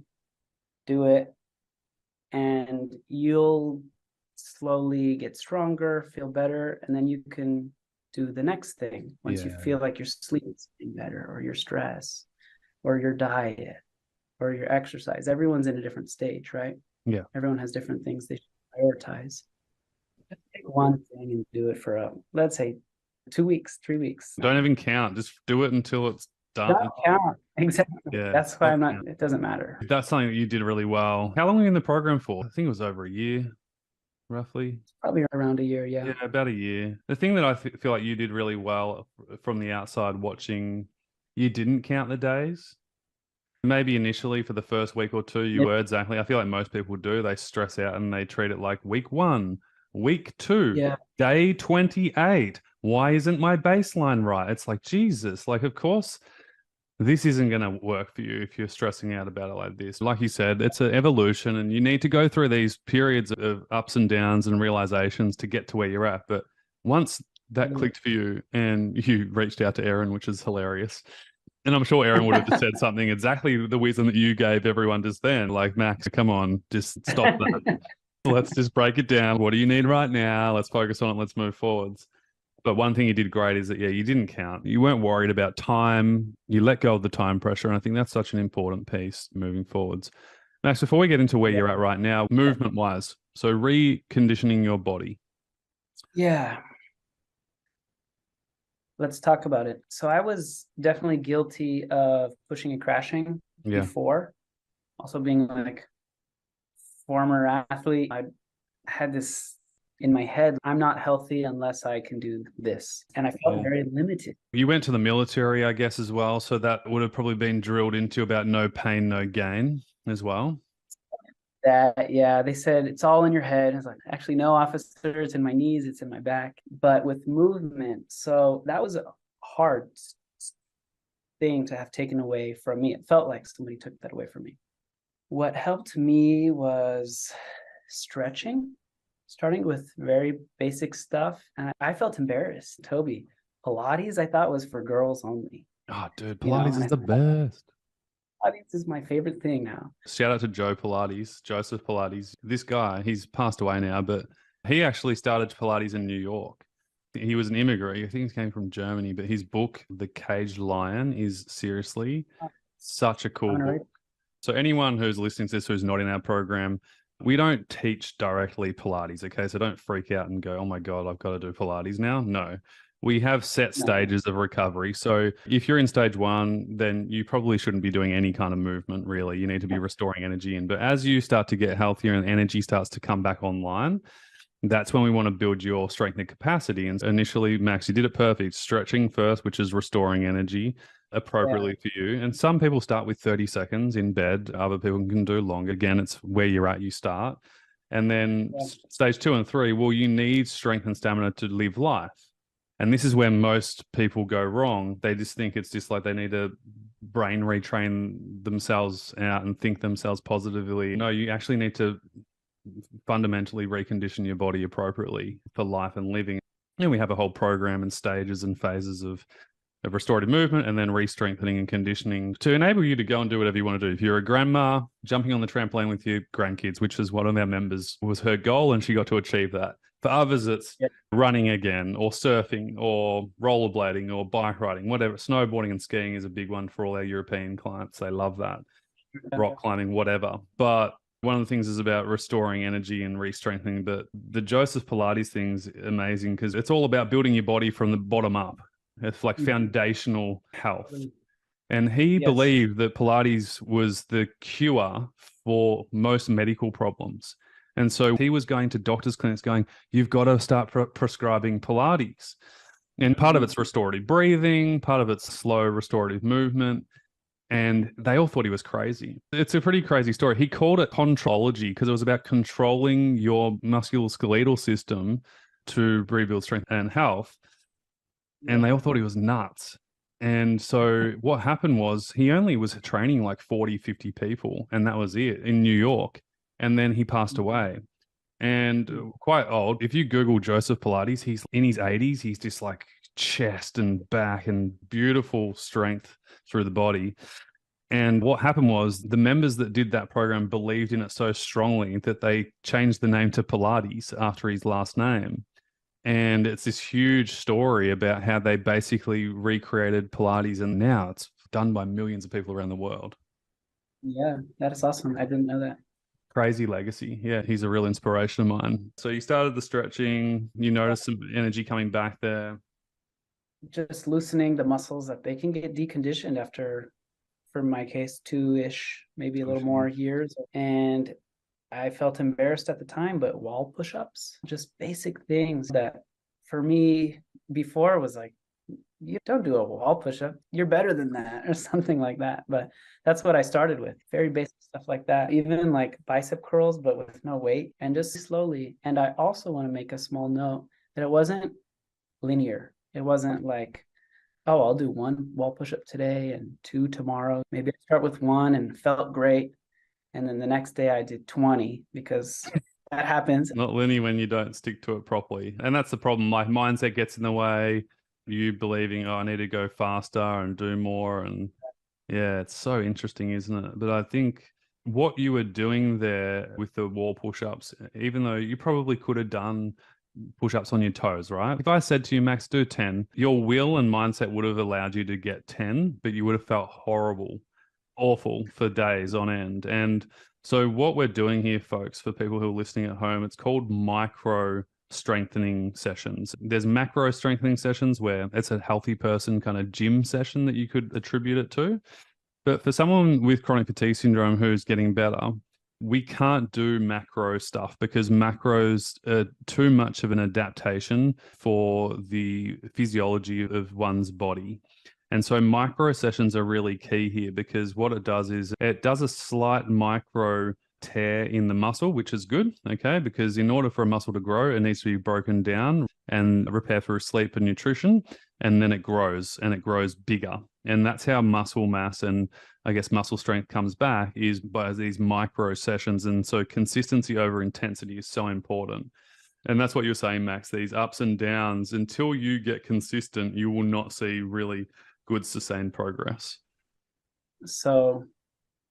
do it, and you'll slowly get stronger, feel better, and then you can do the next thing once you feel like your sleep is getting better or your stress. or your diet or your exercise. Everyone's in a different stage, right? Yeah. Everyone has different things they should prioritize. Pick one thing and do it for, let's say, 2 weeks, 3 weeks. Don't even count. Just do it until it's done. Don't count. Exactly. Yeah. That's why I'm not, count. it doesn't matter. That's something that you did really well. How long were you in the program for? I think it was over a year, roughly. Probably around a year, yeah. Yeah, about a year. The thing that I feel like you did really well from the outside watching, you didn't count the days. Maybe initially for the first week or two, you were exactly. I feel like most people do. They stress out and they treat it like week 1, week 2, day 28. Why isn't my baseline right? It's like, Jesus, like, of course, this isn't going to work for you if you're stressing out about it like this. Like you said, it's an evolution and you need to go through these periods of ups and downs and realizations to get to where you're at. But once that clicked for you and you reached out to Erin, which is hilarious. And I'm sure Erin would have just said something exactly the wisdom that you gave everyone just then. Like, Max, come on, just stop that. Let's just break it down. What do you need right now? Let's focus on it. Let's move forwards. But one thing you did great is that, you didn't count. You weren't worried about time. You let go of the time pressure. And I think that's such an important piece moving forwards. Max, before we get into where you're at right now, movement-wise, so reconditioning your body. Yeah. Let's talk about it. So I was definitely guilty of pushing and crashing before. Also being like former athlete, I had this in my head, I'm not healthy unless I can do this. And I felt very limited. You went to the military, I guess, as well. So that would have probably been drilled into about no pain, no gain as well. They said it's all in your head. It's like, actually, no, officer, it's in my knees, it's in my back. But with movement, so that was a hard thing to have taken away from me. It felt like somebody took that away from me. What helped me was stretching, starting with very basic stuff. And I felt embarrassed. Toby, Pilates, I thought was for girls only. Oh, dude, Pilates is the best. Pilates is my favorite thing now. Shout out to Joseph Pilates. This guy, he's passed away now, but he actually started Pilates in New York. He was an immigrant. I think he came from Germany, but his book, The Caged Lion, is seriously such a cool book. So anyone who's listening to this who's not in our program, we don't teach directly Pilates, okay? So don't freak out and go, oh my God, I've got to do Pilates now. No. We have set stages of recovery. So if you're in stage 1, then you probably shouldn't be doing any kind of movement, really. You need to be restoring energy in. But as you start to get healthier and energy starts to come back online, that's when we want to build your strength and capacity. And initially, Max, you did it perfect. Stretching first, which is restoring energy appropriately for you. And some people start with 30 seconds in bed. Other people can do longer. Again, it's where you're at, you start. And then stage 2 and 3, well, you need strength and stamina to live life. And this is where most people go wrong. They just think it's just like they need to brain retrain themselves out and think themselves positively. No, you actually need to fundamentally recondition your body appropriately for life and living. And we have a whole program and stages and phases of restorative movement and then re-strengthening and conditioning to enable you to go and do whatever you want to do. If you're a grandma, jumping on the trampoline with your grandkids, which is one of our members, was her goal and she got to achieve that. For others, it's running again or surfing or rollerblading or bike riding, whatever. Snowboarding and skiing is a big one for all our European clients. They love that. Rock climbing, whatever. But one of the things is about restoring energy and re-strengthening. But the Joseph Pilates thing's amazing because it's all about building your body from the bottom up. It's like foundational health. And he believed that Pilates was the cure for most medical problems. And so he was going to doctors' clinics going, you've got to start prescribing Pilates. And part of it's restorative breathing, part of it's slow restorative movement. And they all thought he was crazy. It's a pretty crazy story. He called it contrology because it was about controlling your musculoskeletal system to rebuild strength and health. And they all thought he was nuts. And so what happened was he only was training like 40, 50 people, and that was it in New York. And then he passed away. And quite old. If you Google Joseph Pilates, he's in his 80s. He's just like chest and back and beautiful strength through the body. And what happened was the members that did that program believed in it so strongly that they changed the name to Pilates after his last name. And it's this huge story about how they basically recreated Pilates. And now it's done by millions of people around the world. Yeah, that is awesome. I didn't know that. Crazy legacy. Yeah, he's a real inspiration of mine. So you started the stretching, you noticed some energy coming back there. Just loosening the muscles that they can get deconditioned after, for my case, 2-ish, maybe a little more years. And I felt embarrassed at the time, but wall push-ups, just basic things that for me before was like, you don't do a wall push-up, you're better than that, or something like that. But that's what I started with, very basic stuff like that, even like bicep curls, but with no weight, and just slowly. And I also want to make a small note that it wasn't linear. It wasn't like, oh, I'll do 1 wall push-up today and 2 tomorrow. Maybe I start with 1 and felt great, and then the next day I did 20, because that happens. Not linear when you don't stick to it properly. And that's the problem. My mindset gets in the way, you believing, oh, I need to go faster and do more. And yeah, it's so interesting, isn't it? But I think what you were doing there with the wall push-ups, even though you probably could have done push-ups on your toes, right? If I said to you, Max, do 10, your will and mindset would have allowed you to get 10, but you would have felt horrible, awful for days on end. And so what we're doing here, folks, for people who are listening at home, it's called micro strengthening sessions. There's macro strengthening sessions where it's a healthy person kind of gym session that you could attribute it to. But for someone with chronic fatigue syndrome who's getting better, we can't do macro stuff because macros are too much of an adaptation for the physiology of one's body. And so micro sessions are really key here, because what it does is it does a slight micro tear in the muscle, which is good, okay? Because in order for a muscle to grow, it needs to be broken down and repair through sleep and nutrition, and then it grows bigger. And that's how muscle mass and I guess muscle strength comes back, is by these micro sessions. And so consistency over intensity is so important. And that's what you're saying, Max, these ups and downs, until you get consistent, you will not see really good sustained progress. So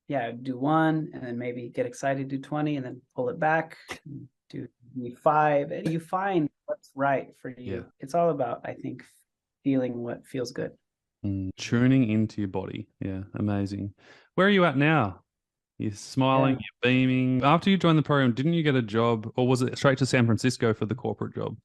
yeah, do 1 and then maybe get excited, do 20 and then pull it back, do 5. And you find what's right for you. Yeah. It's all about, I think, feeling what feels good. Tuning into your body. Yeah, amazing. Where are you at now? You're smiling, you're beaming. After you joined the program, didn't you get a job, or was it straight to San Francisco for the corporate job?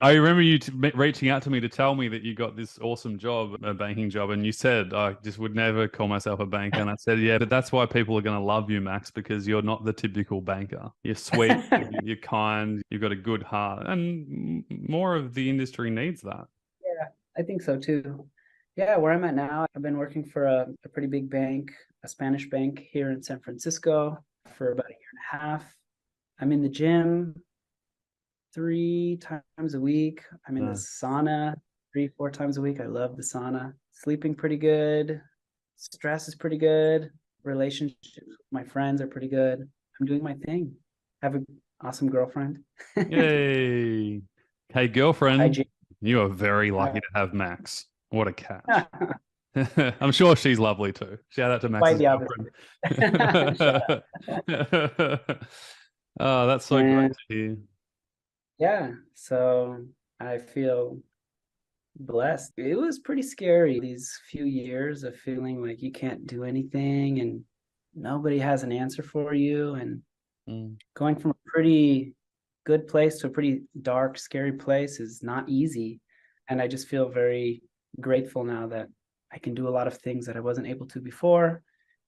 I remember you reaching out to me to tell me that you got this awesome job, a banking job, and you said, I just would never call myself a banker. And I said, yeah, but that's why people are going to love you, Max, because you're not the typical banker. You're sweet, you're kind, you've got a good heart, and more of the industry needs that. Yeah, I think so too. Yeah, where I'm at now, I've been working for a pretty big bank, a Spanish bank here in San Francisco for about 1.5 years. I'm in the gym 3 times a week. I'm in the sauna 3-4 times a week. I love the sauna. Sleeping pretty good. Stress is pretty good. Relationships with my friends are pretty good. I'm doing my thing. I have an awesome girlfriend. Yay. Hey, girlfriend, Hi, you are very lucky to have Max. What a catch. I'm sure she's lovely too. Shout out to Max's girlfriend. Oh, that's so great to hear. Yeah, so I feel blessed. It was pretty scary, these few years of feeling like you can't do anything and nobody has an answer for you, and going from a pretty good place to a pretty dark, scary place is not easy. And I just feel very grateful now that I can do a lot of things that I wasn't able to before.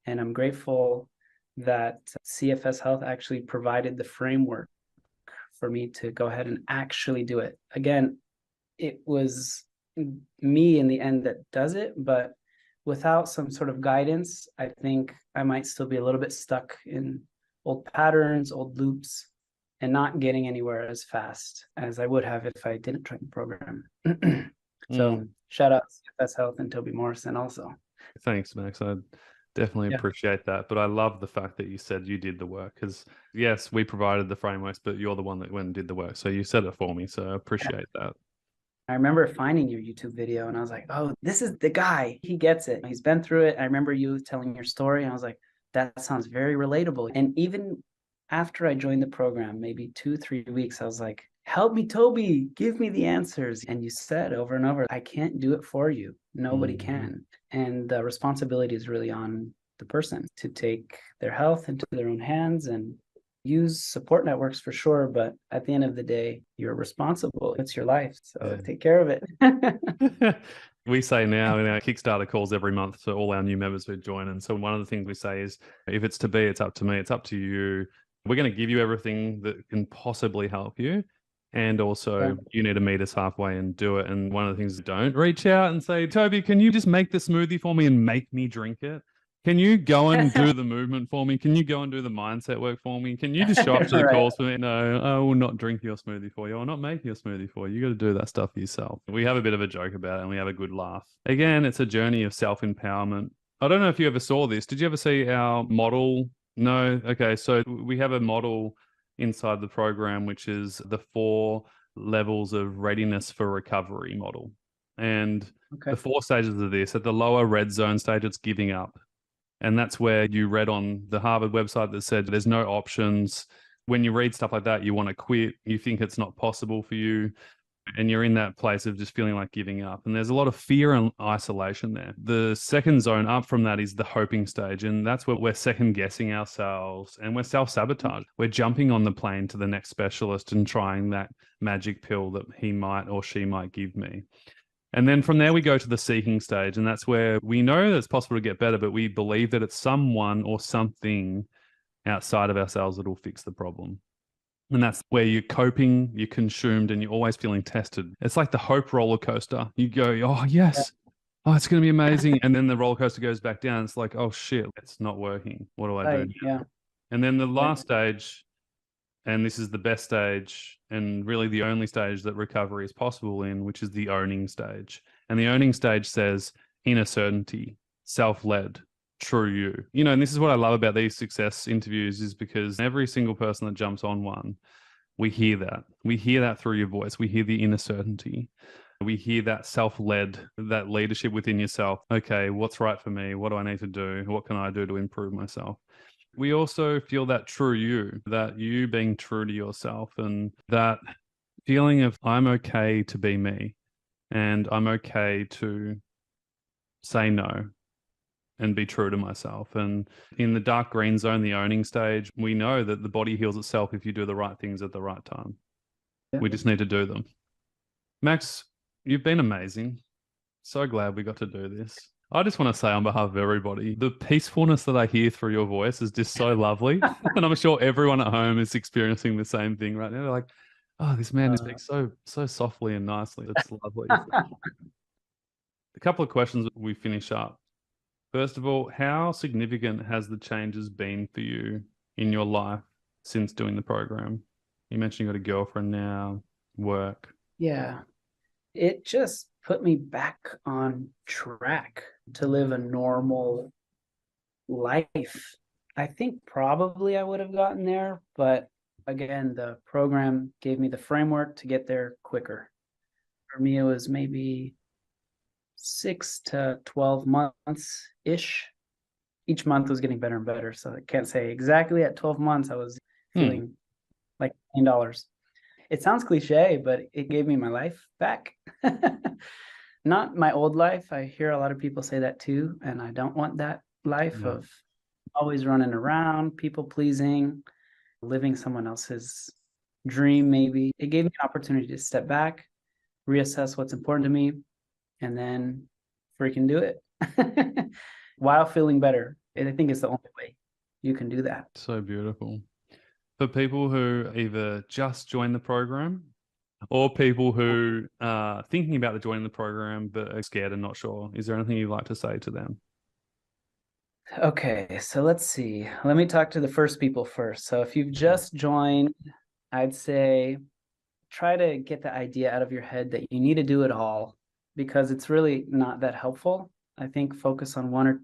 And I'm grateful that CFS Health actually provided the framework for me to go ahead and actually do it. Again, it was me in the end that does it, but without some sort of guidance, I think I might still be a little bit stuck in old patterns, old loops, and not getting anywhere as fast as I would have if I didn't join the program. So shout out to CFS Health and Toby Morrison also. Thanks, Max. I definitely appreciate that. But I love the fact that you said you did the work, because yes, we provided the frameworks, but you're the one that went and did the work. So you said it for me. So I appreciate that. I remember finding your YouTube video and I was like, oh, this is the guy. He gets it. He's been through it. I remember you telling your story and I was like, that sounds very relatable. And even after I joined the program, maybe 2-3 weeks, I was like, help me, Toby, give me the answers. And you said over and over, I can't do it for you. Nobody can. And the responsibility is really on the person to take their health into their own hands and use support networks for sure. But at the end of the day, you're responsible. It's your life. So take care of it. We say now in our Kickstarter calls every month to all our new members who join. And so one of the things we say is, if it's to be, it's up to me. It's up to you. We're going to give you everything that can possibly help you. And also, you need to meet us halfway and do it. And one of the things, don't reach out and say, Toby, can you just make the smoothie for me and make me drink it? Can you go and do the movement for me? Can you go and do the mindset work for me? Can you just show up to the calls for me? No, I will not drink your smoothie for you. I will not make your smoothie for you. You got to do that stuff yourself. We have a bit of a joke about it and we have a good laugh. Again, it's a journey of self-empowerment. I don't know if you ever saw this. Did you ever see our model? No? Okay, so we have a model inside the program, which is the 4 levels of readiness for recovery model. And the 4 stages of this, at the lower red zone stage, it's giving up. And that's where you read on the Harvard website that said there's no options. When you read stuff like that, you want to quit. You think it's not possible for you. And you're in that place of just feeling like giving up. And there's a lot of fear and isolation there. The second zone up from that is the hoping stage. And that's where we're second guessing ourselves and we're self-sabotage. We're jumping on the plane to the next specialist and trying that magic pill that he might or she might give me. And then from there, we go to the seeking stage. And that's where we know that it's possible to get better, but we believe that it's someone or something outside of ourselves that will fix the problem. And that's where you're coping, you're consumed, and you're always feeling tested. It's like the hope roller coaster. You go, oh, yes. Oh, it's going to be amazing. And then the roller coaster goes back down. It's like, oh, shit, it's not working. What do I do now? Yeah. And then the last stage, and this is the best stage and really the only stage that recovery is possible in, which is the owning stage. And the owning stage says inner certainty, self-led, true you. You know, and this is what I love about these success interviews is because every single person that jumps on one, we hear that. We hear that through your voice. We hear the inner certainty. We hear that self-led, that leadership within yourself. Okay, what's right for me? What do I need to do? What can I do to improve myself? We also feel that true you, that you being true to yourself and that feeling of I'm okay to be me and I'm okay to say no and be true to myself. And in the dark green zone, the owning stage, we know that the body heals itself if you do the right things at the right time. Yeah. We just need to do them. Max, you've been amazing. So glad we got to do this. I just want to say on behalf of everybody, the peacefulness that I hear through your voice is just so lovely. And I'm sure everyone at home is experiencing the same thing right now. They're like, oh, this man is speaks so softly and nicely. It's lovely. A couple of questions we finish up. First of all, how significant has the changes been for you in your life since doing the program? You mentioned you got a girlfriend now, work. Yeah. It just put me back on track to live a normal life. I think probably I would have gotten there, but again, the program gave me the framework to get there quicker. For me, it was maybe 6 to 12 months-ish. Each month was getting better and better. So I can't say exactly at 12 months, I was feeling like $10. It sounds cliche, but it gave me my life back. Not my old life. I hear a lot of people say that too. And I don't want that life of always running around, people pleasing, living someone else's dream, maybe. It gave me an opportunity to step back, reassess what's important to me, and then freaking do it while feeling better. And I think it's the only way you can do that. So beautiful. For people who either just joined the program or people who are thinking about joining the program but are scared and not sure, is there anything you'd like to say to them? Okay, so let's see. Let me talk to the first people first. So if you've just joined, I'd say try to get the idea out of your head that you need to do it all, because it's really not that helpful. I think focus on one or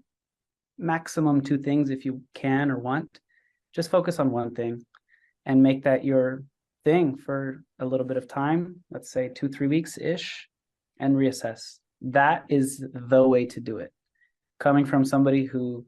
maximum 2 things if you can or want. Just focus on one thing and make that your thing for a little bit of time, let's say 2-3 weeks-ish, and reassess. That is the way to do it. Coming from somebody who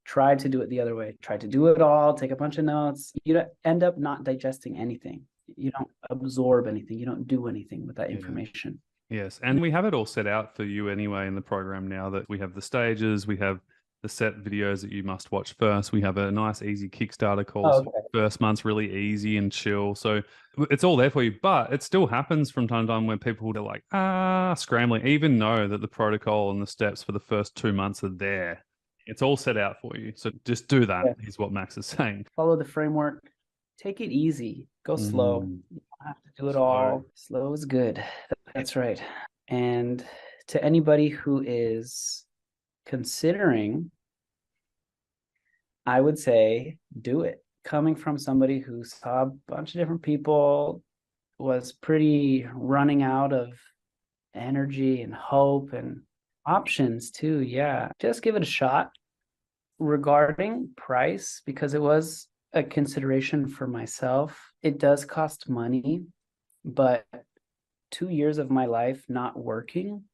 tried to do it the other way, tried to do it all, take a bunch of notes, you end up not digesting anything. you don't absorb anything, you don't do anything with that Yeah. information. Yes, and we have it all set out for you anyway in the program now, that we have the stages, we have the set videos that you must watch first. We have a nice, easy Kickstarter call. Oh, So first month's really easy and chill. So it's all there for you, but it still happens from time to time when people are like, scrambling, even know that the protocol and the steps for the first 2 months are there. It's all set out for you. So just do that, is what Max is saying. Follow the framework. Take it easy. Go slow. You don't have to do it all. Slow is good. That's right. And to anybody who is considering, I would say do it. Coming from somebody who saw a bunch of different people, was pretty running out of energy and hope and options too. Yeah, just give it a shot. Regarding price, because it was a consideration for myself, it does cost money, but 2 years of my life not working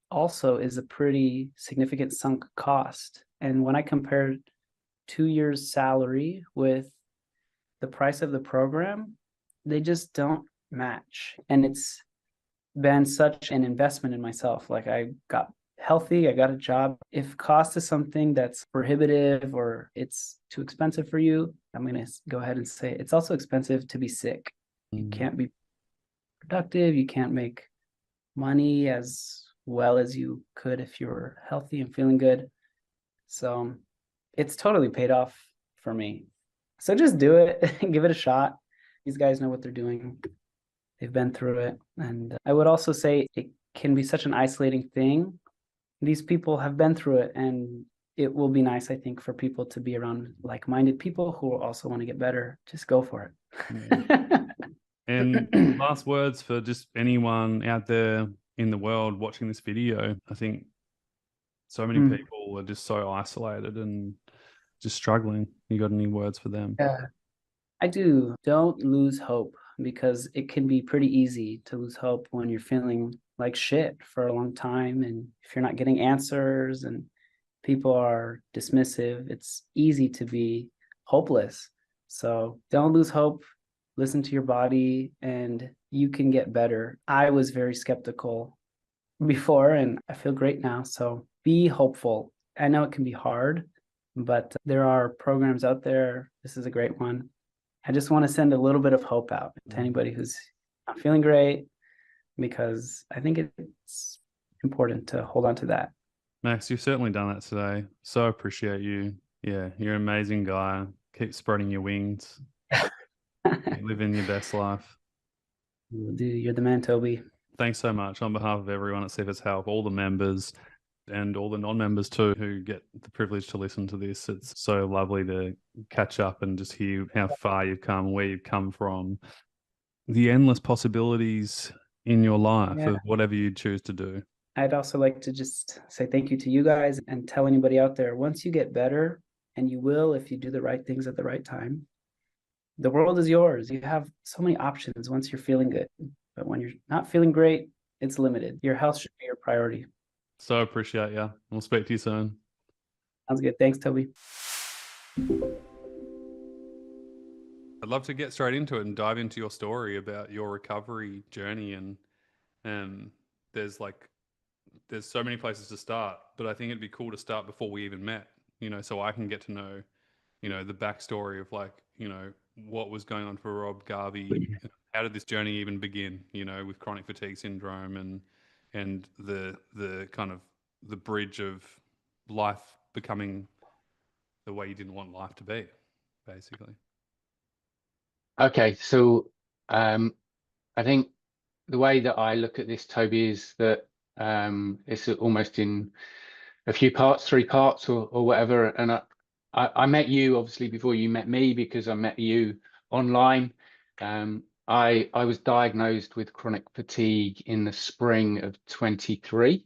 also is a pretty significant sunk cost. And when I compared 2 years salary with the price of the program, they just don't match. And it's been such an investment in myself. Like, I got healthy, I got a job. If cost is something that's prohibitive or it's too expensive for you, I'm going to go ahead and say it's also expensive to be sick. You can't be productive, you can't make money as well as you could if you were healthy and feeling good. So it's totally paid off for me. So just do it, give it a shot. These guys know what they're doing. They've been through it. And I would also say it can be such an isolating thing. These people have been through it, and it will be nice, I think, for people to be around like-minded people who also want to get better. Just go for it. And last words for just anyone out there in the world watching this video. I think so many people are just so isolated and just struggling. You got any words for them? Yeah, I do. Don't lose hope, because it can be pretty easy to lose hope when you're feeling like shit for a long time. And if you're not getting answers and people are dismissive, it's easy to be hopeless. So don't lose hope. Listen to your body and you can get better. I was very skeptical before and I feel great now. So be hopeful. I know it can be hard, but there are programs out there. This is a great one. I just want to send a little bit of hope out to anybody who's not feeling great, because I think it's important to hold on to that. Max, you've certainly done that today. So appreciate you. Yeah, you're an amazing guy. Keep spreading your wings. Living your best life. Will do. You're the man, Toby. Thanks so much on behalf of everyone at CFS Help, all the members and all the non-members too who get the privilege to listen to this. It's so lovely to catch up and just hear how far you've come, where you've come from, the endless possibilities in your life of whatever you choose to do. I'd also like to just say thank you to you guys and tell anybody out there, once you get better, and you will if you do the right things at the right time, the world is yours. You have so many options once you're feeling good. But when you're not feeling great, it's limited. Your health should be your priority. So appreciate you. We'll speak to you soon. Sounds good. Thanks, Toby. I'd love to get straight into it and dive into your story about your recovery journey. And there's so many places to start, but I think it'd be cool to start before we even met, so I can get to know, the backstory of what was going on for Rob Garvey. How did this journey even begin, with chronic fatigue syndrome and the kind of the bridge of life becoming the way you didn't want life to be, basically. Okay, so I think the way that I look at this, Toby, is that it's almost in a few parts, 3 parts or whatever. And I met you obviously before you met me, because I met you online. I was diagnosed with chronic fatigue in the spring of 23.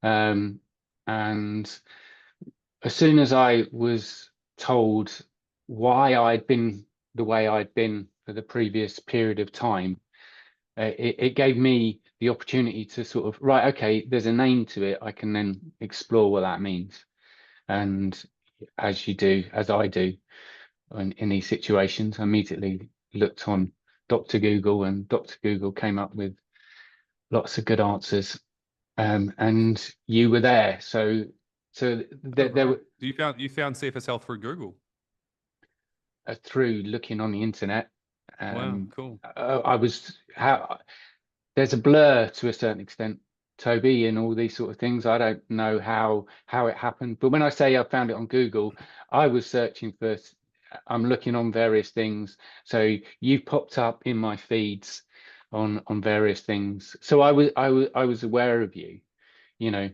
And as soon as I was told why I'd been the way I'd been for the previous period of time, it gave me the opportunity to sort of, right, okay, there's a name to it. I can then explore what that means. And as I do in these situations, I immediately looked on Dr. Google, and Dr. Google came up with lots of good answers. And you were there. So there were, you found CFS Health through Google. Through looking on the internet. Wow, cool. There's a blur to a certain extent, Toby, and all these sort of things. I don't know how it happened, but when I say I found it on Google, I was searching for. I'm looking on various things, so you popped up in my feeds on various things. So I was aware of you, you know,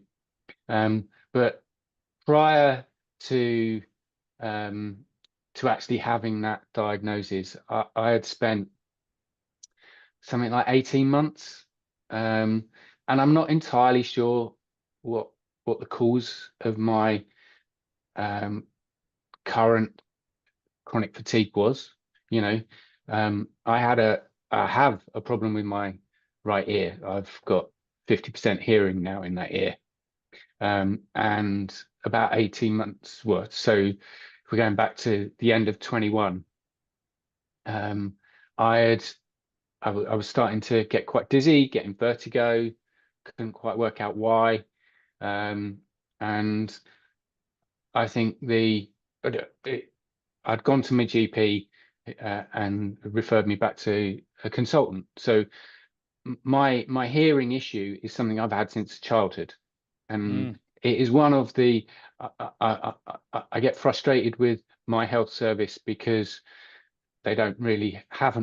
but prior to actually having that diagnosis, I had spent something like 18 months. And I'm not entirely sure what the cause of my current chronic fatigue was. You know, I have a problem with my right ear. I've got 50% hearing now in that ear. And about 18 months worth. So if we're going back to the end of 21, I was starting to get quite dizzy, getting vertigo, couldn't quite work out why. And I think I'd gone to my GP and referred me back to a consultant. So my hearing issue is something I've had since childhood, and it is one of the I get frustrated with my health service because they haven't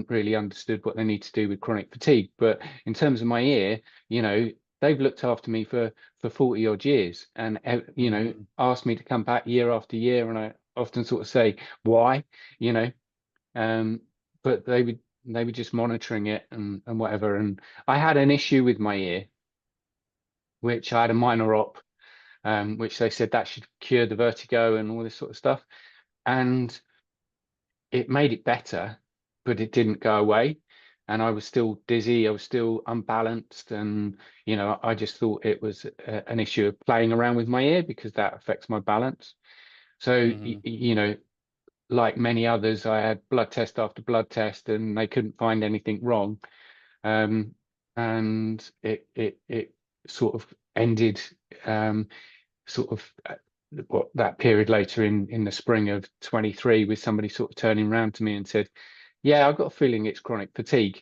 really understood what they need to do with chronic fatigue. But in terms of my ear, you know, they've looked after me for 40 odd years, and you know, asked me to come back year after year, and I often sort of say why, you know, but they were just monitoring it and whatever. And I had an issue with my ear, which I had a minor op, which they said that should cure the vertigo and all this sort of stuff, and it made it better, but it didn't go away. And I was still dizzy, I was still unbalanced, and you know, I just thought it was an issue of playing around with my ear because that affects my balance. So you know, like many others, I had blood test after blood test, and they couldn't find anything wrong. And it sort of ended sort of that period later in the spring of 23 with somebody sort of turning around to me and said, yeah, I've got a feeling it's chronic fatigue.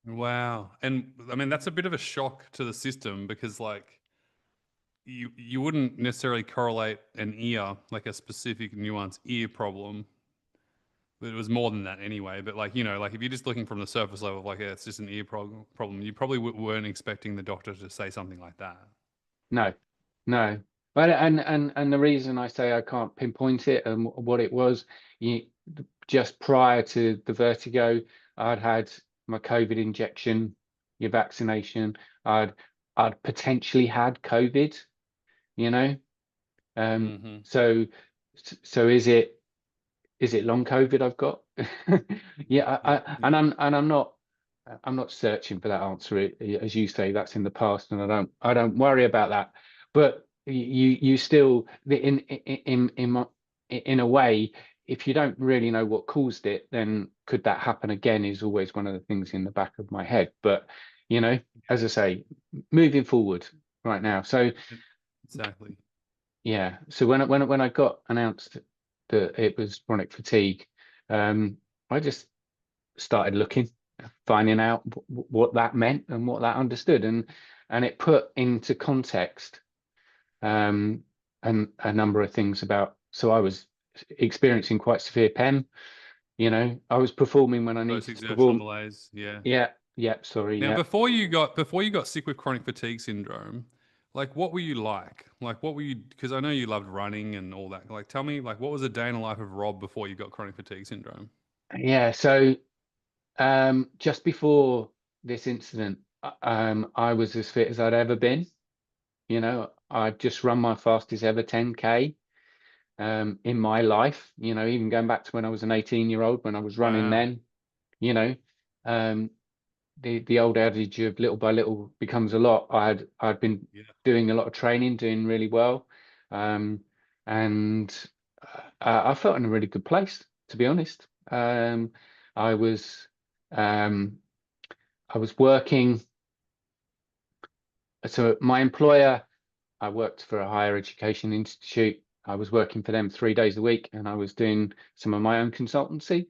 Wow. And I mean, that's a bit of a shock to the system because like you wouldn't necessarily correlate an ear, like a specific nuanced ear problem. But it was more than that anyway. But like, you know, like if you're just looking from the surface level, like, yeah, it's just an ear problem, you probably weren't expecting the doctor to say something like that. No. But and the reason I say I can't pinpoint it and what it was, just prior to the vertigo, I'd had my COVID injection, your vaccination. I'd potentially had COVID, you know. So is it long COVID I've got? Yeah, I'm not searching for that answer. As you say, that's in the past, and I don't worry about that. But you still in a way, if you don't really know what caused it, then could that happen again is always one of the things in the back of my head. But you know, as I say, moving forward right now. So exactly. Yeah. So when I got announced that it was chronic fatigue, I just started looking, finding out what that meant and what that understood, and it put into context and a number of things about. So I was experiencing quite severe PEM. You know, I was performing when I needed to perform. Malaise, yeah. Yeah. Sorry. Now, yeah. before you got sick with chronic fatigue syndrome, like what were you like? Like what were you? Because I know you loved running and all that. Like, tell me, like, what was a day in the life of Rob before you got chronic fatigue syndrome? Yeah. So just before this incident, I was as fit as I'd ever been. You know, I'd just run my fastest ever 10K in my life, you know, even going back to when I was an 18-year-old, when I was running then, you know, the old adage of little by little becomes a lot. I'd been doing a lot of training, doing really well. And I felt in a really good place, to be honest. I was I was working. So my employer, I worked for a higher education institute. I was working for them 3 days a week, and I was doing some of my own consultancy.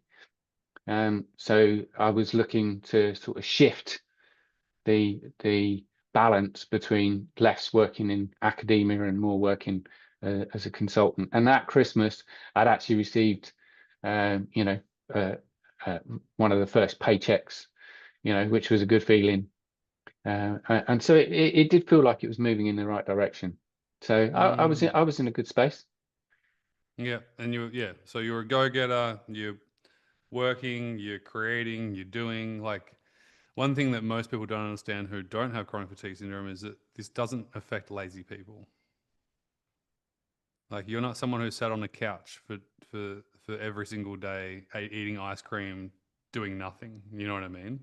So I was looking to sort of shift the balance between less working in academia and more working as a consultant. And that Christmas, I'd actually received, you know, one of the first paychecks, you know, which was a good feeling. And so it did feel like it was moving in the right direction. So I was in a good space. Yeah, and so you're a go-getter, you're working, you're creating, you're doing. Like, one thing that most people don't understand who don't have chronic fatigue syndrome is that this doesn't affect lazy people. Like, you're not someone who sat on a couch for every single day, eating ice cream, doing nothing. You know what I mean?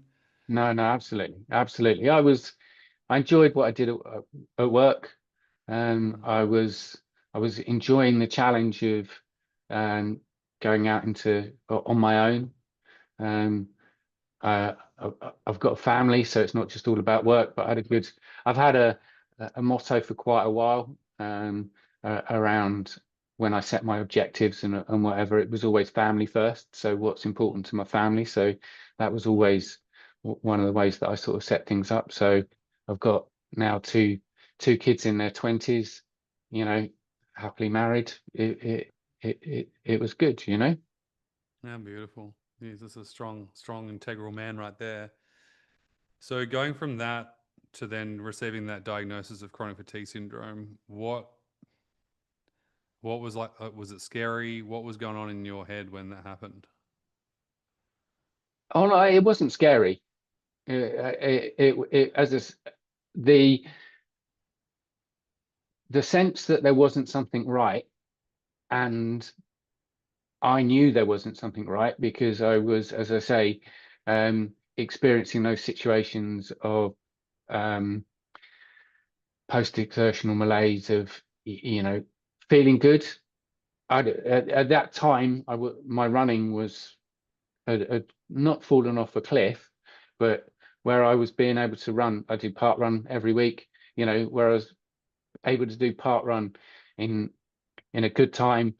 No, absolutely, absolutely. I enjoyed what I did at work. I was enjoying the challenge of going out into on my own. I've got a family, so it's not just all about work. But I've had a motto for quite a while around when I set my objectives and whatever. It was always family first. So what's important to my family? So that was always one of the ways that I sort of set things up. So I've got now two kids in their 20s, you know, happily married. It was good, you know. Yeah, beautiful. He's just a strong, integral man right there. So going from that to then receiving that diagnosis of chronic fatigue syndrome, what was like? Was it scary? What was going on in your head when that happened? Oh no, it wasn't scary. The sense that there wasn't something right, and I knew there wasn't something right because I was, as I say, experiencing those situations of post-exertional malaise, of you know, feeling good. At that time, my running had not fallen off a cliff, but where I was being able to run, I did part run every week. You know, where I was able to do part run in a good time.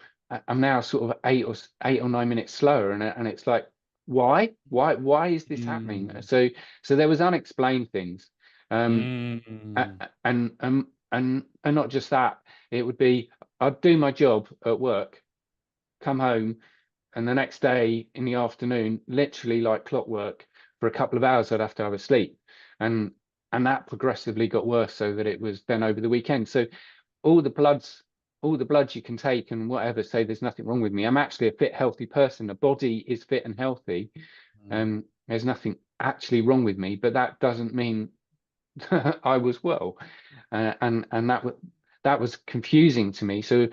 I'm now sort of 8 or 9 minutes slower, and it's like, why is this happening? So there was unexplained things, and not just that. It would be, I'd do my job at work, come home, and the next day in the afternoon, literally like clockwork, for a couple of hours I'd have to have a sleep, and that progressively got worse, so that it was then over the weekend. So all the bloods you can take and whatever say there's nothing wrong with me. I'm actually a fit, healthy person. The body is fit and healthy. There's nothing actually wrong with me, but that doesn't mean I was well, and that was confusing to me. So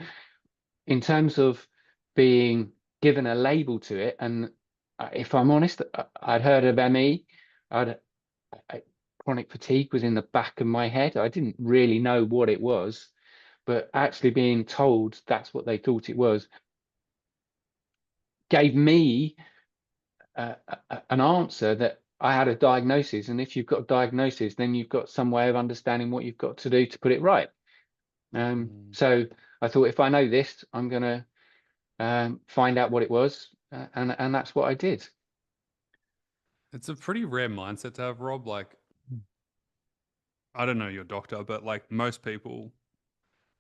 in terms of being given a label to it, and if I'm honest, I'd heard of ME, chronic fatigue was in the back of my head. I didn't really know what it was, but actually being told that's what they thought it was gave me an answer that I had a diagnosis. And if you've got a diagnosis, then you've got some way of understanding what you've got to do to put it right. So I thought, if I know this, I'm going to find out what it was. And that's what I did. It's a pretty rare mindset to have, Rob. Like, I don't know your doctor, but like most people,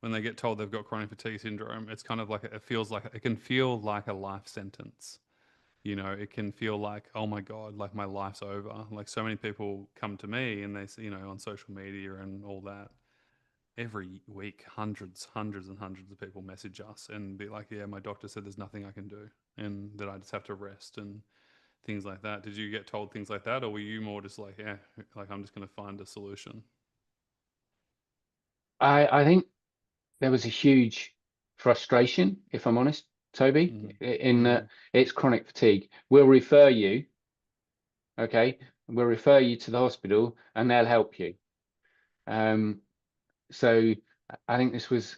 when they get told they've got chronic fatigue syndrome, it's kind of like, it can feel like a life sentence. You know, it can feel like, oh my God, like my life's over. Like, so many people come to me and they say, you know, on social media and all that, every week, hundreds and hundreds of people message us and be like, yeah, my doctor said there's nothing I can do and that I just have to rest and things like that. Did you get told things like that, or were you more just like, yeah, like I'm just going to find a solution? I think there was a huge frustration, if I'm honest, Toby, in that it's chronic fatigue. We'll refer you, okay? We'll refer you to the hospital and they'll help you. So I think this was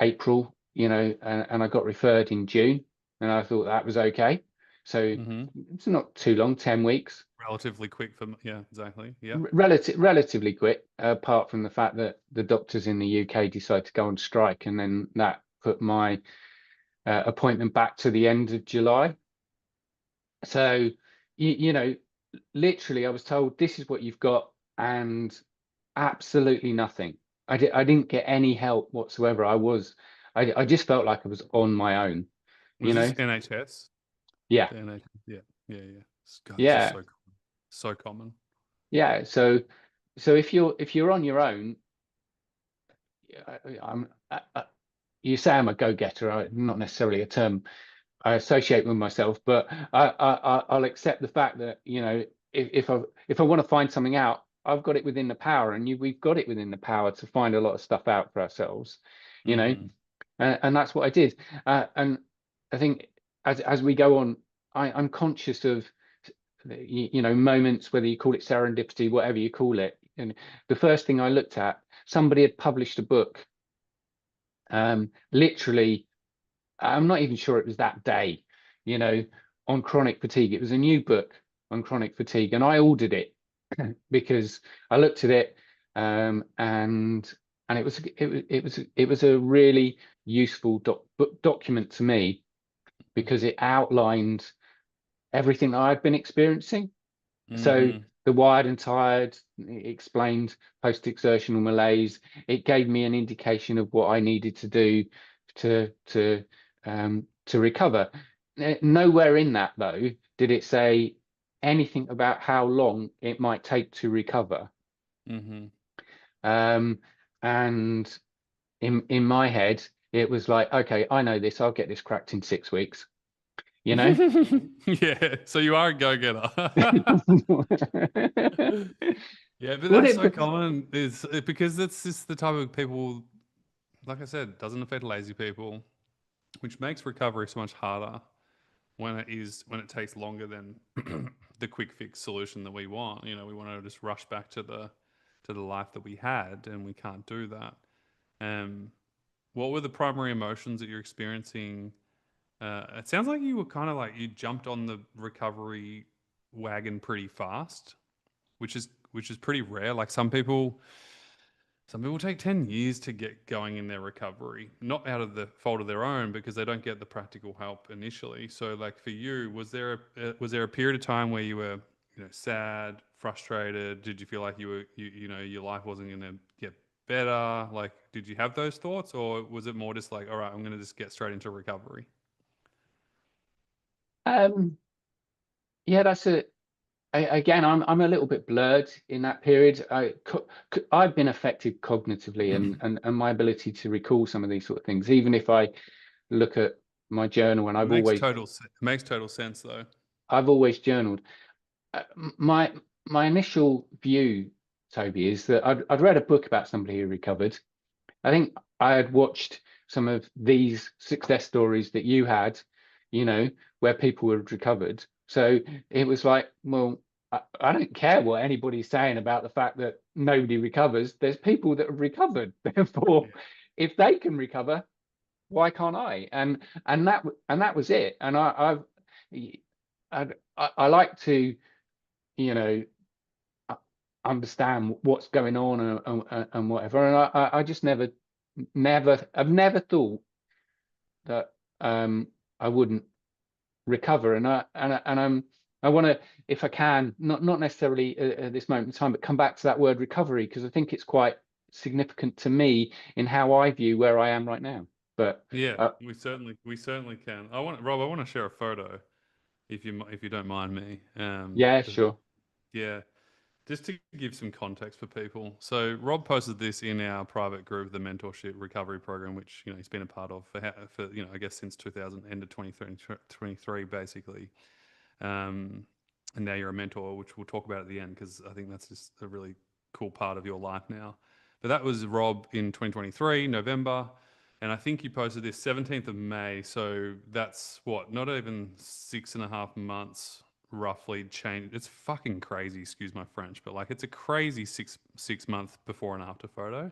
April, you know, and I got referred in June, and I thought that was okay. So Hmm. it's not too long, 10 weeks. Relatively quick for, yeah, exactly. Yeah. Relatively quick, apart from the fact that the doctors in the UK decided to go on strike, and then that put my appointment back to the end of July. So, you know, literally, I was told this is what you've got, and absolutely nothing. I didn't get any help whatsoever. I just felt like I was on my own, Was you this know? NHS? Yeah, The NHS. Yeah. Yeah. Yeah. God, it's just yeah, so common. yeah. So if you're on your own, you say I'm a go-getter. Not necessarily a term I associate with myself, but I'll accept the fact that, you know, if I want to find something out, I've got it within the power, and we've got it within the power to find a lot of stuff out for ourselves, you know, Mhm. and that's what I did. And I think as we go on, I'm conscious of, you know, moments, whether you call it serendipity, whatever you call it. And the first thing I looked at, somebody had published a book, literally, I'm not even sure it was that day, you know, on chronic fatigue. It was a new book on chronic fatigue, and I ordered it because I looked at it, and it was a really useful document to me, because it outlined everything that I've been experiencing. So Mhm. the wired and tired, it explained post-exertional malaise. It gave me an indication of what I needed to do to recover. Nowhere in that, though, did it say anything about how long it might take to recover. Mhm. And in my head, it was like, okay, I know this. I'll get this cracked in 6 weeks. You know. Yeah. So you are a go-getter. Yeah, but Would that's it so be? common because that's just the type of people, like I said, doesn't affect lazy people, which makes recovery so much harder when it takes longer than the quick fix solution that we want. You know, we want to just rush back to the life that we had, and we can't do that. What were the primary emotions that you're experiencing? It sounds like you were kind of like you jumped on the recovery wagon pretty fast, which is pretty rare. Like some people take 10 years to get going in their recovery, not out of the fault of their own, because they don't get the practical help initially. So like for you, was there a period of time where you were, you know, sad, frustrated? Did you feel like you know, your life wasn't going to get better? Like, did you have those thoughts, or was it more just like, all right, I'm going to just get straight into recovery? Um, yeah, again, I'm a little bit blurred in that period. I've been affected cognitively, and my ability to recall some of these sort of things. Even if I look at my journal, and It makes total sense though. I've always journaled. My initial view, Toby, is that I'd read a book about somebody who recovered. I think I had watched some of these success stories that you had, you know, where people had recovered. So it was like, well, I don't care what anybody's saying about the fact that nobody recovers. There's people that have recovered. Therefore, if they can recover, why can't I? And that was it. And I like to, you know, understand what's going on, and whatever. And I just I've never thought that I wouldn't recover. I want to, if I can, not necessarily at this moment in time, but come back to that word recovery, because I think it's quite significant to me in how I view where I am right now. But Yeah, we certainly can. Rob, I want to share a photo if you don't mind me. yeah, sure. Yeah, just to give some context for people. So Rob posted this in our private group, the Mentorship Recovery Program, which, you know, he's been a part of for you know, I guess since 2000, end of 2023, basically. And now you're a mentor, which we'll talk about at the end, because I think that's just a really cool part of your life now. But that was Rob in 2023, November. And I think you posted this 17th of May. So that's what, not even 6.5 months roughly changed. It's fucking crazy, excuse my French, but like it's a crazy six month before and after photo.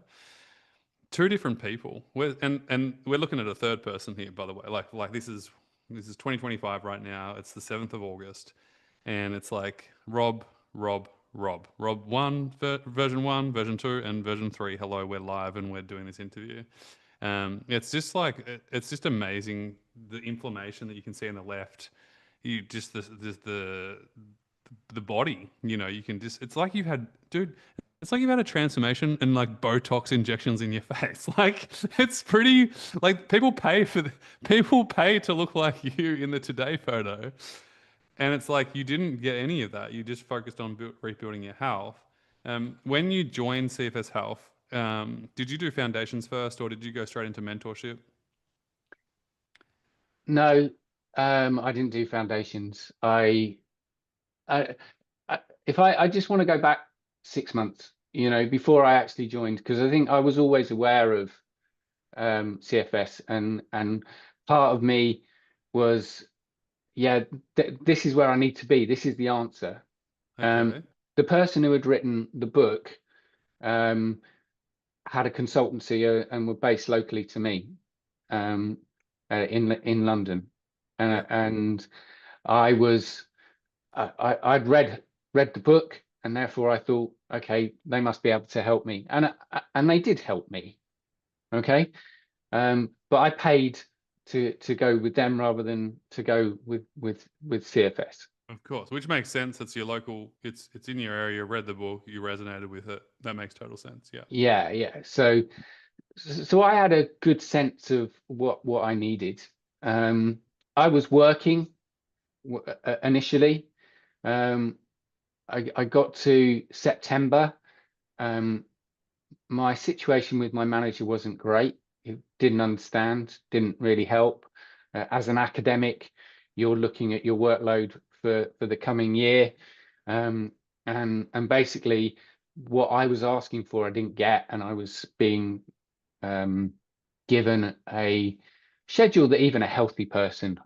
Two different people. And we're looking at a third person here, by the way. Like this is This is 2025 right now. It's the 7th of August. And it's like Rob 1, version 1, version 2, and version 3. Hello, we're live and we're doing this interview. It's just like, it's just amazing, the inflammation that you can see on the left. You just, the body, you know, you can just, it's like you've had, dude, it's like you've had a transformation and like Botox injections in your face. Like, it's pretty, like people pay people pay to look like you in the Today photo. And it's like you didn't get any of that. You just focused on rebuilding your health. When you joined CFS Health, did you do foundations first, or did you go straight into mentorship? No, I didn't do foundations. I just want to go back 6 months, you know, before I actually joined, because I think I was always aware of CFS, and part of me was, yeah, this is where I need to be. This is the answer. Okay. The person who had written the book had a consultancy and were based locally to me in London, and I'd read the book, and therefore I thought, okay, they must be able to help me, and they did help me. Okay, but I paid to go with them rather than to go with CFS. Of course, which makes sense. It's your local, it's in your area, you read the book, you resonated with it. That makes total sense. Yeah. Yeah. So I had a good sense of what I needed. I was working initially. I got to September. My situation with my manager wasn't great. He didn't understand, didn't really help. As an academic, you're looking at your workload for the coming year, and basically what I was asking for I didn't get, and I was being given a schedule that even a healthy person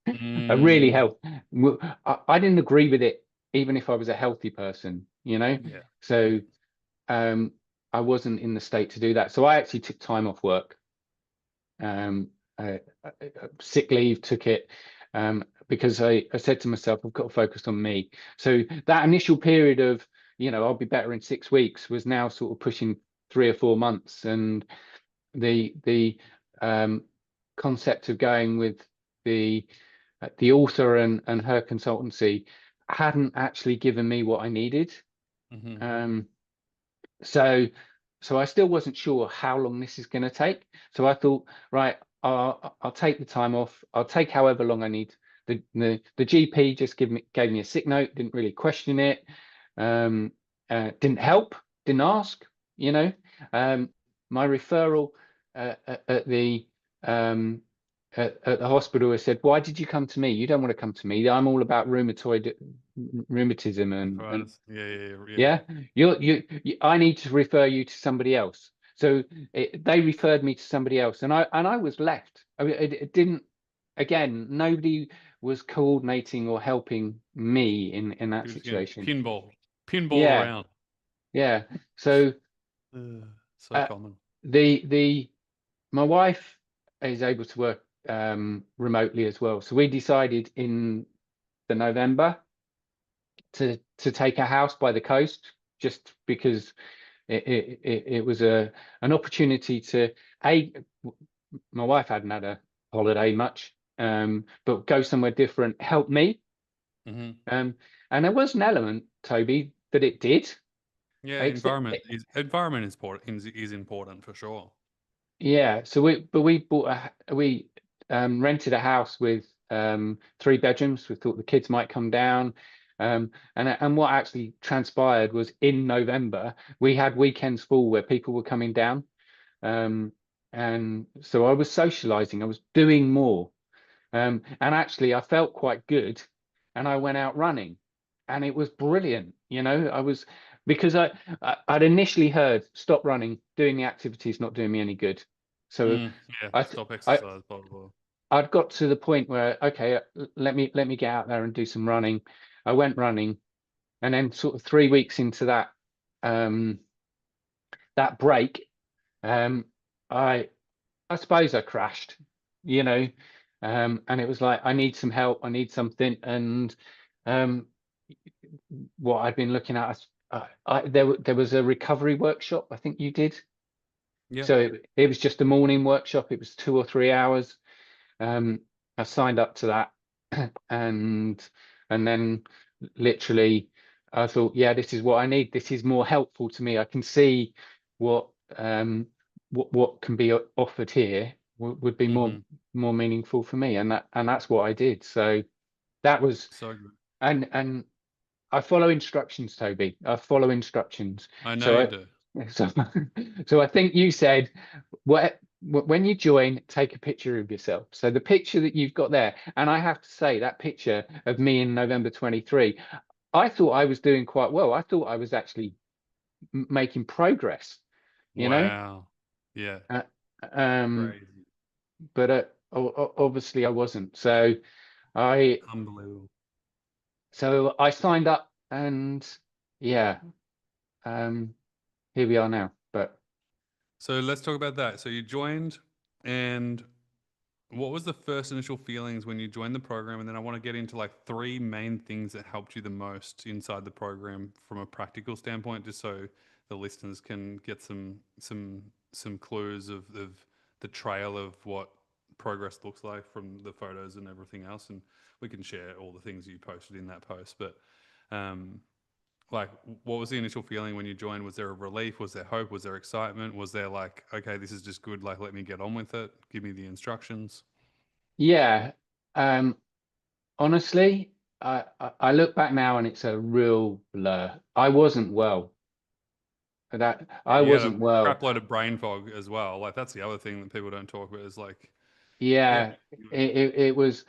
a really help. I didn't agree with it, even if I was a healthy person, you know. Yeah. So I wasn't in the state to do that. So I actually took time off work. Sick leave, took it because I said to myself, I've got to focus on me. So that initial period of, you know, I'll be better in 6 weeks was now sort of pushing 3 or 4 months, and the concept of going with the author and her consultancy hadn't actually given me what I needed. So I still wasn't sure how long this is going to take. So I thought, right, I'll take the time off. I'll take however long I need. The GP just gave me a sick note, didn't really question it, didn't help, didn't ask, you know. My referral at the hospital, I said, why did you come to me? You don't want to come to me. I'm all about rheumatism and yeah. I need to refer you to somebody else. So they referred me to somebody else, and I was left. I mean, it didn't. Again, nobody was coordinating or helping me in that situation. Pinball yeah. around. Yeah. So common. My wife is able to work remotely as well. So we decided in the November to take a house by the coast, just because it was an opportunity to my wife hadn't had a holiday much, but go somewhere different, help me. And there was an element, Toby, that it did. Yeah, environment is important for sure. Yeah, so we rented a house with 3 bedrooms. We thought the kids might come down, and what actually transpired was in November we had weekends full where people were coming down, and so I was socializing, I was doing more, and actually I felt quite good, and I went out running, and it was brilliant. You know, I was, because I'd initially heard, stop running, doing the activities not doing me any good. So stop exercise. I'd got to the point where, okay, let me get out there and do some running. I went running, and then sort of 3 weeks into that that break, I suppose I crashed. You know, And it was like, I need some help, I need something. And what I'd been looking at, there was a recovery workshop, I think you did. Yeah. So it was just a morning workshop. It was 2 or 3 hours. I signed up to that, and then literally I thought, yeah, this is what I need. This is more helpful to me. I can see what can be offered here would be more meaningful for me, and that's what I did. So that was so good. And I follow instructions, Toby. I follow instructions. I know you do. So I think you said, when you join, take a picture of yourself. So the picture that you've got there, and I have to say, that picture of me in November 23, I thought I was doing quite well. I thought I was actually making progress, you know? Wow. Yeah. Um, Crazy. but obviously I wasn't. So Unbelievable. I signed up, and yeah, here we are now. But So let's talk about that. So you joined, and what was the first initial feelings when you joined the program? And then I want to get into like 3 main things that helped you the most inside the program from a practical standpoint, just so the listeners can get some clues of the trail of what progress looks like from the photos and everything else. And we can share all the things you posted in that post. But like, what was the initial feeling when you joined? Was there a relief? Was there hope? Was there excitement? Was there like, okay, this is just good, like, let me get on with it, give me the instructions? yeah, honestly, I look back now and it's a real blur. I wasn't well. I You had a wasn't well. crap load of brain fog as well. Like, that's the other thing that people don't talk about, is like, Yeah, it was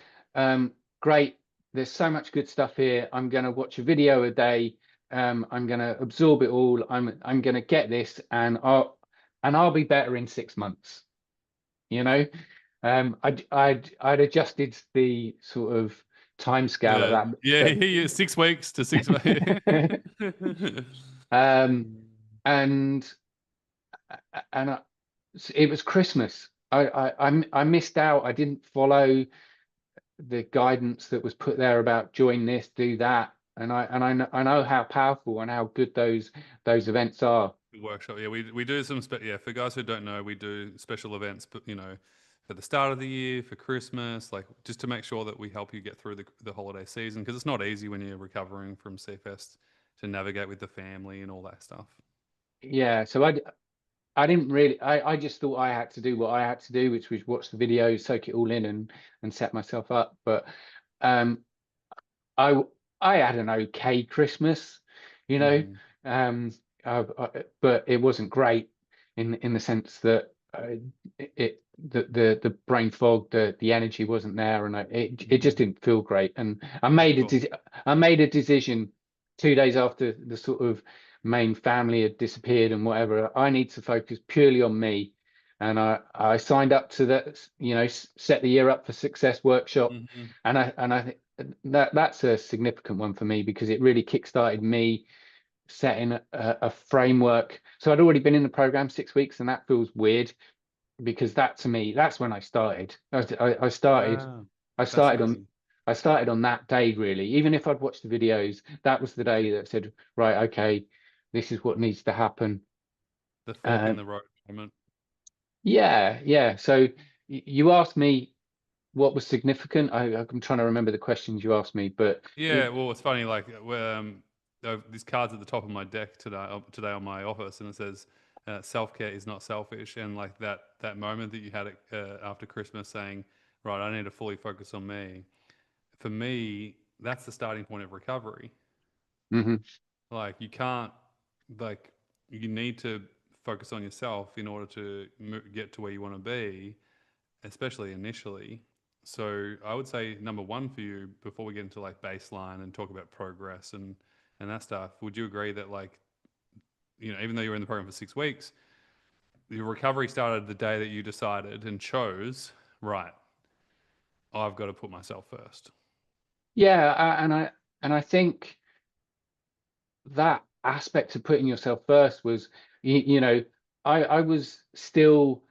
great. There's so much good stuff here. I'm going to watch a video a day. I'm going to absorb it all. I'm going to get this, and I'll be better in 6 months. You know, I'd adjusted the sort of time scale of that. yeah, 6 weeks to 6 weeks. And it was Christmas. I missed out. I didn't follow the guidance that was put there about join this, do that, and I know how powerful and how good those events are. Workshop, yeah, we do some for guys who don't know, we do special events, but for the start of the year, for Christmas, like, just to make sure that we help you get through the holiday season, because it's not easy when you're recovering from CFS to navigate with the family and all that stuff. Yeah, so I didn't really. I just thought I had to do what I had to do, which was watch the videos, soak it all in, and set myself up. But I had an okay Christmas, you know, but it wasn't great in the sense that the brain fog, the energy wasn't there, and it just didn't feel great. And I made a decision 2 days after the sort of main family had disappeared and whatever. I need to focus purely on me, and I signed up to that, set the year up for success workshop, and I think that's a significant one for me, because it really kickstarted me setting a framework. So I'd already been in the program 6 weeks, and that feels weird, because that, to me, that's when I started. I started on that day, really. Even if I'd watched the videos, that was the day that said, right, okay, this is what needs to happen. The fork in the road moment. Yeah. So you asked me what was significant. I'm trying to remember the questions you asked me, but well, it's funny, like, this card's at the top of my deck today on my office, and it says, self-care is not selfish. And like that moment that you had after Christmas, saying, right, I need to fully focus on me. For me, that's the starting point of recovery. Like, you can't, like, you need to focus on yourself in order to get to where you want to be, especially initially. So I would say number 1 for you, before we get into like baseline and talk about progress and that stuff, would you agree that, like, even though you were in the program for 6 weeks, your recovery started the day that you decided and chose, right, I've got to put myself first? Yeah, and I think that aspect of putting yourself first was, I was still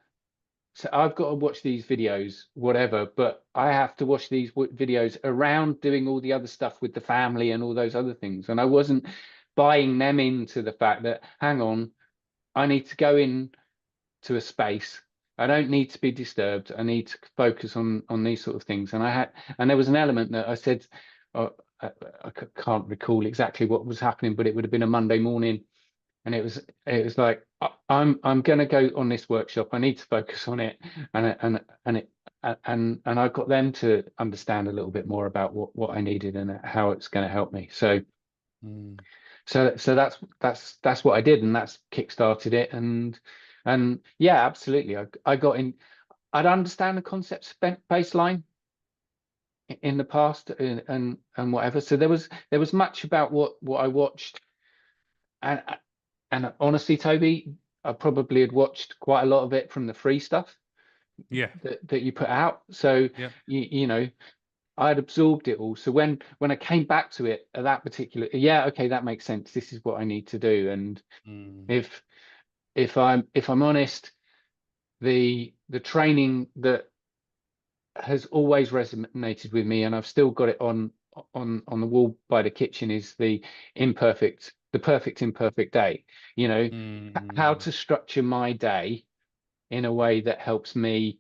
so I've got to watch these videos, whatever, but I have to watch these videos around doing all the other stuff with the family and all those other things. And I wasn't buying them into the fact that, hang on, I need to go in to a space. I don't need to be disturbed. I need to focus on these sort of things. And there was an element that I said, I can't recall exactly what was happening, but it would have been a Monday morning, and it was like, I'm going to go on this workshop. I need to focus on it, and I got them to understand a little bit more about what I needed and how it's going to help me. So. So that's what I did, and that's kickstarted it. And yeah, absolutely. I got in. I'd understand the concepts baseline in the past and whatever. So there was much about what I watched, and honestly, Toby, I probably had watched quite a lot of it from the free stuff. Yeah. That you put out. So yeah. you know. I had absorbed it all. So when I came back to it at that particular, okay, that makes sense. This is what I need to do. And if I'm honest, the training that has always resonated with me, and I've still got it on the wall by the kitchen, is the perfect imperfect day. You know, how to structure my day in a way that helps me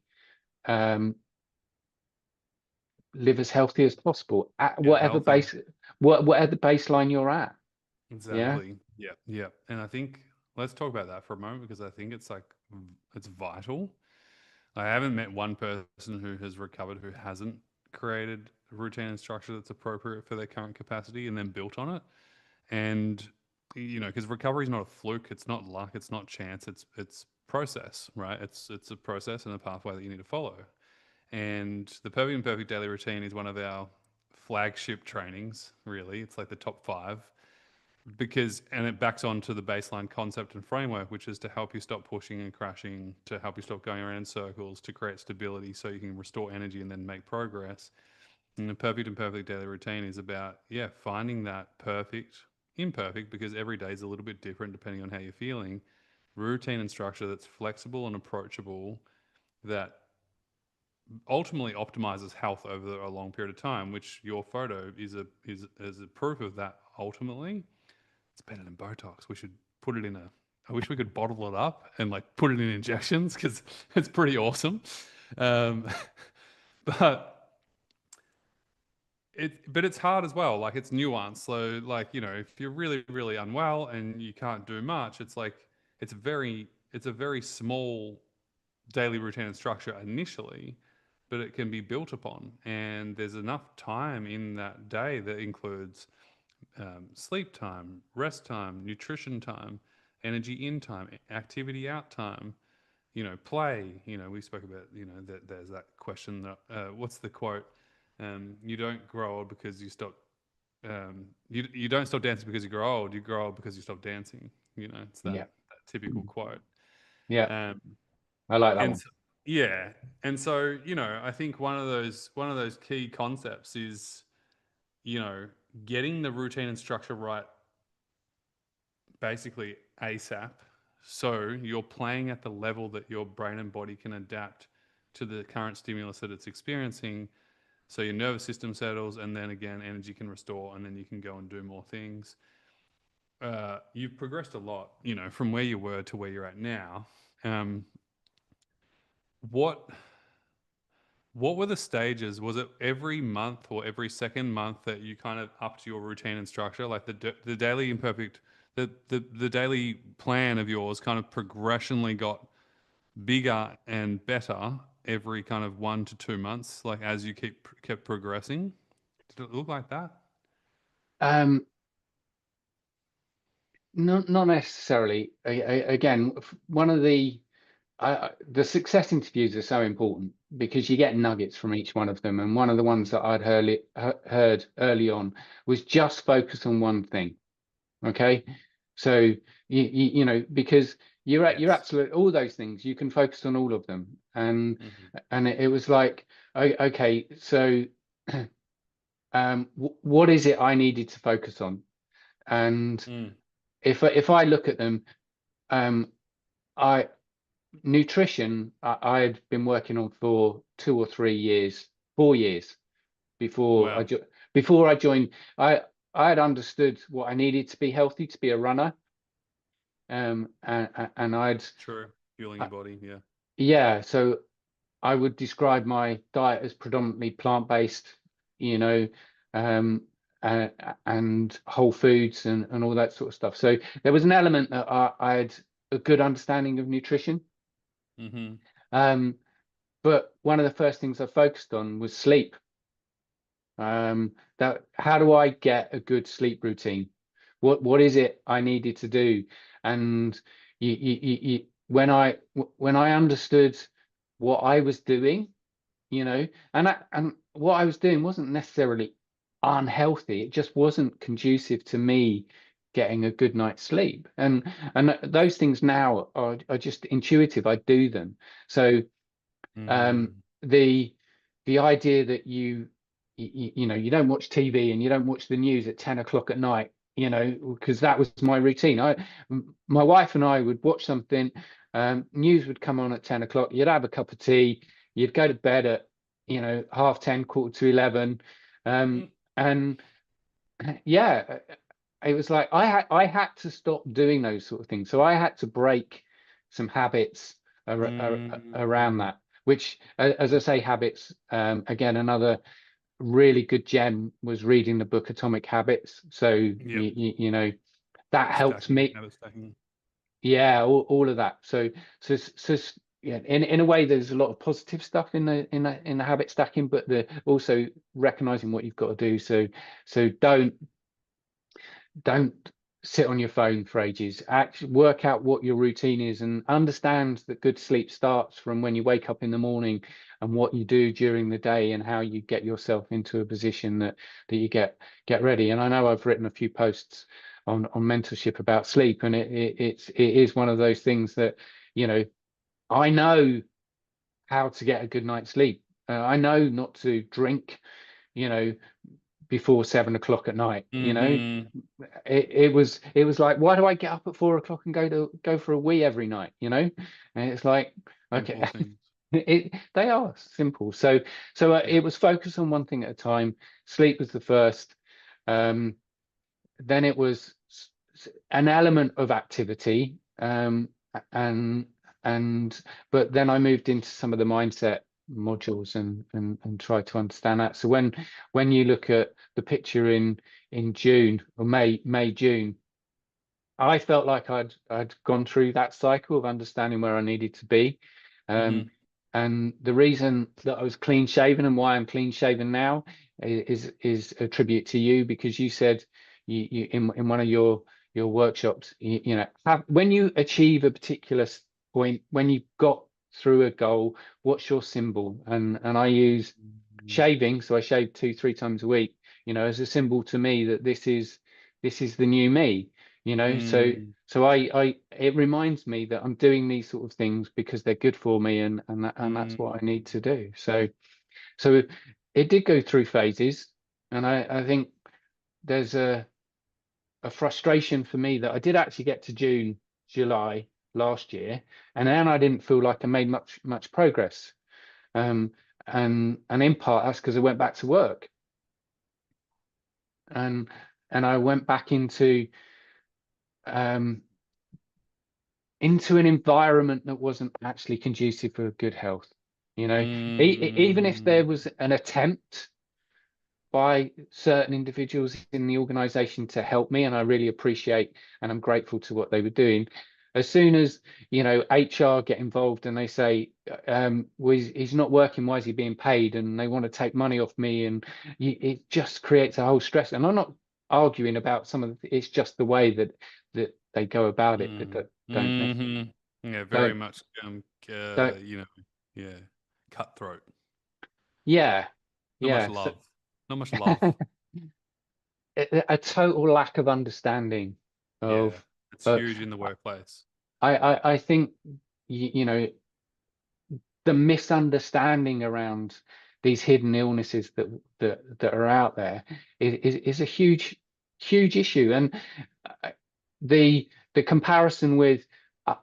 live as healthy as possible at whatever baseline you're at. Exactly. Yeah. And I think let's talk about that for a moment, because I think it's vital. I haven't met one person who has recovered who hasn't created a routine and structure that's appropriate for their current capacity and then built on it. And because recovery is not a fluke, it's not luck, it's not chance, it's process, right? It's a process and a pathway that you need to follow. And the Perfect Imperfect Daily Routine is one of our flagship trainings, really. It's like the top 5, and it backs onto the baseline concept and framework, which is to help you stop pushing and crashing, to help you stop going around in circles, to create stability so you can restore energy and then make progress. And the Perfect Imperfect Daily Routine is about, finding that perfect, imperfect, because every day is a little bit different depending on how you're feeling, routine and structure that's flexible and approachable, that ultimately optimizes health over a long period of time, which your photo is a proof of that. Ultimately, it's better than Botox. We should put it in I wish we could bottle it up and put it in injections, because it's pretty awesome. But it's hard as well. It's nuanced. So if you're really, really unwell and you can't do much, it's a very small daily routine and structure initially, but it can be built upon. And there's enough time in that day that includes sleep time, rest time, nutrition time, energy in time, activity out time, play. We spoke about, that there's that question that, what's the quote? You don't grow old because you stop, you don't stop dancing because you grow old because you stop dancing. It's that typical quote. Yeah. I like that one. Yeah. And so, I think one of those key concepts is, getting the routine and structure right basically ASAP. So you're playing at the level that your brain and body can adapt to the current stimulus that it's experiencing. So your nervous system settles, and then again, energy can restore, and then you can go and do more things. You've progressed a lot, from where you were to where you're at now. What were the stages? Was it every month or every second month that you kind of upped your routine and structure? Like the daily imperfect, the daily plan of yours kind of progressionally got bigger and better every kind of 1 to 2 months, as you kept progressing? Did it look like that? Not necessarily. Again, one of the success interviews are so important because you get nuggets from each one of them. And one of the ones that I'd heard early on was just focus on one thing. Okay. So, because you're absolutely, all those things, you can focus on all of them. And, it was like, okay, so, what is it I needed to focus on? And if I look at them, nutrition, I had been working on for 2 or 3 years, 4 years before Wow. before I joined. I had understood what I needed to be healthy, to be a runner. And I'd True. Fueling your body. Yeah. yeah, so I would describe my diet as predominantly plant-based, you know, um, and whole foods and all that sort of stuff. So there was an element that I had a good understanding of nutrition. But one of the first things I focused on was sleep. That how do I get a good sleep routine? What is it I needed to do? And when I understood what I was doing, you know, and what I was doing wasn't necessarily unhealthy. It just wasn't conducive to me getting a good night's sleep. And those things now are just intuitive. I do them. So the idea that you know, you don't watch TV and you don't watch the news at 10 o'clock at night, you know, because that was my routine. My wife and I would watch something, news would come on at 10 o'clock, you'd have a cup of tea, you'd go to bed at, you know, 10:30, 11:15. And yeah, it was like I had to stop doing those sort of things. So I had to break some habits around that, which, as I say, habits, again, another really good gem was reading the book Atomic Habits. So you know, that helped me. Yeah, all of that. So yeah, in a way, there's a lot of positive stuff in the habit stacking, but also recognizing what you've got to do. So don't sit on your phone for ages. Actually work out what your routine is and understand that good sleep starts from when you wake up in the morning and what you do during the day and how you get yourself into a position that you get ready. And I know I've written a few posts on mentorship about sleep, and it is one of those things that, you know, I know how to get a good night's sleep. I know not to drink, you know, before 7 o'clock at night. You know, it was like, why do I get up at 4 o'clock and go for a wee every night? You know, and it's like, okay, they are simple. So it was focused on one thing at a time. Sleep was the first. Then it was an element of activity, and but then I moved into some of the mindset modules and try to understand that. So when you look at the picture in June or May June, I felt like I'd gone through that cycle of understanding where I needed to be. And the reason that I was clean shaven and why I'm clean shaven now is a tribute to you, because you said you in one of your workshops, you know, when you achieve a particular point, when you got through a goal, what's your symbol? And I use shaving, so I shave 2-3 times a week, you know, as a symbol to me that this is the new me, you know. So I it reminds me that I'm doing these sort of things because they're good for me, and that's what I need to do. So it did go through phases, and I think there's a frustration for me that I did actually get to June, July last year, and then I didn't feel like I made much progress. And in part that's because I went back to work, and I went back into an environment that wasn't actually conducive for good health. You know, even if there was an attempt by certain individuals in the organization to help me, and I really appreciate and I'm grateful to what they were doing, as soon as, you know, HR get involved and they say, well, he's not working, why is he being paid, and they want to take money off me, and it just creates a whole stress. And I'm not arguing about some of it's just the way that they go about it that don't yeah, very much don't, you know, yeah, cutthroat. Yeah, Not yeah. much love. Not much love. A total lack of understanding of. Yeah, it's huge in the workplace. I think you know, the misunderstanding around these hidden illnesses that are out there is a huge issue, and the comparison with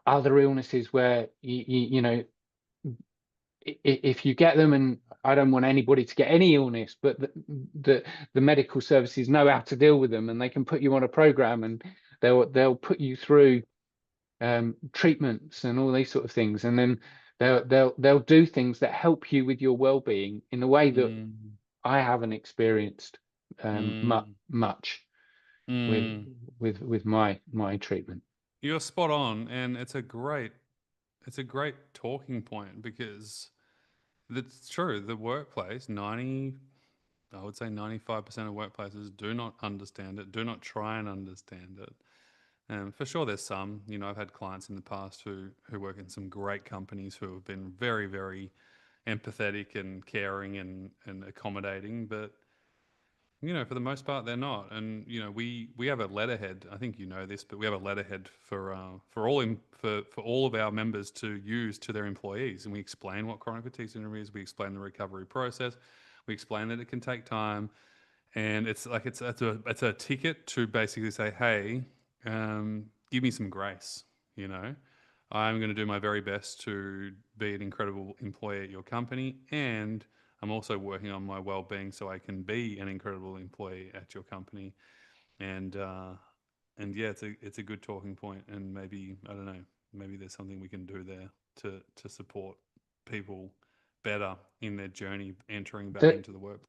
other illnesses where you know, if you get them, and I don't want anybody to get any illness, but the medical services know how to deal with them, and they can put you on a program, and they'll put you through treatments and all these sort of things, and then they'll do things that help you with your well-being in a way that I haven't experienced much with my treatment. You're spot on, and it's a great talking point, because that's true. The workplace, I would say 95% of workplaces do not understand it, do not try and understand it. For sure, there's some. You know, I've had clients in the past who work in some great companies who have been very, very empathetic and caring and accommodating, but you know, for the most part, they're not. And you know, we have a letterhead. I think you know this, but we have a letterhead for all of our members to use to their employees, and we explain what chronic fatigue syndrome is. We explain the recovery process. We explain that it can take time, and it's like it's a ticket to basically say, hey, give me some grace. You know, I'm going to do my very best to be an incredible employee at your company, and I'm also working on my well-being so I can be an incredible employee at your company. And yeah, it's a good talking point. And maybe, I don't know, maybe there's something we can do there to support people better in their journey entering back into the workplace.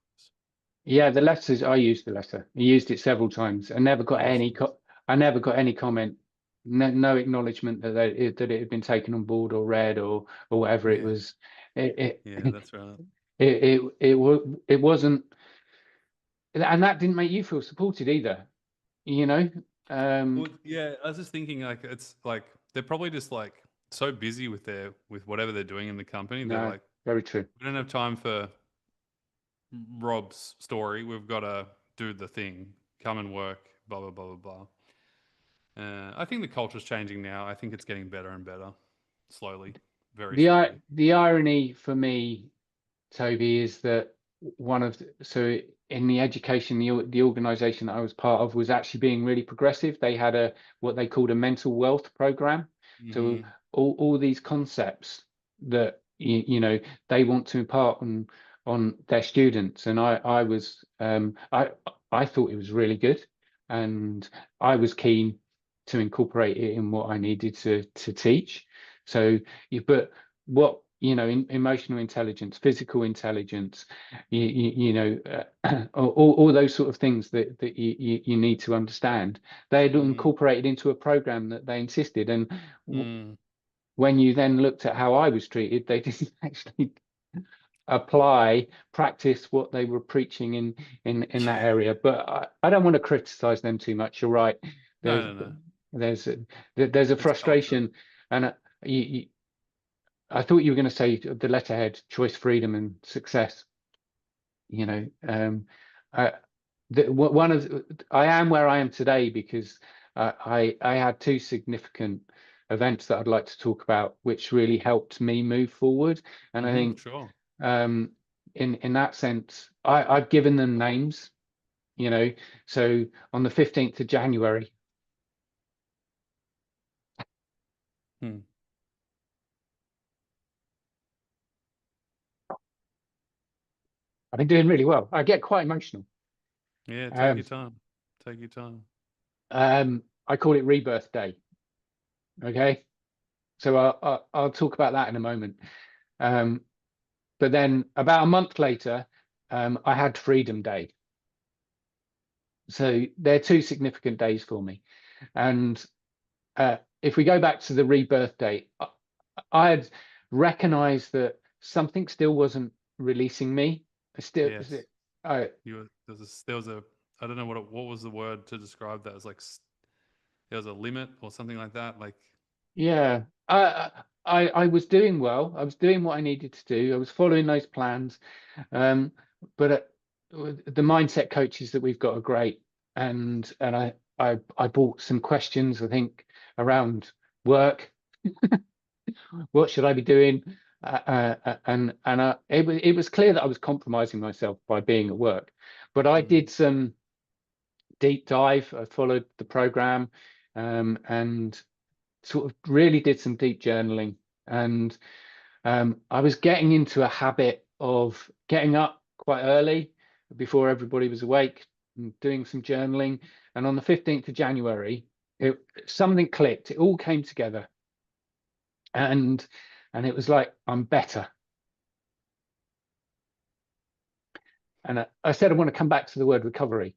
Yeah, the letters, I used the letter. I used it several times. I never got I never got any comment, no acknowledgement that it had been taken on board or read or whatever. Yeah. It was. Yeah, that's right. It wasn't, and that didn't make you feel supported either, you know. Well, yeah, I was just thinking, like, it's like they're probably just like so busy with whatever they're doing in the company. They're No, like, very true. we don't have time for Rob's story. We've got to do the thing, come and work, blah blah blah blah blah. I think the culture's changing now. I think it's getting better and better, slowly, very slowly. The irony for me, Toby, is that so in the education, the organization that I was part of was actually being really progressive. They had what they called a mental wealth program. So all these concepts that you know they want to impart on their students, and I was I thought it was really good, and I was keen to incorporate it in what I needed to teach. So but what, you know, emotional intelligence, physical intelligence, you know, all those sort of things that you need to understand, they had incorporated into a program that they insisted. And when you then looked at how I was treated, they didn't actually practice what they were preaching in that area. But I don't want to criticize them too much. You're right. No. There's a frustration, and I thought you were going to say the letterhead: choice, freedom, and success. You know, I am where I am today because I had two significant events that I'd like to talk about, which really helped me move forward. And I think, sure. In that sense, I've given them names. You know, so on the 15th of January. I've been doing really well. I get quite emotional. Yeah, take your time. Take your time. I call it Rebirth Day. Okay, so I'll talk about that in a moment. But then about a month later, I had Freedom Day. So they're two significant days for me. And if we go back to the Rebirth Day, I had recognized that something still wasn't releasing me. Still, yes. there was a I don't know what was the word to describe that. It was like there was a limit or something like that. Like, yeah, I was doing well. I was doing what I needed to do. I was following those plans, but the mindset coaches that we've got are great, and I bought some questions, I think, around work. What should I be doing? It was clear that I was compromising myself by being at work, but I did some deep dive. I followed the program, and sort of really did some deep journaling, and I was getting into a habit of getting up quite early before everybody was awake and doing some journaling. And on the 15th of January, something clicked. It all came together, and it was like, I'm better. And I said I want to come back to the word recovery.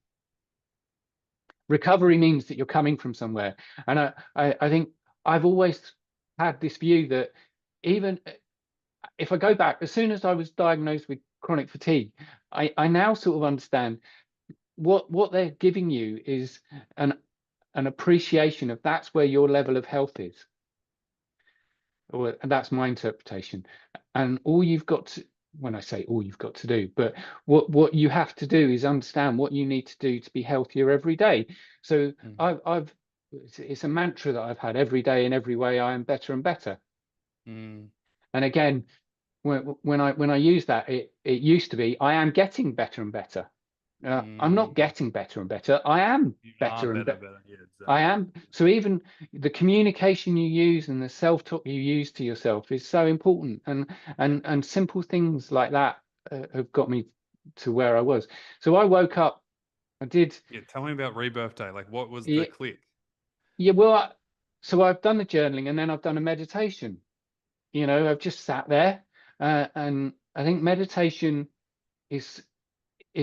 Recovery means that you're coming from somewhere. And I think I've always had this view that even if I go back, as soon as I was diagnosed with chronic fatigue, I now sort of understand what they're giving you is an appreciation of that's where your level of health is. And that's my interpretation. And all you've got to, when I say all you've got to do, but what you have to do is understand what you need to do to be healthier every day. So it's a mantra that I've had: every day in every way I am better and better. And again, when I use that, it used to be I am getting better and better. I'm not getting better and better. I am better and better. Yeah, exactly. I am. So even the communication you use and the self-talk you use to yourself is so important. And simple things like that have got me to where I was. So I woke up. I did. Yeah. Tell me about Rebirth Day. Like, what was the click? Yeah. Well, so I've done the journaling, and then I've done a meditation. You know, I've just sat there, and I think meditation is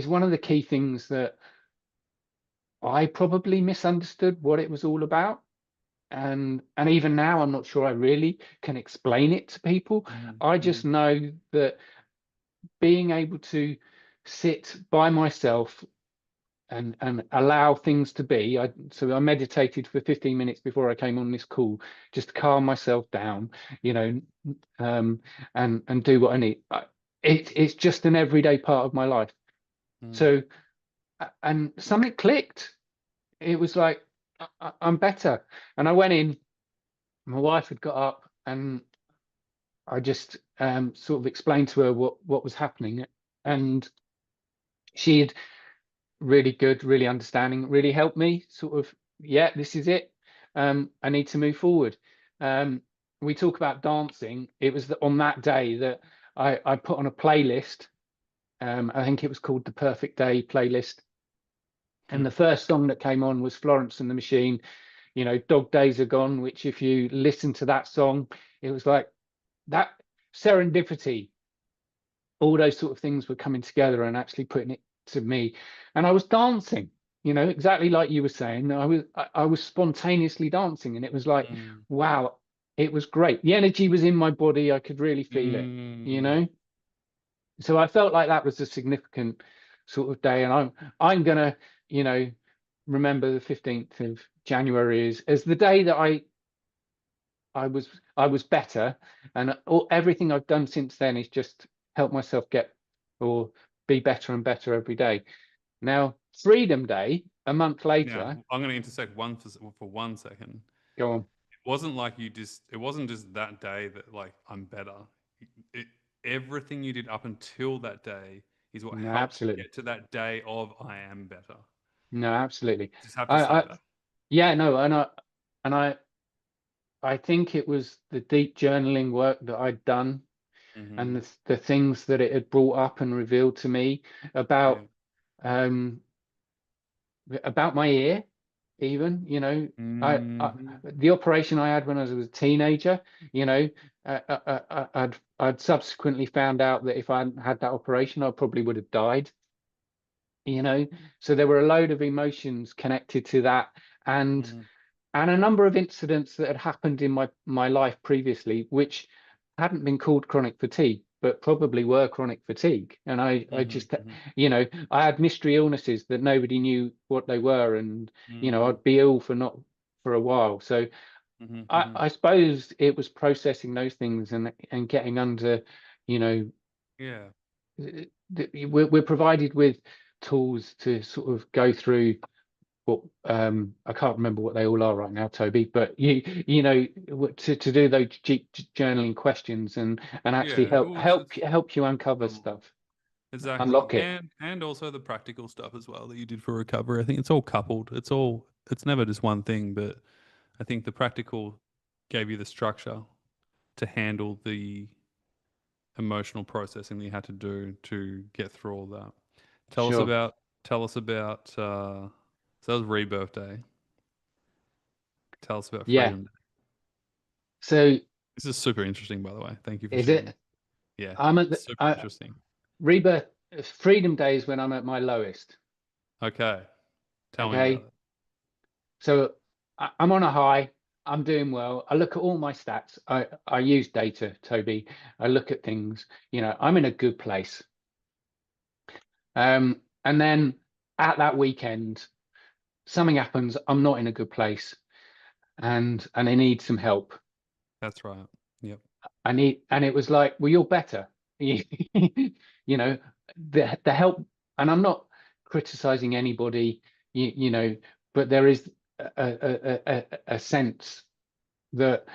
one of the key things that I probably misunderstood what it was all about. And even now, I'm not sure I really can explain it to people. I just know that being able to sit by myself and allow things to be. So I meditated for 15 minutes before I came on this call, just to calm myself down, you know, and do what I need. It's just an everyday part of my life. So, and something clicked. It was like, I'm better. And I went in, my wife had got up, and I just sort of explained to her what was happening. And she had really good, really understanding, really helped me sort of, yeah, this is it. I need to move forward. We talk about dancing. It was on that day that I put on a playlist. I think it was called the Perfect Day playlist. And the first song that came on was Florence and the Machine, you know, Dog Days Are Gone, which if you listen to that song, it was like that serendipity, all those sort of things were coming together and actually putting it to me. And I was dancing, you know, exactly like you were saying. I was spontaneously dancing, and it was like, wow, it was great. The energy was in my body. I could really feel it, you know. So I felt like that was a significant sort of day, and I'm gonna, you know, remember the 15th of January as the day that I was better, and everything I've done since then is just help myself get or be better and better every day. Now, Freedom Day, a month later. Now, I'm going to intersect for 1 second. Go on. It wasn't like it wasn't just that day that like I'm better. Everything you did up until that day is what helped you get to that day of I am better. No, absolutely. Just have to say that. Yeah, no, and I think it was the deep journaling work that I'd done, and the things that it had brought up and revealed to me about my ear, even, you know. The operation I had when I was a teenager, you know, I'd subsequently found out that if I hadn't had that operation, I probably would have died, you know. So there were a load of emotions connected to that, and a number of incidents that had happened in my life previously, which hadn't been called chronic fatigue, but probably were chronic fatigue. And I just, you know, I had mystery illnesses that nobody knew what they were, and you know, I'd be ill for a while. So I suppose it was processing those things and getting under, you know, we're provided with tools to sort of go through what I can't remember what they all are right now, Toby, but you know, to do those deep journaling questions and actually help you uncover stuff. Exactly. Unlock it. And also the practical stuff as well that you did for recovery. I think it's all coupled. It's never just one thing, but I think the practical gave you the structure to handle the emotional processing that you had to do to get through all that. Tell us Sure. about so that was Rebirth Day. Tell us about Yeah. Freedom Day. So This is super interesting, by the way. Thank you for is sharing. it? Yeah, I'm at super the interesting. Rebirth Freedom Day is when I'm at my lowest. Okay, tell me Okay. about it. So I'm on a high. I'm doing well. I look at all my stats. I use data, Toby. I look at things. You know, I'm in a good place. And then at that weekend, something happens. I'm not in a good place, and I need some help. That's right. Yep. And it was like, well, you're better. You know, the help. And I'm not criticizing anybody. You know, but there is a sense that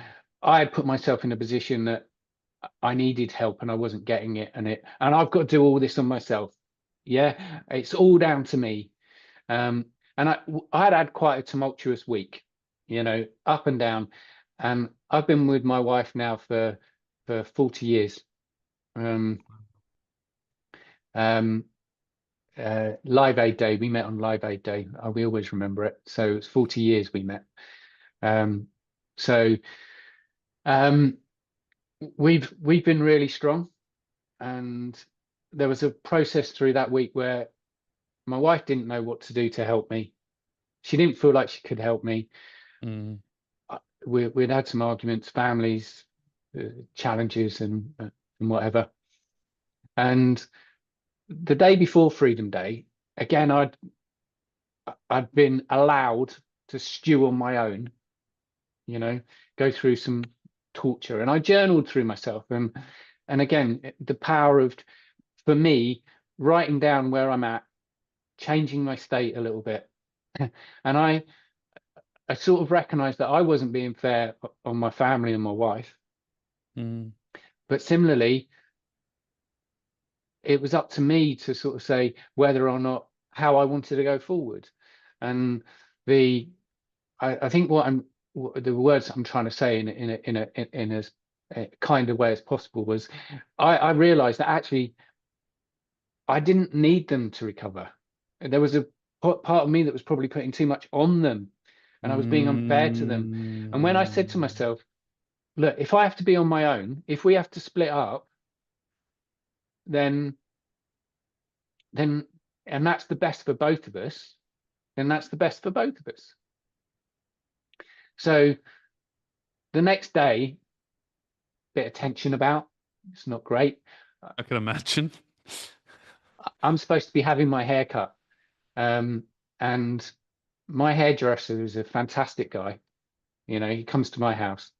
I had put myself in a position that I needed help and I wasn't getting it, and I've got to do all this on myself. Yeah, it's all down to me. And I'd had quite a tumultuous week, you know, up and down. And I've been with my wife now for 40 years. Live Aid Day, we met on Live Aid Day. We always remember it. So it's 40 years we met. So we've been really strong, and there was a process through that week where my wife didn't know what to do to help me. She didn't feel like she could help me. We'd had some arguments, families, challenges, and whatever. And the day before Freedom Day, again, I'd been allowed to stew on my own, you know, go through some torture, and I journaled through myself, and again, the power of, for me, writing down where I'm at, changing my state a little bit, and I sort of recognized that I wasn't being fair on my family and my wife, but similarly, it was up to me to sort of say whether or not how I wanted to go forward. And I think the words I'm trying to say in as kind of way as possible was I realized that actually I didn't need them to recover. There was a part of me that was probably putting too much on them, and I was being unfair to them. And when I said to myself, look, if I have to be on my own, if we have to split up, then and that's the best for both of us, then that's the best for both of us. So the next day, bit of tension about, it's not great. I can imagine. I'm supposed to be having my hair cut, and my hairdresser is a fantastic guy. You know, he comes to my house.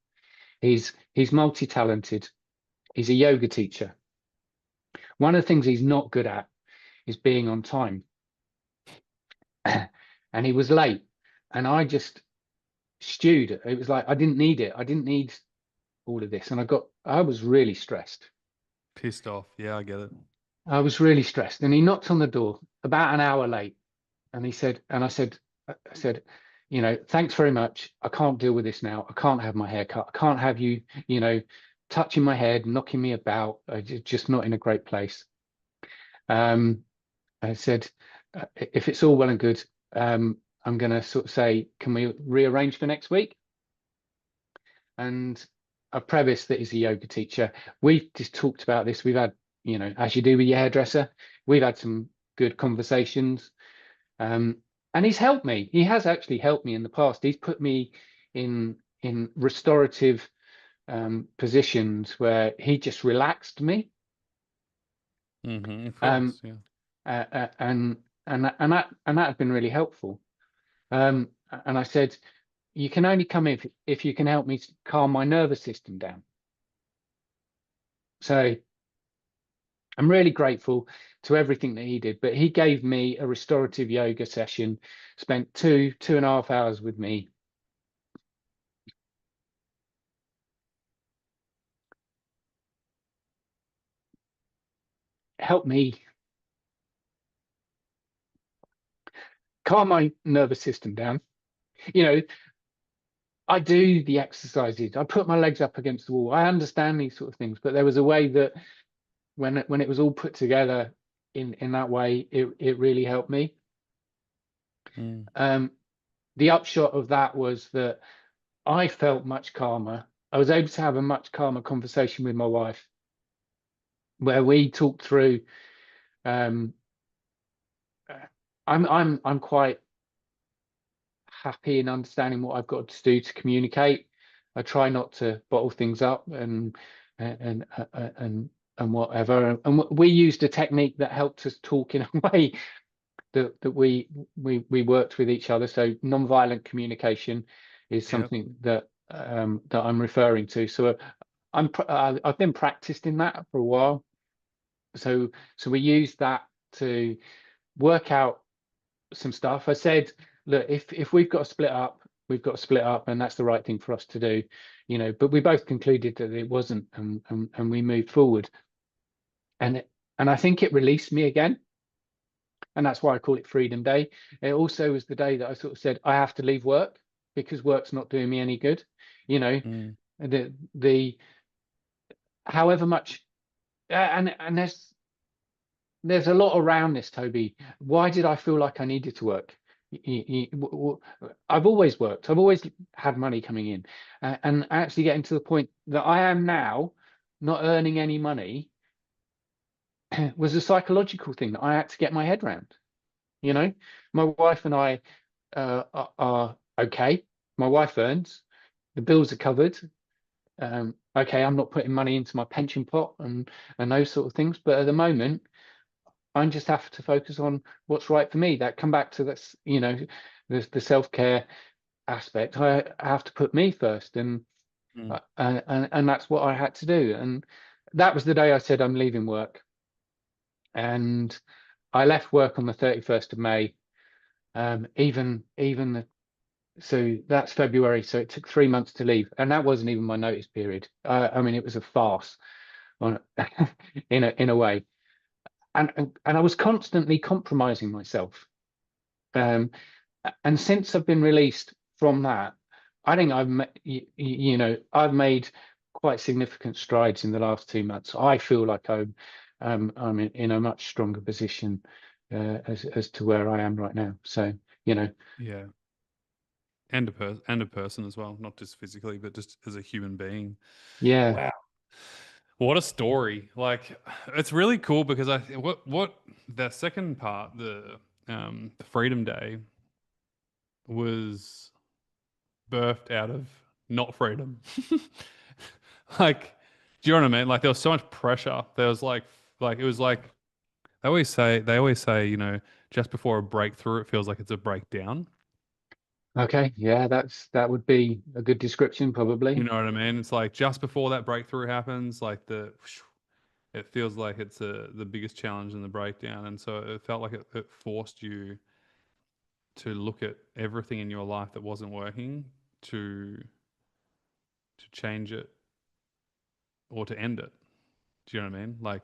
He's multi-talented. He's a yoga teacher. One of the things he's not good at is being on time. And he was late, and I just stewed. It was like I didn't need it. I didn't need all of this, and I was really stressed. Pissed off. Yeah, I get it. I was really stressed, and he knocked on the door about an hour late, and he said, and I said, you know, thanks very much. I can't deal with this now. I can't have my hair cut. I can't have you, you know, touching my head, knocking me about. I'm just not in a great place. I said, if it's all well and good, I'm going to sort of say, can we rearrange for next week? And I preface that he's a yoga teacher. We've just talked about this. We've had, you know, as you do with your hairdresser, we've had some good conversations. And he's helped me. He has actually helped me in the past. He's put me in restorative positions where he just relaxed me. Of course, yeah. And that has been really helpful. And I said, you can only come if you can help me calm my nervous system down. So I'm really grateful to everything that he did, but he gave me a restorative yoga session, spent 2.5 hours with me. Helped me calm my nervous system down. You know, I do the exercises. I put my legs up against the wall. I understand these sort of things, but there was a way that when it was all put together in that way, it really helped me. The upshot of that was that I felt much calmer. I was able to have a much calmer conversation with my wife, where we talked through. I'm quite happy in understanding what I've got to do to communicate. I try not to bottle things up and whatever. And we used a technique that helped us talk in a way that we worked with each other. So non-violent communication is something that I'm referring to. So I've been practiced in that for a while. So we used that to work out some stuff. I said, look, if we've got to split up, we've got to split up, and that's the right thing for us to do, you know. But we both concluded that it wasn't, and we moved forward. And I think it released me again, and that's why I call it Freedom Day. It also was the day that I sort of said I have to leave work because work's not doing me any good, you know. The however much, and there's a lot around this, Toby. Why did I feel like I needed to work? I've always worked. I've always had money coming in, and actually getting to the point that I am now, not earning any money, was a psychological thing that I had to get my head around. You know, my wife and I are okay. My wife earns, the bills are covered. Okay, I'm not putting money into my pension pot and those sort of things, but at the moment, I just have to focus on what's right for me. That come back to this, you know, the self-care aspect. I have to put me first, and that's what I had to do. And that was the day I said I'm leaving work. And I left work on the 31st of May. So that's February. So it took 3 months to leave, and that wasn't even my notice period. I mean, it was a farce, on in a way. And I was constantly compromising myself. And since I've been released from that, I think I've made quite significant strides in the last 2 months. I feel like I'm in a much stronger position as to where I am right now. So, you know. Yeah. And a person as well, not just physically, but just as a human being. Yeah. Wow. What a story. Like, it's really cool because what that second part, the Freedom Day, was birthed out of not freedom. Like, do you know what I mean? Like, there was so much pressure. There was like it was like they always say, you know, just before a breakthrough, it feels like it's a breakdown. Okay, yeah, that would be a good description, probably. You know what I mean? It's like just before that breakthrough happens, like it feels like it's the biggest challenge in the breakdown. And so it felt like it forced you to look at everything in your life that wasn't working to change it or to end it. Do you know what I mean? Like,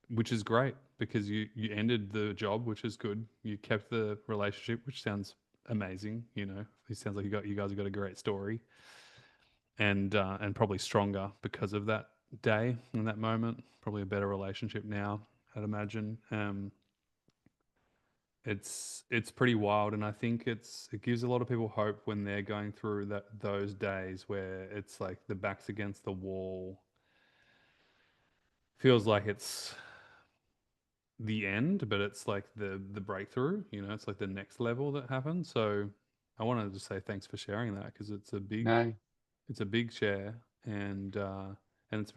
which is great because you ended the job, which is good. You kept the relationship, which sounds amazing. You know, it sounds like you guys have got a great story, and probably stronger because of that day and that moment. Probably a better relationship now, I'd imagine. It's pretty wild, and I think it gives a lot of people hope when they're going through those days where it's like the back's against the wall. Feels like it's the end, but it's like the breakthrough. You know, it's like the next level that happens. So I wanted to say thanks for sharing that because it's a big share, and it's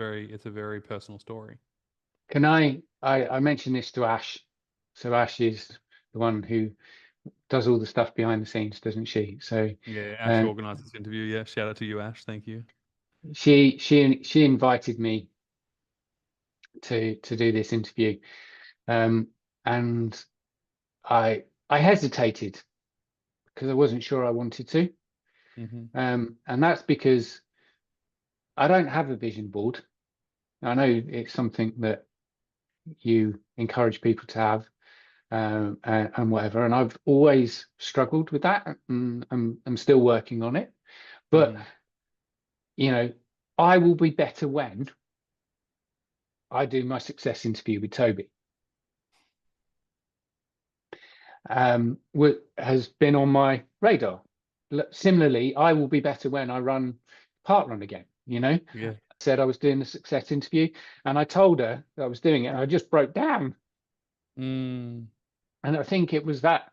a very personal story. Can I mentioned this to Ash. So Ash is the one who does all the stuff behind the scenes, doesn't she? So yeah, Ash organized this interview. Yeah, shout out to you, Ash. Thank you. She invited me to do this interview, and I hesitated because I wasn't sure I wanted to, and that's because I don't have a vision board. I know it's something that you encourage people to have, and whatever, and I've always struggled with that, and I'm still working on it. But I will be better when I do my success interview with Toby. Has been on my radar. Similarly, I will be better when I run parkrun again. I said I was doing the success interview, and I told her that I was doing it, and I just broke down. And I think it was that,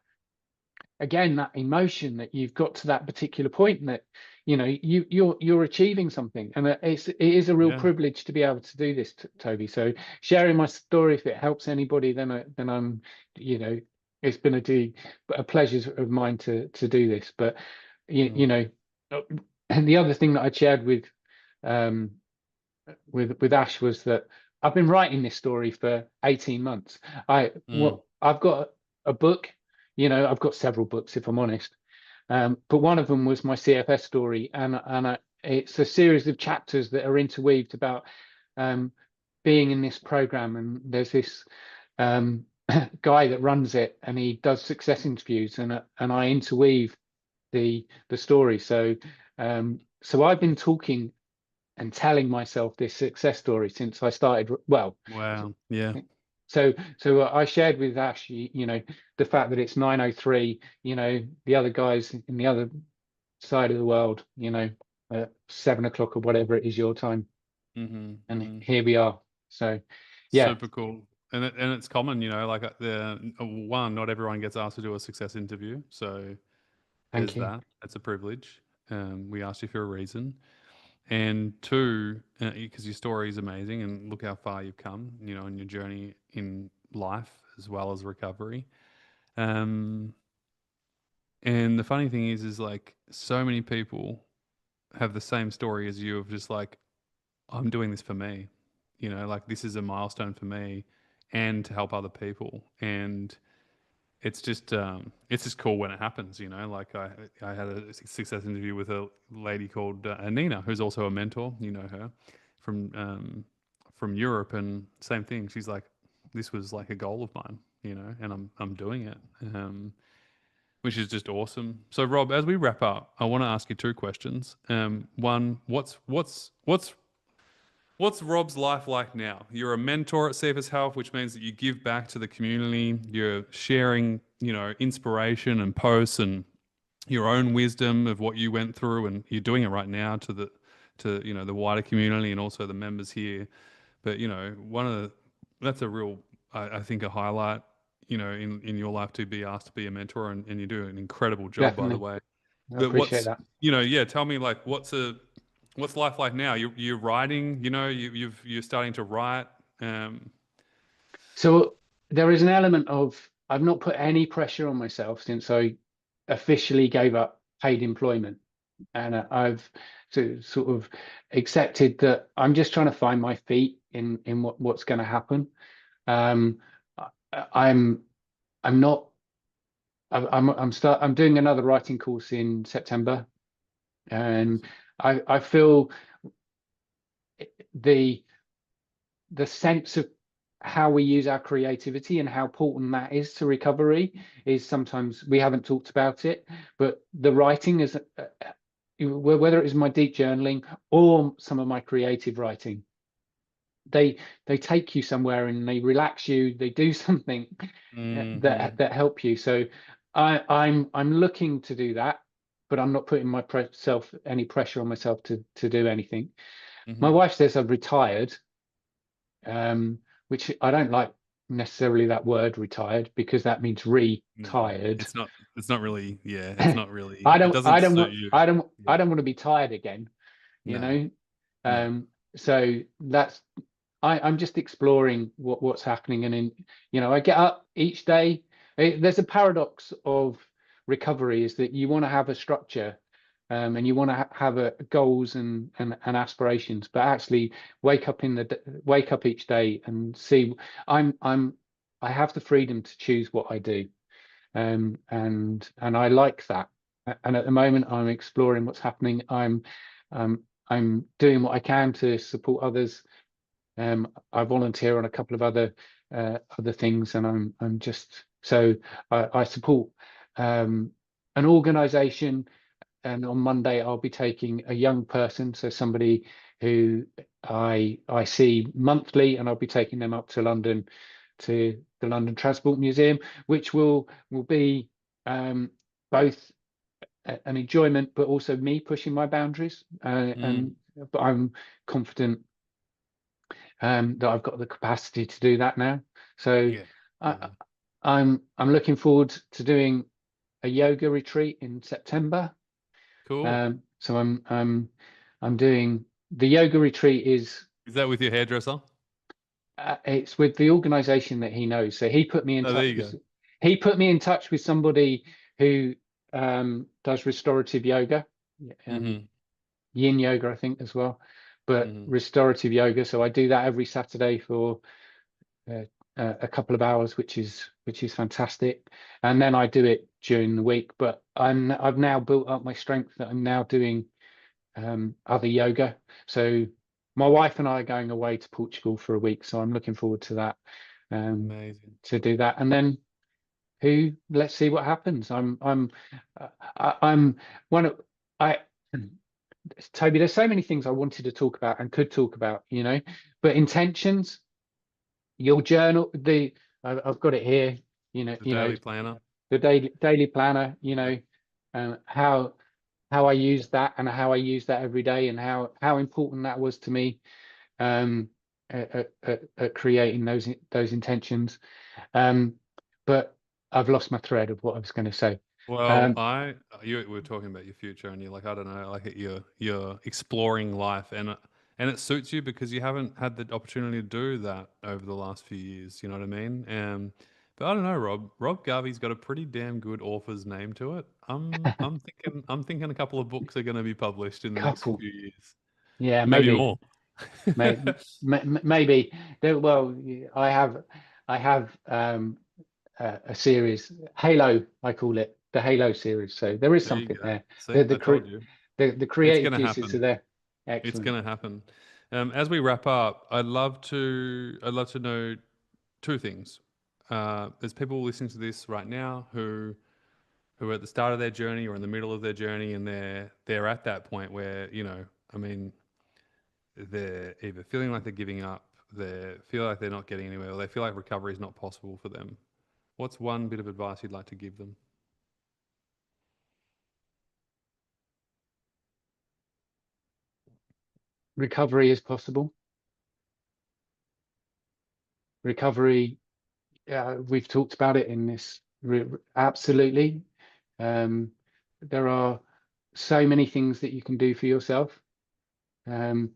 again, that emotion that you've got to that particular point, and that you're achieving something, and it is a real privilege to be able to do this, Toby. So sharing my story, if it helps anybody, then I'm it's been a pleasure of mine to do this. But and the other thing that I shared with Ash was that I've been writing this story for 18 months. I've got a book. I've got several books, if I'm honest. But one of them was my CFS story, and it's a series of chapters that are interweaved about being in this program. And there's this guy that runs it, and he does success interviews, and I interweave the story. So I've been talking and telling myself this success story since I started. Well, wow, yeah. So I shared with Ash, the fact that it's 9:03. The other guys in the other side of the world, 7 o'clock or whatever it is your time, and here we are. So, yeah, super cool. And it's common, like not everyone gets asked to do a success interview, so thank you. That's a privilege. We asked you for a reason. And two, because your story is amazing, and look how far you've come, in your journey in life as well as recovery. And the funny thing is like so many people have the same story as you of just like, I'm doing this for me, like this is a milestone for me and to help other people. And it's just cool when it happens, like I had a success interview with a lady called Anina, who's also a mentor, her from Europe, and same thing. She's like, this was like a goal of mine, and I'm doing it, which is just awesome. So Rob, as we wrap up, I want to ask you two questions. One, what's Rob's life like now? You're a mentor at CFS Health, which means that you give back to the community. You're sharing, inspiration and posts and your own wisdom of what you went through, and you're doing it right now to the wider community and also the members here. But that's a real, I think, a highlight, in your life, to be asked to be a mentor, and you do an incredible job. Definitely. By the way. I appreciate that. Tell me, like, what's life like now? You're writing, you're starting to write. So there is an element of, I've not put any pressure on myself since I officially gave up paid employment, and I've sort of accepted that I'm just trying to find my feet in what's going to happen. I'm doing another writing course in September, and I feel the sense of how we use our creativity and how important that is to recovery is sometimes we haven't talked about it, but the writing is whether it is my deep journaling or some of my creative writing, they take you somewhere and they relax you, they do something that help you. So I'm looking to do that, but I'm not putting any pressure on myself to do anything. My wife says I've retired, which I don't like necessarily that word, retired, because that means retired. It's not really. Yeah, it's not really. I don't want to be tired again. So that's I'm just exploring what's happening, and I get up each day. There's a paradox of recovery, is that you want to have a structure, and you want to have goals and aspirations, but actually wake up each day and see I have the freedom to choose what I do, and I like that. And at the moment, I'm exploring what's happening. I'm doing what I can to support others. I volunteer on a couple of other things, and I'm just so I support an organisation on Monday I'll be taking a young person, so somebody who I see monthly, and I'll be taking them up to London, to the London Transport Museum, which will be both an enjoyment, but also me pushing my boundaries. But I'm confident that I've got the capacity to do that now. So I'm looking forward to doing a yoga retreat in September. Cool. So I'm doing the yoga retreat. Is that with your hairdresser? It's with the organization that he knows. So he put me in touch with, he put me in touch with somebody who does restorative yoga, yin yoga, I think, as well, but restorative yoga. So I do that every Saturday for a couple of hours, which is fantastic. And then I do it during the week. But I've now built up my strength that I'm now doing other yoga. So my wife and I are going away to Portugal for a week, so I'm looking forward to that. Amazing. To do that, and then let's see what happens. I'm one of Toby, there's so many things I wanted to talk about and could talk about, but intentions, your journal, I've got it here, the daily planner, the daily planner, how I use that and how I use that every day, and how important that was to me at creating those intentions. But I've lost my thread of what I was going to say. Well, you were talking about your future, and you're like, I don't know, like you're exploring life, and it suits you because you haven't had the opportunity to do that over the last few years. You know what I mean? But I don't know, Rob Garvey's got a pretty damn good author's name to it. I'm thinking a couple of books are going to be published in the next few years. Yeah, maybe more. maybe. Well, I have a series, Halo, I call it, the Halo series. So there is something there. See, I told you. The creative juices are there. Excellent. It's going to happen. As we wrap up, I'd love to know two things. There's people listening to this right now who are at the start of their journey or in the middle of their journey, and they're at that point where, they're either feeling like they're giving up, they feel like they're not getting anywhere, or they feel like recovery is not possible for them. What's one bit of advice you'd like to give them? Recovery is possible. Recovery, we've talked about it in this, absolutely. There are so many things that you can do for yourself. The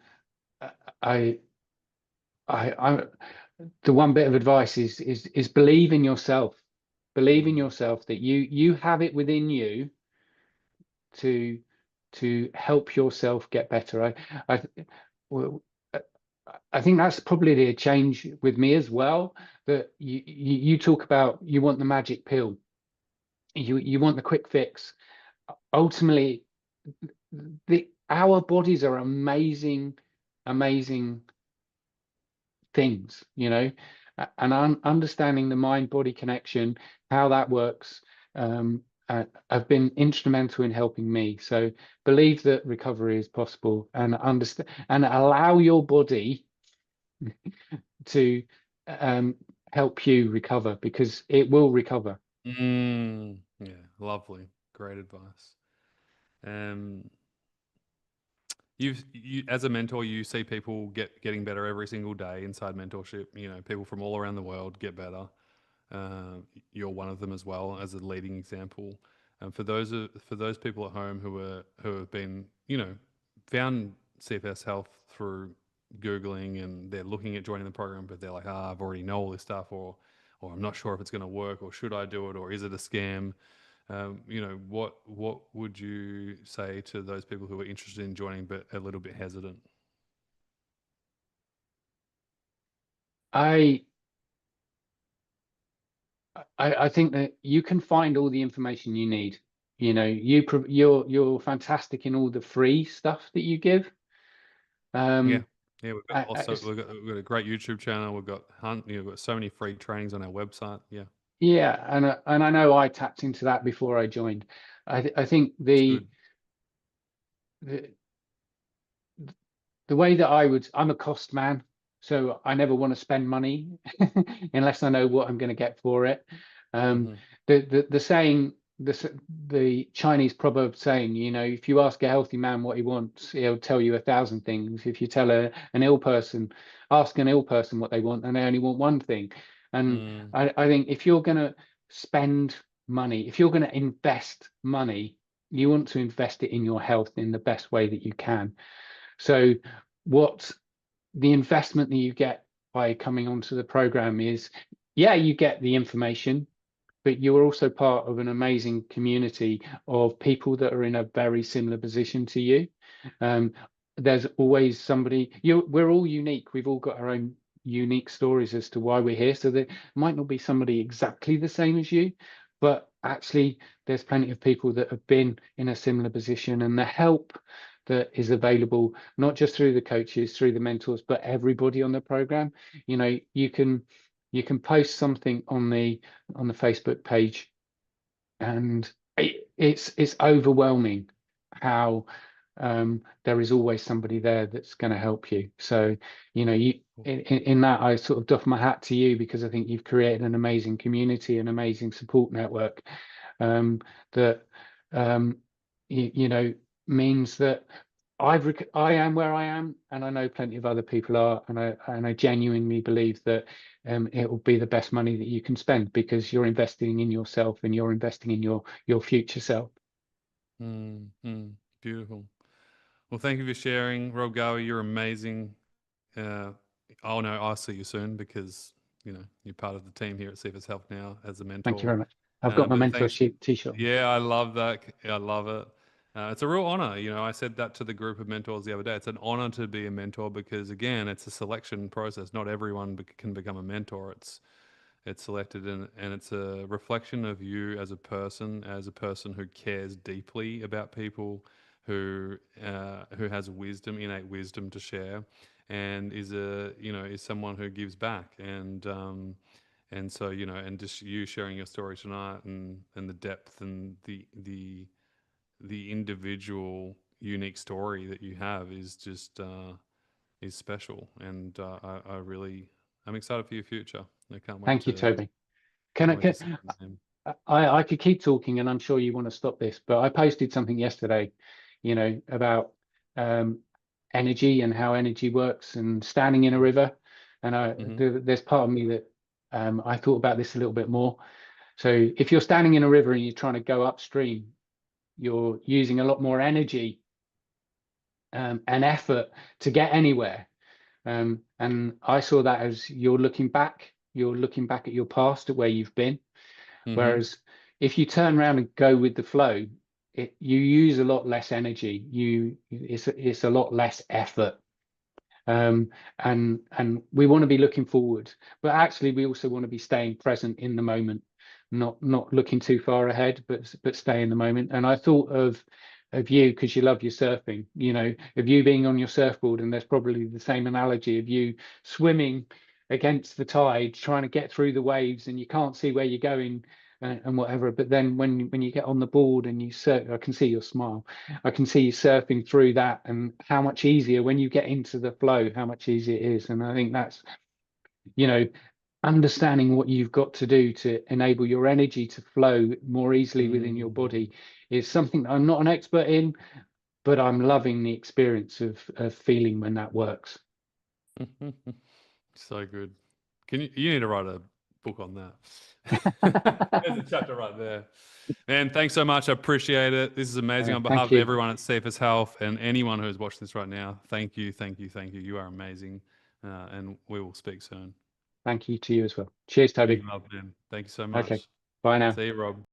one bit of advice is believe in yourself. Believe in yourself that you have it within you to help yourself get better. I think that's probably a change with me as well, that you talk about, you want the magic pill, you want the quick fix. Ultimately, our bodies are amazing things, and understanding the mind-body connection, how that works, have been instrumental in helping me. So believe that recovery is possible, and understand and allow your body to help you recover, because it will recover. Yeah, lovely, great advice. You as a mentor, you see people getting better every single day inside mentorship. People from all around the world get better. You're one of them as well, as a leading example. For those people at home who have been, found CFS Health through Googling, and they're looking at joining the program, but they're like, I've already know all this stuff, or I'm not sure if it's going to work, or should I do it, or is it a scam? What would you say to those people who are interested in joining but a little bit hesitant? I think that you can find all the information you need. You're fantastic in all the free stuff that you give. We've got we've got a great YouTube channel. We've got so many free trainings on our website. And I know I tapped into that before I joined. I think the the way that I'm a cost man, so I never want to spend money unless I know what I'm going to get for it. The saying, the Chinese proverb saying, you know, if you ask a healthy man what he wants, he'll tell you 1,000 things. If you tell an ill person, ask an ill person what they want, and they only want one thing. And I think if you're going to spend money, if you're going to invest money, you want to invest it in your health in the best way that you can. So what the investment that you get by coming onto the program is, yeah, you get the information, but you're also part of an amazing community of people that are in a very similar position to you. There's always somebody, we're all unique. We've all got our own unique stories as to why we're here. So there might not be somebody exactly the same as you, but actually there's plenty of people that have been in a similar position, and the help that is available, not just through the coaches, through the mentors, but everybody on the program. You know, you can post something on the Facebook page, and it's overwhelming how there is always somebody there that's going to help you. So, you know, in that, I sort of doff my hat to you, because I think you've created an amazing community, an amazing support network that you know, means that I am where I am, and I know plenty of other people are, and I genuinely believe that it will be the best money that you can spend, because you're investing in yourself and you're investing in your future self. Beautiful. Well, thank you for sharing, Rob Gowie. You're amazing. Oh no, I'll see you soon, because you know you're part of the team here at CFS Health now as a mentor. Thank you very much. I've got my mentorship t-shirt. Yeah, I love that. I love it. It's a real honor. You know, I said that to the group of mentors the other day. It's an honor to be a mentor, because again, it's a selection process. Not everyone can become a mentor. It's selected, and it's a reflection of you as a person who cares deeply about people, who has wisdom, innate wisdom to share, and is someone who gives back. And so, you know, and just you sharing your story tonight, and the depth and the individual unique story that you have is just is special. And I'm excited for your future. I can't wait. Thank you, Toby. I could keep talking, and I'm sure you want to stop this, but I posted something yesterday, you know, about energy and how energy works, and standing in a river. And there's part of me that I thought about this a little bit more. So if you're standing in a river and you're trying to go upstream, you're using a lot more energy and effort to get anywhere. And I saw that as you're looking back at your past, at where you've been. Whereas if you turn around and go with the flow, you use a lot less energy. It's a lot less effort. And we want to be looking forward, but actually we also want to be staying present in the moment, not looking too far ahead, but stay in the moment. And I thought of you, because you love your surfing, you know, of you being on your surfboard, and there's probably the same analogy of you swimming against the tide, trying to get through the waves, and you can't see where you're going and whatever. But then when you get on the board and you surf, I can see your smile. I can see you surfing through that, and how much easier when you get into the flow, how much easier it is. And I think that's, you know, understanding what you've got to do to enable your energy to flow more easily within your body is something that I'm not an expert in, but I'm loving the experience of feeling when that works. So good. You need to write a book on that. There's a chapter right there. Man, thanks so much. I appreciate it. This is amazing. On behalf of everyone at CFS Health and anyone who's watching this right now, thank you. You are amazing. And we will speak soon. Thank you to you as well. Cheers, Toby. Big love, man. Thank you so much. Okay. Bye now. See you, Rob.